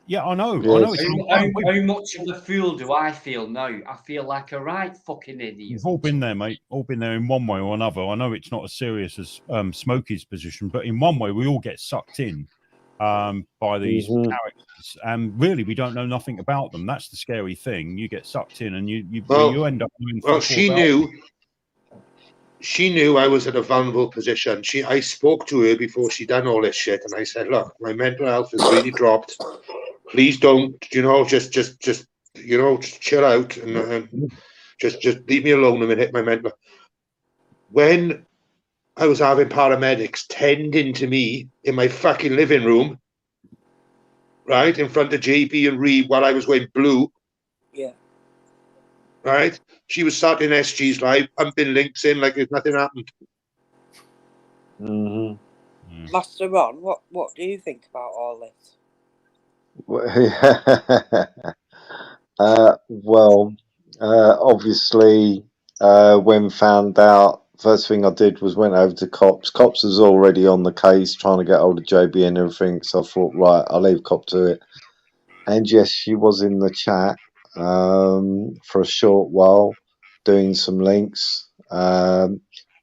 Yeah, I know. Yes. How much of a fool do I feel now? I feel like a right fucking idiot. We've all been there, mate. All been there in one way or another. I know it's not as serious as Smokey's position, but in one way we all get sucked in by these characters, and really we don't know nothing about them. That's the scary thing. You get sucked in, and you end up doing. Well, she knew I was in a vulnerable position. I spoke to her before she done all this shit, and I said, "Look, my mental health has really dropped. Please don't, you know, just you know, just chill out and just leave me alone a minute." My mental. When I was having paramedics tending to me in my fucking living room, right, in front of JB and Reed while I was wearing blue. Yeah. Right? She was sat in SG's live, pumping links in like there's nothing happened. Master Ron, what do you think about all this? Well, obviously, when found out, first thing I did was went over to Cops. Cops was already on the case trying to get hold of JB and everything. So I thought, right, I'll leave Cop to it. And yes, she was in the chat for a short while doing some links.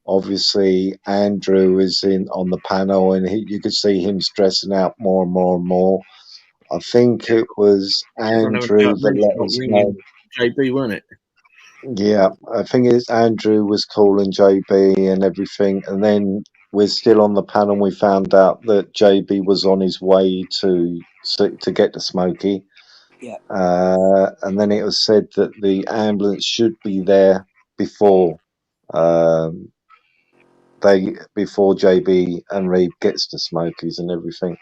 Obviously, Andrew is in on the panel, and you could see him stressing out more and more and more. I think it was Andrew that let us know. JB, wasn't it? Yeah, I think it's Andrew was calling JB and everything, and then we're still on the panel. We found out that JB was on his way to get to Smokey. Yeah. And then it was said that the ambulance should be there before before JB and Reed gets to Smokies and everything.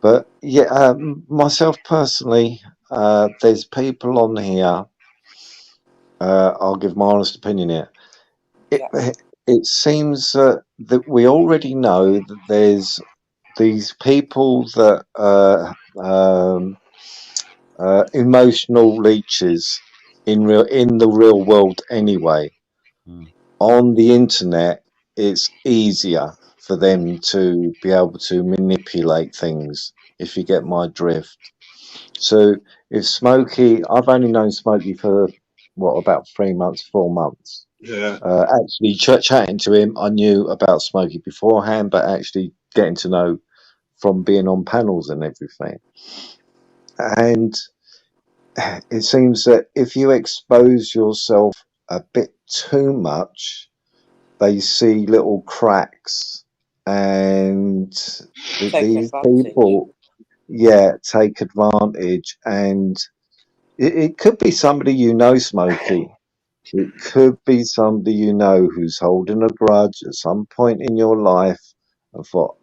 But yeah, myself personally, there's people on here. I'll give my honest opinion here. It seems that we already know that there's these people that emotional leeches in the real world anyway. On the internet, it's easier for them to be able to manipulate things, if you get my drift. So if Smokey, I've only known Smokey for about 3 months, 4 months. Yeah. Actually chatting to him, I knew about Smokey beforehand, but actually getting to know from being on panels and everything. And it seems that if you expose yourself a bit too much, they see little cracks, and these people, take advantage. And it could be somebody you know, Smokey. It could be somebody you know who's holding a grudge at some point in your life and thought,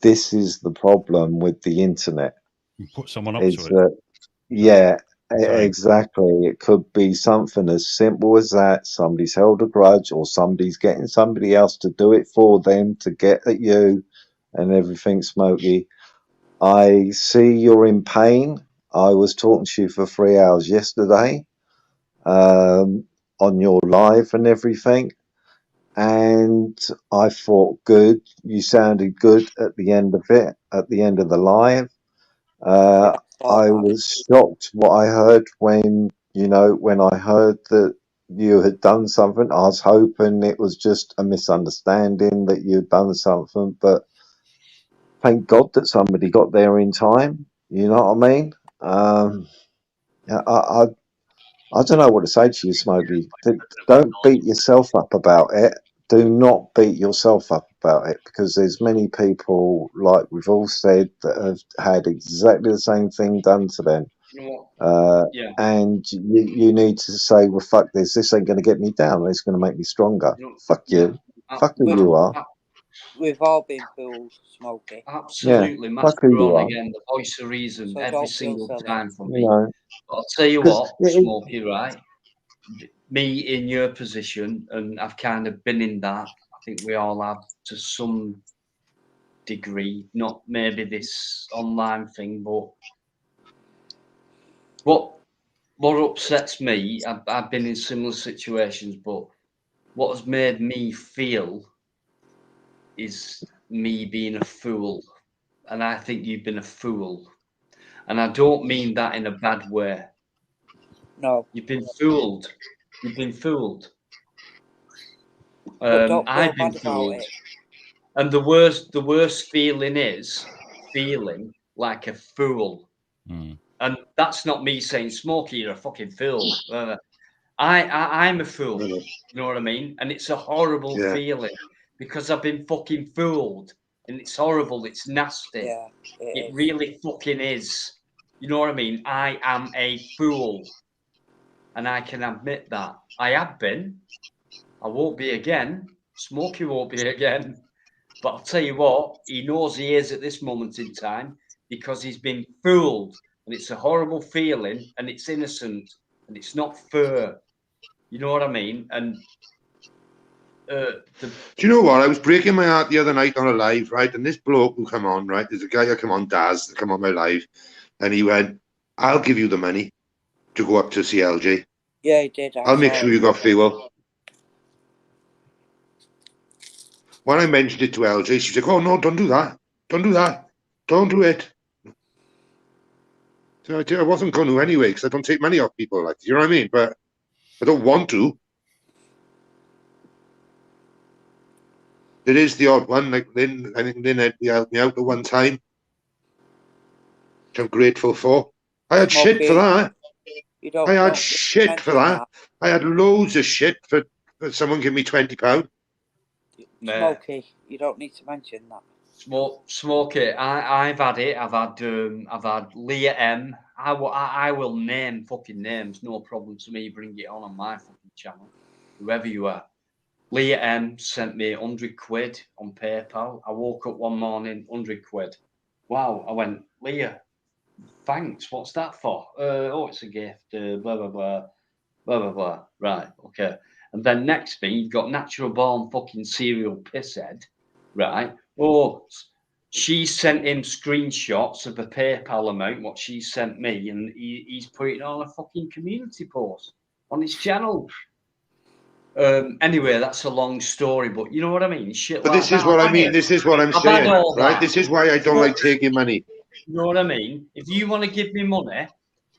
this is the problem with the internet. You put someone up Is to it. that, yeah, Sorry. exactly. It could be something as simple as that. Somebody's held a grudge, or somebody's getting somebody else to do it for them to get at you and everything, Smokey. I see you're in pain. I was talking to you for 3 hours yesterday on your live and everything, and I thought, good, you sounded good at the end of it, at the end of the live. I was shocked what I heard when I heard that you had done something. I was hoping it was just a misunderstanding, that you'd done something, but thank God that somebody got there in time. You know what I mean? I don't know what to say to you, Smokey. Don't beat yourself up about it. Do not beat yourself up about it, because there's many people, like we've all said, that have had exactly the same thing done to them. You know what? And you need to say, well, fuck this. This ain't going to get me down. It's going to make me stronger. Fuck you. Fuck who you are. We've all been fools, Smokey. Absolutely, fuck Master who you Ron are. again, the voice of reason, So every don't feel single silly. time for You me. know, But I'll tell you 'cause what, Smokey, right? Me in your position, and I've kind of been in that. I think we all have to some degree, not maybe this online thing, but what upsets me, I've been in similar situations, but what has made me feel is me being a fool. And I think you've been a fool. And I don't mean that in a bad way. No. You've been fooled. You've been fooled. But don't feel I've been bad about fooled. it. And the worst feeling is feeling like a fool. And that's not me saying, Smokey, you're a fucking fool. I'm a fool. You know what I mean? And it's a horrible feeling, because I've been fucking fooled. And it's horrible. It's nasty. Yeah, it really fucking is. You know what I mean? I am a fool. And I can admit that. I have been. I won't be again. Smokey won't be again. But I'll tell you what, he knows he is at this moment in time, because he's been fooled. And it's a horrible feeling, and it's innocent, and it's not fair. You know what I mean? And do you know what? I was breaking my heart the other night on a live, right? And this bloke who come on, right? There's a guy that come on, Daz, that come on my live, and he went, "I'll give you the money to go up to CLJ." Yeah, he did. I'll make sure you got fuel. When I mentioned it to LJ, she's like, "Oh no, don't do that. Don't do that. Don't do it." So I wasn't going to anyway because I don't take money off people, like, you know what I mean? But I don't want to. There is the odd one, like Lynn. I think Lynn helped me out at one time, which I'm grateful for. I had shit for that. I had shit for that. I had loads of shit for someone give me £20. Smokey, you don't need to mention that. Smokey, I've had it. I've had Leah M. I will name fucking names. No problem to me. Bring it on my fucking channel. Whoever you are. Leah M sent me 100 quid on PayPal. I woke up one morning, 100 quid. Wow. I went, Leah, thanks. What's that for? Oh, it's a gift. Blah, blah, blah. Blah, blah, blah. Right. Okay. And then next thing, you've got natural born fucking serial pisshead. Right. Oh, she sent him screenshots of the PayPal amount, what she sent me, and he's putting it on a fucking community post on his channel. Anyway, that's a long story, but you know what I mean? Shit but like this is that. what I mean. This is what I'm saying, right? That. This is why I don't like taking money. You know what I mean? If you want to give me money,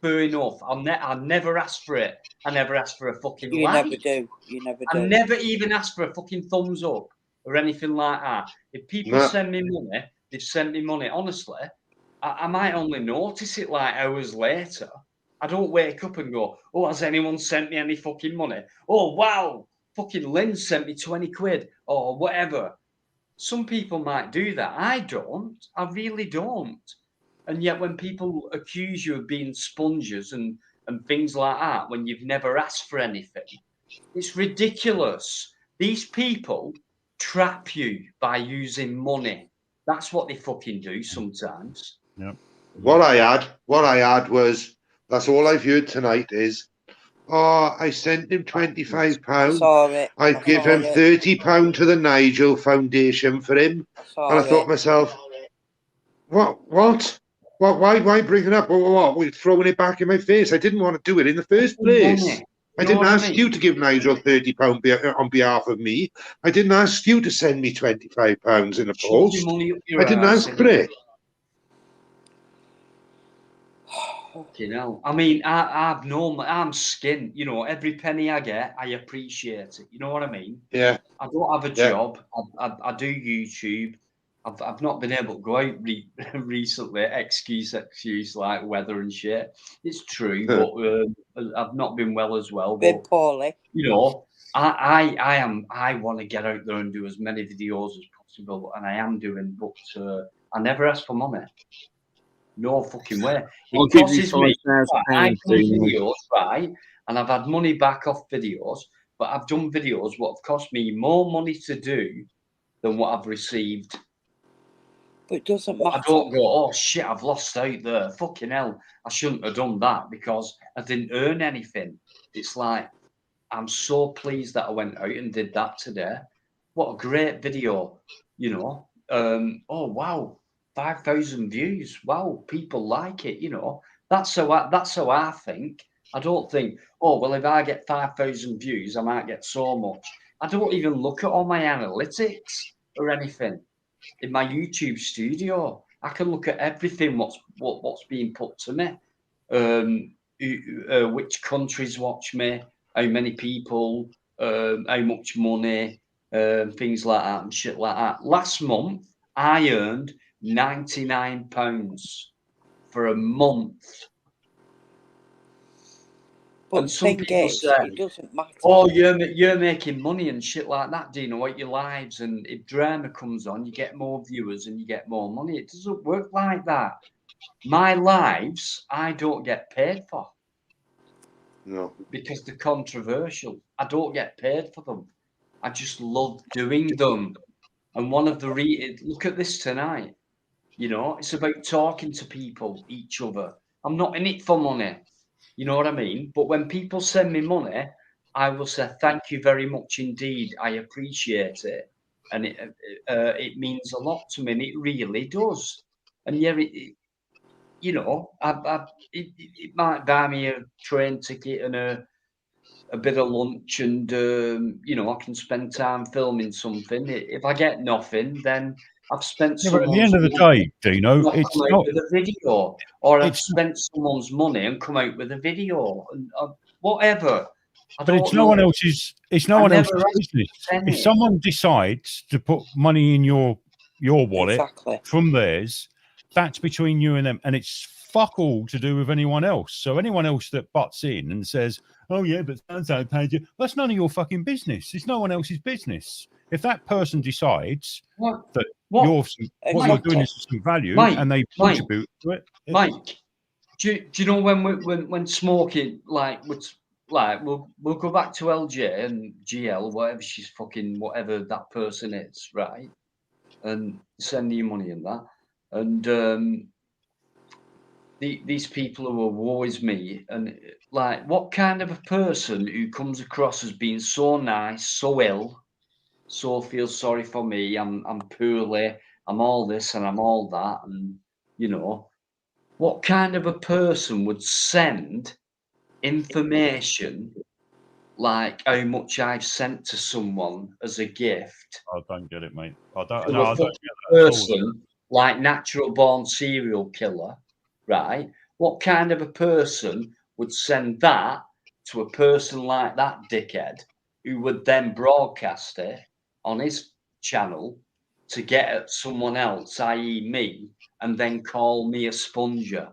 fair enough. I'll never ask for it. I never ask for a fucking You like. never do. You never do. I never even ask for a fucking thumbs up or anything like that. If people send me money, they've sent me money. Honestly, I might only notice it like hours later. I don't wake up and go, "Oh, has anyone sent me any fucking money?" Oh, wow, fucking Lynn sent me 20 quid or whatever. Some people might do that. I don't. I really don't. And yet when people accuse you of being sponges and things like that, when you've never asked for anything, it's ridiculous. These people trap you by using money. That's what they fucking do sometimes. Yeah. What I had was, that's all I've heard tonight is, oh, I sent him £25. I've given him £30 to the Nigel Foundation for him. And I thought to myself, what? Why bring it up? What? We're throwing it back in my face. I didn't want to do it in the first place. I didn't ask you to give Nigel £30 on behalf of me. I didn't ask you to send me £25 in a post. I didn't ask for it. Fucking hell. I mean, I'm skint. You know, every penny I get, I appreciate it. You know what I mean? Yeah. I don't have a job. I do YouTube. I've not been able to go out recently. Excuse, like weather and shit. It's true, but I've not been well as well. Been But poorly. you know, I want to get out there and do as many videos as possible, and I am doing. But I never ask for money. No fucking way. I'll It give you crosses me. I've £5,000, done Dino. videos, right, and I've had money back off videos, but I've done videos what have cost me more money to do than what I've received. But it doesn't matter. I don't go, oh shit, I've lost out there. Fucking hell, I shouldn't have done that because I didn't earn anything. It's like, I'm so pleased that I went out and did that today. What a great video, you know. Oh wow, 5,000 views. Wow, people like it, you know. That's how I think. I don't think, oh well, if I get 5,000 views, I might get so much. I don't even look at all my analytics or anything in my YouTube studio. I can look at everything what's being put to me. Which countries watch me, how many people, how much money, things like that and shit like that. Last month, I earned £99 for a month. But and some people say, it doesn't matter. oh, you're making money and shit like that, Dino, at your lives. And if drama comes on, you get more viewers and you get more money. It doesn't work like that. My lives, I don't get paid for. No. Because they're controversial. I don't get paid for them. I just love doing them. And one of the look at this tonight. You know, it's about talking to people, each other. I'm not in it for money. You know what I mean? But when people send me money, I will say thank you very much indeed. I appreciate it, and it means a lot to me. And it really does. And yeah, you know, it might buy me a train ticket and a bit of lunch and, you know, I can spend time filming something. If I get nothing, then I've spent Yeah, but at the someone's end of the money, day, Dino, not it's come out not. with a video, or I've It's not, spent someone's money and come out with a video, and whatever. I but it's don't no one know. else's. It's no I one never else's asked business. for a If penny. someone decides to put money in your wallet Exactly. from theirs, that's between you and them, and it's fuck all to do with anyone else. So anyone else that butts in and says, "Oh yeah, but so paid you," that's none of your fucking business. It's no one else's business. If that person decides What? that What? what you're doing Exactly. is some value Mike, and they Mike, contribute to it, Mike. Do you know when smoking, like we'll go back to LJ and GL, whatever she's fucking, whatever that person is, right? And send you money and that, and these people who are woe is me, and like, what kind of a person who comes across as being so nice, so ill, so feels sorry for me, I'm poorly, I'm all this and I'm all that, and you know, what kind of a person would send information like how much I've sent to someone as a gift I don't get it, mate. I don't. to No, a I don't fucking get that at all. person like natural born serial killer, right? What kind of a person would send that to a person like that dickhead, who would then broadcast it on his channel to get at someone else, i.e. me, and then call me a sponger?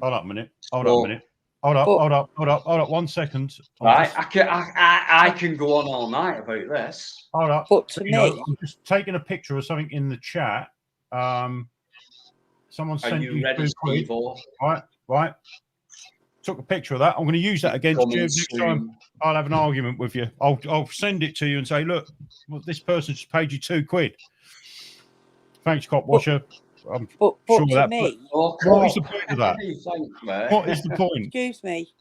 Hold up a minute. Hold up a So, minute. Hold up. But Hold up. Hold up. Hold up. 1 second. I'm right, just. I can go on all night about this. Hold up. but to You know, me, I'm just taking a picture of something in the chat. Someone Are sent you you ready, 2 quid. Steve-O? Right. Took a picture of that. I'm going to use that against Coming you next time. soon. I'll have an argument with you. I'll send it to you and say, look, well, this person just paid you 2 quid. Thanks, cop washer. I'm but sure to that. me, Oh, What is the point of that? Thanks, mate. What is the point? excuse me,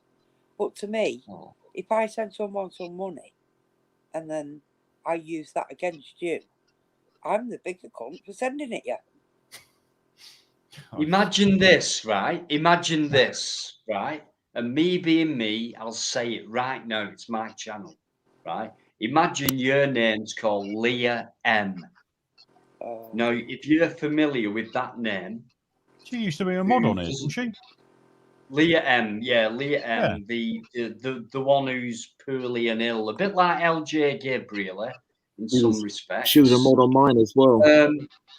but to me, Oh. if I send someone some money and then I use that against you, I'm the bigger cunt for sending it you. Imagine this, right? Imagine this, right? And me being me, I'll say it right now. It's my channel, right? Imagine your name's called Leah M. Now, if you're familiar with that name, she used to be a mod on it, didn't she? Leah M, yeah, Leah M, the one who's poorly and ill, a bit like LJ Gibb, really, in some respects. She was a mod on mine as well.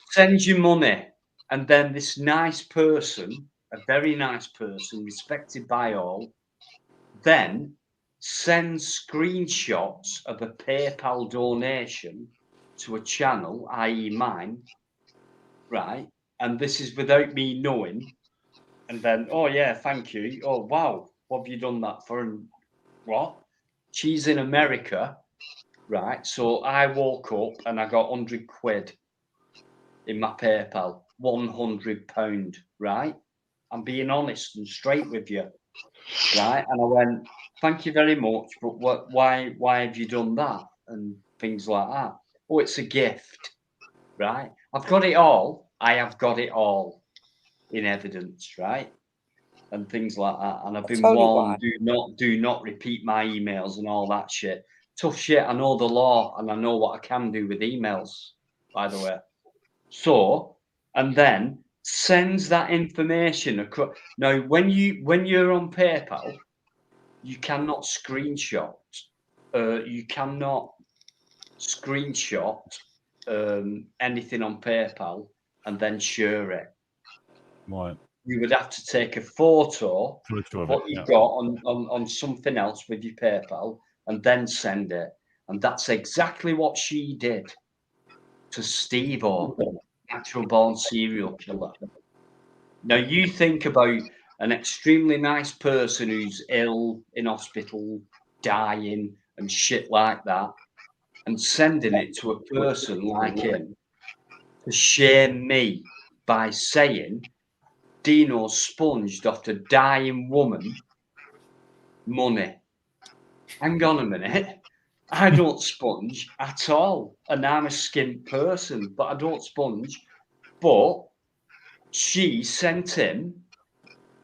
Sends you money, and then this nice person, a very nice person, respected by all, then sends screenshots of a PayPal donation to a channel, i.e. mine, right? And this is without me knowing. And then, oh yeah, thank you. Oh wow, what have you done that for? And what? She's in America, right? So I woke up and I got 100 quid in my PayPal, £100, right? I'm being honest and straight with you, right? And I went, thank you very much, but why have you done that? And things like that. Oh, it's a gift, right? I've got it all. I have got it all in evidence, right? And things like that. And I've been warned, do not repeat my emails and all that shit. Tough shit. I know the law and I know what I can do with emails, by the way. So, and then sends that information across. Now, when you're on PayPal, you cannot screenshot. You cannot screenshot anything on PayPal and then share it. Right. You would have to take a photo of what you've got on something else with your PayPal and then send it. And that's exactly what she did to Steve-O, natural born serial killer. Now you think about an extremely nice person who's ill, in hospital, dying and shit like that, and sending it to a person like him to shame me by saying Dino sponged off a dying woman money. Hang on a minute. I don't sponge at all. And I'm a skint person, but I don't sponge. But she sent him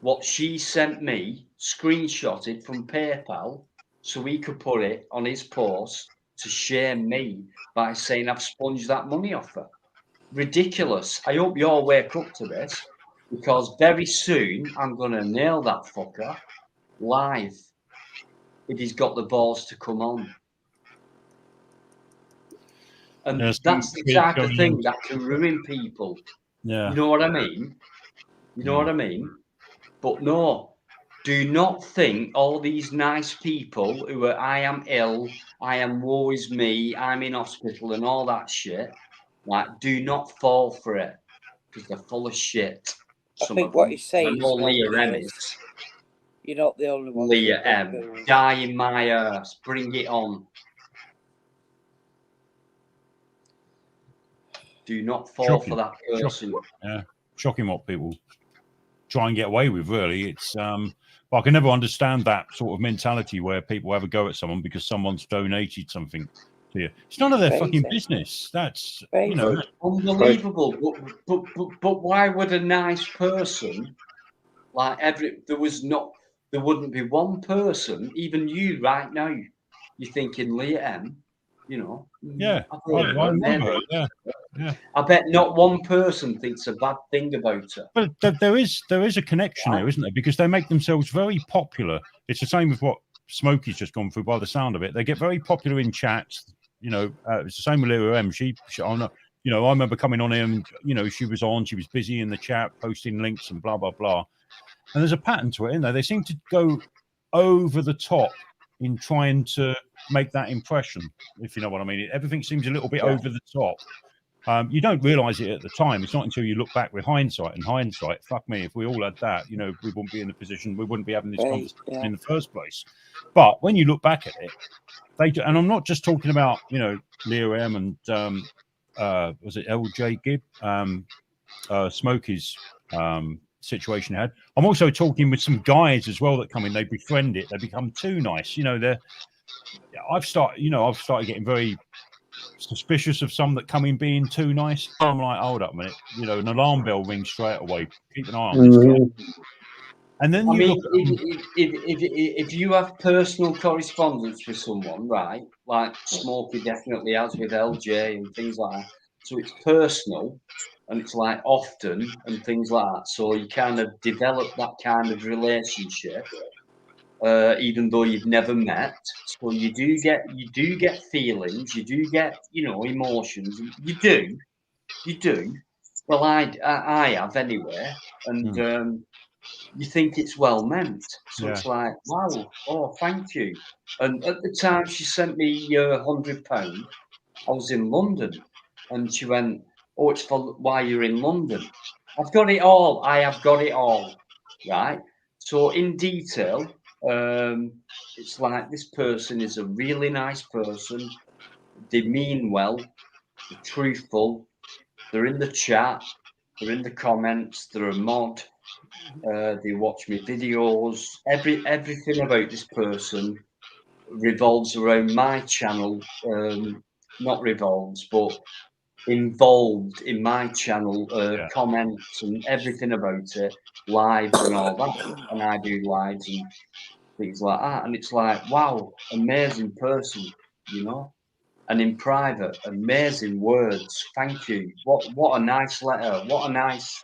what she sent me, screenshotted from PayPal, so he could put it on his post to shame me by saying I've sponged that money off her. Ridiculous. I hope you all wake up to this, because very soon I'm going to nail that fucker live if he's got the balls to come on. And that's the type of thing that can ruin people. Yeah. You know what I mean? You know what I mean? But no, do not think all these nice people who are, I am ill, I am woe is me, I'm in hospital and all that shit, like, do not fall for it, because they're full of shit. I think what he's saying, Leah M is. You're not the only one. Leah M, die in my arse, bring it on. Do not fall for that person. Yeah, shocking what people try and get away with. Really, it's I can never understand that sort of mentality where people have a go at someone because someone's donated something to you. It's none of their fucking business. That's unbelievable. But why would a nice person like there wouldn't be one person, even you right now, you're thinking Leah M, you know. Yeah, I bet not one person thinks a bad thing about her. But there is a connection there, isn't there? Because they make themselves very popular. It's the same with what Smokey's just gone through. By the sound of it, they get very popular in chats. You know, it's the same with Leah M. She you know, I remember coming on here and she was busy in the chat, posting links and blah blah blah. And there's a pattern to it, isn't there? They seem to go over the top in trying to make that impression, if you know what I mean. Everything seems a little bit over the top. You don't realise it at the time. It's not until you look back with hindsight. And hindsight, fuck me, if we all had that, we wouldn't be in the position, we wouldn't be having this conversation in the first place. But when you look back at it, they do, and I'm not just talking about, Leah M and was it LJ Gibb, Smokey's situation had. I'm also talking with some guys as well that come in. They befriend it. They become too nice. I've started getting very suspicious of some that come in being too nice. I'm like, hold up a minute. An alarm bell rings straight away. Keep an eye on this guy. And then if you have personal correspondence with someone, right, like Smokey definitely has with LJ and things like that, so it's personal and it's like often and things like that, so you kind of develop that kind of relationship, even though you've never met. So you do get feelings, you do get emotions, you do. Well, I have anyway, and you think it's well meant. So it's like, wow, oh, thank you. And at the time she sent me £100, I was in London, and she went, oh, it's for why you're in London. I've got it all. I have got it all, right? So in detail, it's like this person is a really nice person. They mean well. They're truthful. They're in the chat. They're in the comments. They're a mod. They watch me videos. Everything about this person revolves around my channel. Not revolves, but involved in my channel. Comments and everything about it, lives and all that. And I do lives and things like that. And it's like, wow, amazing person, And in private, amazing words. Thank you. What a nice letter. What a nice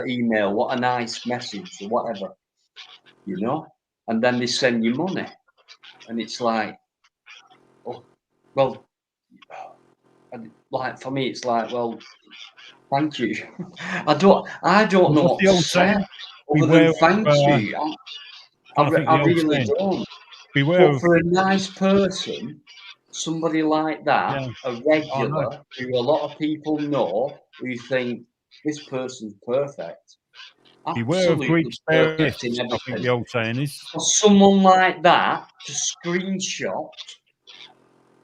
email. What a nice message or whatever, And then they send you money, and it's like, oh, well, like for me, it's like, well, thank you. I don't know what to say other than thank you. I really don't. But for a nice person, somebody like that, a regular, who a lot of people know, who think this person's perfect. Beware of Greek Perfect in I think everything. the old saying is. For someone like that to screenshot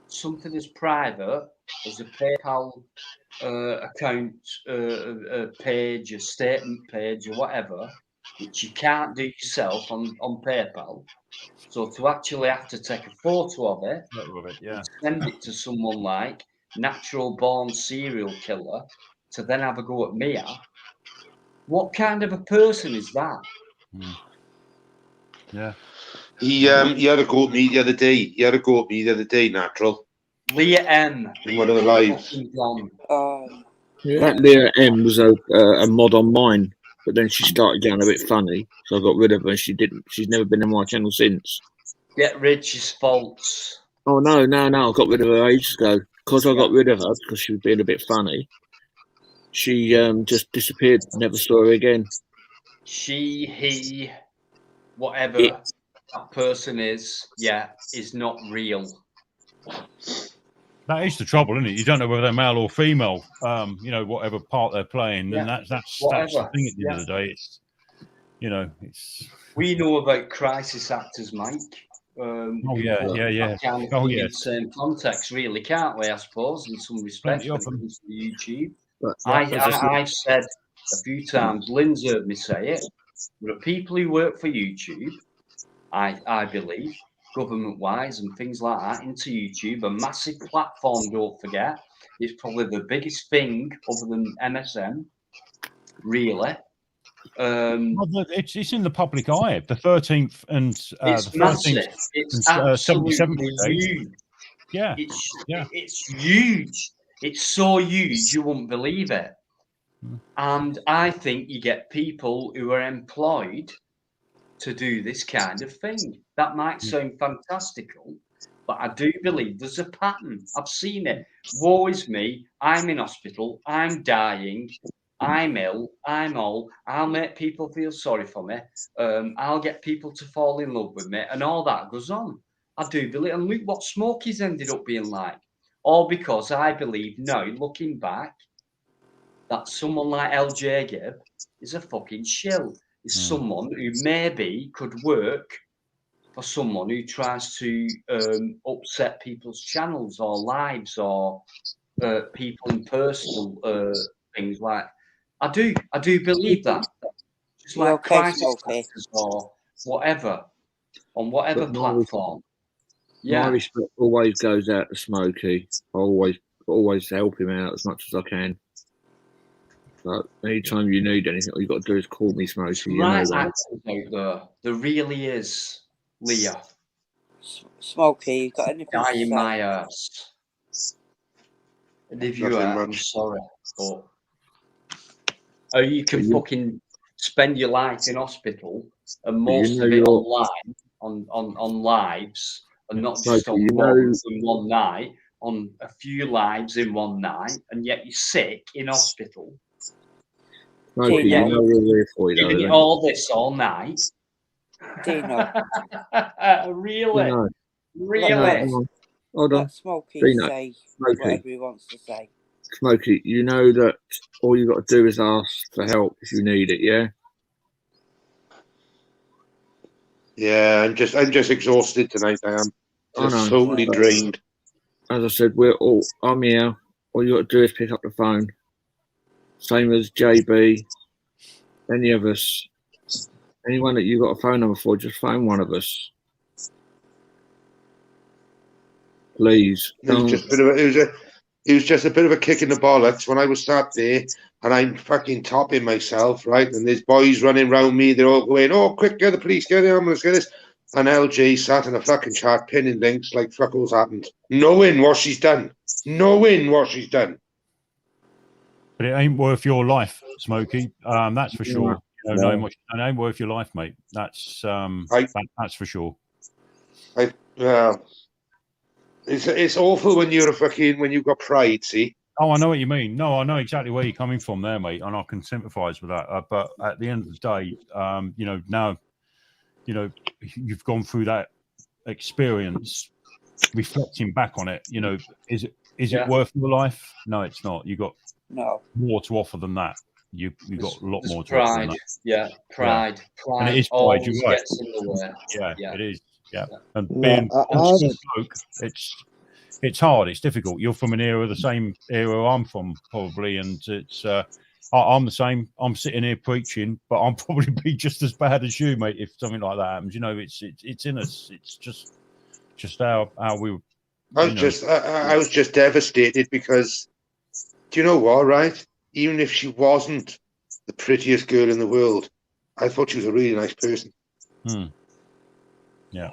something as private as a PayPal account page, a statement page, or whatever, which you can't do yourself on PayPal. So to actually have to take a photo of it, and send it to someone like natural born serial killer to then have a go at Mia, what kind of a person is that? Yeah. He had a go at me the other day. Natural. Leah M. In one of the lives. Yeah, that Leah M was a mod on mine, but then she started getting a bit funny, so I got rid of her. She's never been on my channel since. Get Rich's faults. Oh no! I got rid of her ages ago. Because I got rid of her because she was being a bit funny. She just disappeared. Never saw her again. She, he, whatever that person is, is not real. That is the trouble, isn't it? You don't know whether they're male or female. You know, whatever part they're playing, and that's the thing at the end of the day. It's, you know, it's. We know about crisis actors, Mike. Yeah. Kind of in the same context, really, can't we? I suppose, in some respects, when it comes to YouTube. I've said a few times. Lynn's heard me say it. There are people who work for YouTube. I believe, government-wise and things like that, into YouTube, a massive platform. Don't forget, it's probably the biggest thing other than MSN. Really. It's in the public eye. The 13th and it's the 13th massive. It's absolutely huge. It's huge. It's so huge you wouldn't believe it. And I think you get people who are employed to do this kind of thing. That might sound fantastical, but I do believe there's a pattern. I've seen it. Woe is me. I'm in hospital. I'm dying. I'm ill, I'm old, I'll make people feel sorry for me, I'll get people to fall in love with me, and all that goes on. I do believe, and look what Smokey's ended up being like. All because I believe now, looking back, that someone like LJ Gibb is a fucking shill. Is someone who maybe could work for someone who tries to upset people's channels or lives or people in personal things like. I do believe that. Just like crisis actors or whatever, on whatever platform. My respect always goes out to Smokey. I always help him out as much as I can. So anytime you need anything, all you got to do is call me, Smokey. You know that. There really is, Leah. Smokey, you got anything to say? In my ass. And if you are, I'm sorry, but. Or you can fucking spend your life in hospital and most of it online on lives and not just on one night, on a few lives in one night, and yet you're sick in hospital. Smokey, you know we're here for you, doing all this all night. Dino. Really? Hold on. Let Smokey Dino. say Smokey. whatever he wants to say. Smokey, you know that all you got to do is ask for help if you need it, yeah? Yeah, I'm just exhausted tonight. I am just totally drained. As I said, I'm here. All you got to do is pick up the phone. Same as JB, any of us. Anyone that you got a phone number for, just phone one of us. Please. It was just a bit of a kick in the bollocks when I was sat there and I'm fucking topping myself, right? And there's boys running around me. They're all going, "Oh, quick, get the police, get the ambulance, get this." And LG sat in a fucking chat pinning links like fuck all's happened. Knowing what she's done. But it ain't worth your life, Smokey. That's for sure. It ain't worth your life, mate. That's that's for sure. It's awful when you've got pride, see? Oh, I know what you mean. No, I know exactly where you're coming from there, mate, and I can sympathise with that. But at the end of the day, now, you've gone through that experience, reflecting back on it. Is it worth your life? No, it's not. You got more to offer than that. You got a lot more to offer than that. Yeah, pride. And it is pride. You're right. Gets in the way. Yeah, it is. Yeah, and being a bloke, it's hard. It's difficult. You're from an era, the same era I'm from, probably, and it's. I'm the same. I'm sitting here preaching, but I'm probably be just as bad as you, mate. If something like that happens, it's in us. It's just how we. I was just devastated because, do you know what? Right, even if she wasn't the prettiest girl in the world, I thought she was a really nice person. Yeah.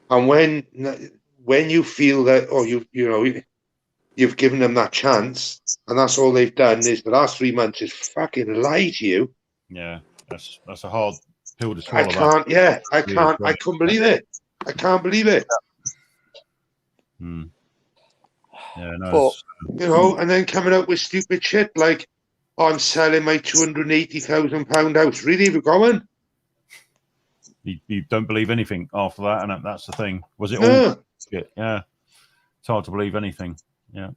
And when you feel that, or you've given them that chance, and that's all they've done is the last 3 months is fucking lie to you. Yeah, that's a hard pill to I swallow. can't. Yeah, I can't. I couldn't believe it. I can't believe it. Yeah, no. And then coming out with stupid shit like, oh, I'm selling my £280,000 house. Really, we're going? You don't believe anything after that, and that's the thing. Was it No. all shit? Yeah, it's hard to believe anything. Yeah,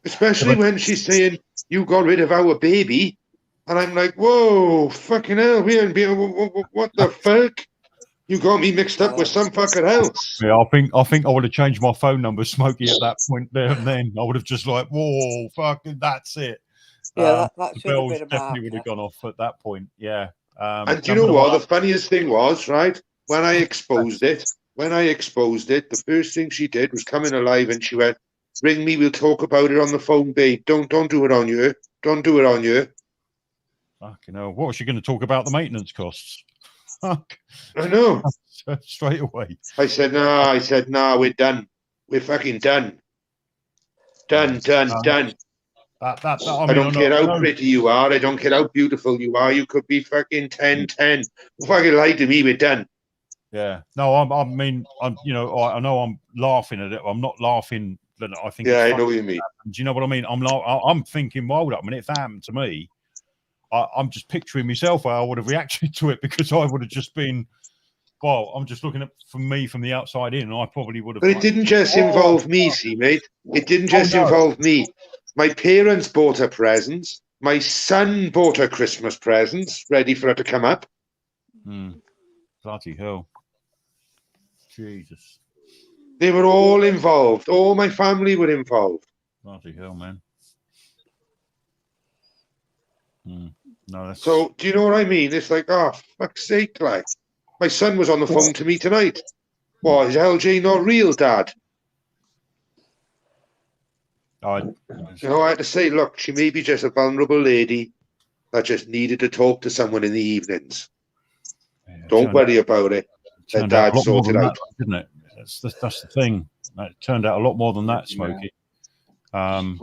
especially when she's saying you got rid of our baby, and I'm like, whoa, fucking hell, what the fuck? You got me mixed up with some fucker else. Yeah, I think I would have changed my phone number, Smokey, at that point there and then. I would have just like, whoa, fucking, that's it. Yeah, that the should have bells been a definitely marker. would have gone off at that point. Yeah. And do you know what? The funniest thing was, right? When I exposed it, the first thing she did was come in alive, and she went, "Ring me, we'll talk about it on the phone, babe. Don't do it on you. Don't do it on you." Fucking hell. What was she going to talk about? The maintenance costs? Fuck. I know. Straight away. I said, no, we're done. We're fucking done. Done. I don't care how pretty you are. I don't care how beautiful you are. You could be fucking 10. Fucking lie to me. We're done. Yeah. No, I mean, I know I'm laughing at it. I'm not laughing that I think. Yeah, I know what you mean. Do you know what I mean? I'm thinking, well, hold up. I mean, if that happened to me, I'm just picturing myself how I would have reacted to it, because I would have just been, well, I'm just looking at from the outside in, and I probably would have. But it didn't just involve me, see, mate. It didn't just involve me. My parents bought her presents. My son bought her Christmas presents, ready for her to come up. Bloody hell. Jesus. They were all involved. All my family were involved. Bloody hell, man. No, that's... So, do you know what I mean? It's like, oh, fuck's sake, like. My son was on the phone to me tonight. What, is LJ not real, Dad? I had to say, look, she may be just a vulnerable lady that just needed to talk to someone in the evenings. Don't worry about it. Let Dad sort it out. Didn't it? That's the thing. It turned out a lot more than that, Smokey. And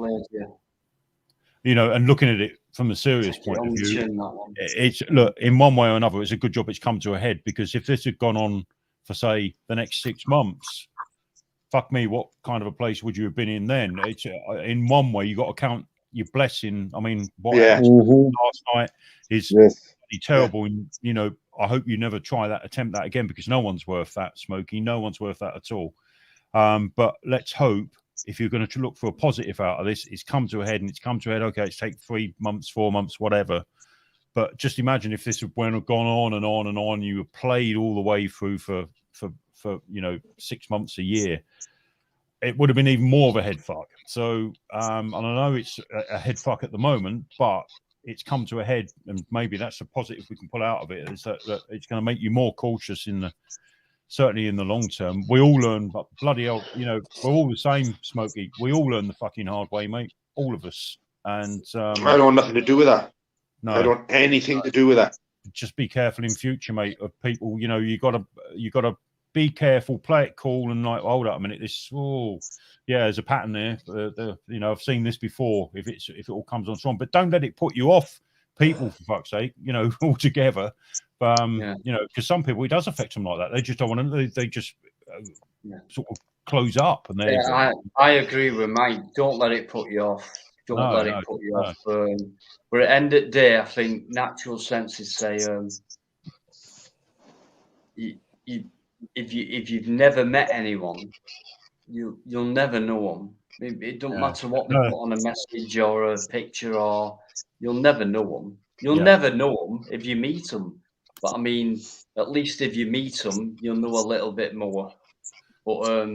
looking at it from a serious point of view, it's look, in one way or another, it's a good job it's come to a head, because if this had gone on for, say, the next 6 months, fuck me, what kind of a place would you have been in then? It's in one way, you got to count your blessing. I mean, what happened last night is terrible, and I hope you never attempt that again, because no one's worth that, Smokey. No one's worth that at all. But let's hope, if you're going to look for a positive out of this, it's come to a head, and it's come to a head. Okay, it's taken 3 months, 4 months, whatever. But just imagine if this had gone on and on and on, you were played all the way through for 6 months, a year, it would have been even more of a head fuck. So, and I know it's a head fuck at the moment, but it's come to a head, and maybe that's a positive we can pull out of it, is that it's going to make you more cautious certainly in the long term. We all learn, but bloody hell, we're all the same, Smokey. We all learn the fucking hard way, mate. All of us. And I don't want nothing to do with that. No, I don't want anything to do with that. Just be careful in future, mate, of people. You gotta be careful, play it cool, and like, hold up a minute, there's a pattern there. I've seen this before. If it all comes on strong, but don't let it put you off people, for fuck's sake, altogether. Because some people, it does affect them like that. They just don't want to. They just sort of close up. And I agree with Mike. Don't let it put you off. Don't let it put you off. But at the end of the day, I think natural senses say, if you've never met anyone, you'll never know them. It don't matter what they put on a message or a picture, or you'll never know them. You'll never know them if you meet them. But I mean, at least if you meet them, you'll know a little bit more. But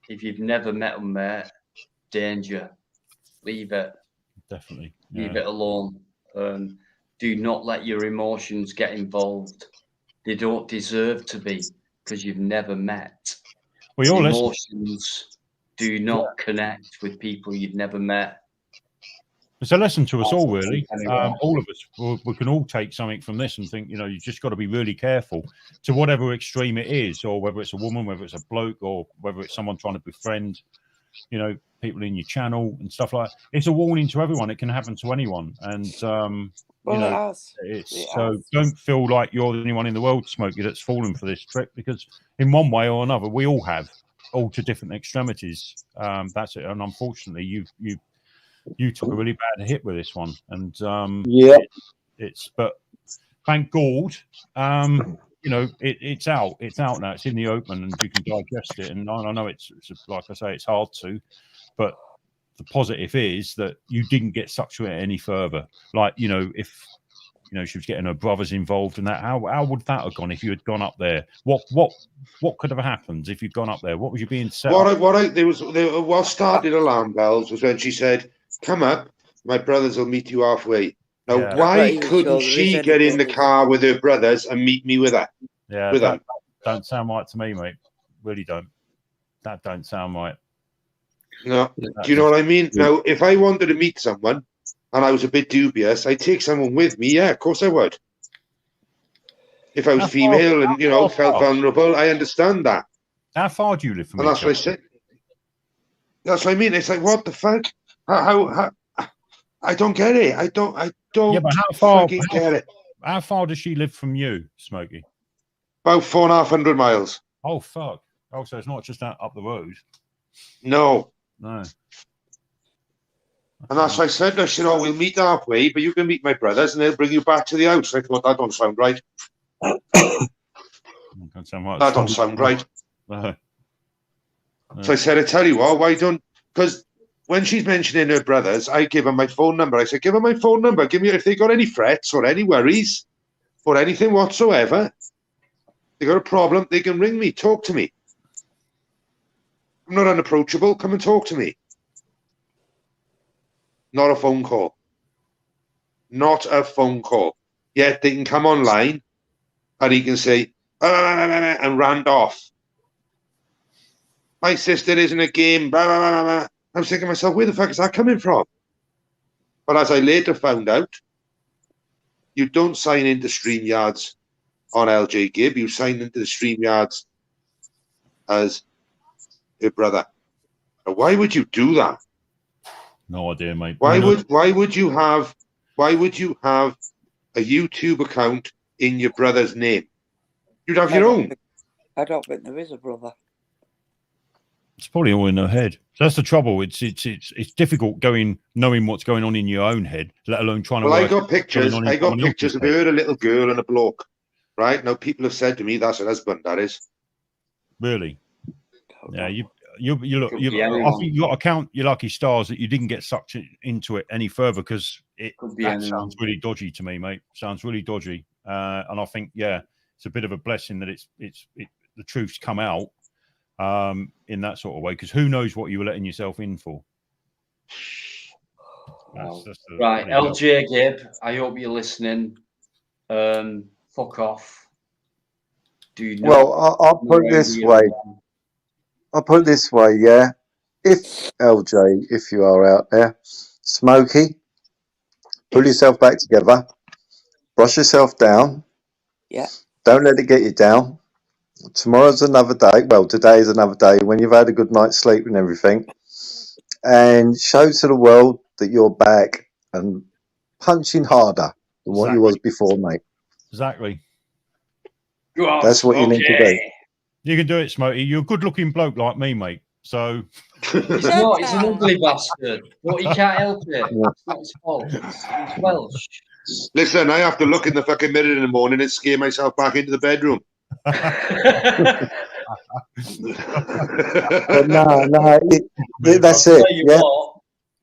if you've never met them, mate, danger. Leave it. Definitely. Leave it alone. Do not let your emotions get involved. They don't deserve to be, because you've never met. Emotions do not connect with people you've never met. It's a lesson to us That's all, the really. truth anyway. All of us, we can all take something from this and think, you just got to be really careful to whatever extreme it is, or whether it's a woman, whether it's a bloke, or whether it's someone trying to befriend, people in your channel and stuff like that. It's a warning to everyone. It can happen to anyone. And, don't feel like you're the only one in the world, Smokey, that's fallen for this trick, because in one way or another, we all have, all to different extremities. That's it. And unfortunately, you took a really bad hit with this one, and but thank God, it's out now. It's in the open, and you can digest it. And I know it's like I say, it's hard to, but the positive is that you didn't get sucked to it any further. Like if she was getting her brothers involved in that, how would that have gone if you had gone up there? What could have happened if you'd gone up there? What was you being set up? What started alarm bells was when she said, "Come up, my brothers will meet you halfway." Now, why couldn't she get in the car with her brothers and meet me with her? Yeah, that don't sound right to me, mate. Really don't. That don't sound right. No, do you know what I mean? Now, if I wanted to meet someone and I was a bit dubious, I'd take someone with me. Yeah, of course I would. If I was female and felt vulnerable, I understand that. How far do you live from and each that's what I other? said. That's what I mean. It's like, what the fuck? How I don't get it. I don't Yeah, but how far? get it. How far does she live from you, Smokey? About 450 miles. Oh fuck! Oh, so it's not just up the road. No. No. And that's why I said, we'll meet halfway, but you can meet my brothers and they'll bring you back to the house. I thought, that don't sound right. That don't sound right. No. So I said, I tell you what, why don't, because when she's mentioning her brothers, I give her my phone number. I said, give her my phone number. Give me, if they got any frets or any worries or anything whatsoever, they got a problem, they can ring me, talk to me. I'm not unapproachable. Come and talk to me. Not a phone call. Not a phone call. Yet they can come online and he can say, and rant off. My sister isn't a game. I'm thinking to myself, where the fuck is that coming from? But as I later found out, you don't sign into StreamYards on LJ Gibb. You sign into the StreamYards as your brother. Now, why would you do that? No idea, mate. Why would you have a YouTube account in your brother's name? You'd have your own. I don't think there is a brother. It's probably all in her head. So that's the trouble. It's difficult knowing what's going on in your own head, let alone trying to. Well, work I got pictures. going on in I got someone else's pictures of head. her, a little girl, and a bloke. Right now, people have said to me, "That's her husband." That is. Really? Yeah, you look. Could I be anyone. think you got to count your lucky stars that you didn't get sucked into it any further, because Could be that anyone. sounds really dodgy to me, mate. Sounds really dodgy. And I think it's a bit of a blessing that the truth's come out in that sort of way, because who knows what you were letting yourself in for. Right, LJ Gibb, I hope you're listening. Fuck off. Do not. Well, I'll put it this way. Yeah. If LJ, if you are out there, Smokey, pull yourself back together, brush yourself down. Yeah. Don't let it get you down. Tomorrow's another day. Well, today is another day when you've had a good night's sleep and everything. And show to the world that you're back and punching harder than what you was before, mate. Exactly. That's what you need to do. You can do it, Smokey. You're a good-looking bloke like me, mate. So He's not. He's an ugly bastard. But he can't help it. It's not his fault. He's Welsh. Listen, I have to look in the fucking mirror in the morning and scare myself back into the bedroom. But no, that's I'll it. tell you Yeah. what,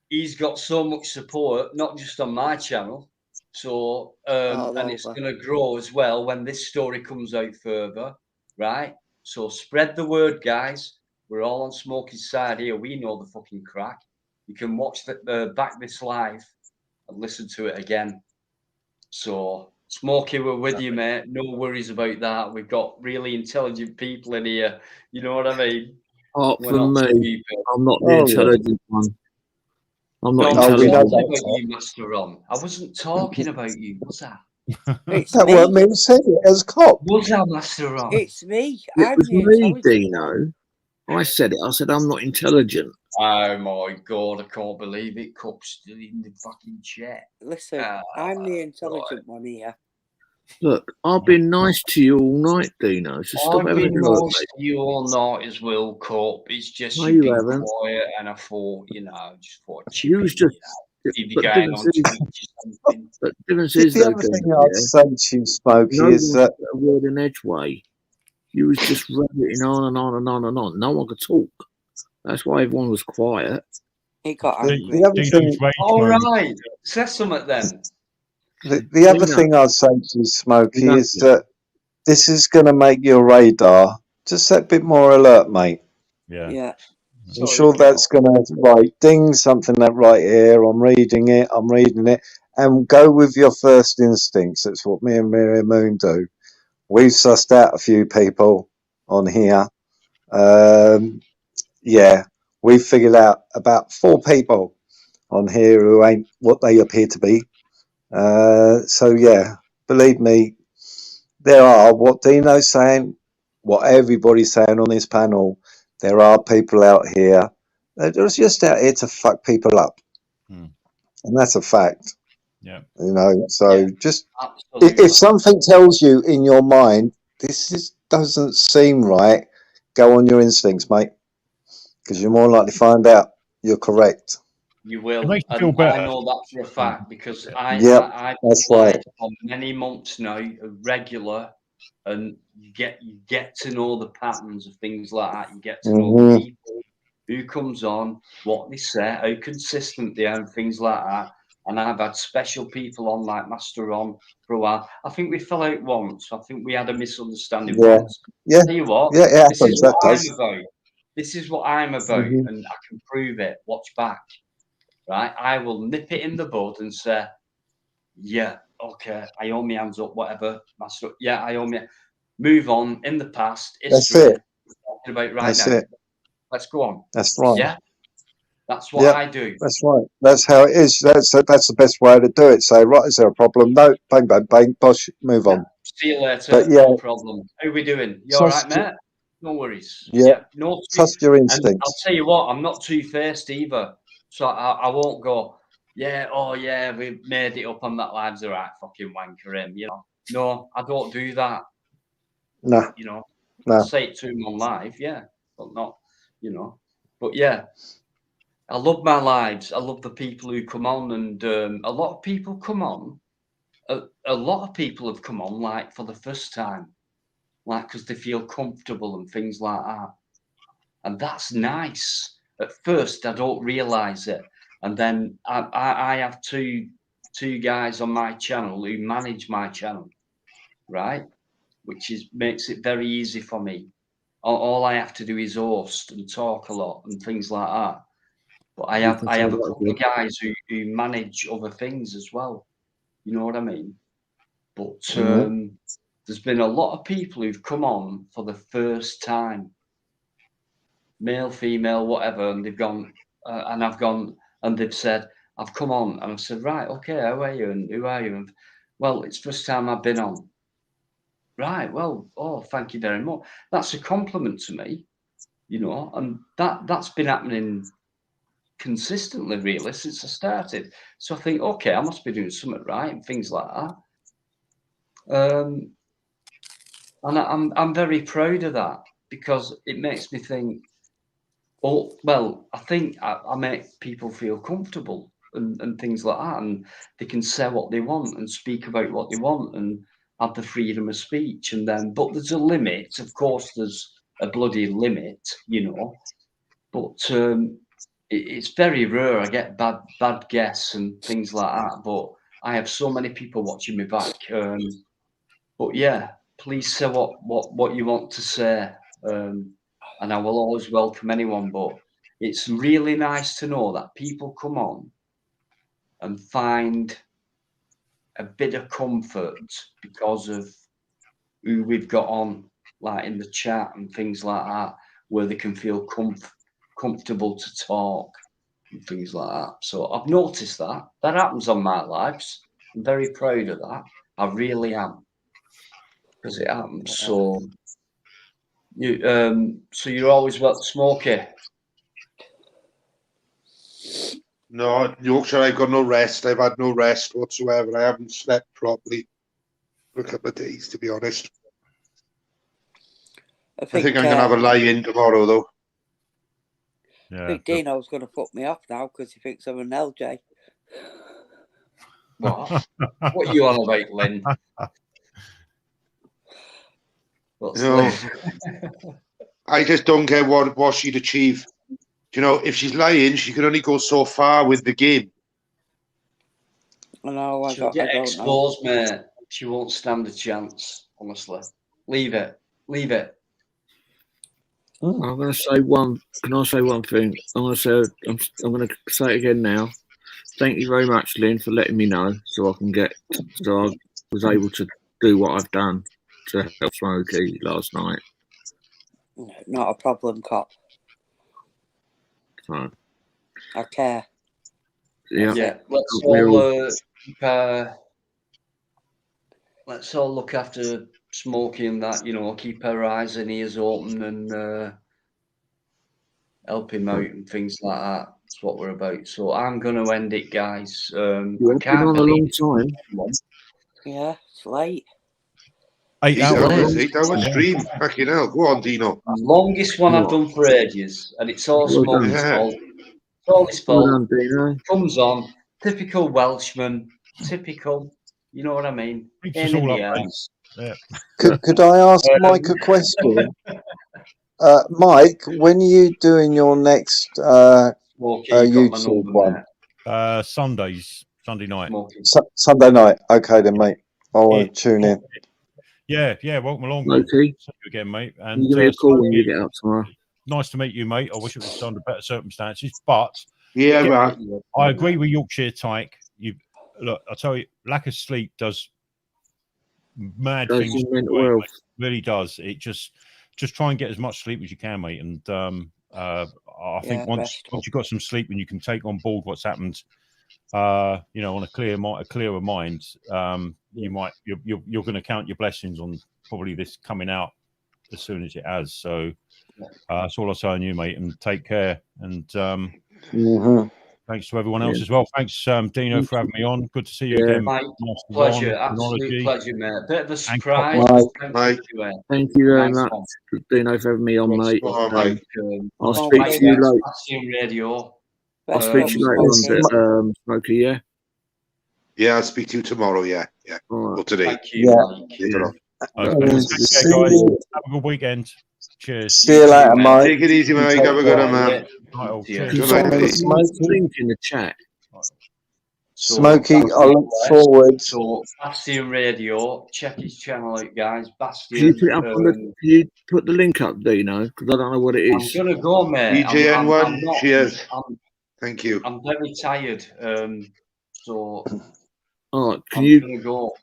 he's got so much support, not just on my channel. So, and it's going to grow as well when this story comes out further, right? So spread the word, guys. We're all on Smokey's side here. We know the fucking crack. You can watch back this live and listen to it again. So, Smokey, we're with you, mate. No worries about that. We've got really intelligent people in here. You know what I mean? Apart We're from not me, stupid. I'm not the intelligent one. I'm not No, I was intelligent. talking about you, Master Ron. I wasn't talking about you, was I? It's That me. weren't me saying it as cop. Was I, Master Ron? It's me. It I'm was the me, intelligent one. Dino. I said it. I said I'm not intelligent. Oh my god, I can't believe it. Cup's still in the fucking chat. Listen, I'm the intelligent one here. Look, I've been nice to you all night, Dino. So stop I've having a been go at nice me. to you all night as well, Cup. It's just No, you've you been haven't. quiet, and I thought, you know, just thought I'd chip You in, was just. if you're But going difference on is, Twitch or something. but difference is The though, other thing Dino, I'd say to you, Smokey, no is one that said a word in Edgeway. You was just rabbiting on and on and on and on. No one could talk. That's why everyone was quiet. He got the angry. other thing, All right, say something then. the other Dino, thing I'd say to you, Smokey, nothing. is that this is going to make your radar just that bit more alert, mate. Yeah. I'm sure that's going to ding something that right here. I'm reading it, and go with your first instincts. That's what me and Miriam Moon do. We've sussed out a few people on here. Yeah, we've figured out about 4 people on here who ain't what they appear to be. So yeah, believe me, there are what Dino's saying, what everybody's saying on this panel. There are people out here. They're just out here to fuck people up, and that's a fact. Yeah. You know. So just Absolutely. if something tells you in your mind doesn't seem right, go on your instincts, mate, because you're more likely to find out you're correct. You will, It makes you and feel better. I know that for a fact because Yep, I've that's applied right. for many months now, a regular, and you get to know the patterns of things like that. You get to know the Mhm. people who comes on, what they say, how consistent they are, and things like that. And I've had special people on like Master on for a while. I think we fell out once. I think we had a misunderstanding Yeah, once. yeah, Tell you what, yeah. It this is happens. what That I'm does. about. This is what I'm about, Mhm. and I can prove it. Watch back. Right, I will nip it in the bud and say, yeah, okay, I owe my hands up, whatever, Master. Yeah, I owe me. Move on. In the past, That's history. it. We're talking about right That's now. it. Let's go on. That's right. Yeah, that's what Yep, I do. that's right. That's how it is. That's the best way to do it. Say, right, is there a problem? No, bang, bang, bang, bosh, move on. See you later. But yeah, No problem. How we doing? You all right, trust, mate? No worries. yeah, Yeah, no. trust your And I'll instincts. tell you what, I'm not two-faced either, so I won't go. Yeah, oh yeah, we made it up on that lad's a right fucking wanker him. You know, no, I don't do that. Nah, You know, I'll nah. say it to him on live, yeah, but not, you know. But yeah, I love my lives. I love the people who come on, and a lot of people come on. A lot of people have come on like for the first time, like because they feel comfortable and things like that, and that's nice. At first, I don't realize it, and then I have two guys on my channel who manage my channel, right? Which makes it very easy for me. All I have to do is host and talk a lot and things like that. But I You have can I say have a that couple of again. guys who manage other things as well. You know what I mean? But Mhm. there's been a lot of people who've come on for the first time, male, female, whatever, and they've gone, and I've gone, and they've said, I've come on, and I've said, right, okay, how are you, and who are you? And well, it's first time I've been on. Right, well, oh, thank you very much. That's a compliment to me, you know, and that's been happening consistently, really, since I started. So I think, okay, I must be doing something right and things like that. And I'm very proud of that because it makes me think, oh, well, I think I make people feel comfortable and things like that, and they can say what they want and speak about what they want and have the freedom of speech. And then, but there's a limit, of course. There's a bloody limit, you know. But it's very rare. I get bad guests and things like that. But I have so many people watching me back. But yeah, please say what you want to say, and I will always welcome anyone. But it's really nice to know that people come on and find a bit of comfort because of who we've got on, like in the chat and things like that, where they can feel comfortable to talk. and things like that. So I've noticed that happens on my lives. I'm very proud of that. I really am, because it happens. So you're always Smokey. No, Yorkshire, I've got no rest. I've had no rest whatsoever. I haven't slept properly for a couple of days, to be honest. I think I'm going to have a lie-in tomorrow, though. I think Dino's going to fuck me off now because he thinks I'm an LJ. What? What are you on about, Lynn? I just don't get what she'd achieve. You know, if she's lying, she can only go so far with the game. I know. She'll get exposed, mate. She won't stand a chance. Honestly, leave it. Leave it. I'm going to say one. Can I say one thing? I'm going to say it again now. Thank you very much, Lynn, for letting me know, so I was able to do what I've done to help Smokey last night. Not a problem, cop. So, I care. Yeah. Let's all look after Smokey and that. You know, keep our eyes and ears open and help him out and things like that. That's what we're about. So I'm going to end it, guys. I can't believe a long time. Yeah, it's late. 8 hours. 8 hour stream. Fucking hell. Go on, Dino. Longest one I've done for ages, and it's all Smokey's fault. It's all his fault. Comes on. Typical Welshman. Typical. You know what I mean? It's all up, Yeah. Could I ask Mike a question? Mike, when are you doing your next YouTube one? Sunday night. Sunday night. Okay then, mate. I'll tune in. Yeah, welcome along. Okay. See you again, mate. And give me a call when you get out tomorrow. Nice to meet you, mate. I wish it was under better circumstances, but I agree with Yorkshire Tyke. Look, I tell you, lack of sleep does mad things. Really does. It just try and get as much sleep as you can, mate. And I think once you've got some sleep and you can take on board what's happened, on a clearer mind, you're going to count your blessings on probably this coming out as soon as it has. So that's all I'll say on you, mate, and take care. And thanks to everyone else as well. Thanks, Dino, for having me on. Good to see you again. Mate, pleasure, absolute pleasure, mate. A bit of a surprise. Thank you very much, Dino, for having me on, mate. I'll speak to you later. I'll speak to you later on, Smokey, yeah? Yeah, I'll speak to you tomorrow, yeah. Or today. Thank you, later on. Okay, guys. Have a good weekend. Cheers. See you later, Mike. Take it easy, Mike. Have a good one, man. Cheers. Good night, mate. Link in the chat. Smokey, I look forward. So, Bastion Radio, check his channel out, guys. Bastion. Can you put the link up, Dino? Because I don't know what it is. I'm going to go, mate. DJN1, cheers. Thank you. I'm very tired. So, all right, I'm going to go.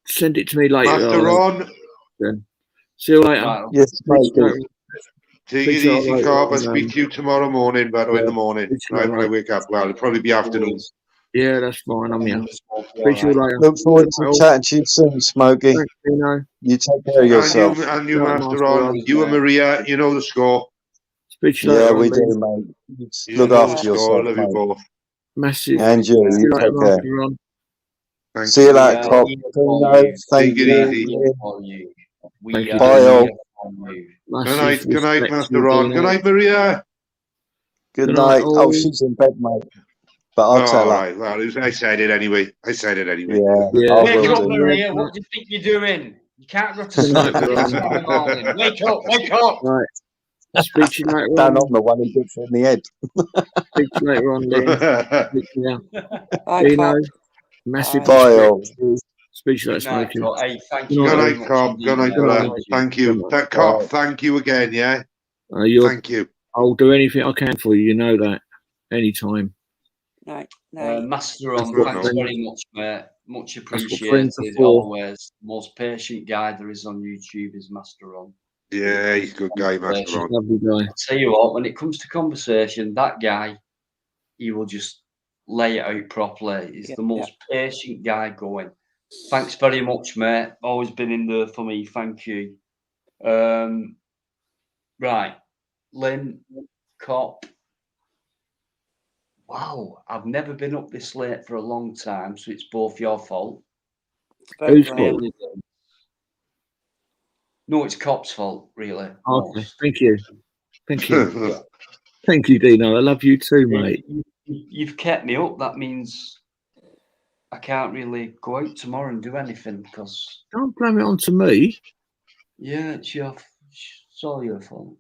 Send it to me later. Master on. Then. See you later. Right. Yes, Smokey. Take it easy, Carp. I'll speak to you tomorrow morning, in the morning. Right when I wake up. Well, it'll probably be afternoon. Yeah, that's fine. I'm here. Speak to you later. Look forward to chatting to you soon, Smokey. Thanks, Dino. You take care of yourself. And you, Master on. You and Maria, you know the score. Speak to you later. Yeah, we do, mate. Look after yourself, love you both. Massive. And you take care. See you later, Cop. Thank you. Bye, all. Good night, Master Ron. Good night, Maria. Good night. Oh, she's in bed, mate. But I'll tell her. Right. Well, I said it anyway. Yeah. Wake up, Maria. What do you think you're doing? You can't go to sleep. Wake up. Right. Speak to you later on. Dan on the one who gets in the head. Speak to you later on, Lynn. Dino, massive bye. Speak to you later, Smokey. Hey, thank you. Good night, Cobb. Good night, brother. Thank you. Cobb, thank you again, yeah? Thank you. I'll do anything I can for you. You know that. Anytime. Master on, thanks very much, mate. Much appreciated. Always. The most patient guy there is on YouTube is Master on. Yeah, he's a good guy, Master on. Lovely guy. I'll tell you what, when it comes to conversation, that guy, he will just lay it out properly. He's the most patient guy going. Thanks very much, mate. Always been in there for me. Thank you. Right. Lynn, Cop. Wow, I've never been up this late for a long time, so it's both your fault. Whose fault? No, it's Cop's fault, really. Okay, thank you. Thank you. Thank you, Dino. I love you too, mate. You've kept me up. That means I can't really go out tomorrow and do anything because. Don't blame it on to me. Yeah, it's all your fault.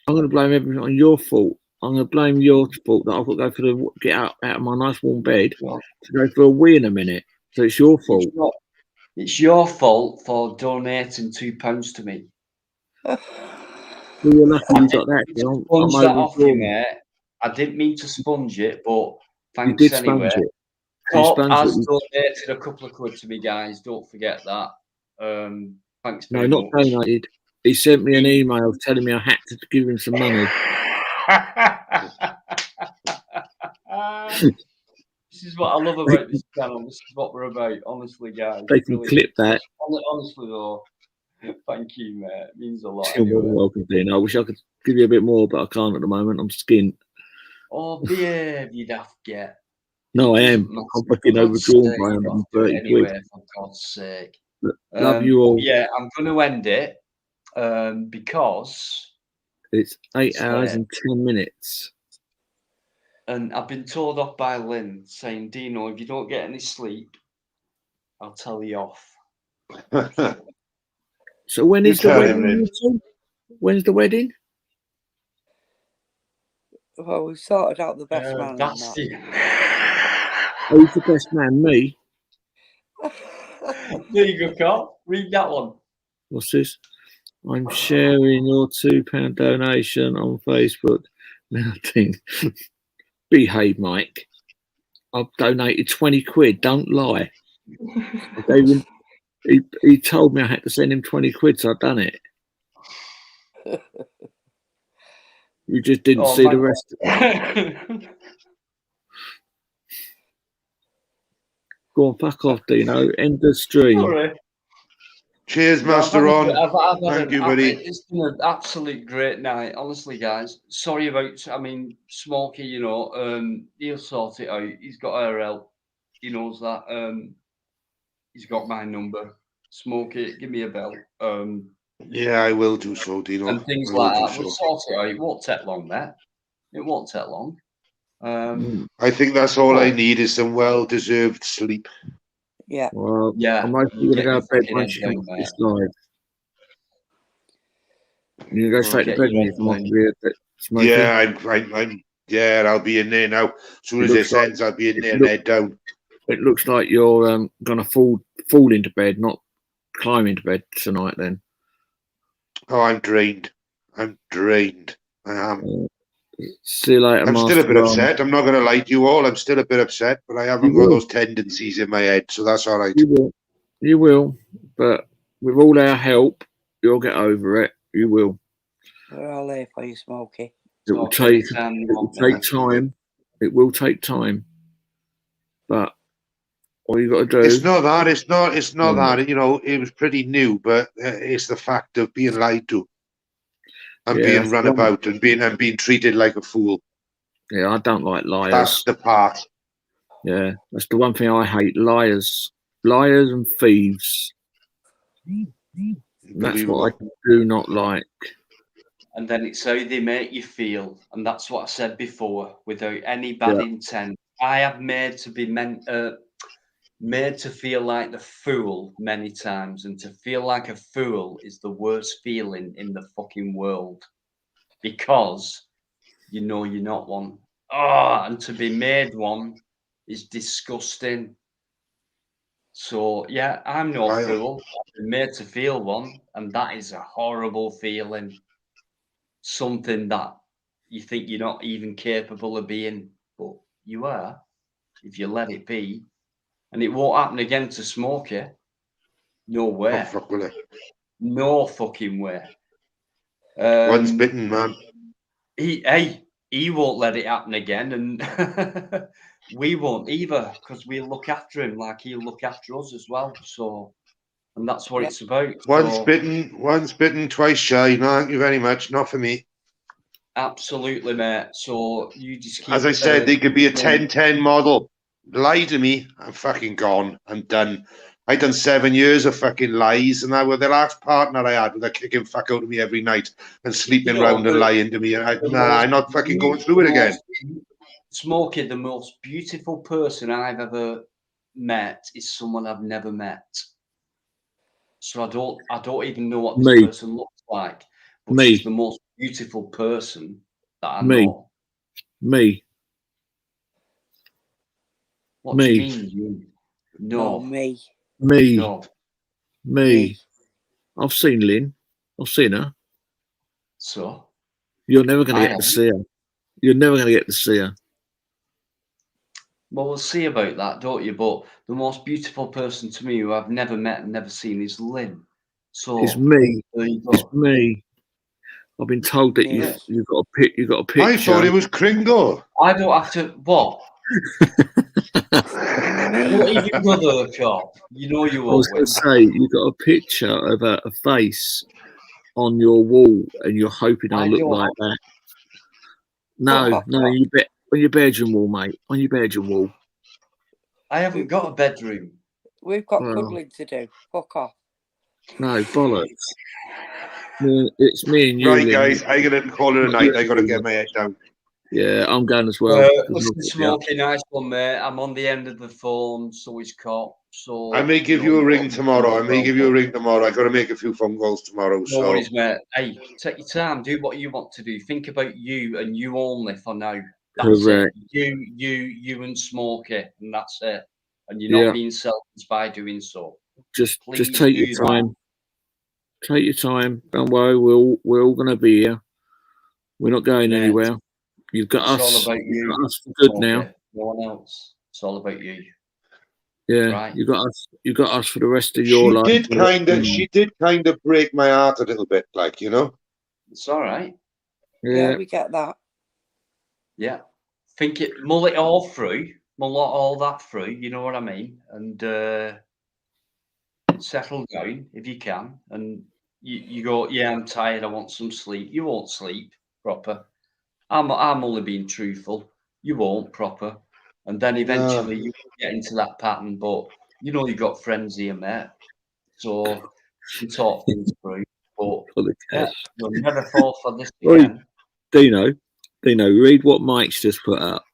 I'm going to blame everything on your fault. I'm going to blame your fault that I've got to go for get out of my nice warm bed to go for a wee in a minute. So it's your fault. It's your fault for donating £2 to me. Well, you're lucky you got that. Sponge that off you, mate. I didn't mean to sponge it, but thanks you did anyway. Sponge it. Cop has donated a couple of quid to me, guys. Don't forget that. Thanks very much. No, not donated. He sent me an email telling me I had to give him some money. This is what I love about this channel. This is what we're about, honestly, guys. They can clip that. Honestly, though, thank you, mate. It means a lot. You're welcome, Dean. I wish I could give you a bit more, but I can't at the moment. I'm skint. Oh, behave, you daft get. No, I am. I'm fucking overdrawn by 130 anyway, quid. for God's sake. Love you all. Yeah, I'm going to end it because it's 8 hours and 10 minutes. And I've been told off by Lynn saying, Dino, if you don't get any sleep, I'll tell you off. So when is the wedding? When's the wedding? Well, we sorted out the best man. That's Who's the best man? Me? There you go, Carl. Read that one. What's this? I'm sharing your £2 donation on Facebook. Now, behave, Mike. I've donated 20 quid. Don't lie. I gave him, he told me I had to send him 20 quid, so I've done it. You just didn't see the rest of it. Go on, fuck off, Dino. End the stream. Sorry. Cheers, Master Ron. Thank you, buddy. It's been an absolute great night, honestly, guys. Sorry about, Smokey, he'll sort it out. He's got our help. He knows that. He's got my number. Smokey, give me a bell. Yeah, I will do so, Dino. And things like that. We'll sort it out. It won't take long, mate. It won't take long. I think that's all I need is some well-deserved sleep. Yeah. Well, yeah. I'm hoping you're going to go to bed once you come off this live. You're going to go straight to bed when you come off here. Yeah, I'll be in there now. As soon as it ends, I'll be in there and head down. It looks like you're going to fall into bed, not climb into bed tonight then. Oh, I'm drained. I am. See you later, I'm still a bit upset. I'm not going to lie to you all. I'm still a bit upset, but I haven't got those tendencies in my head, so that's all right. You will. But with all our help, you'll get over it. You will. We're all here for you, Smokey. It will take time. It will take time. But all you got to do. It's not that. It's not that. It was pretty new, but it's the fact of being lied to. And being run about and being treated like a fool. Yeah, I don't like liars. That's the part. Yeah, that's the one thing I hate: liars and thieves. That's what I do not like. And then it's how they make you feel, and that's what I said before. Without any bad intent, I have made to feel like the fool many times, and to feel like a fool is the worst feeling in the fucking world, because you're not one. And to be made one is disgusting. So yeah, I'm no fool. I've been made to feel one, and that is a horrible feeling. Something that you think you're not even capable of being, but you are if you let it be. And it won't happen again to Smokey. No way. Oh, fuck will it? No fucking way. One's bitten, man. Hey, he won't let it happen again, and we won't either, because we'll look after him like he'll look after us as well. So, and that's what it's about. Once bitten, twice shy. No, thank you very much. Not for me. Absolutely, mate. So you just keep. As I said, they could be a 10-10 model. Lie to me, I'm fucking gone. I'm done. I done 7 years of fucking lies, and that was the last partner I had with a kicking fuck out of me every night and sleeping round and lying to me. And I'm not fucking going through it again. Smokey, the most beautiful person I've ever met is someone I've never met. So I don't even know what this person looks like. But she's the most beautiful person that I know. Me. What do you mean, you? No. Me. No. Me. I've seen Lynn. I've seen her. So? You're never going to get to see her. You're never going to get to see her. Well, we'll see about that, don't you? But the most beautiful person to me who I've never met and never seen is Lynn. So it's me. There you go. It's me. I've been told that you've got a picture. I thought it was Kringle. I don't have to. What? Don't even bother, Chop. You know you I won't was going win. to say you've got a picture of a face on your wall, and you're hoping I look don't. like that. No, on your bedroom wall, mate. On your bedroom wall. I haven't got a bedroom. We've got cuddling to do. Fuck off. No, bollocks. It's me and you. Right, Lynn. guys, I got to call it a night. I got to get my head down. Yeah, I'm going as well. Listen, Smokey, nice one, mate. I'm on the end of the phone, so is Cop. So I may give you a ring tomorrow. I got to make a few phone calls tomorrow. No worries, mate. Hey, take your time. Do what you want to do. Think about you and you only for now. That's Correct. it. You and Smokey, and that's it. And you're not being selfish by doing so. Just Please take do your time. Take your time. Don't worry. We're all going to be here. We're not going anywhere. You've got It's us. all about you. You've got us for good Smokey. now. No one else. It's all about you. Yeah, right. You got us. You got us for the rest of your life. She did kind of break my heart a little bit, like, you know. It's all right. Yeah, we get that. Yeah, mull it all through, mull all that through. You know what I mean, and settle down if you can. And you go, yeah, I'm tired. I want some sleep. You won't sleep proper. I'm only being truthful. You won't proper. And then eventually you get into that pattern. But you know you got friends here, mate. So you talk things through. But yeah, you'll never fall for this again. Dino, read what Mike's just put up.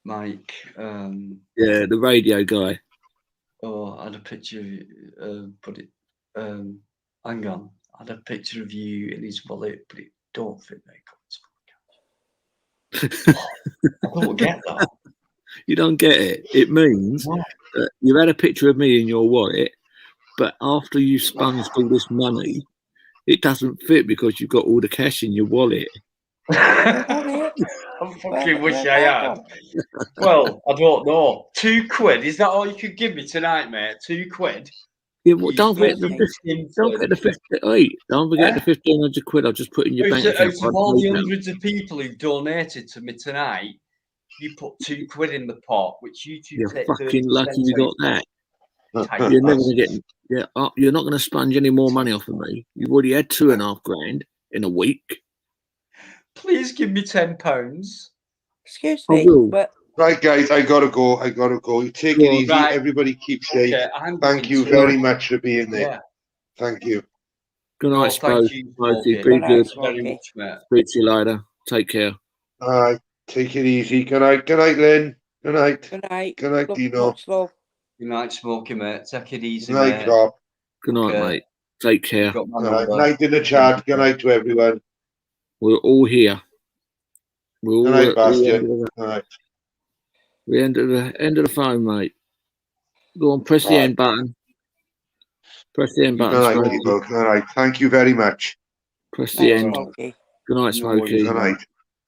Mike. Yeah, the radio guy. Oh, I had a picture of hang on. I had a picture of you in his wallet, but it don't fit makeup. I don't get that. You don't get it. It means that you've had a picture of me in your wallet, but after you sponged all this money, it doesn't fit because you've got all the cash in your wallet. I fucking wish I had. Well, I don't know. £2? Is that all you could give me tonight, mate? £2? Yeah, well, don't forget the 1,500 quid I just put in your bank account. Out of all the hundreds of people who've donated to me tonight, you put £2 in the pot, which you two You're take fucking lucky you got that. You're You're never gonna get. Yeah, you're not gonna sponge any more money off of me. You've already had £2.5 grand in a week. Please give me £10. Excuse me, but right, guys, I gotta go. You take it easy. Right. Everybody keep safe. Okay, Thank you very much for being there. Yeah. Thank you. Good night, thank Spokey. you, Smokey. Smokey. Be Good night, good. Smokey. Very much, mate. Speak to you later. Take care. All right, take it easy. Good night. Good night, Lynn. Good night. Good night. Good night, Dino. Much love. Good night, Smokey, mate. Take it easy, Good night, mate. Cop. Good night, mate. Take care. Good night in the chat. Good night to everyone. We're all here. We're all Good night, at the Bastion. end of the- All right. the end of the phone, mate. Go on, press the end button. Press the end button, Good night, Smokey. people. Good night. Thank you very much. Press the end. Smokey. Good night, Smokey. Good night.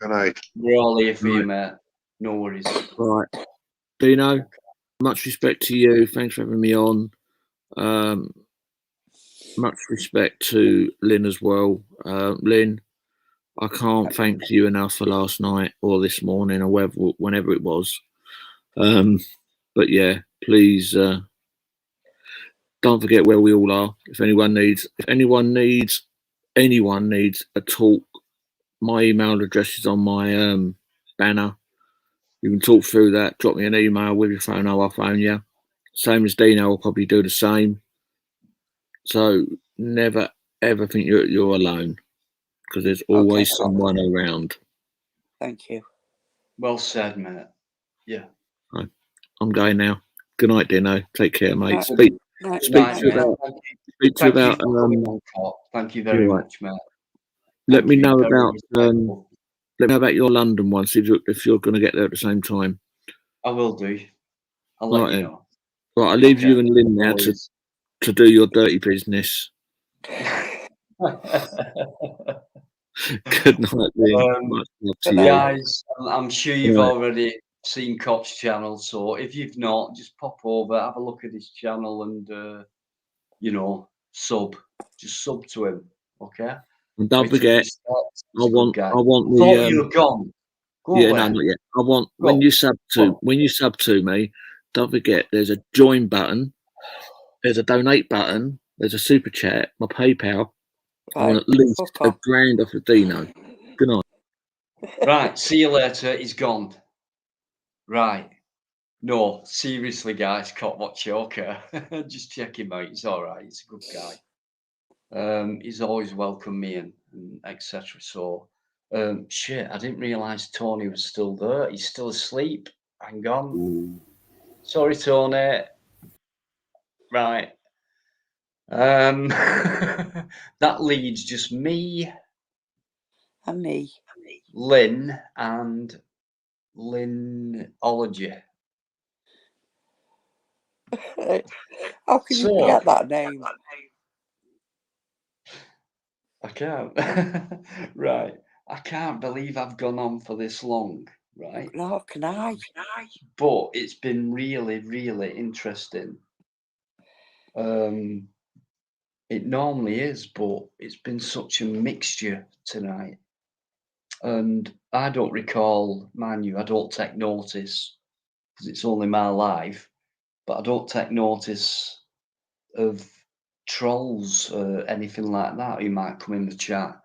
Good night. We're all here for you, mate. No worries. Right. Dino, much respect to you. Thanks for having me on. Much respect to Lynn as well. Lynn, I can't thank you enough for last night or this morning or whenever it was. But yeah, please don't forget where we all are. If anyone needs a talk, my email address is on my banner. You can talk through that. Drop me an email with your phone. I'll phone you. Same as Dino will probably do the same. So never ever think you're alone, because there's always someone around. Thank you. Well said, mate. Yeah. I'm going now. Good night, Dino. Take care, mate. Night. Speak Night. to Night, you mate. about. Thank Speak to you you about. for coming on, Cop. Thank you very You're right. much, mate. Let me know Very about. respectful. Let me know about your London one. See if you're going to get there at the same time. I will do. I'll Right let you then. know. Right, I'll leave Okay. you and Lynn now Always. to do your dirty business. Good night, Lynn. Much love to you. Guys, I'm sure you've Right. already seen Cop's channel, so if you've not, just pop over, have a look at his channel, and sub. Just sub to him, okay? And don't Bit of forget, respect. I He's a good want guy. the. Thought you were gone. Go Yeah, away. no, not yet. I want Go. when you sub to me. Don't forget, there's a join button, there's a donate button, there's a super chat, my PayPal. I want at least $1,000 off of Dino. Good night. Right, see you later. He's gone. Right. No, seriously, guys, Cop, watch you, okay? Just check him out. He's all right. He's a good guy. He's always welcomed me and etc. So, shit, I didn't realise Tony was still there. He's still asleep. Hang on. Ooh. Sorry, Tony. Right. That leaves just me and me, Lynn, and Lynology. How can you forget that name? I can't. Right. I can't believe I've gone on for this long, right? No, can I? But it's been really, really interesting. It normally is, but it's been such a mixture tonight. And I don't recall, mind you, I don't take notice because it's only my life, but I don't take notice of trolls or anything like that who might come in the chat.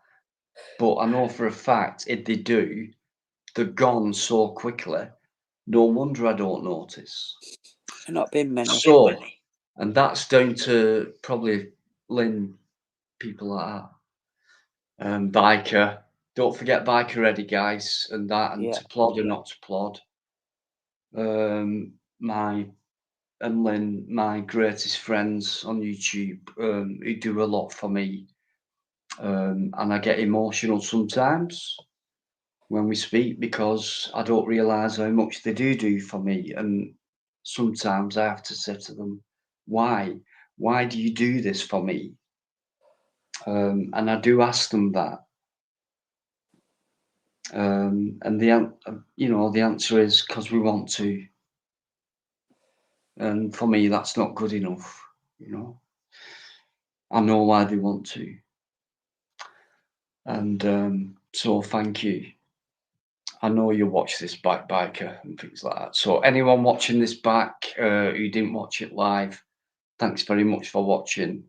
But I know for a fact if they do, they're gone so quickly. No wonder I don't notice. There's not been many. So, and that's down to probably Lynn, people like that. Biker. Don't forget Bikereddie, guys, and that, and to plod or not to plod. My and Lynn, my greatest friends on YouTube, who do a lot for me. And I get emotional sometimes when we speak because I don't realise how much they do for me. And sometimes I have to say to them, why? Why do you do this for me? And I do ask them that. And the answer is because we want to. And for me, that's not good enough. I know why they want to. And so thank you. I know you watch this back, Biker, and things like that. So anyone watching this back who didn't watch it live, thanks very much for watching.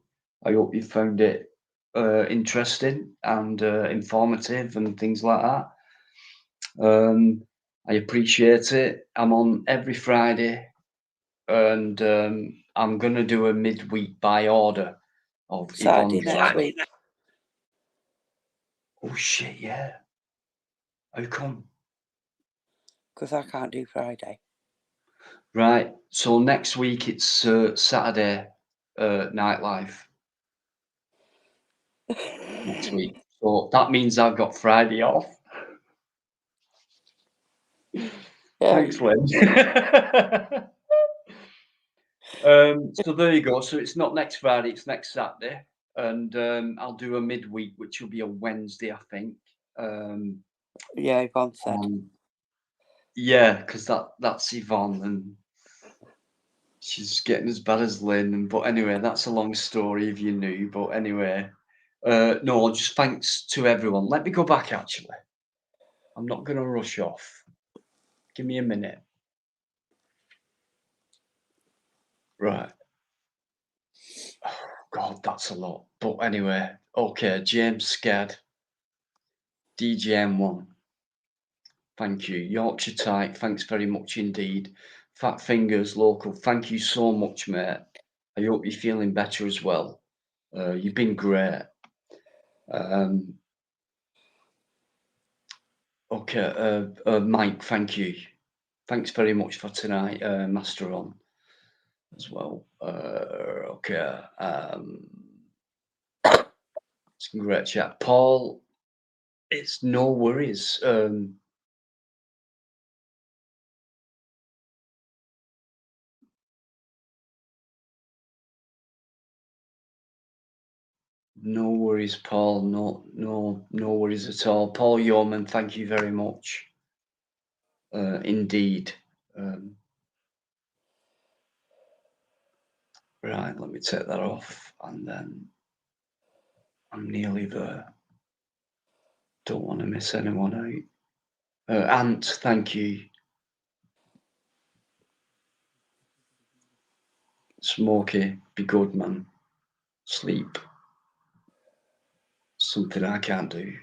I hope you found it interesting and informative and things like that. I appreciate it. I'm on every Friday, and I'm going to do a midweek by order of Saturday Yvonne's. next week. Oh shit, yeah. How come? Because I can't do Friday. Right. So next week it's Saturday nightlife. Next week. So that means I've got Friday off. Thanks, Lynn. So there you go. So it's not next Friday, it's next Saturday. And I'll do a midweek, which will be a Wednesday, I think. Yeah, Yvonne said. Yeah, because that's Yvonne, and she's getting as bad as Lynn. But anyway, that's a long story if you knew. But anyway, No, just thanks to everyone. Let me go back, actually. I'm not going to rush off. Give me a minute. Right. Oh, God, that's a lot. But anyway, okay. James Scad, DJM1. Thank you. Yorkshire Tyke, thanks very much indeed. Fat Fingers Local, thank you so much, mate. I hope you're feeling better as well. You've been great. Okay, Mike, thank you. Thanks very much for tonight, Master On, as well. Okay. It's a great chat. Paul, it's no worries. No worries, Paul. No worries at all. Paul Yeoman, thank you very much. Indeed. Right, let me take that off, and then I'm nearly there. Don't want to miss anyone out. Ant, thank you. Smokey, be good, man. Sleep. Something I can't do.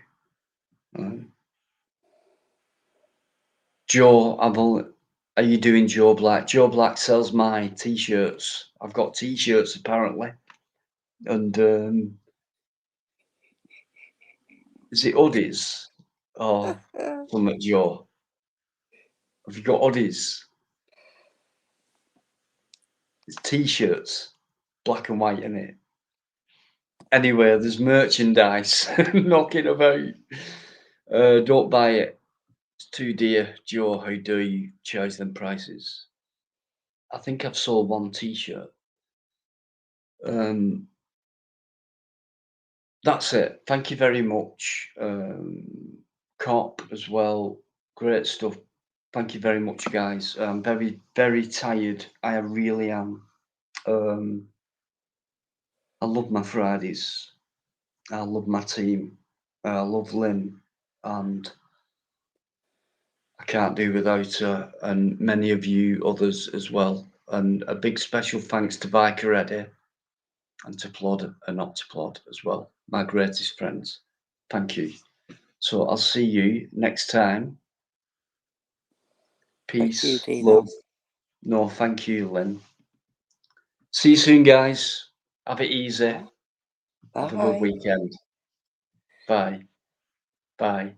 Joe, are you doing Joe Black? Joe Black sells my t-shirts. I've got t-shirts apparently. And is it hoodies? Oh, something, Joe. Have you got hoodies? It's t-shirts, black and white in it. Anyway, there's merchandise knocking about. Don't buy it. It's too dear. Joe, how do you charge them prices? I think I've sold one t-shirt. That's it. Thank you very much. Cop as well. Great stuff. Thank you very much, guys. I'm very, very tired. I really am. I love my Fridays. I love my team. I love Lynn. And I can't do without her, and many of you others as well. And a big special thanks to Bikereddie and to Plod and not to Plod as well. My greatest friends. Thank you. So I'll see you next time. Peace, love. No, thank you, Lynn. See you soon, guys. Have it easy. Have a good weekend. Bye. Bye.